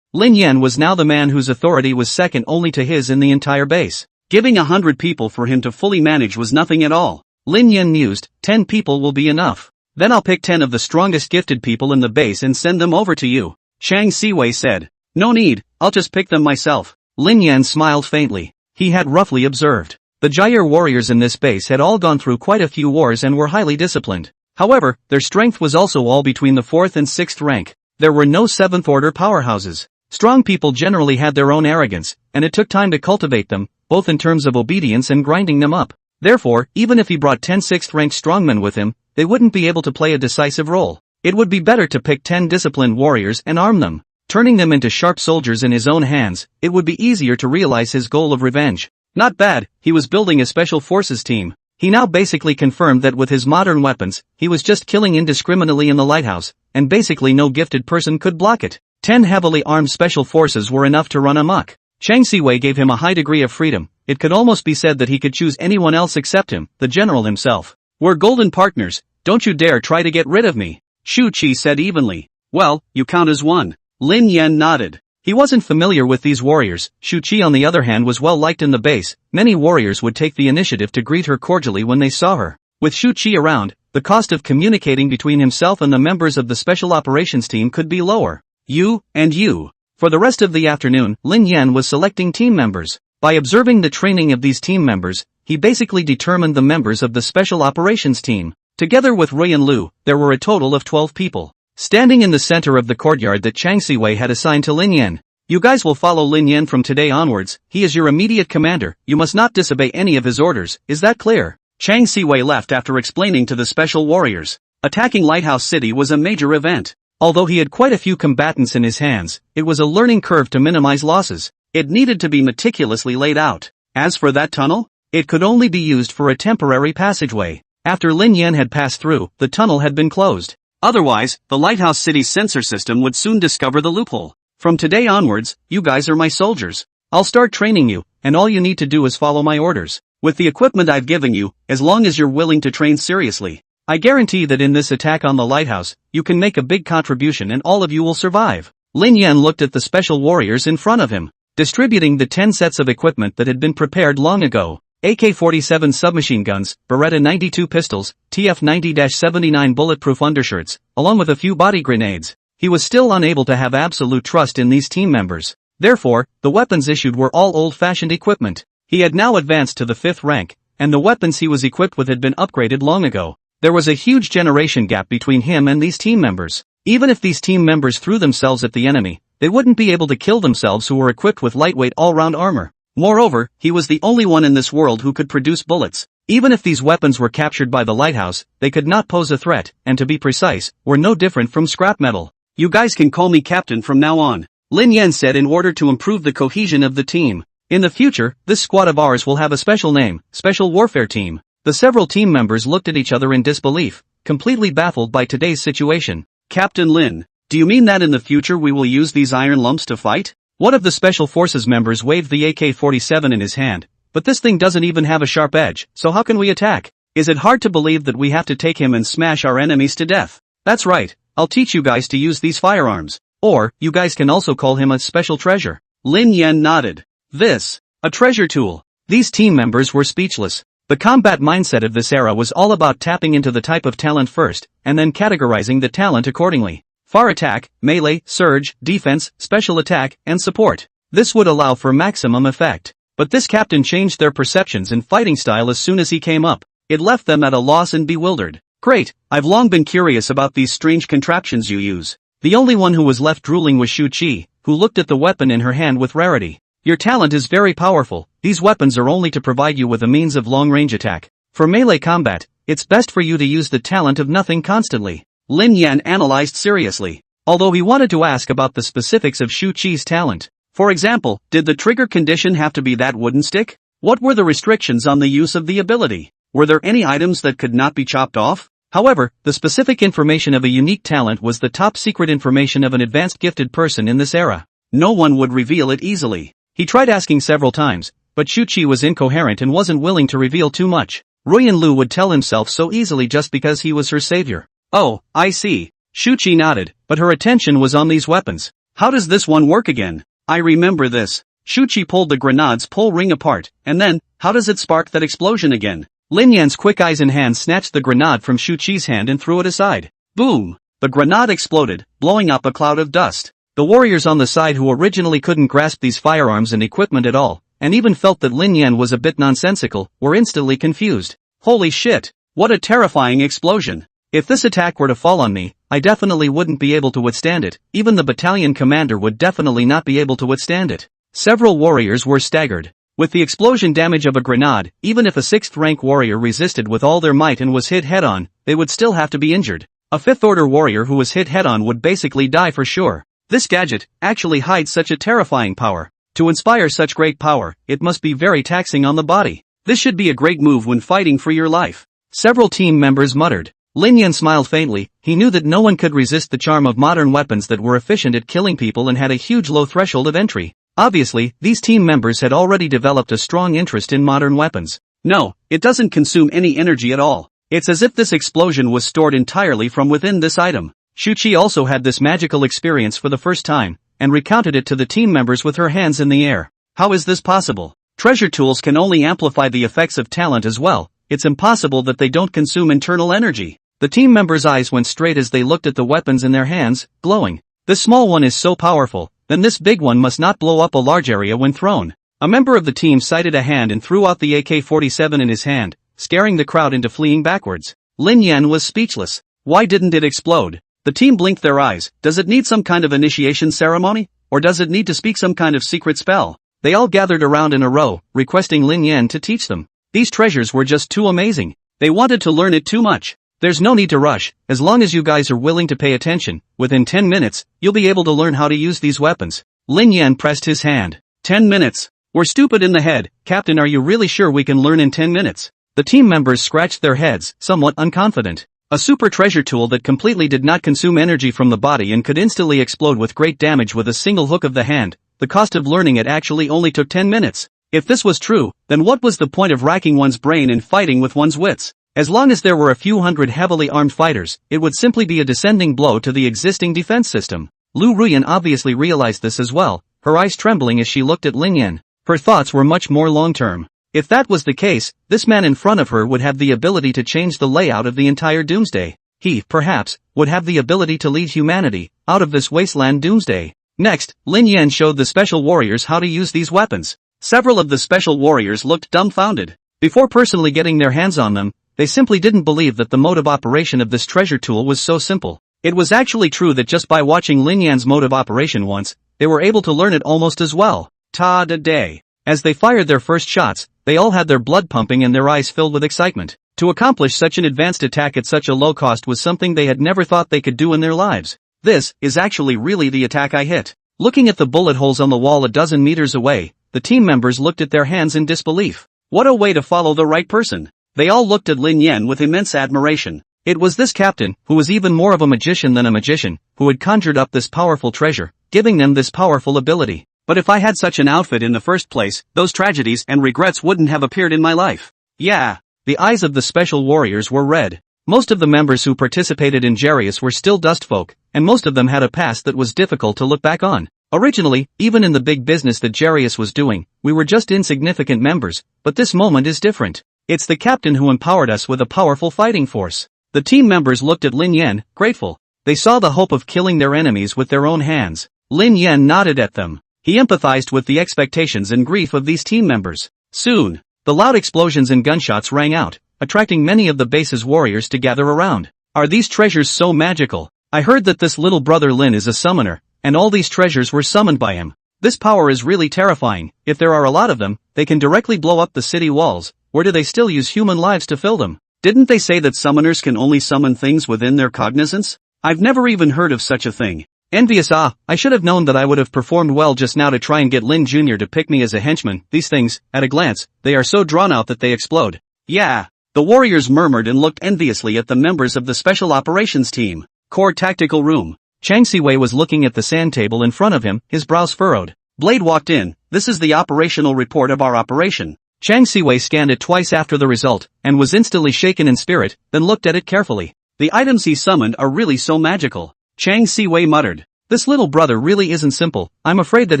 Lin Yan was now the man whose authority was second only to his in the entire base. Giving 100 people for him to fully manage was nothing at all. Lin Yan mused, 10 people will be enough. Then I'll pick 10 of the strongest gifted people in the base and send them over to you. Chang Siwei said. No need, I'll just pick them myself. Lin Yan smiled faintly. He had roughly observed. The Jair warriors in this base had all gone through quite a few wars and were highly disciplined. However, their strength was also all between the 4th and 6th rank. There were no 7th order powerhouses. Strong people generally had their own arrogance, and it took time to cultivate them, both in terms of obedience and grinding them up. Therefore, even if he brought 10 6th rank strongmen with him, they wouldn't be able to play a decisive role. It would be better to pick 10 disciplined warriors and arm them. Turning them into sharp soldiers in his own hands, it would be easier to realize his goal of revenge. Not bad, he was building a special forces team. He now basically confirmed that with his modern weapons, he was just killing indiscriminately in the lighthouse, and basically no gifted person could block it. 10 heavily armed special forces were enough to run amok. Chang Siwei gave him a high degree of freedom. It could almost be said that he could choose anyone else except him, the general himself. We're golden partners, don't you dare try to get rid of me. Shu Qi said evenly. Well, you count as one. Lin Yan nodded. He wasn't familiar with these warriors. Shu Qi on the other hand was well liked in the base. Many warriors would take the initiative to greet her cordially when they saw her. With Shu Qi around, the cost of communicating between himself and the members of the special operations team could be lower. You, and you. For the rest of the afternoon, Lin Yan was selecting team members. By observing the training of these team members, he basically determined the members of the special operations team. Together with Ruyan Lu, there were a total of 12 people. Standing in the center of the courtyard that Chang Siwei had assigned to Lin Yan. You guys will follow Lin Yan from today onwards, he is your immediate commander, you must not disobey any of his orders, is that clear? Chang Siwei left after explaining to the special warriors. Attacking Lighthouse City was a major event. Although he had quite a few combatants in his hands, it was a learning curve to minimize losses. It needed to be meticulously laid out. As for that tunnel, it could only be used for a temporary passageway. After Lin Yan had passed through, the tunnel had been closed. Otherwise, the Lighthouse City's sensor system would soon discover the loophole. From today onwards, you guys are my soldiers. I'll start training you, and all you need to do is follow my orders. With the equipment I've given you, as long as you're willing to train seriously, I guarantee that in this attack on the lighthouse, you can make a big contribution and all of you will survive. Lin Yan looked at the special warriors in front of him, distributing the 10 sets of equipment that had been prepared long ago. AK-47 submachine guns, Beretta 92 pistols, TF-90-79 bulletproof undershirts, along with a few body grenades. He was still unable to have absolute trust in these team members. Therefore, the weapons issued were all old-fashioned equipment. He had now advanced to the 5th rank, and the weapons he was equipped with had been upgraded long ago. There was a huge generation gap between him and these team members. Even if these team members threw themselves at the enemy, they wouldn't be able to kill themselves who were equipped with lightweight all-round armor. Moreover, he was the only one in this world who could produce bullets. Even if these weapons were captured by the lighthouse, they could not pose a threat, and to be precise, were no different from scrap metal. You guys can call me Captain from now on, Lin Yan said in order to improve the cohesion of the team. In the future, this squad of ours will have a special name, Special Warfare Team. The several team members looked at each other in disbelief, completely baffled by today's situation. Captain Lin, do you mean that in the future we will use these iron lumps to fight? One of the Special Forces members waved the AK-47 in his hand. But this thing doesn't even have a sharp edge, so how can we attack? Is it hard to believe that we have to take him and smash our enemies to death? That's right, I'll teach you guys to use these firearms. Or, you guys can also call him a special treasure. Lin Yan nodded. This, a treasure tool. These team members were speechless. The combat mindset of this era was all about tapping into the type of talent first, and then categorizing the talent accordingly. Far attack, melee, surge, defense, special attack, and support. This would allow for maximum effect. But this captain changed their perceptions and fighting style as soon as he came up. It left them at a loss and bewildered. Great, I've long been curious about these strange contraptions you use. The only one who was left drooling was Shu Qi, who looked at the weapon in her hand with rarity. Your talent is very powerful. These weapons are only to provide you with a means of long-range attack. For melee combat, it's best for you to use the talent of nothing constantly. Lin Yan analyzed seriously. Although he wanted to ask about the specifics of Shu Qi's talent. For example, did the trigger condition have to be that wooden stick? What were the restrictions on the use of the ability? Were there any items that could not be chopped off? However, the specific information of a unique talent was the top secret information of an advanced gifted person in this era. No one would reveal it easily. He tried asking several times, but Shu Qi was incoherent and wasn't willing to reveal too much. Ruyan Lu would tell himself so easily just because he was her savior. Oh, I see. Shu Qi nodded, but her attention was on these weapons. How does this one work again? I remember this. Shu Qi pulled the grenade's pull ring apart, and then, how does it spark that explosion again? Lin Yan's quick eyes and hands snatched the grenade from Shu Qi's hand and threw it aside. Boom! The grenade exploded, blowing up a cloud of dust. The warriors on the side who originally couldn't grasp these firearms and equipment at all, and even felt that Lin Yan was a bit nonsensical, were instantly confused. Holy shit! What a terrifying explosion! If this attack were to fall on me, I definitely wouldn't be able to withstand it. Even the battalion commander would definitely not be able to withstand it. Several warriors were staggered. With the explosion damage of a grenade, even if a 6th rank warrior resisted with all their might and was hit head-on, they would still have to be injured. A 5th order warrior who was hit head-on would basically die for sure. This gadget actually hides such a terrifying power. To inspire such great power, it must be very taxing on the body. This should be a great move when fighting for your life. Several team members muttered. Lin Yan smiled faintly. He knew that no one could resist the charm of modern weapons that were efficient at killing people and had a huge low threshold of entry. Obviously, these team members had already developed a strong interest in modern weapons. No, it doesn't consume any energy at all. It's as if this explosion was stored entirely from within this item. Shu Qi also had this magical experience for the first time, and recounted it to the team members with her hands in the air. How is this possible? Treasure tools can only amplify the effects of talent as well. It's impossible that they don't consume internal energy. The team members' eyes went straight as they looked at the weapons in their hands, glowing. This small one is so powerful, then this big one must not blow up a large area when thrown. A member of the team cited a hand and threw out the AK-47 in his hand, scaring the crowd into fleeing backwards. Lin Yan was speechless. Why didn't it explode? The team blinked their eyes. Does it need some kind of initiation ceremony? Or does it need to speak some kind of secret spell? They all gathered around in a row, requesting Lin Yan to teach them. These treasures were just too amazing. They wanted to learn it too much. There's no need to rush. As long as you guys are willing to pay attention, within 10 minutes, you'll be able to learn how to use these weapons. Lin Yan pressed his hand. 10 minutes. We're stupid in the head. Captain, are you really sure we can learn in 10 minutes? The team members scratched their heads, somewhat unconfident. A super treasure tool that completely did not consume energy from the body and could instantly explode with great damage with a single hook of the hand. The cost of learning it actually only took 10 minutes. If this was true, then what was the point of racking one's brain and fighting with one's wits? As long as there were a few hundred heavily armed fighters, it would simply be a descending blow to the existing defense system. Lu Ruyan obviously realized this as well, her eyes trembling as she looked at Lin Yan. Her thoughts were much more long-term. If that was the case, this man in front of her would have the ability to change the layout of the entire doomsday. He, perhaps, would have the ability to lead humanity out of this wasteland doomsday. Next, Lin Yan showed the special warriors how to use these weapons. Several of the special warriors looked dumbfounded. Before personally getting their hands on them, they simply didn't believe that the mode of operation of this treasure tool was so simple. It was actually true that just by watching Lin Yan's mode of operation once, they were able to learn it almost as well. Ta-da-day. As they fired their first shots, they all had their blood pumping and their eyes filled with excitement. To accomplish such an advanced attack at such a low cost was something they had never thought they could do in their lives. This is actually really the attack I hit. Looking at the bullet holes on the wall a dozen meters away, the team members looked at their hands in disbelief. What a way to follow the right person. They all looked at Lin Yan with immense admiration. It was this captain, who was even more of a magician than a magician, who had conjured up this powerful treasure, giving them this powerful ability. But if I had such an outfit in the first place, those tragedies and regrets wouldn't have appeared in my life. Yeah. The eyes of the special warriors were red. Most of the members who participated in Jarius were still dustfolk, and most of them had a past that was difficult to look back on. Originally, even in the big business that Jarius was doing, we were just insignificant members, but this moment is different. It's the captain who empowered us with a powerful fighting force. The team members looked at Lin Yan, grateful. They saw the hope of killing their enemies with their own hands. Lin Yan nodded at them. He empathized with the expectations and grief of these team members. Soon, the loud explosions and gunshots rang out, attracting many of the base's warriors to gather around. Are these treasures so magical? I heard that this little brother Lin is a summoner, and all these treasures were summoned by him. This power is really terrifying. If there are a lot of them, they can directly blow up the city walls, or do they still use human lives to fill them? Didn't they say that summoners can only summon things within their cognizance? I've never even heard of such a thing. Envious. I should have known that I would have performed well just now to try and get Lin Jr. to pick me as a henchman. These things, at a glance, they are so drawn out that they explode. Yeah. The warriors murmured and looked enviously at the members of the Special Operations Team. Core Tactical Room. Chang Siwei was looking at the sand table in front of him, his brows furrowed. Blade walked in. This is the operational report of our operation. Chang Siwei scanned it twice after the result, and was instantly shaken in spirit, then looked at it carefully. The items he summoned are really so magical. Chang Siwei muttered. This little brother really isn't simple. I'm afraid that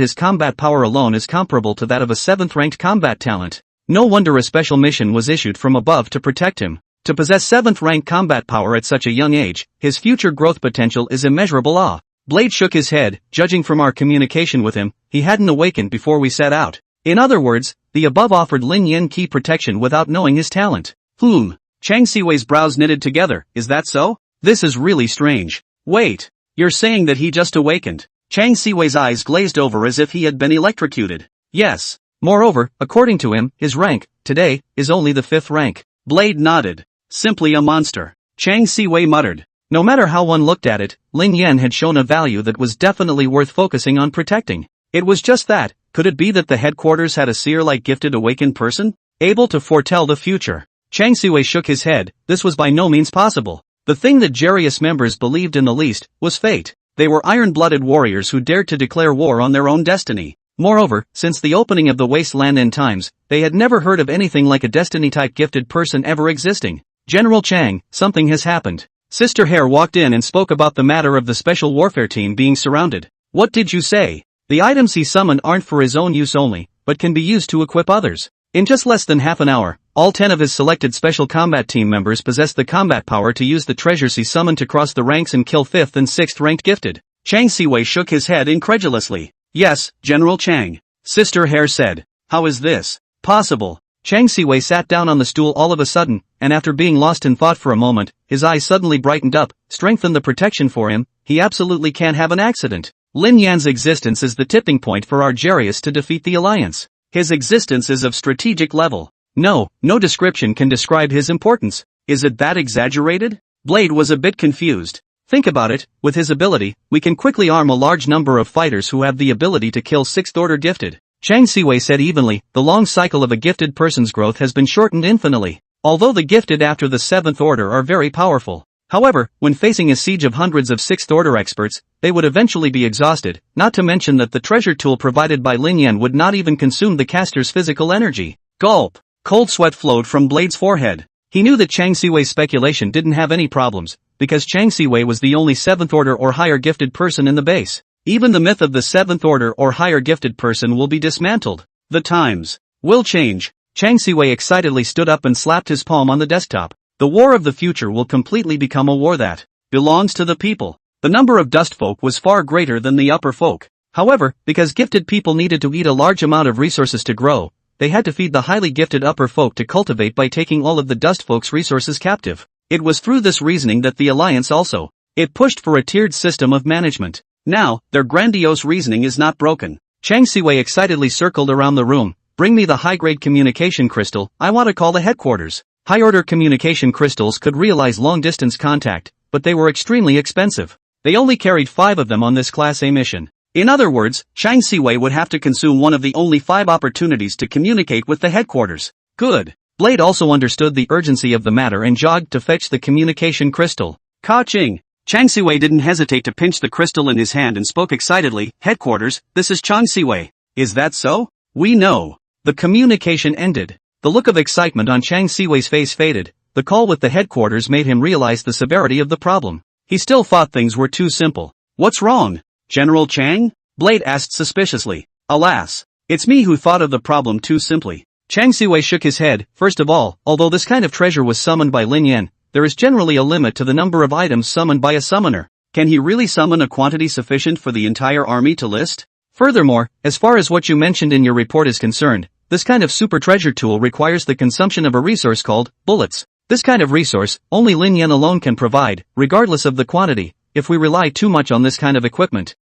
his combat power alone is comparable to that of a 7th-ranked combat talent. No wonder a special mission was issued from above to protect him. To possess 7th-rank combat power at such a young age, his future growth potential is immeasurable. Blade shook his head. Judging from our communication with him, he hadn't awakened before we set out. In other words, the above offered Lin Yan key protection without knowing his talent. Chang Siwei's brows knitted together. Is that so? This is really strange. Wait. You're saying that he just awakened? Chang Siwei's eyes glazed over as if he had been electrocuted. Yes. Moreover, according to him, his rank, today, is only the 5th rank. Blade nodded. Simply a monster. Chang Siwei muttered. No matter how one looked at it, Lin Yan had shown a value that was definitely worth focusing on protecting. It was just that. Could it be that the headquarters had a seer-like gifted awakened person? Able to foretell the future? Chang Siwei shook his head. This was by no means possible. The thing that Jarius members believed in the least was fate. They were iron-blooded warriors who dared to declare war on their own destiny. Moreover, since the opening of the Wasteland End times, they had never heard of anything like a Destiny-type gifted person ever existing. General Chang, something has happened. Sister Hare walked in and spoke about the matter of the Special Warfare Team being surrounded. What did you say? The items he summoned aren't for his own use only, but can be used to equip others. In just less than half an hour, all 10 of his selected Special Combat Team members possessed the combat power to use the treasures he summoned to cross the ranks and kill 5th and 6th ranked gifted. Chang Siwei shook his head incredulously. Yes, General Chang. Sister Hare said. How is this possible? Chang Siwei sat down on the stool all of a sudden, and after being lost in thought for a moment, his eyes suddenly brightened up. Strengthen the protection for him. He absolutely can't have an accident. Lin Yan's existence is the tipping point for our Jarius to defeat the Alliance. His existence is of strategic level. No description can describe his importance. Is it that exaggerated? Blade was a bit confused. Think about it, with his ability, we can quickly arm a large number of fighters who have the ability to kill 6th order gifted. Chang Siwei said evenly, the long cycle of a gifted person's growth has been shortened infinitely. Although the gifted after the 7th order are very powerful. However, when facing a siege of hundreds of 6th order experts, they would eventually be exhausted, not to mention that the treasure tool provided by Lin Yan would not even consume the caster's physical energy. Gulp! Cold sweat flowed from Blade's forehead. He knew that Chang Siwei's speculation didn't have any problems, because Chang Siwei was the only 7th order or higher gifted person in the base. Even the myth of the 7th order or higher gifted person will be dismantled. The times will change. Chang Siwei excitedly stood up and slapped his palm on the desktop. The war of the future will completely become a war that belongs to the people. The number of dust folk was far greater than the upper folk. However, because gifted people needed to eat a large amount of resources to grow, they had to feed the highly gifted upper folk to cultivate by taking all of the dust folk's resources captive. It was through this reasoning that the Alliance also pushed for a tiered system of management. Now, their grandiose reasoning is not broken. Chang Siwei excitedly circled around the room. Bring me the high-grade communication crystal. I want to call the headquarters. High-order communication crystals could realize long-distance contact, but they were extremely expensive. They only carried 5 of them on this Class A mission. In other words, Chang Siwei would have to consume one of the only 5 opportunities to communicate with the headquarters. Good. Blade also understood the urgency of the matter and jogged to fetch the communication crystal. Ka-ching! Chang Siwei didn't hesitate to pinch the crystal in his hand and spoke excitedly. Headquarters, this is Chang Siwei. Is that so? We know. The communication ended. The look of excitement on Chang Siwei's face faded. The call with the headquarters made him realize the severity of the problem. He still thought things were too simple. What's wrong? General Chang? Blade asked suspiciously. Alas. It's me who thought of the problem too simply. Chang Siwei shook his head. First of all, although this kind of treasure was summoned by Lin Yan, there is generally a limit to the number of items summoned by a summoner. Can he really summon a quantity sufficient for the entire army to list? Furthermore, as far as what you mentioned in your report is concerned, this kind of super treasure tool requires the consumption of a resource called bullets. This kind of resource, only Lin Yan alone can provide, regardless of the quantity. If we rely too much on this kind of equipment,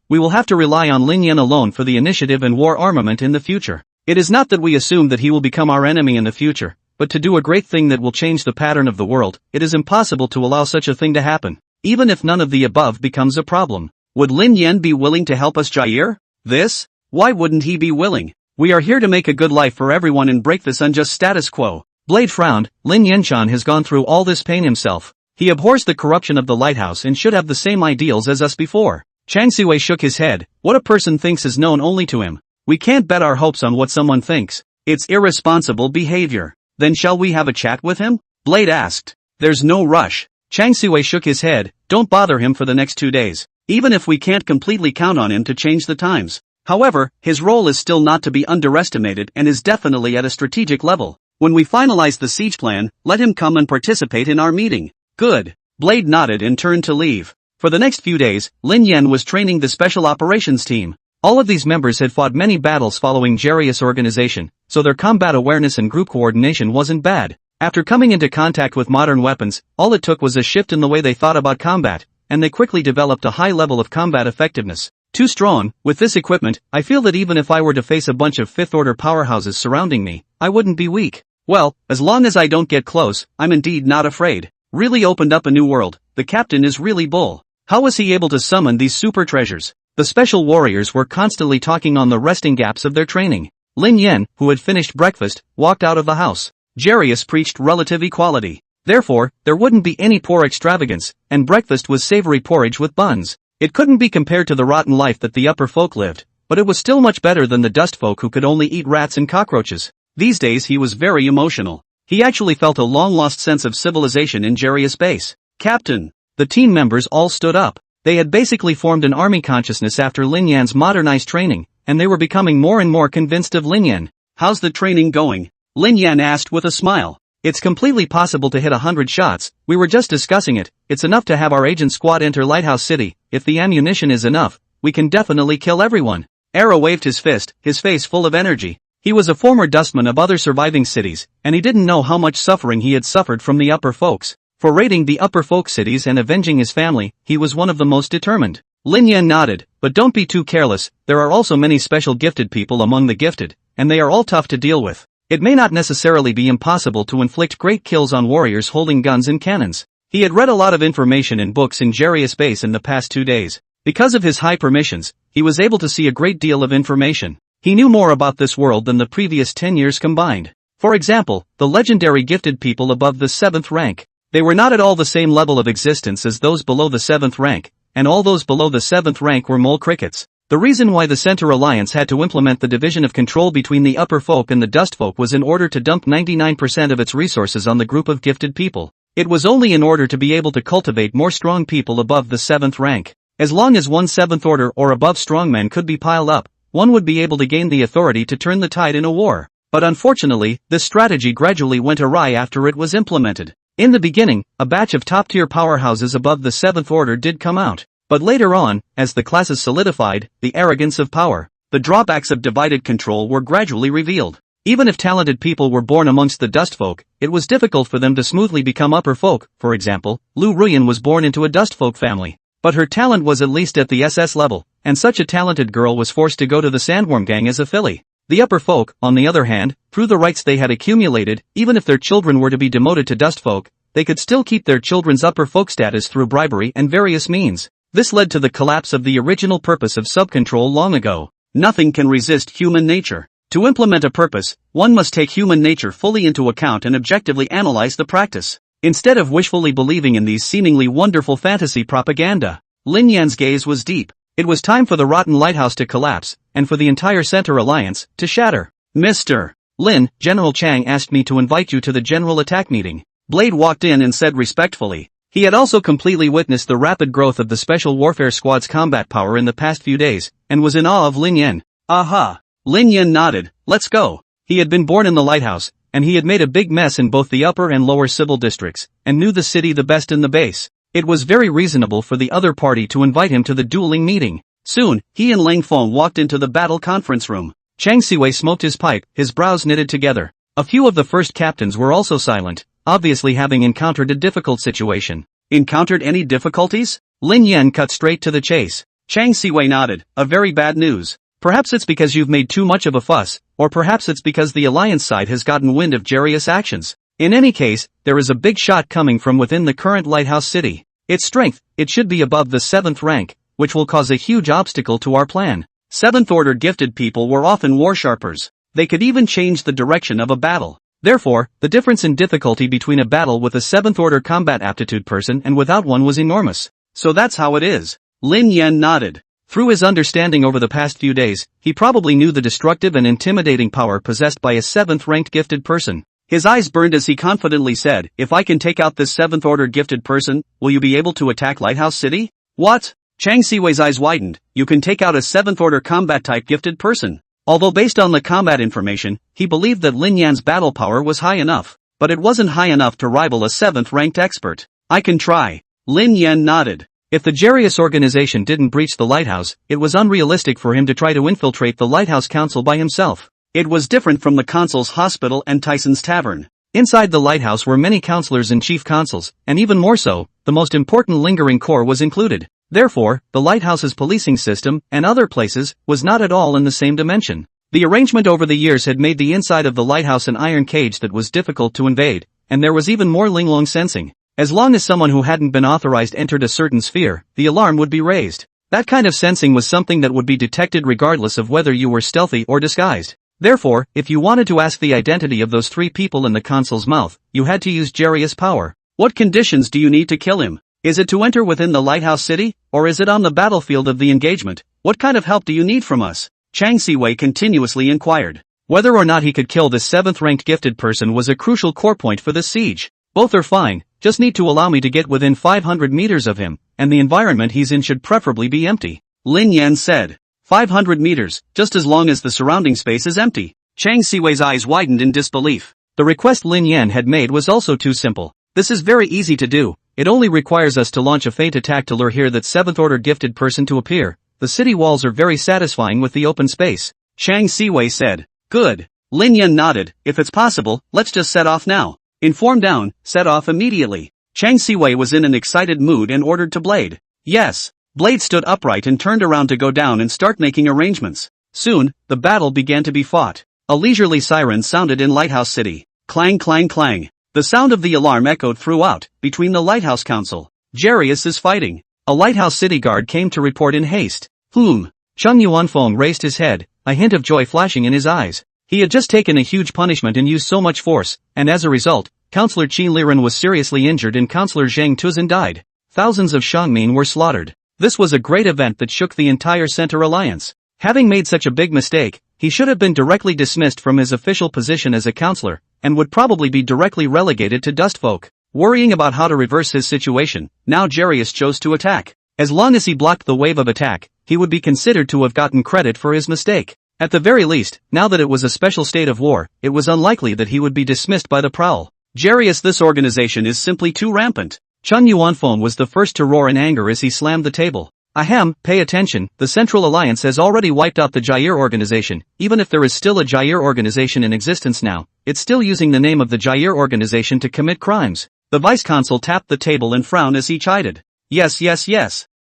we will have to rely on Lin Yan alone for the initiative and war armament in the future. It is not that we assume that he will become our enemy in the future, but to do a great thing that will change the pattern of the world, it is impossible to allow such a thing to happen. Even if none of the above becomes a problem. Would Lin Yan be willing to help us, Jair? This? Why wouldn't he be willing? We are here to make a good life for everyone and break this unjust status quo. Blade frowned. Lin Yanshan has gone through all this pain himself. He abhors the corruption of the lighthouse and should have the same ideals as us before. Chang Siwei shook his head. What a person thinks is known only to him. We can't bet our hopes on what someone thinks. It's irresponsible behavior. Then shall we have a chat with him? Blade asked. There's no rush. Chang Siwei shook his head. Don't bother him for the next 2 days. Even if we can't completely count on him to change the times. However, his role is still not to be underestimated and is definitely at a strategic level. When we finalize the siege plan, let him come and participate in our meeting. Good. Blade nodded and turned to leave. For the next few days, Lin Yan was training the special operations team. All of these members had fought many battles following Jarius' organization, so their combat awareness and group coordination wasn't bad. After coming into contact with modern weapons, all it took was a shift in the way they thought about combat, and they quickly developed a high level of combat effectiveness. Too strong. With this equipment, I feel that even if I were to face a bunch of fifth-order powerhouses surrounding me, I wouldn't be weak. Well, as long as I don't get close, I'm indeed not afraid. Really opened up a new world. The captain is really bull. How was he able to summon these super treasures? The special warriors were constantly talking on the resting gaps of their training. Lin Yan, who had finished breakfast, walked out of the house. Jarius preached relative equality. Therefore, there wouldn't be any poor extravagance, and breakfast was savory porridge with buns. It couldn't be compared to the rotten life that the upper folk lived, but it was still much better than the dust folk who could only eat rats and cockroaches. These days he was very emotional. He actually felt a long-lost sense of civilization in Jarius base. Captain! The team members all stood up. They had basically formed an army consciousness after Lin Yan's modernized training, and they were becoming more and more convinced of Lin Yan. How's the training going? Lin Yan asked with a smile. It's completely possible to hit 100 shots. We were just discussing it. It's enough to have our agent squad enter Lighthouse City. If the ammunition is enough, we can definitely kill everyone. Arrow waved his fist, his face full of energy. He was a former dustman of other surviving cities, and he didn't know how much suffering he had suffered from the upper folks. For raiding the upper folk cities and avenging his family, he was one of the most determined. Lin Yan nodded, but don't be too careless. There are also many special gifted people among the gifted, and they are all tough to deal with. It may not necessarily be impossible to inflict great kills on warriors holding guns and cannons. He had read a lot of information in books in Jarius base in the past 2 days. Because of his high permissions, he was able to see a great deal of information. He knew more about this world than the previous 10 years combined. For example, the legendary gifted people above the 7th rank. They were not at all the same level of existence as those below the 7th rank, and all those below the 7th rank were mole crickets. The reason why the Center Alliance had to implement the division of control between the upper folk and the dust folk was in order to dump 99% of its resources on the group of gifted people. It was only in order to be able to cultivate more strong people above the 7th rank. As long as one 7th order or above strongmen could be piled up, one would be able to gain the authority to turn the tide in a war. But unfortunately, this strategy gradually went awry after it was implemented. In the beginning, a batch of top-tier powerhouses above the 7th order did come out. But later on, as the classes solidified, the arrogance of power, the drawbacks of divided control were gradually revealed. Even if talented people were born amongst the dust folk, it was difficult for them to smoothly become upper folk. For example, Lu Ruyan was born into a dust folk family. But her talent was at least at the SS level, and such a talented girl was forced to go to the Sandworm Gang as a filly. The upper folk, on the other hand, through the rights they had accumulated, even if their children were to be demoted to dust folk, they could still keep their children's upper folk status through bribery and various means. This led to the collapse of the original purpose of subcontrol long ago. Nothing can resist human nature. To implement a purpose, one must take human nature fully into account and objectively analyze the practice. Instead of wishfully believing in these seemingly wonderful fantasy propaganda, Lin Yan's gaze was deep. It was time for the rotten lighthouse to collapse, and for the entire Center Alliance to shatter. Mr. Lin, General Chang asked me to invite you to the general attack meeting. Blade walked in and said respectfully. He had also completely witnessed the rapid growth of the Special Warfare Squad's combat power in the past few days, and was in awe of Lin Yan. Aha! Lin Yan nodded. Let's go. He had been born in the lighthouse, and he had made a big mess in both the upper and lower civil districts, and knew the city the best in the base. It was very reasonable for the other party to invite him to the dueling meeting. Soon, he and Lang Feng walked into the battle conference room. Chang Siwei smoked his pipe, his brows knitted together. A few of the first captains were also silent, obviously having encountered a difficult situation. Encountered any difficulties? Lin Yan cut straight to the chase. Chang Siwei nodded. A very bad news. Perhaps it's because you've made too much of a fuss, or perhaps it's because the alliance side has gotten wind of Jarius' actions. In any case, there is a big shot coming from within the current lighthouse city. Its strength, it should be above the 7th rank, which will cause a huge obstacle to our plan. 7th order gifted people were often war sharpers. They could even change the direction of a battle. Therefore, the difference in difficulty between a battle with a 7th order combat aptitude person and without one was enormous. So that's how it is. Lin Yan nodded. Through his understanding over the past few days, he probably knew the destructive and intimidating power possessed by a 7th ranked gifted person. His eyes burned as he confidently said, "If I can take out this 7th order gifted person, will you be able to attack Lighthouse City?" What? Chang Siwei's eyes widened. You can take out a 7th order combat type gifted person. Although based on the combat information, he believed that Lin Yan's battle power was high enough, but it wasn't high enough to rival a 7th ranked expert. I can try. Lin Yan nodded. If the Jarius organization didn't breach the lighthouse, it was unrealistic for him to try to infiltrate the lighthouse council by himself. It was different from the consul's hospital and Tyson's tavern. Inside the lighthouse were many counselors and chief consuls, and even more so, the most important lingering corps was included. Therefore, the lighthouse's policing system, and other places, was not at all in the same dimension. The arrangement over the years had made the inside of the lighthouse an iron cage that was difficult to invade, and there was even more Linglong sensing. As long as someone who hadn't been authorized entered a certain sphere, the alarm would be raised. That kind of sensing was something that would be detected regardless of whether you were stealthy or disguised. Therefore, if you wanted to ask the identity of those 3 people in the consul's mouth, you had to use Jarius power. What conditions do you need to kill him? Is it to enter within the lighthouse city, or is it on the battlefield of the engagement? What kind of help do you need from us? Chang Siwei continuously inquired. Whether or not he could kill this 7th ranked gifted person was a crucial core point for this siege. Both are fine, just need to allow me to get within 500 meters of him, and the environment he's in should preferably be empty. Lin Yan said. 500 meters, just as long as the surrounding space is empty. Chang Siwei's eyes widened in disbelief. The request Lin Yan had made was also too simple. This is very easy to do. It only requires us to launch a feint attack to lure here that 7th order gifted person to appear. The city walls are very satisfying with the open space. Chang Siwei said. Good. Lin Yan nodded. If it's possible, let's just set off now. Inform down, set off immediately. Chang Siwei was in an excited mood and ordered to Blade. Yes. Blade stood upright and turned around to go down and start making arrangements. Soon, the battle began to be fought. A leisurely siren sounded in Lighthouse City. Clang clang clang. The sound of the alarm echoed throughout, between the Lighthouse Council. Jarius is fighting. A Lighthouse City guard came to report in haste. Chung Yuanfeng raised his head, a hint of joy flashing in his eyes. He had just taken a huge punishment and used so much force, and as a result, Councillor Qi Liren was seriously injured and Councillor Zhang Tuzin died. Thousands of Shangmin were slaughtered. This was a great event that shook the entire Center Alliance. Having made such a big mistake, he should have been directly dismissed from his official position as a counselor, and would probably be directly relegated to Dustfolk. Worrying about how to reverse his situation, now Jarius chose to attack. As long as he blocked the wave of attack, he would be considered to have gotten credit for his mistake. At the very least, now that it was a special state of war, it was unlikely that he would be dismissed by the prowl. Jarius, this organization is simply too rampant. Chung Yuanfeng was the first to roar in anger as he slammed the table. Ahem, pay attention, the Central Alliance has already wiped out the Jair organization. Even if there is still a Jair organization in existence now, it's still using the name of the Jair organization to commit crimes. The vice-consul tapped the table and frowned as he chided. Yes.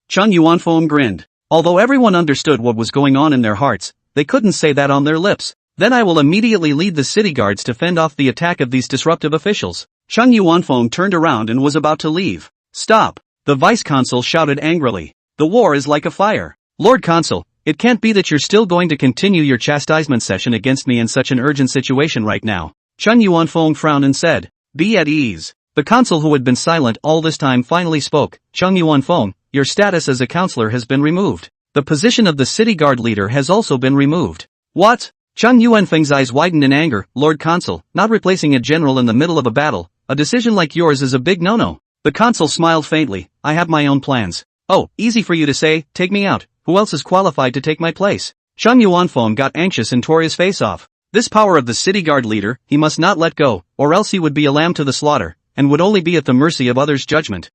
Chung Yuanfeng grinned. Although everyone understood what was going on in their hearts, they couldn't say that on their lips. Then I will immediately lead the city guards to fend off the attack of these disruptive officials. Chung Yuanfeng turned around and was about to leave. Stop! The vice-consul shouted angrily. The war is like a fire. Lord Consul, it can't be that you're still going to continue your chastisement session against me in such an urgent situation right now. Chung Yuanfeng frowned and said, be at ease. The consul who had been silent all this time finally spoke. Chung Yuanfeng, your status as a counselor has been removed. The position of the city guard leader has also been removed. What? Chung Yuanfeng's eyes widened in anger. Lord Consul, not replacing a general in the middle of a battle, a decision like yours is a big no-no. The consul smiled faintly. I have my own plans. Oh, easy for you to say, take me out. Who else is qualified to take my place? Chung Yuanfeng got anxious and tore his face off. This power of the city guard leader, he must not let go, or else he would be a lamb to the slaughter, and would only be at the mercy of others' judgment.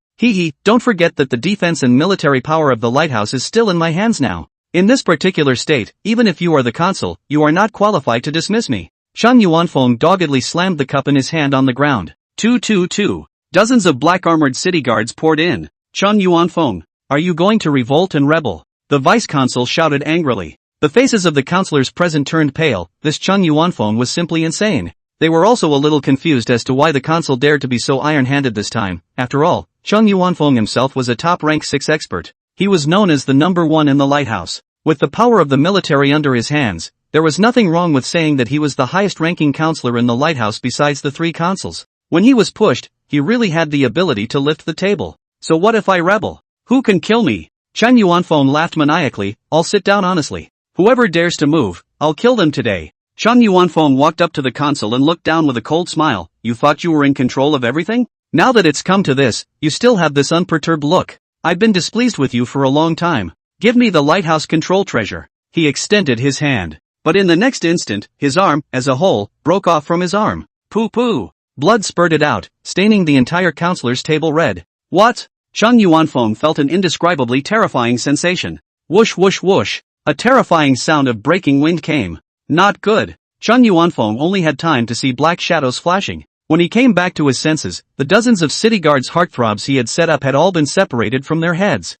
Don't forget that the defense and military power of the lighthouse is still in my hands now. In this particular state, even if you are the consul, you are not qualified to dismiss me. Chen Yuanfeng doggedly slammed the cup in his hand on the ground. 222. Dozens of black-armored city guards poured in. Chen Yuanfeng, are you going to revolt and rebel? The vice-consul shouted angrily. The faces of the counselors present turned pale. This Chen Yuanfeng was simply insane. They were also a little confused as to why the consul dared to be so iron-handed this time. After all, Chen Yuanfeng himself was a top-rank 6 expert. He was known as the number 1 in the lighthouse. With the power of the military under his hands, there was nothing wrong with saying that he was the highest-ranking counselor in the lighthouse besides the 3 consuls. When he was pushed, he really had the ability to lift the table. So what if I rebel? Who can kill me? Chen Yuanfeng laughed maniacally. I'll sit down honestly. Whoever dares to move, I'll kill them today. Chen Yuanfeng walked up to the consul and looked down with a cold smile. You thought you were in control of everything? Now that it's come to this, you still have this unperturbed look. I've been displeased with you for a long time. Give me the lighthouse control treasure. He extended his hand. But in the next instant, his arm, as a whole, broke off from his arm. Poo-poo. Blood spurted out, staining the entire counselor's table red. What? Chen Yuanfeng felt an indescribably terrifying sensation. Whoosh whoosh whoosh. A terrifying sound of breaking wind came. Not good. Chen Yuanfeng only had time to see black shadows flashing. When he came back to his senses, the dozens of city guards' heartthrobs he had set up had all been separated from their heads.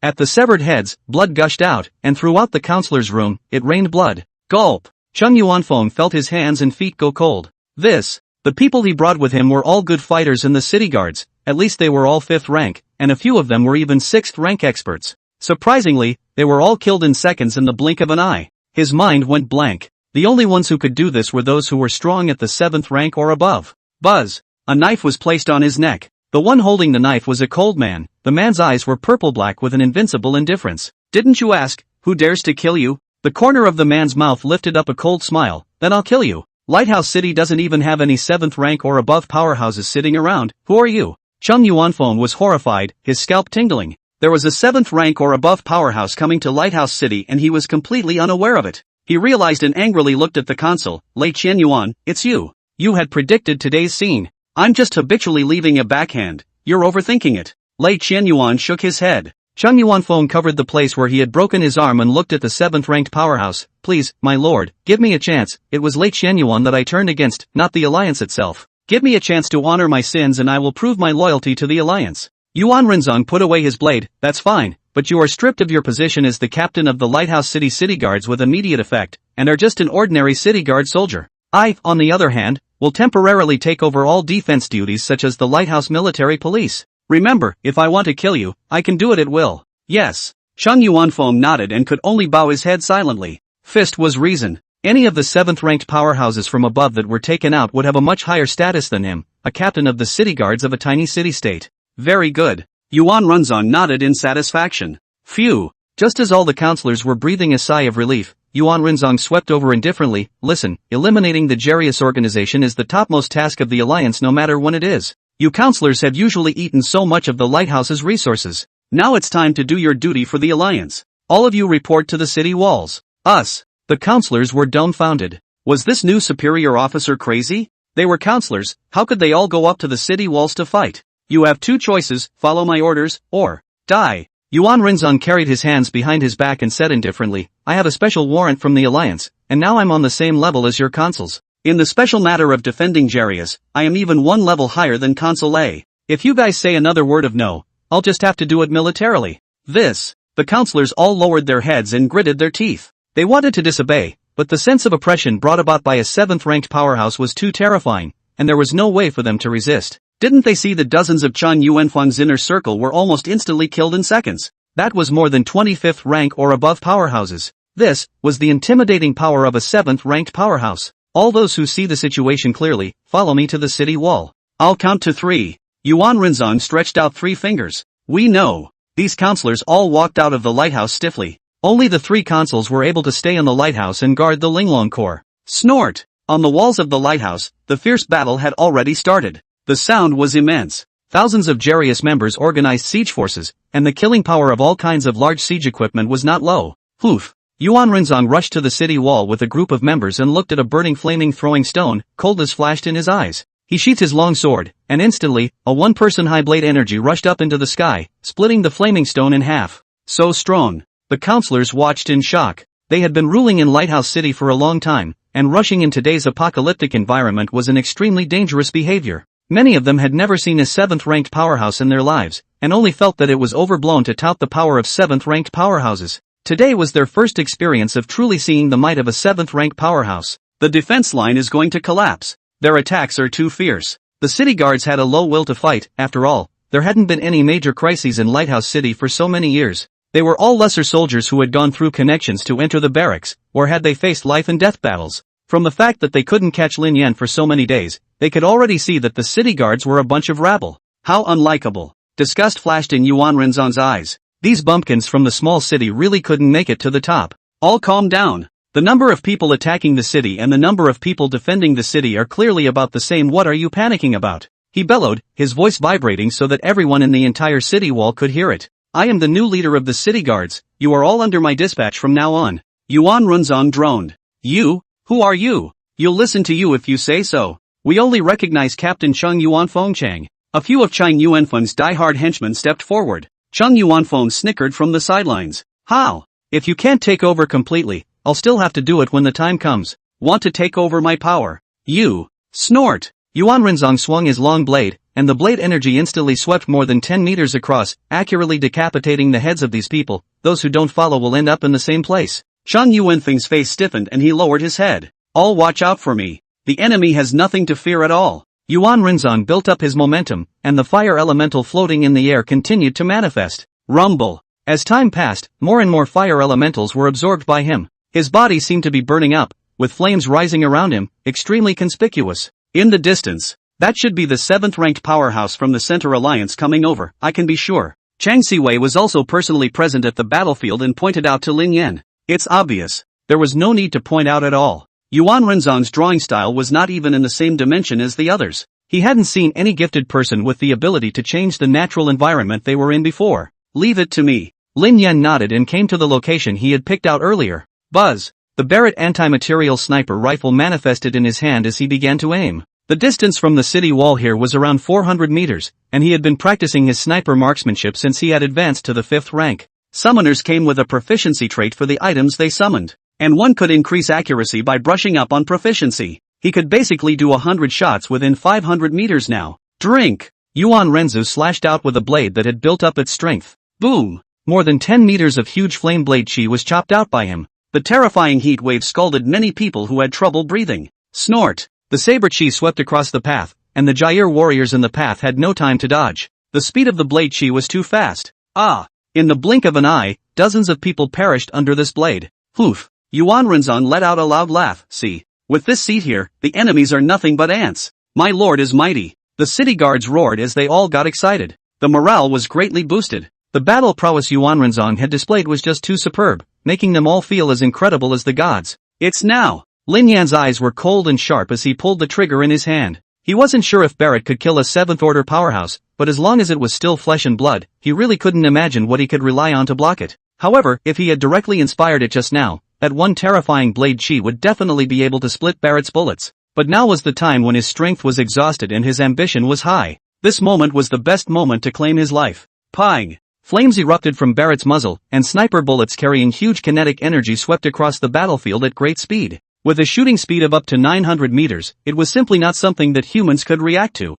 At the severed heads, blood gushed out, and throughout the counselor's room, it rained blood. Gulp! Chen Yuanfeng felt his hands and feet go cold. The people he brought with him were all good fighters in the city guards, at least they were all 5th rank, and a few of them were even 6th rank experts. Surprisingly, they were all killed in seconds in the blink of an eye. His mind went blank. The only ones who could do this were those who were strong at the 7th rank or above. Buzz! A knife was placed on his neck. The one holding the knife was a cold man. The man's eyes were purple-black with an invincible indifference. Didn't you ask, who dares to kill you? The corner of the man's mouth lifted up a cold smile. Then I'll kill you. Lighthouse City doesn't even have any 7th rank or above powerhouses sitting around. Who are you? Chen Yuanfeng was horrified, his scalp tingling. There was a 7th rank or above powerhouse coming to Lighthouse City and he was completely unaware of it. He realized and angrily looked at the consul. Lei Qianyuan, it's you. You had predicted today's scene. I'm just habitually leaving a backhand. You're overthinking it. Lei Qianyuan shook his head. Chen Yuanfeng covered the place where he had broken his arm and looked at the 7th-ranked powerhouse. Please, my lord, give me a chance. It was Lei Qianyuan that I turned against, not the alliance itself. Give me a chance to honor my sins and I will prove my loyalty to the alliance. Yuan Renzong put away his blade. That's fine, but you are stripped of your position as the captain of the Lighthouse City Guards with immediate effect, and are just an ordinary city guard soldier. I, on the other hand, will temporarily take over all defense duties such as the Lighthouse Military Police. Remember, if I want to kill you, I can do it at will. Yes. Chen Yuanfeng nodded and could only bow his head silently. Fist was reason. Any of the 7th-ranked powerhouses from above that were taken out would have a much higher status than him, a captain of the city guards of a tiny city-state. Very good. Yuan Runzong nodded in satisfaction. Phew. Just as all the counselors were breathing a sigh of relief, Yuan Renzong swept over indifferently. Listen, eliminating the Jarius organization is the topmost task of the alliance no matter when it is. You counselors have usually eaten so much of the lighthouse's resources. Now it's time to do your duty for the alliance. All of you report to the city walls. Us. The counselors were dumbfounded. Was this new superior officer crazy? They were counselors, how could they all go up to the city walls to fight? You have 2 choices, follow my orders, or die. Yuan Renzong carried his hands behind his back and said indifferently, I have a special warrant from the alliance, and now I'm on the same level as your consuls. In the special matter of defending Jarius, I am even 1 level higher than Consul A. If you guys say another word of no, I'll just have to do it militarily. The counselors all lowered their heads and gritted their teeth. They wanted to disobey, but the sense of oppression brought about by a 7th-ranked powerhouse was too terrifying, and there was no way for them to resist. Didn't they see the dozens of Chen Yuanfeng's inner circle were almost instantly killed in seconds? That was more than 25th rank or above powerhouses. This was the intimidating power of a 7th-ranked powerhouse. All those who see the situation clearly, follow me to the city wall. I'll count to 3. Yuan Renzong stretched out 3 fingers. We know. These counselors all walked out of the lighthouse stiffly. Only the 3 consuls were able to stay in the lighthouse and guard the Linglong Corps. Snort! On the walls of the lighthouse, the fierce battle had already started. The sound was immense. Thousands of Jarius members organized siege forces, and the killing power of all kinds of large siege equipment was not low. Poof! Yuan Renzong rushed to the city wall with a group of members and looked at a burning flaming throwing stone. Coldness flashed in his eyes. He sheathed his long sword, and instantly, a one-person high blade energy rushed up into the sky, splitting the flaming stone in half. So strong. The counselors watched in shock. They had been ruling in Lighthouse City for a long time, and rushing in today's apocalyptic environment was an extremely dangerous behavior. Many of them had never seen a 7th-ranked powerhouse in their lives, and only felt that it was overblown to tout the power of 7th-ranked powerhouses. Today was their first experience of truly seeing the might of a 7th-ranked powerhouse. The defense line is going to collapse. Their attacks are too fierce. The city guards had a low will to fight. After all, there hadn't been any major crises in Lighthouse City for so many years. They were all lesser soldiers who had gone through connections to enter the barracks, or had they faced life and death battles. From the fact that they couldn't catch Lin Yan for so many days, they could already see that the city guards were a bunch of rabble. How unlikable. Disgust flashed in Yuan Renzong's eyes. These bumpkins from the small city really couldn't make it to the top. All calm down. The number of people attacking the city and the number of people defending the city are clearly about the same. What are you panicking about? He bellowed, his voice vibrating so that everyone in the entire city wall could hear it. I am the new leader of the city guards. You are all under my dispatch from now on. Yuan Renzong droned. You? Who are you? You'll listen to you if you say so. We only recognize Captain Cheng Yuanfeng. A few of Chang Yuanfeng's die-hard henchmen stepped forward. Cheng Yuanfeng snickered from the sidelines. How? If you can't take over completely, I'll still have to do it when the time comes. Want to take over my power? You. Snort. Yuan Renzong swung his long blade, and the blade energy instantly swept more than 10 meters across, accurately decapitating the heads of these people. Those who don't follow will end up in the same place. Cheng Yuanfeng's face stiffened and he lowered his head. All watch out for me. The enemy has nothing to fear at all. Yuan Renzong built up his momentum, and the fire elemental floating in the air continued to manifest. Rumble. As time passed, more and more fire elementals were absorbed by him. His body seemed to be burning up, with flames rising around him, extremely conspicuous. In the distance, that should be the 7th-ranked powerhouse from the Center Alliance coming over, I can be sure. Chang Siwei was also personally present at the battlefield and pointed out to Lin Yan. It's obvious. There was no need to point out at all. Yuan Renzong's drawing style was not even in the same dimension as the others. He hadn't seen any gifted person with the ability to change the natural environment they were in before. Leave it to me. Lin Yan nodded and came to the location he had picked out earlier. Buzz. The Barrett anti-material sniper rifle manifested in his hand as he began to aim. The distance from the city wall here was around 400 meters, and he had been practicing his sniper marksmanship since he had advanced to the 5th rank. Summoners came with a proficiency trait for the items they summoned, and one could increase accuracy by brushing up on proficiency. He could basically do 100 shots within 500 meters now. Drink! Yuan Renzong slashed out with a blade that had built up its strength. Boom! More than 10 meters of huge flame blade chi was chopped out by him. The terrifying heat wave scalded many people who had trouble breathing. Snort! The saber chi swept across the path, and the Jair warriors in the path had no time to dodge. The speed of the blade chi was too fast. Ah! In the blink of an eye, dozens of people perished under this blade. Poof! Yuan Renzong let out a loud laugh. See, with this seat here, the enemies are nothing but ants. My lord is mighty. The city guards roared as they all got excited. The morale was greatly boosted. The battle prowess Yuan Renzong had displayed was just too superb, making them all feel as incredible as the gods. It's now! Lin Yan's eyes were cold and sharp as he pulled the trigger in his hand. He wasn't sure if Barrett could kill a 7th-order powerhouse, but as long as it was still flesh and blood, he really couldn't imagine what he could rely on to block it. However, if he had directly inspired it just now, that one terrifying blade chi would definitely be able to split Barrett's bullets. But now was the time when his strength was exhausted and his ambition was high. This moment was the best moment to claim his life. Pang! Flames erupted from Barrett's muzzle, and sniper bullets carrying huge kinetic energy swept across the battlefield at great speed. With a shooting speed of up to 900 meters, it was simply not something that humans could react to.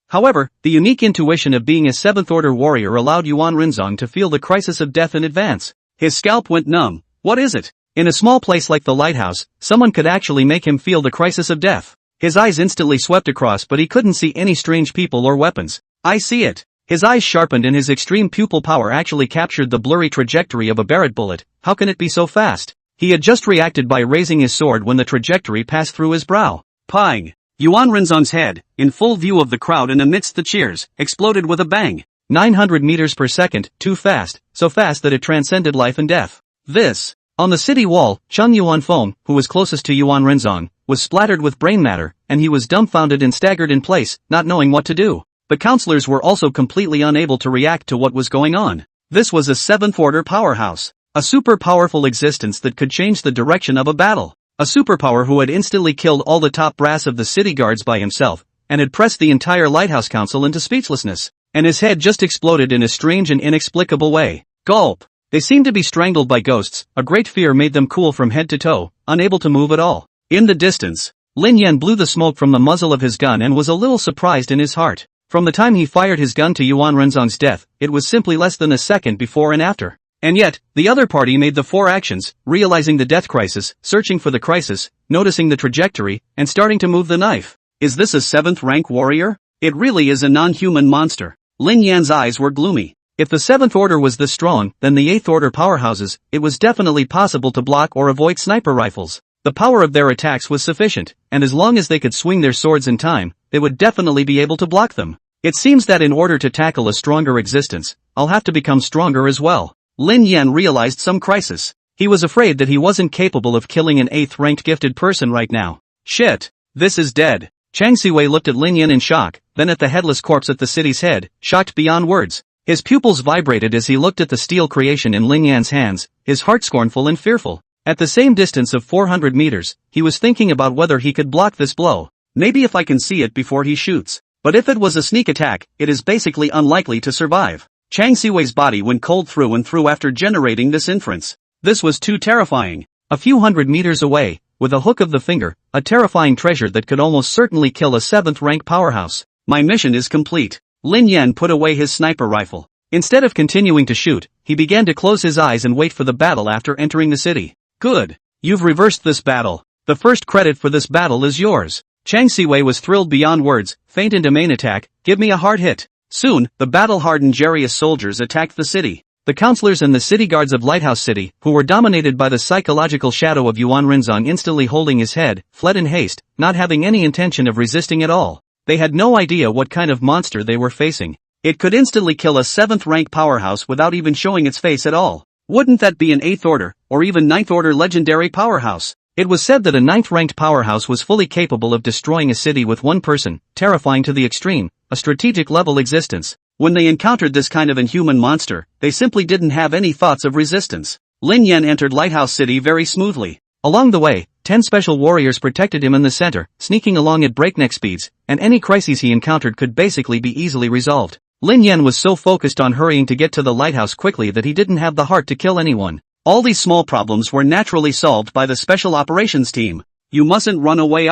However, the unique intuition of being a 7th-order warrior allowed Yuan Renzong to feel the crisis of death in advance. His scalp went numb. What is it? In a small place like the lighthouse, someone could actually make him feel the crisis of death. His eyes instantly swept across, but he couldn't see any strange people or weapons. I see it. His eyes sharpened and his extreme pupil power actually captured the blurry trajectory of a Barrett bullet. How can it be so fast? He had just reacted by raising his sword when the trajectory passed through his brow. Pang! Yuan Renzong's head, in full view of the crowd and amidst the cheers, exploded with a bang. 900 meters per second, too fast, so fast that it transcended life and death. This. On the city wall, Cheng Yuanfeng, who was closest to Yuan Renzong, was splattered with brain matter, and he was dumbfounded and staggered in place, not knowing what to do. The counselors were also completely unable to react to what was going on. This was a 7th order powerhouse. A super powerful existence that could change the direction of a battle. A superpower who had instantly killed all the top brass of the city guards by himself, and had pressed the entire Lighthouse Council into speechlessness. And his head just exploded in a strange and inexplicable way. Gulp. They seemed to be strangled by ghosts. A great fear made them cool from head to toe, unable to move at all. In the distance, Lin Yan blew the smoke from the muzzle of his gun and was a little surprised in his heart. From the time he fired his gun to Yuan Renzong's death, it was simply less than a second before and after. And yet, the other party made the 4 actions, realizing the death crisis, searching for the crisis, noticing the trajectory, and starting to move the knife. Is this a 7th rank warrior? It really is a non-human monster. Lin Yan's eyes were gloomy. If the 7th order was this strong, then the 8th order powerhouses, it was definitely possible to block or avoid sniper rifles. The power of their attacks was sufficient, and as long as they could swing their swords in time, they would definitely be able to block them. It seems that in order to tackle a stronger existence, I'll have to become stronger as well. Lin Yan realized some crisis. He was afraid that he wasn't capable of killing an 8th ranked gifted person right now. Shit. This is dead. Chang Siwei looked at Lin Yan in shock, then at the headless corpse at the city's head, shocked beyond words. His pupils vibrated as he looked at the steel creation in Lin Yan's hands, his heart scornful and fearful. At the same distance of 400 meters, he was thinking about whether he could block this blow. Maybe if I can see it before he shoots. But if it was a sneak attack, it is basically unlikely to survive. Chang Siwei's body went cold through and through after generating this inference. This was too terrifying. A few hundred meters away, with a hook of the finger, a terrifying treasure that could almost certainly kill a 7th rank powerhouse. My mission is complete. Lin Yan put away his sniper rifle. Instead of continuing to shoot, he began to close his eyes and wait for the battle after entering the city. Good. You've reversed this battle. The first credit for this battle is yours. Chang Siwei was thrilled beyond words. Feint into main attack, give me a hard hit. Soon, the battle-hardened Jarius soldiers attacked the city. The counselors and the city guards of Lighthouse City, who were dominated by the psychological shadow of Yuan Renzong instantly holding his head, fled in haste, not having any intention of resisting at all. They had no idea what kind of monster they were facing. It could instantly kill a 7th rank powerhouse without even showing its face at all. Wouldn't that be an 8th order, or even 9th order legendary powerhouse? It was said that a 9th ranked powerhouse was fully capable of destroying a city with one person, terrifying to the extreme, a strategic level existence. When they encountered this kind of inhuman monster, they simply didn't have any thoughts of resistance. Lin Yan entered Lighthouse City very smoothly. Along the way, 10 special warriors protected him in the center, sneaking along at breakneck speeds, and any crises he encountered could basically be easily resolved. Lin Yan was so focused on hurrying to get to the lighthouse quickly that he didn't have the heart to kill anyone. All these small problems were naturally solved by the special operations team. You mustn't run away.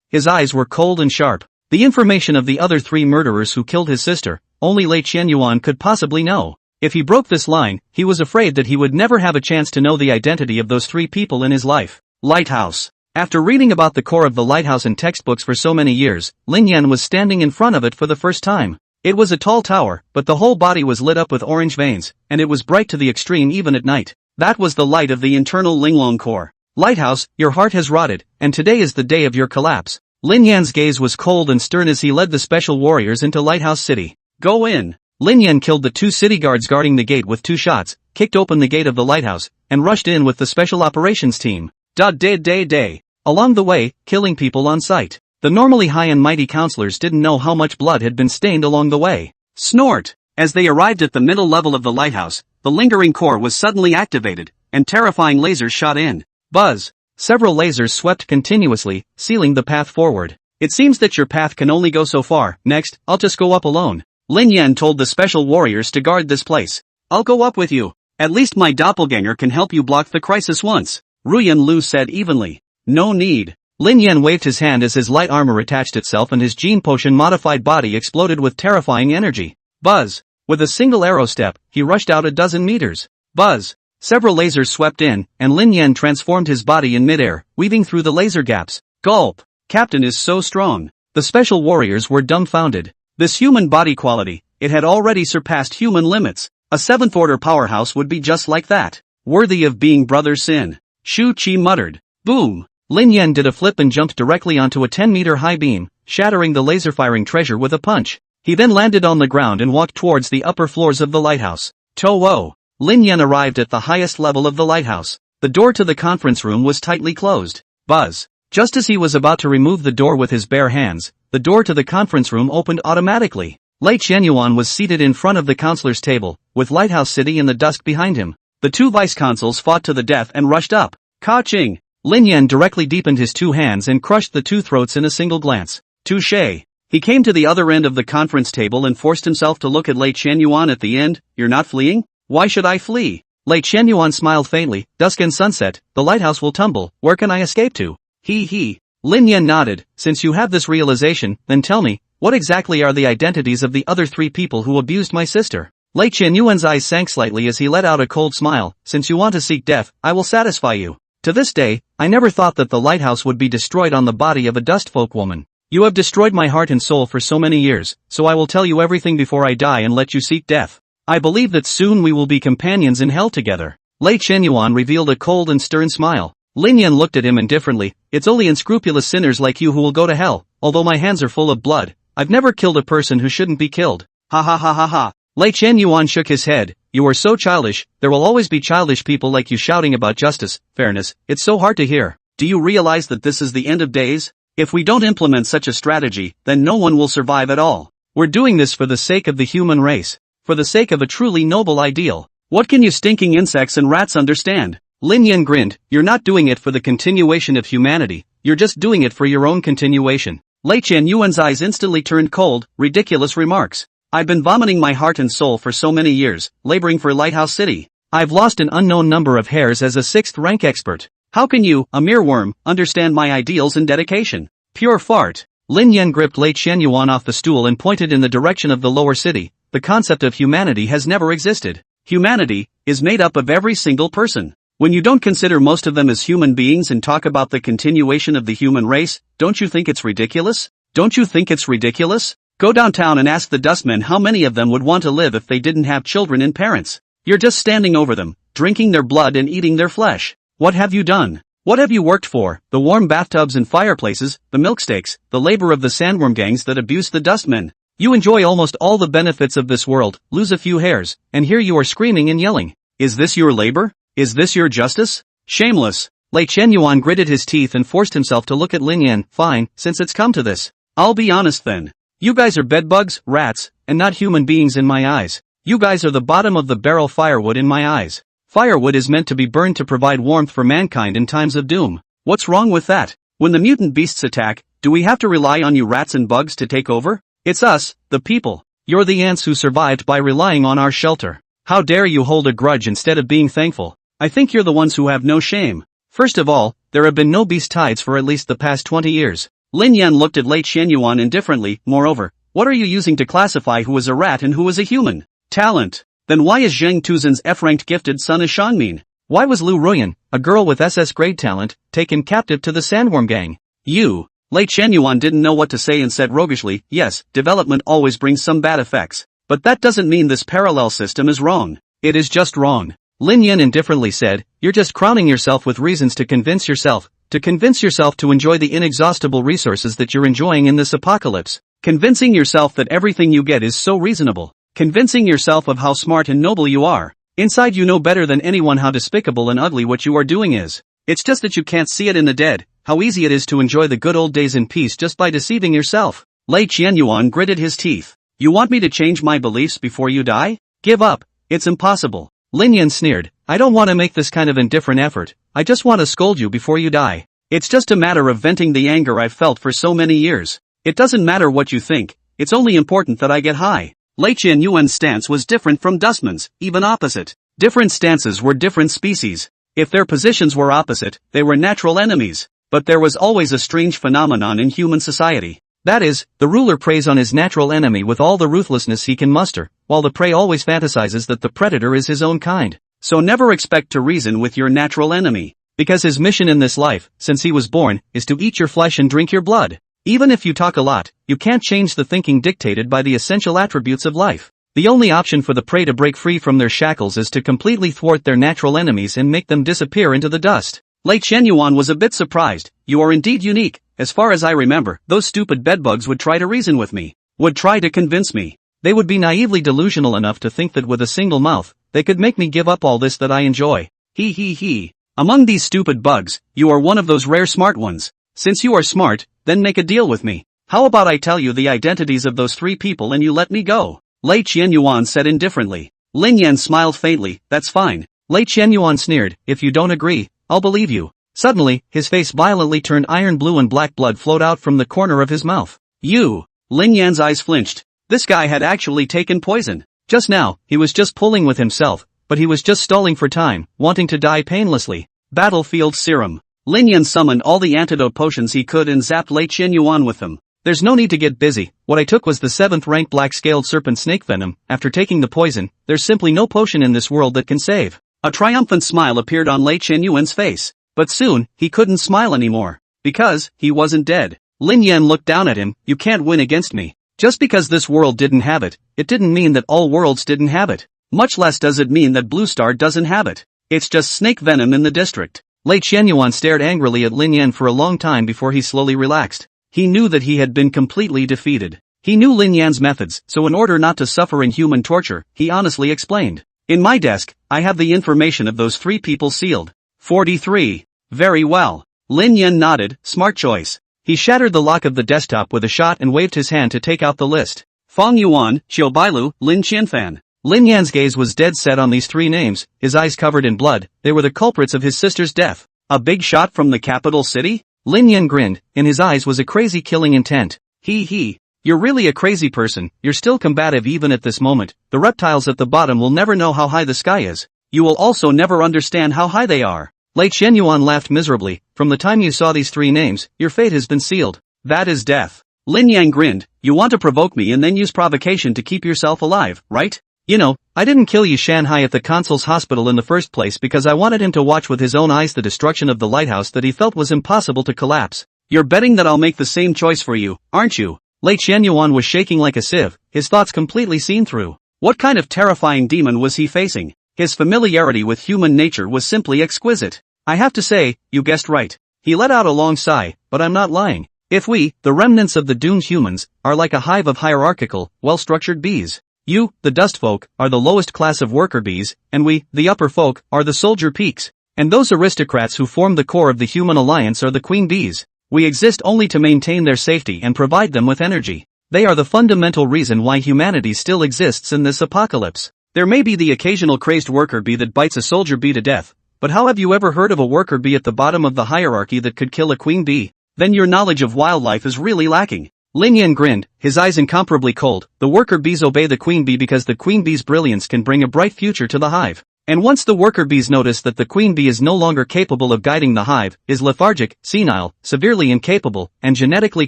His eyes were cold and sharp. The information of the other 3 murderers who killed his sister, only Lei Qianyuan could possibly know. If he broke this line, he was afraid that he would never have a chance to know the identity of those 3 people in his life. Lighthouse. After reading about the core of the lighthouse in textbooks for so many years, Lin Yan was standing in front of it for the first time. It was a tall tower, but the whole body was lit up with orange veins, and it was bright to the extreme even at night. That was the light of the internal Linglong core. Lighthouse, your heart has rotted, and today is the day of your collapse. Lin Yan's gaze was cold and stern as he led the special warriors into Lighthouse City. Go in. Lin Yan killed the 2 city guards guarding the gate with 2 shots, kicked open the gate of the lighthouse, and rushed in with the special operations team. Day. Along the way, killing people on sight. The normally high and mighty counselors didn't know how much blood had been stained along the way. Snort! As they arrived at the middle level of the lighthouse, the lingering core was suddenly activated, and terrifying lasers shot in. Buzz! Several lasers swept continuously, sealing the path forward. It seems that your path can only go so far. Next, I'll just go up alone. Lin Yan told the special warriors to guard this place. I'll go up with you. At least my doppelganger can help you block the crisis once. Ruyan Lu said evenly. No need. Lin Yan waved his hand as his light armor attached itself and his gene potion modified body exploded with terrifying energy. Buzz! With a single arrow step, he rushed out a dozen meters. Buzz! Several lasers swept in, and Lin Yan transformed his body in midair, weaving through the laser gaps. Gulp! Captain is so strong. The special warriors were dumbfounded. This human body quality, it had already surpassed human limits. A 7th order powerhouse would be just like that. Worthy of being Brother Sin. Shu Qi muttered. Boom! Lin Yan did a flip and jumped directly onto a 10-meter high beam, shattering the laser-firing treasure with a punch. He then landed on the ground and walked towards the upper floors of the lighthouse. To-wo! Lin Yan arrived at the highest level of the lighthouse. The door to the conference room was tightly closed. Buzz! Just as he was about to remove the door with his bare hands, the door to the conference room opened automatically. Lei Qianyuan was seated in front of the counselor's table, with Lighthouse City in the dusk behind him. The two vice-consuls fought to the death and rushed up. Ka-ching! Lin Yan directly deepened his two hands and crushed the two throats in a single glance. Touché! He came to the other end of the conference table and forced himself to look at Lei Qianyuan at the end. You're not fleeing? Why should I flee? Lei Qianyuan smiled faintly. Dusk and sunset, the lighthouse will tumble, where can I escape to? He. Lin Yan nodded. Since you have this realization, then tell me, what exactly are the identities of the other three people who abused my sister? Lei Qianyuan's eyes sank slightly as he let out a cold smile. Since you want to seek death, I will satisfy you. To this day, I never thought that the lighthouse would be destroyed on the body of a dustfolk woman. You have destroyed my heart and soul for so many years, so I will tell you everything before I die and let you seek death. I believe that soon we will be companions in hell together. Lei Qianyuan revealed a cold and stern smile. Lin Yan looked at him indifferently. It's only unscrupulous sinners like you who will go to hell, although my hands are full of blood. I've never killed a person who shouldn't be killed. Ha ha ha ha ha. Lei Qianyuan shook his head. You are so childish, there will always be childish people like you shouting about justice, fairness, it's so hard to hear. Do you realize that this is the end of days? If we don't implement such a strategy, then no one will survive at all. We're doing this for the sake of the human race. For the sake of a truly noble ideal. What can you stinking insects and rats understand? Lin Yan grinned. You're not doing it for the continuation of humanity, you're just doing it for your own continuation. Lei Qianyuan's eyes instantly turned cold. Ridiculous remarks. I've been vomiting my heart and soul for so many years, laboring for Lighthouse City. I've lost an unknown number of hairs as a 6th rank expert. How can you, a mere worm, understand my ideals and dedication? Pure fart. Lin Yan gripped Lei Qianyuan off the stool and pointed in the direction of the lower city. The concept of humanity has never existed. Humanity is made up of every single person. When you don't consider most of them as human beings and talk about the continuation of the human race, don't you think it's ridiculous? Don't you think it's ridiculous? Go downtown and ask the dustmen how many of them would want to live if they didn't have children and parents. You're just standing over them, drinking their blood and eating their flesh. What have you done? What have you worked for? The warm bathtubs and fireplaces, the milksteaks, the labor of the sandworm gangs that abuse the dustmen. You enjoy almost all the benefits of this world, lose a few hairs, and here you are screaming and yelling. Is this your labor? Is this your justice? Shameless. Lei Qianyuan gritted his teeth and forced himself to look at Lin Yan. Fine, since it's come to this. I'll be honest then. You guys are bedbugs, rats, and not human beings in my eyes. You guys are the bottom of the barrel firewood in my eyes. Firewood is meant to be burned to provide warmth for mankind in times of doom. What's wrong with that? When the mutant beasts attack, do we have to rely on you rats and bugs to take over? It's us, the people. You're the ants who survived by relying on our shelter. How dare you hold a grudge instead of being thankful? I think you're the ones who have no shame. First of all, there have been no beast tides for at least the past 20 years. Lin Yan looked at Lei Qianyuan indifferently. Moreover, what are you using to classify who is a rat and who is a human? Talent. Then why is Zheng Tuzhen's F-ranked gifted son a Shangmin? Why was Lu Ruyan, a girl with SS grade talent, taken captive to the Sandworm Gang? You. Lei Qianyuan didn't know what to say and said roguishly, yes, development always brings some bad effects. But that doesn't mean this parallel system is wrong. It is just wrong. Lin Yan indifferently said, you're just crowning yourself with reasons to convince yourself to enjoy the inexhaustible resources that you're enjoying in this apocalypse. Convincing yourself that everything you get is so reasonable. Convincing yourself of how smart and noble you are. Inside you know better than anyone how despicable and ugly what you are doing is. It's just that you can't see it in the dead, how easy it is to enjoy the good old days in peace just by deceiving yourself. Lei Qianyuan gritted his teeth. You want me to change my beliefs before you die? Give up. It's impossible. Lin Yan sneered. I don't want to make this kind of indifferent effort. I just want to scold you before you die. It's just a matter of venting the anger I've felt for so many years. It doesn't matter what you think. It's only important that I get high. Lei Qianyuan's stance was different from Dustman's, even opposite. Different stances were different species. If their positions were opposite, they were natural enemies. But there was always a strange phenomenon in human society. That is, the ruler preys on his natural enemy with all the ruthlessness he can muster, while the prey always fantasizes that the predator is his own kind. So never expect to reason with your natural enemy. Because his mission in this life, since he was born, is to eat your flesh and drink your blood. Even if you talk a lot, you can't change the thinking dictated by the essential attributes of life. The only option for the prey to break free from their shackles is to completely thwart their natural enemies and make them disappear into the dust. Lei Qianyuan was a bit surprised. You are indeed unique. As far as I remember, those stupid bedbugs would try to reason with me. Would try to convince me. They would be naively delusional enough to think that with a single mouth, they could make me give up all this that I enjoy. He. Among these stupid bugs, you are one of those rare smart ones. Since you are smart, then make a deal with me. How about I tell you the identities of those 3 people and you let me go? Lei Qianyuan said indifferently. Lin Yan smiled faintly, that's fine. Lei Qianyuan sneered, if you don't agree, I'll believe you. Suddenly, his face violently turned iron blue and black blood flowed out from the corner of his mouth. You! Lin Yan's eyes flinched. This guy had actually taken poison. Just now, he was just pulling with himself, but he was just stalling for time, wanting to die painlessly. Battlefield serum. Lin Yan summoned all the antidote potions he could and zapped Lei Qianyuan with them. There's no need to get busy, what I took was the 7th rank black-scaled serpent snake venom. After taking the poison, there's simply no potion in this world that can save. A triumphant smile appeared on Lei Qianyuan's face. But soon, he couldn't smile anymore. Because, he wasn't dead. Lin Yan looked down at him, you can't win against me. Just because this world didn't have it, it didn't mean that all worlds didn't have it. Much less does it mean that Blue Star doesn't have it. It's just snake venom in the district. Lei Qianyuan stared angrily at Lin Yan for a long time before he slowly relaxed. He knew that he had been completely defeated. He knew Lin Yan's methods, so in order not to suffer inhuman torture, he honestly explained. In my desk, I have the information of those 3 people sealed. 43. Very well. Lin Yan nodded, smart choice. He shattered the lock of the desktop with a shot and waved his hand to take out the list. Fang Yuan, Qiu Bailu, Lin Qianfan. Lin Yan's gaze was dead set on these 3 names, his eyes covered in blood. They were the culprits of his sister's death. A big shot from the capital city? Lin Yan grinned, in his eyes was a crazy killing intent. You're really a crazy person, you're still combative even at this moment. The reptiles at the bottom will never know how high the sky is. You will also never understand how high they are. Lei Qianyuan laughed miserably, from the time you saw these 3 names, your fate has been sealed. That is death. Lin Yan grinned, you want to provoke me and then use provocation to keep yourself alive, right? You know, I didn't kill Yu Shanhai at the consul's hospital in the first place because I wanted him to watch with his own eyes the destruction of the lighthouse that he felt was impossible to collapse. You're betting that I'll make the same choice for you, aren't you? Lei Qianyuan was shaking like a sieve, his thoughts completely seen through. What kind of terrifying demon was he facing? His familiarity with human nature was simply exquisite. I have to say, you guessed right. He let out a long sigh, but I'm not lying. If we, the remnants of the doomed humans, are like a hive of hierarchical, well-structured bees. You, the dust folk, are the lowest class of worker bees, and we, the upper folk, are the soldier peaks. And those aristocrats who form the core of the human alliance are the queen bees. We exist only to maintain their safety and provide them with energy. They are the fundamental reason why humanity still exists in this apocalypse. There may be the occasional crazed worker bee that bites a soldier bee to death, but how have you ever heard of a worker bee at the bottom of the hierarchy that could kill a queen bee? Then your knowledge of wildlife is really lacking. Lin Yan grinned, his eyes incomparably cold. The worker bees obey the queen bee because the queen bee's brilliance can bring a bright future to the hive. And once the worker bees notice that the queen bee is no longer capable of guiding the hive, is lethargic, senile, severely incapable, and genetically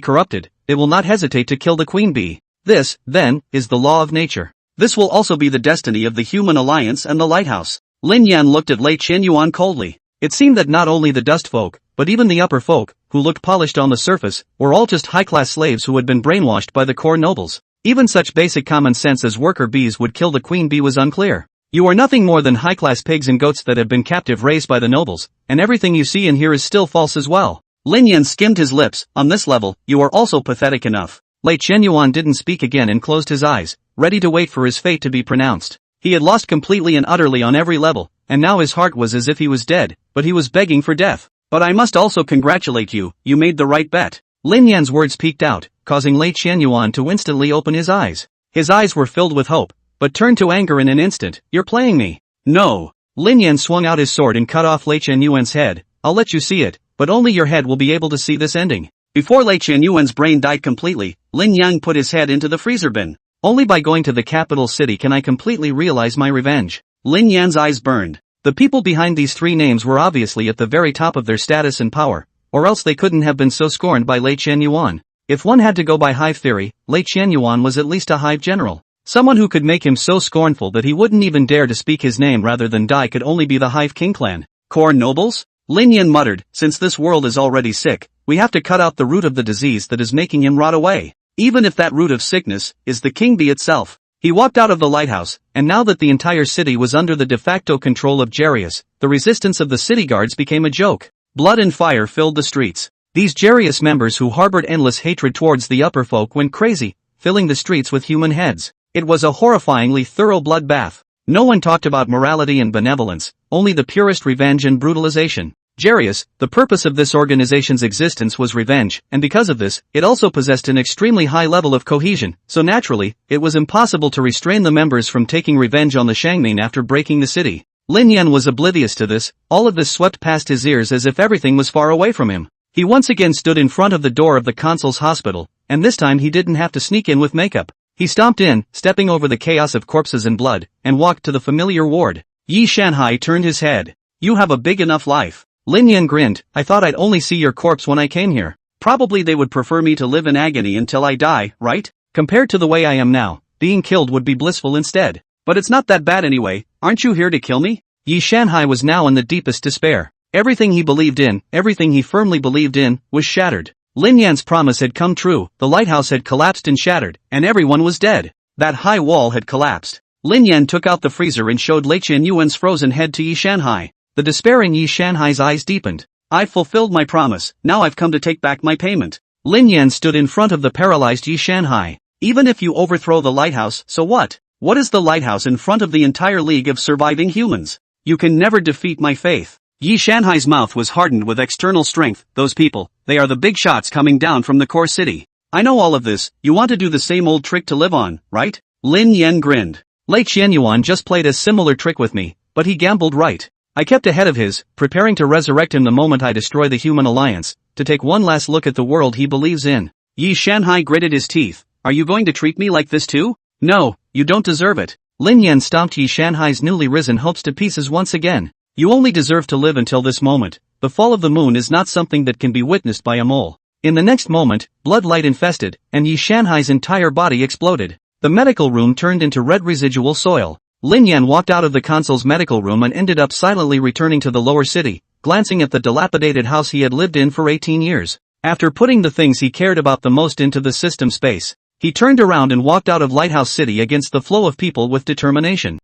corrupted, they will not hesitate to kill the queen bee. This, then, is the law of nature. This will also be the destiny of the human alliance and the lighthouse. Lin Yan looked at Lei Qianyuan coldly. It seemed that not only the dust folk, but even the upper folk, who looked polished on the surface, were all just high-class slaves who had been brainwashed by the core nobles. Even such basic common sense as worker bees would kill the queen bee was unclear. You are nothing more than high-class pigs and goats that have been captive raised by the nobles, and everything you see and hear is still false as well. Lin Yan skimmed his lips, on this level, you are also pathetic enough. Lei Qianyuan didn't speak again and closed his eyes, ready to wait for his fate to be pronounced. He had lost completely and utterly on every level, and now his heart was as if he was dead, but he was begging for death. But I must also congratulate you, you made the right bet. Lin Yan's words peeked out, causing Lei Qianyuan to instantly open his eyes. His eyes were filled with hope, but turned to anger in an instant. You're playing me. No. Lin Yan swung out his sword and cut off Lei Qianyuan's head. I'll let you see it, but only your head will be able to see this ending. Before Lei Qianyuan's brain died completely, Lin Yang put his head into the freezer bin. Only by going to the capital city can I completely realize my revenge. Lin Yan's eyes burned. The people behind these 3 names were obviously at the very top of their status and power, or else they couldn't have been so scorned by Lei Qianyuan. If one had to go by hive theory, Lei Qianyuan was at least a hive general. Someone who could make him so scornful that he wouldn't even dare to speak his name rather than die could only be the Hive King clan. Core nobles? Lin Yan muttered, since this world is already sick, we have to cut out the root of the disease that is making him rot away. Even if that root of sickness is the king bee itself. He walked out of the lighthouse, and now that the entire city was under the de facto control of Jarius, the resistance of the city guards became a joke. Blood and fire filled the streets. These Jarius members who harbored endless hatred towards the upper folk went crazy, filling the streets with human heads. It was a horrifyingly thorough bloodbath. No one talked about morality and benevolence, only the purest revenge and brutalization. Jarius, the purpose of this organization's existence was revenge, and because of this, it also possessed an extremely high level of cohesion, so naturally, it was impossible to restrain the members from taking revenge on the Shangming after breaking the city. Lin Yan was oblivious to this, all of this swept past his ears as if everything was far away from him. He once again stood in front of the door of the consul's hospital, and this time he didn't have to sneak in with makeup. He stomped in, stepping over the chaos of corpses and blood, and walked to the familiar ward. Yi Shanhai turned his head. "You have a big enough life." Lin Yan grinned. "I thought I'd only see your corpse when I came here. Probably they would prefer me to live in agony until I die, right? Compared to the way I am now, being killed would be blissful instead. But it's not that bad anyway, aren't you here to kill me?" Yi Shanhai was now in the deepest despair. Everything he believed in, everything he firmly believed in, was shattered. Lin Yan's promise had come true, the lighthouse had collapsed and shattered, and everyone was dead. That high wall had collapsed. Lin Yan took out the freezer and showed Lei Qian Yuan's frozen head to Yi Shanhai. The despair in Yi Shanhai's eyes deepened. "I've fulfilled my promise, now I've come to take back my payment." Lin Yan stood in front of the paralyzed Yi Shanhai. "Even if you overthrow the lighthouse, so what? What is the lighthouse in front of the entire league of surviving humans? You can never defeat my faith." Yi Shanhai's mouth was hardened with external strength. "Those people, they are the big shots coming down from the core city. I know all of this, you want to do the same old trick to live on, right?" Lin Yan grinned. "Lei Qianyuan just played a similar trick with me, but he gambled right. I kept ahead of his, preparing to resurrect him the moment I destroy the human alliance, to take one last look at the world he believes in." Yi Shanhai gritted his teeth. "Are you going to treat me like this too? No, you don't deserve it." Lin Yan stomped Yi Shanhai's newly risen hopes to pieces once again. "You only deserve to live until this moment. The fall of the moon is not something that can be witnessed by a mole." In the next moment, blood light infested, and Yi Shanhai's entire body exploded. The medical room turned into red residual soil. Lin Yan walked out of the consul's medical room and ended up silently returning to the lower city, glancing at the dilapidated house he had lived in for 18 years. After putting the things he cared about the most into the system space, he turned around and walked out of Lighthouse City against the flow of people with determination.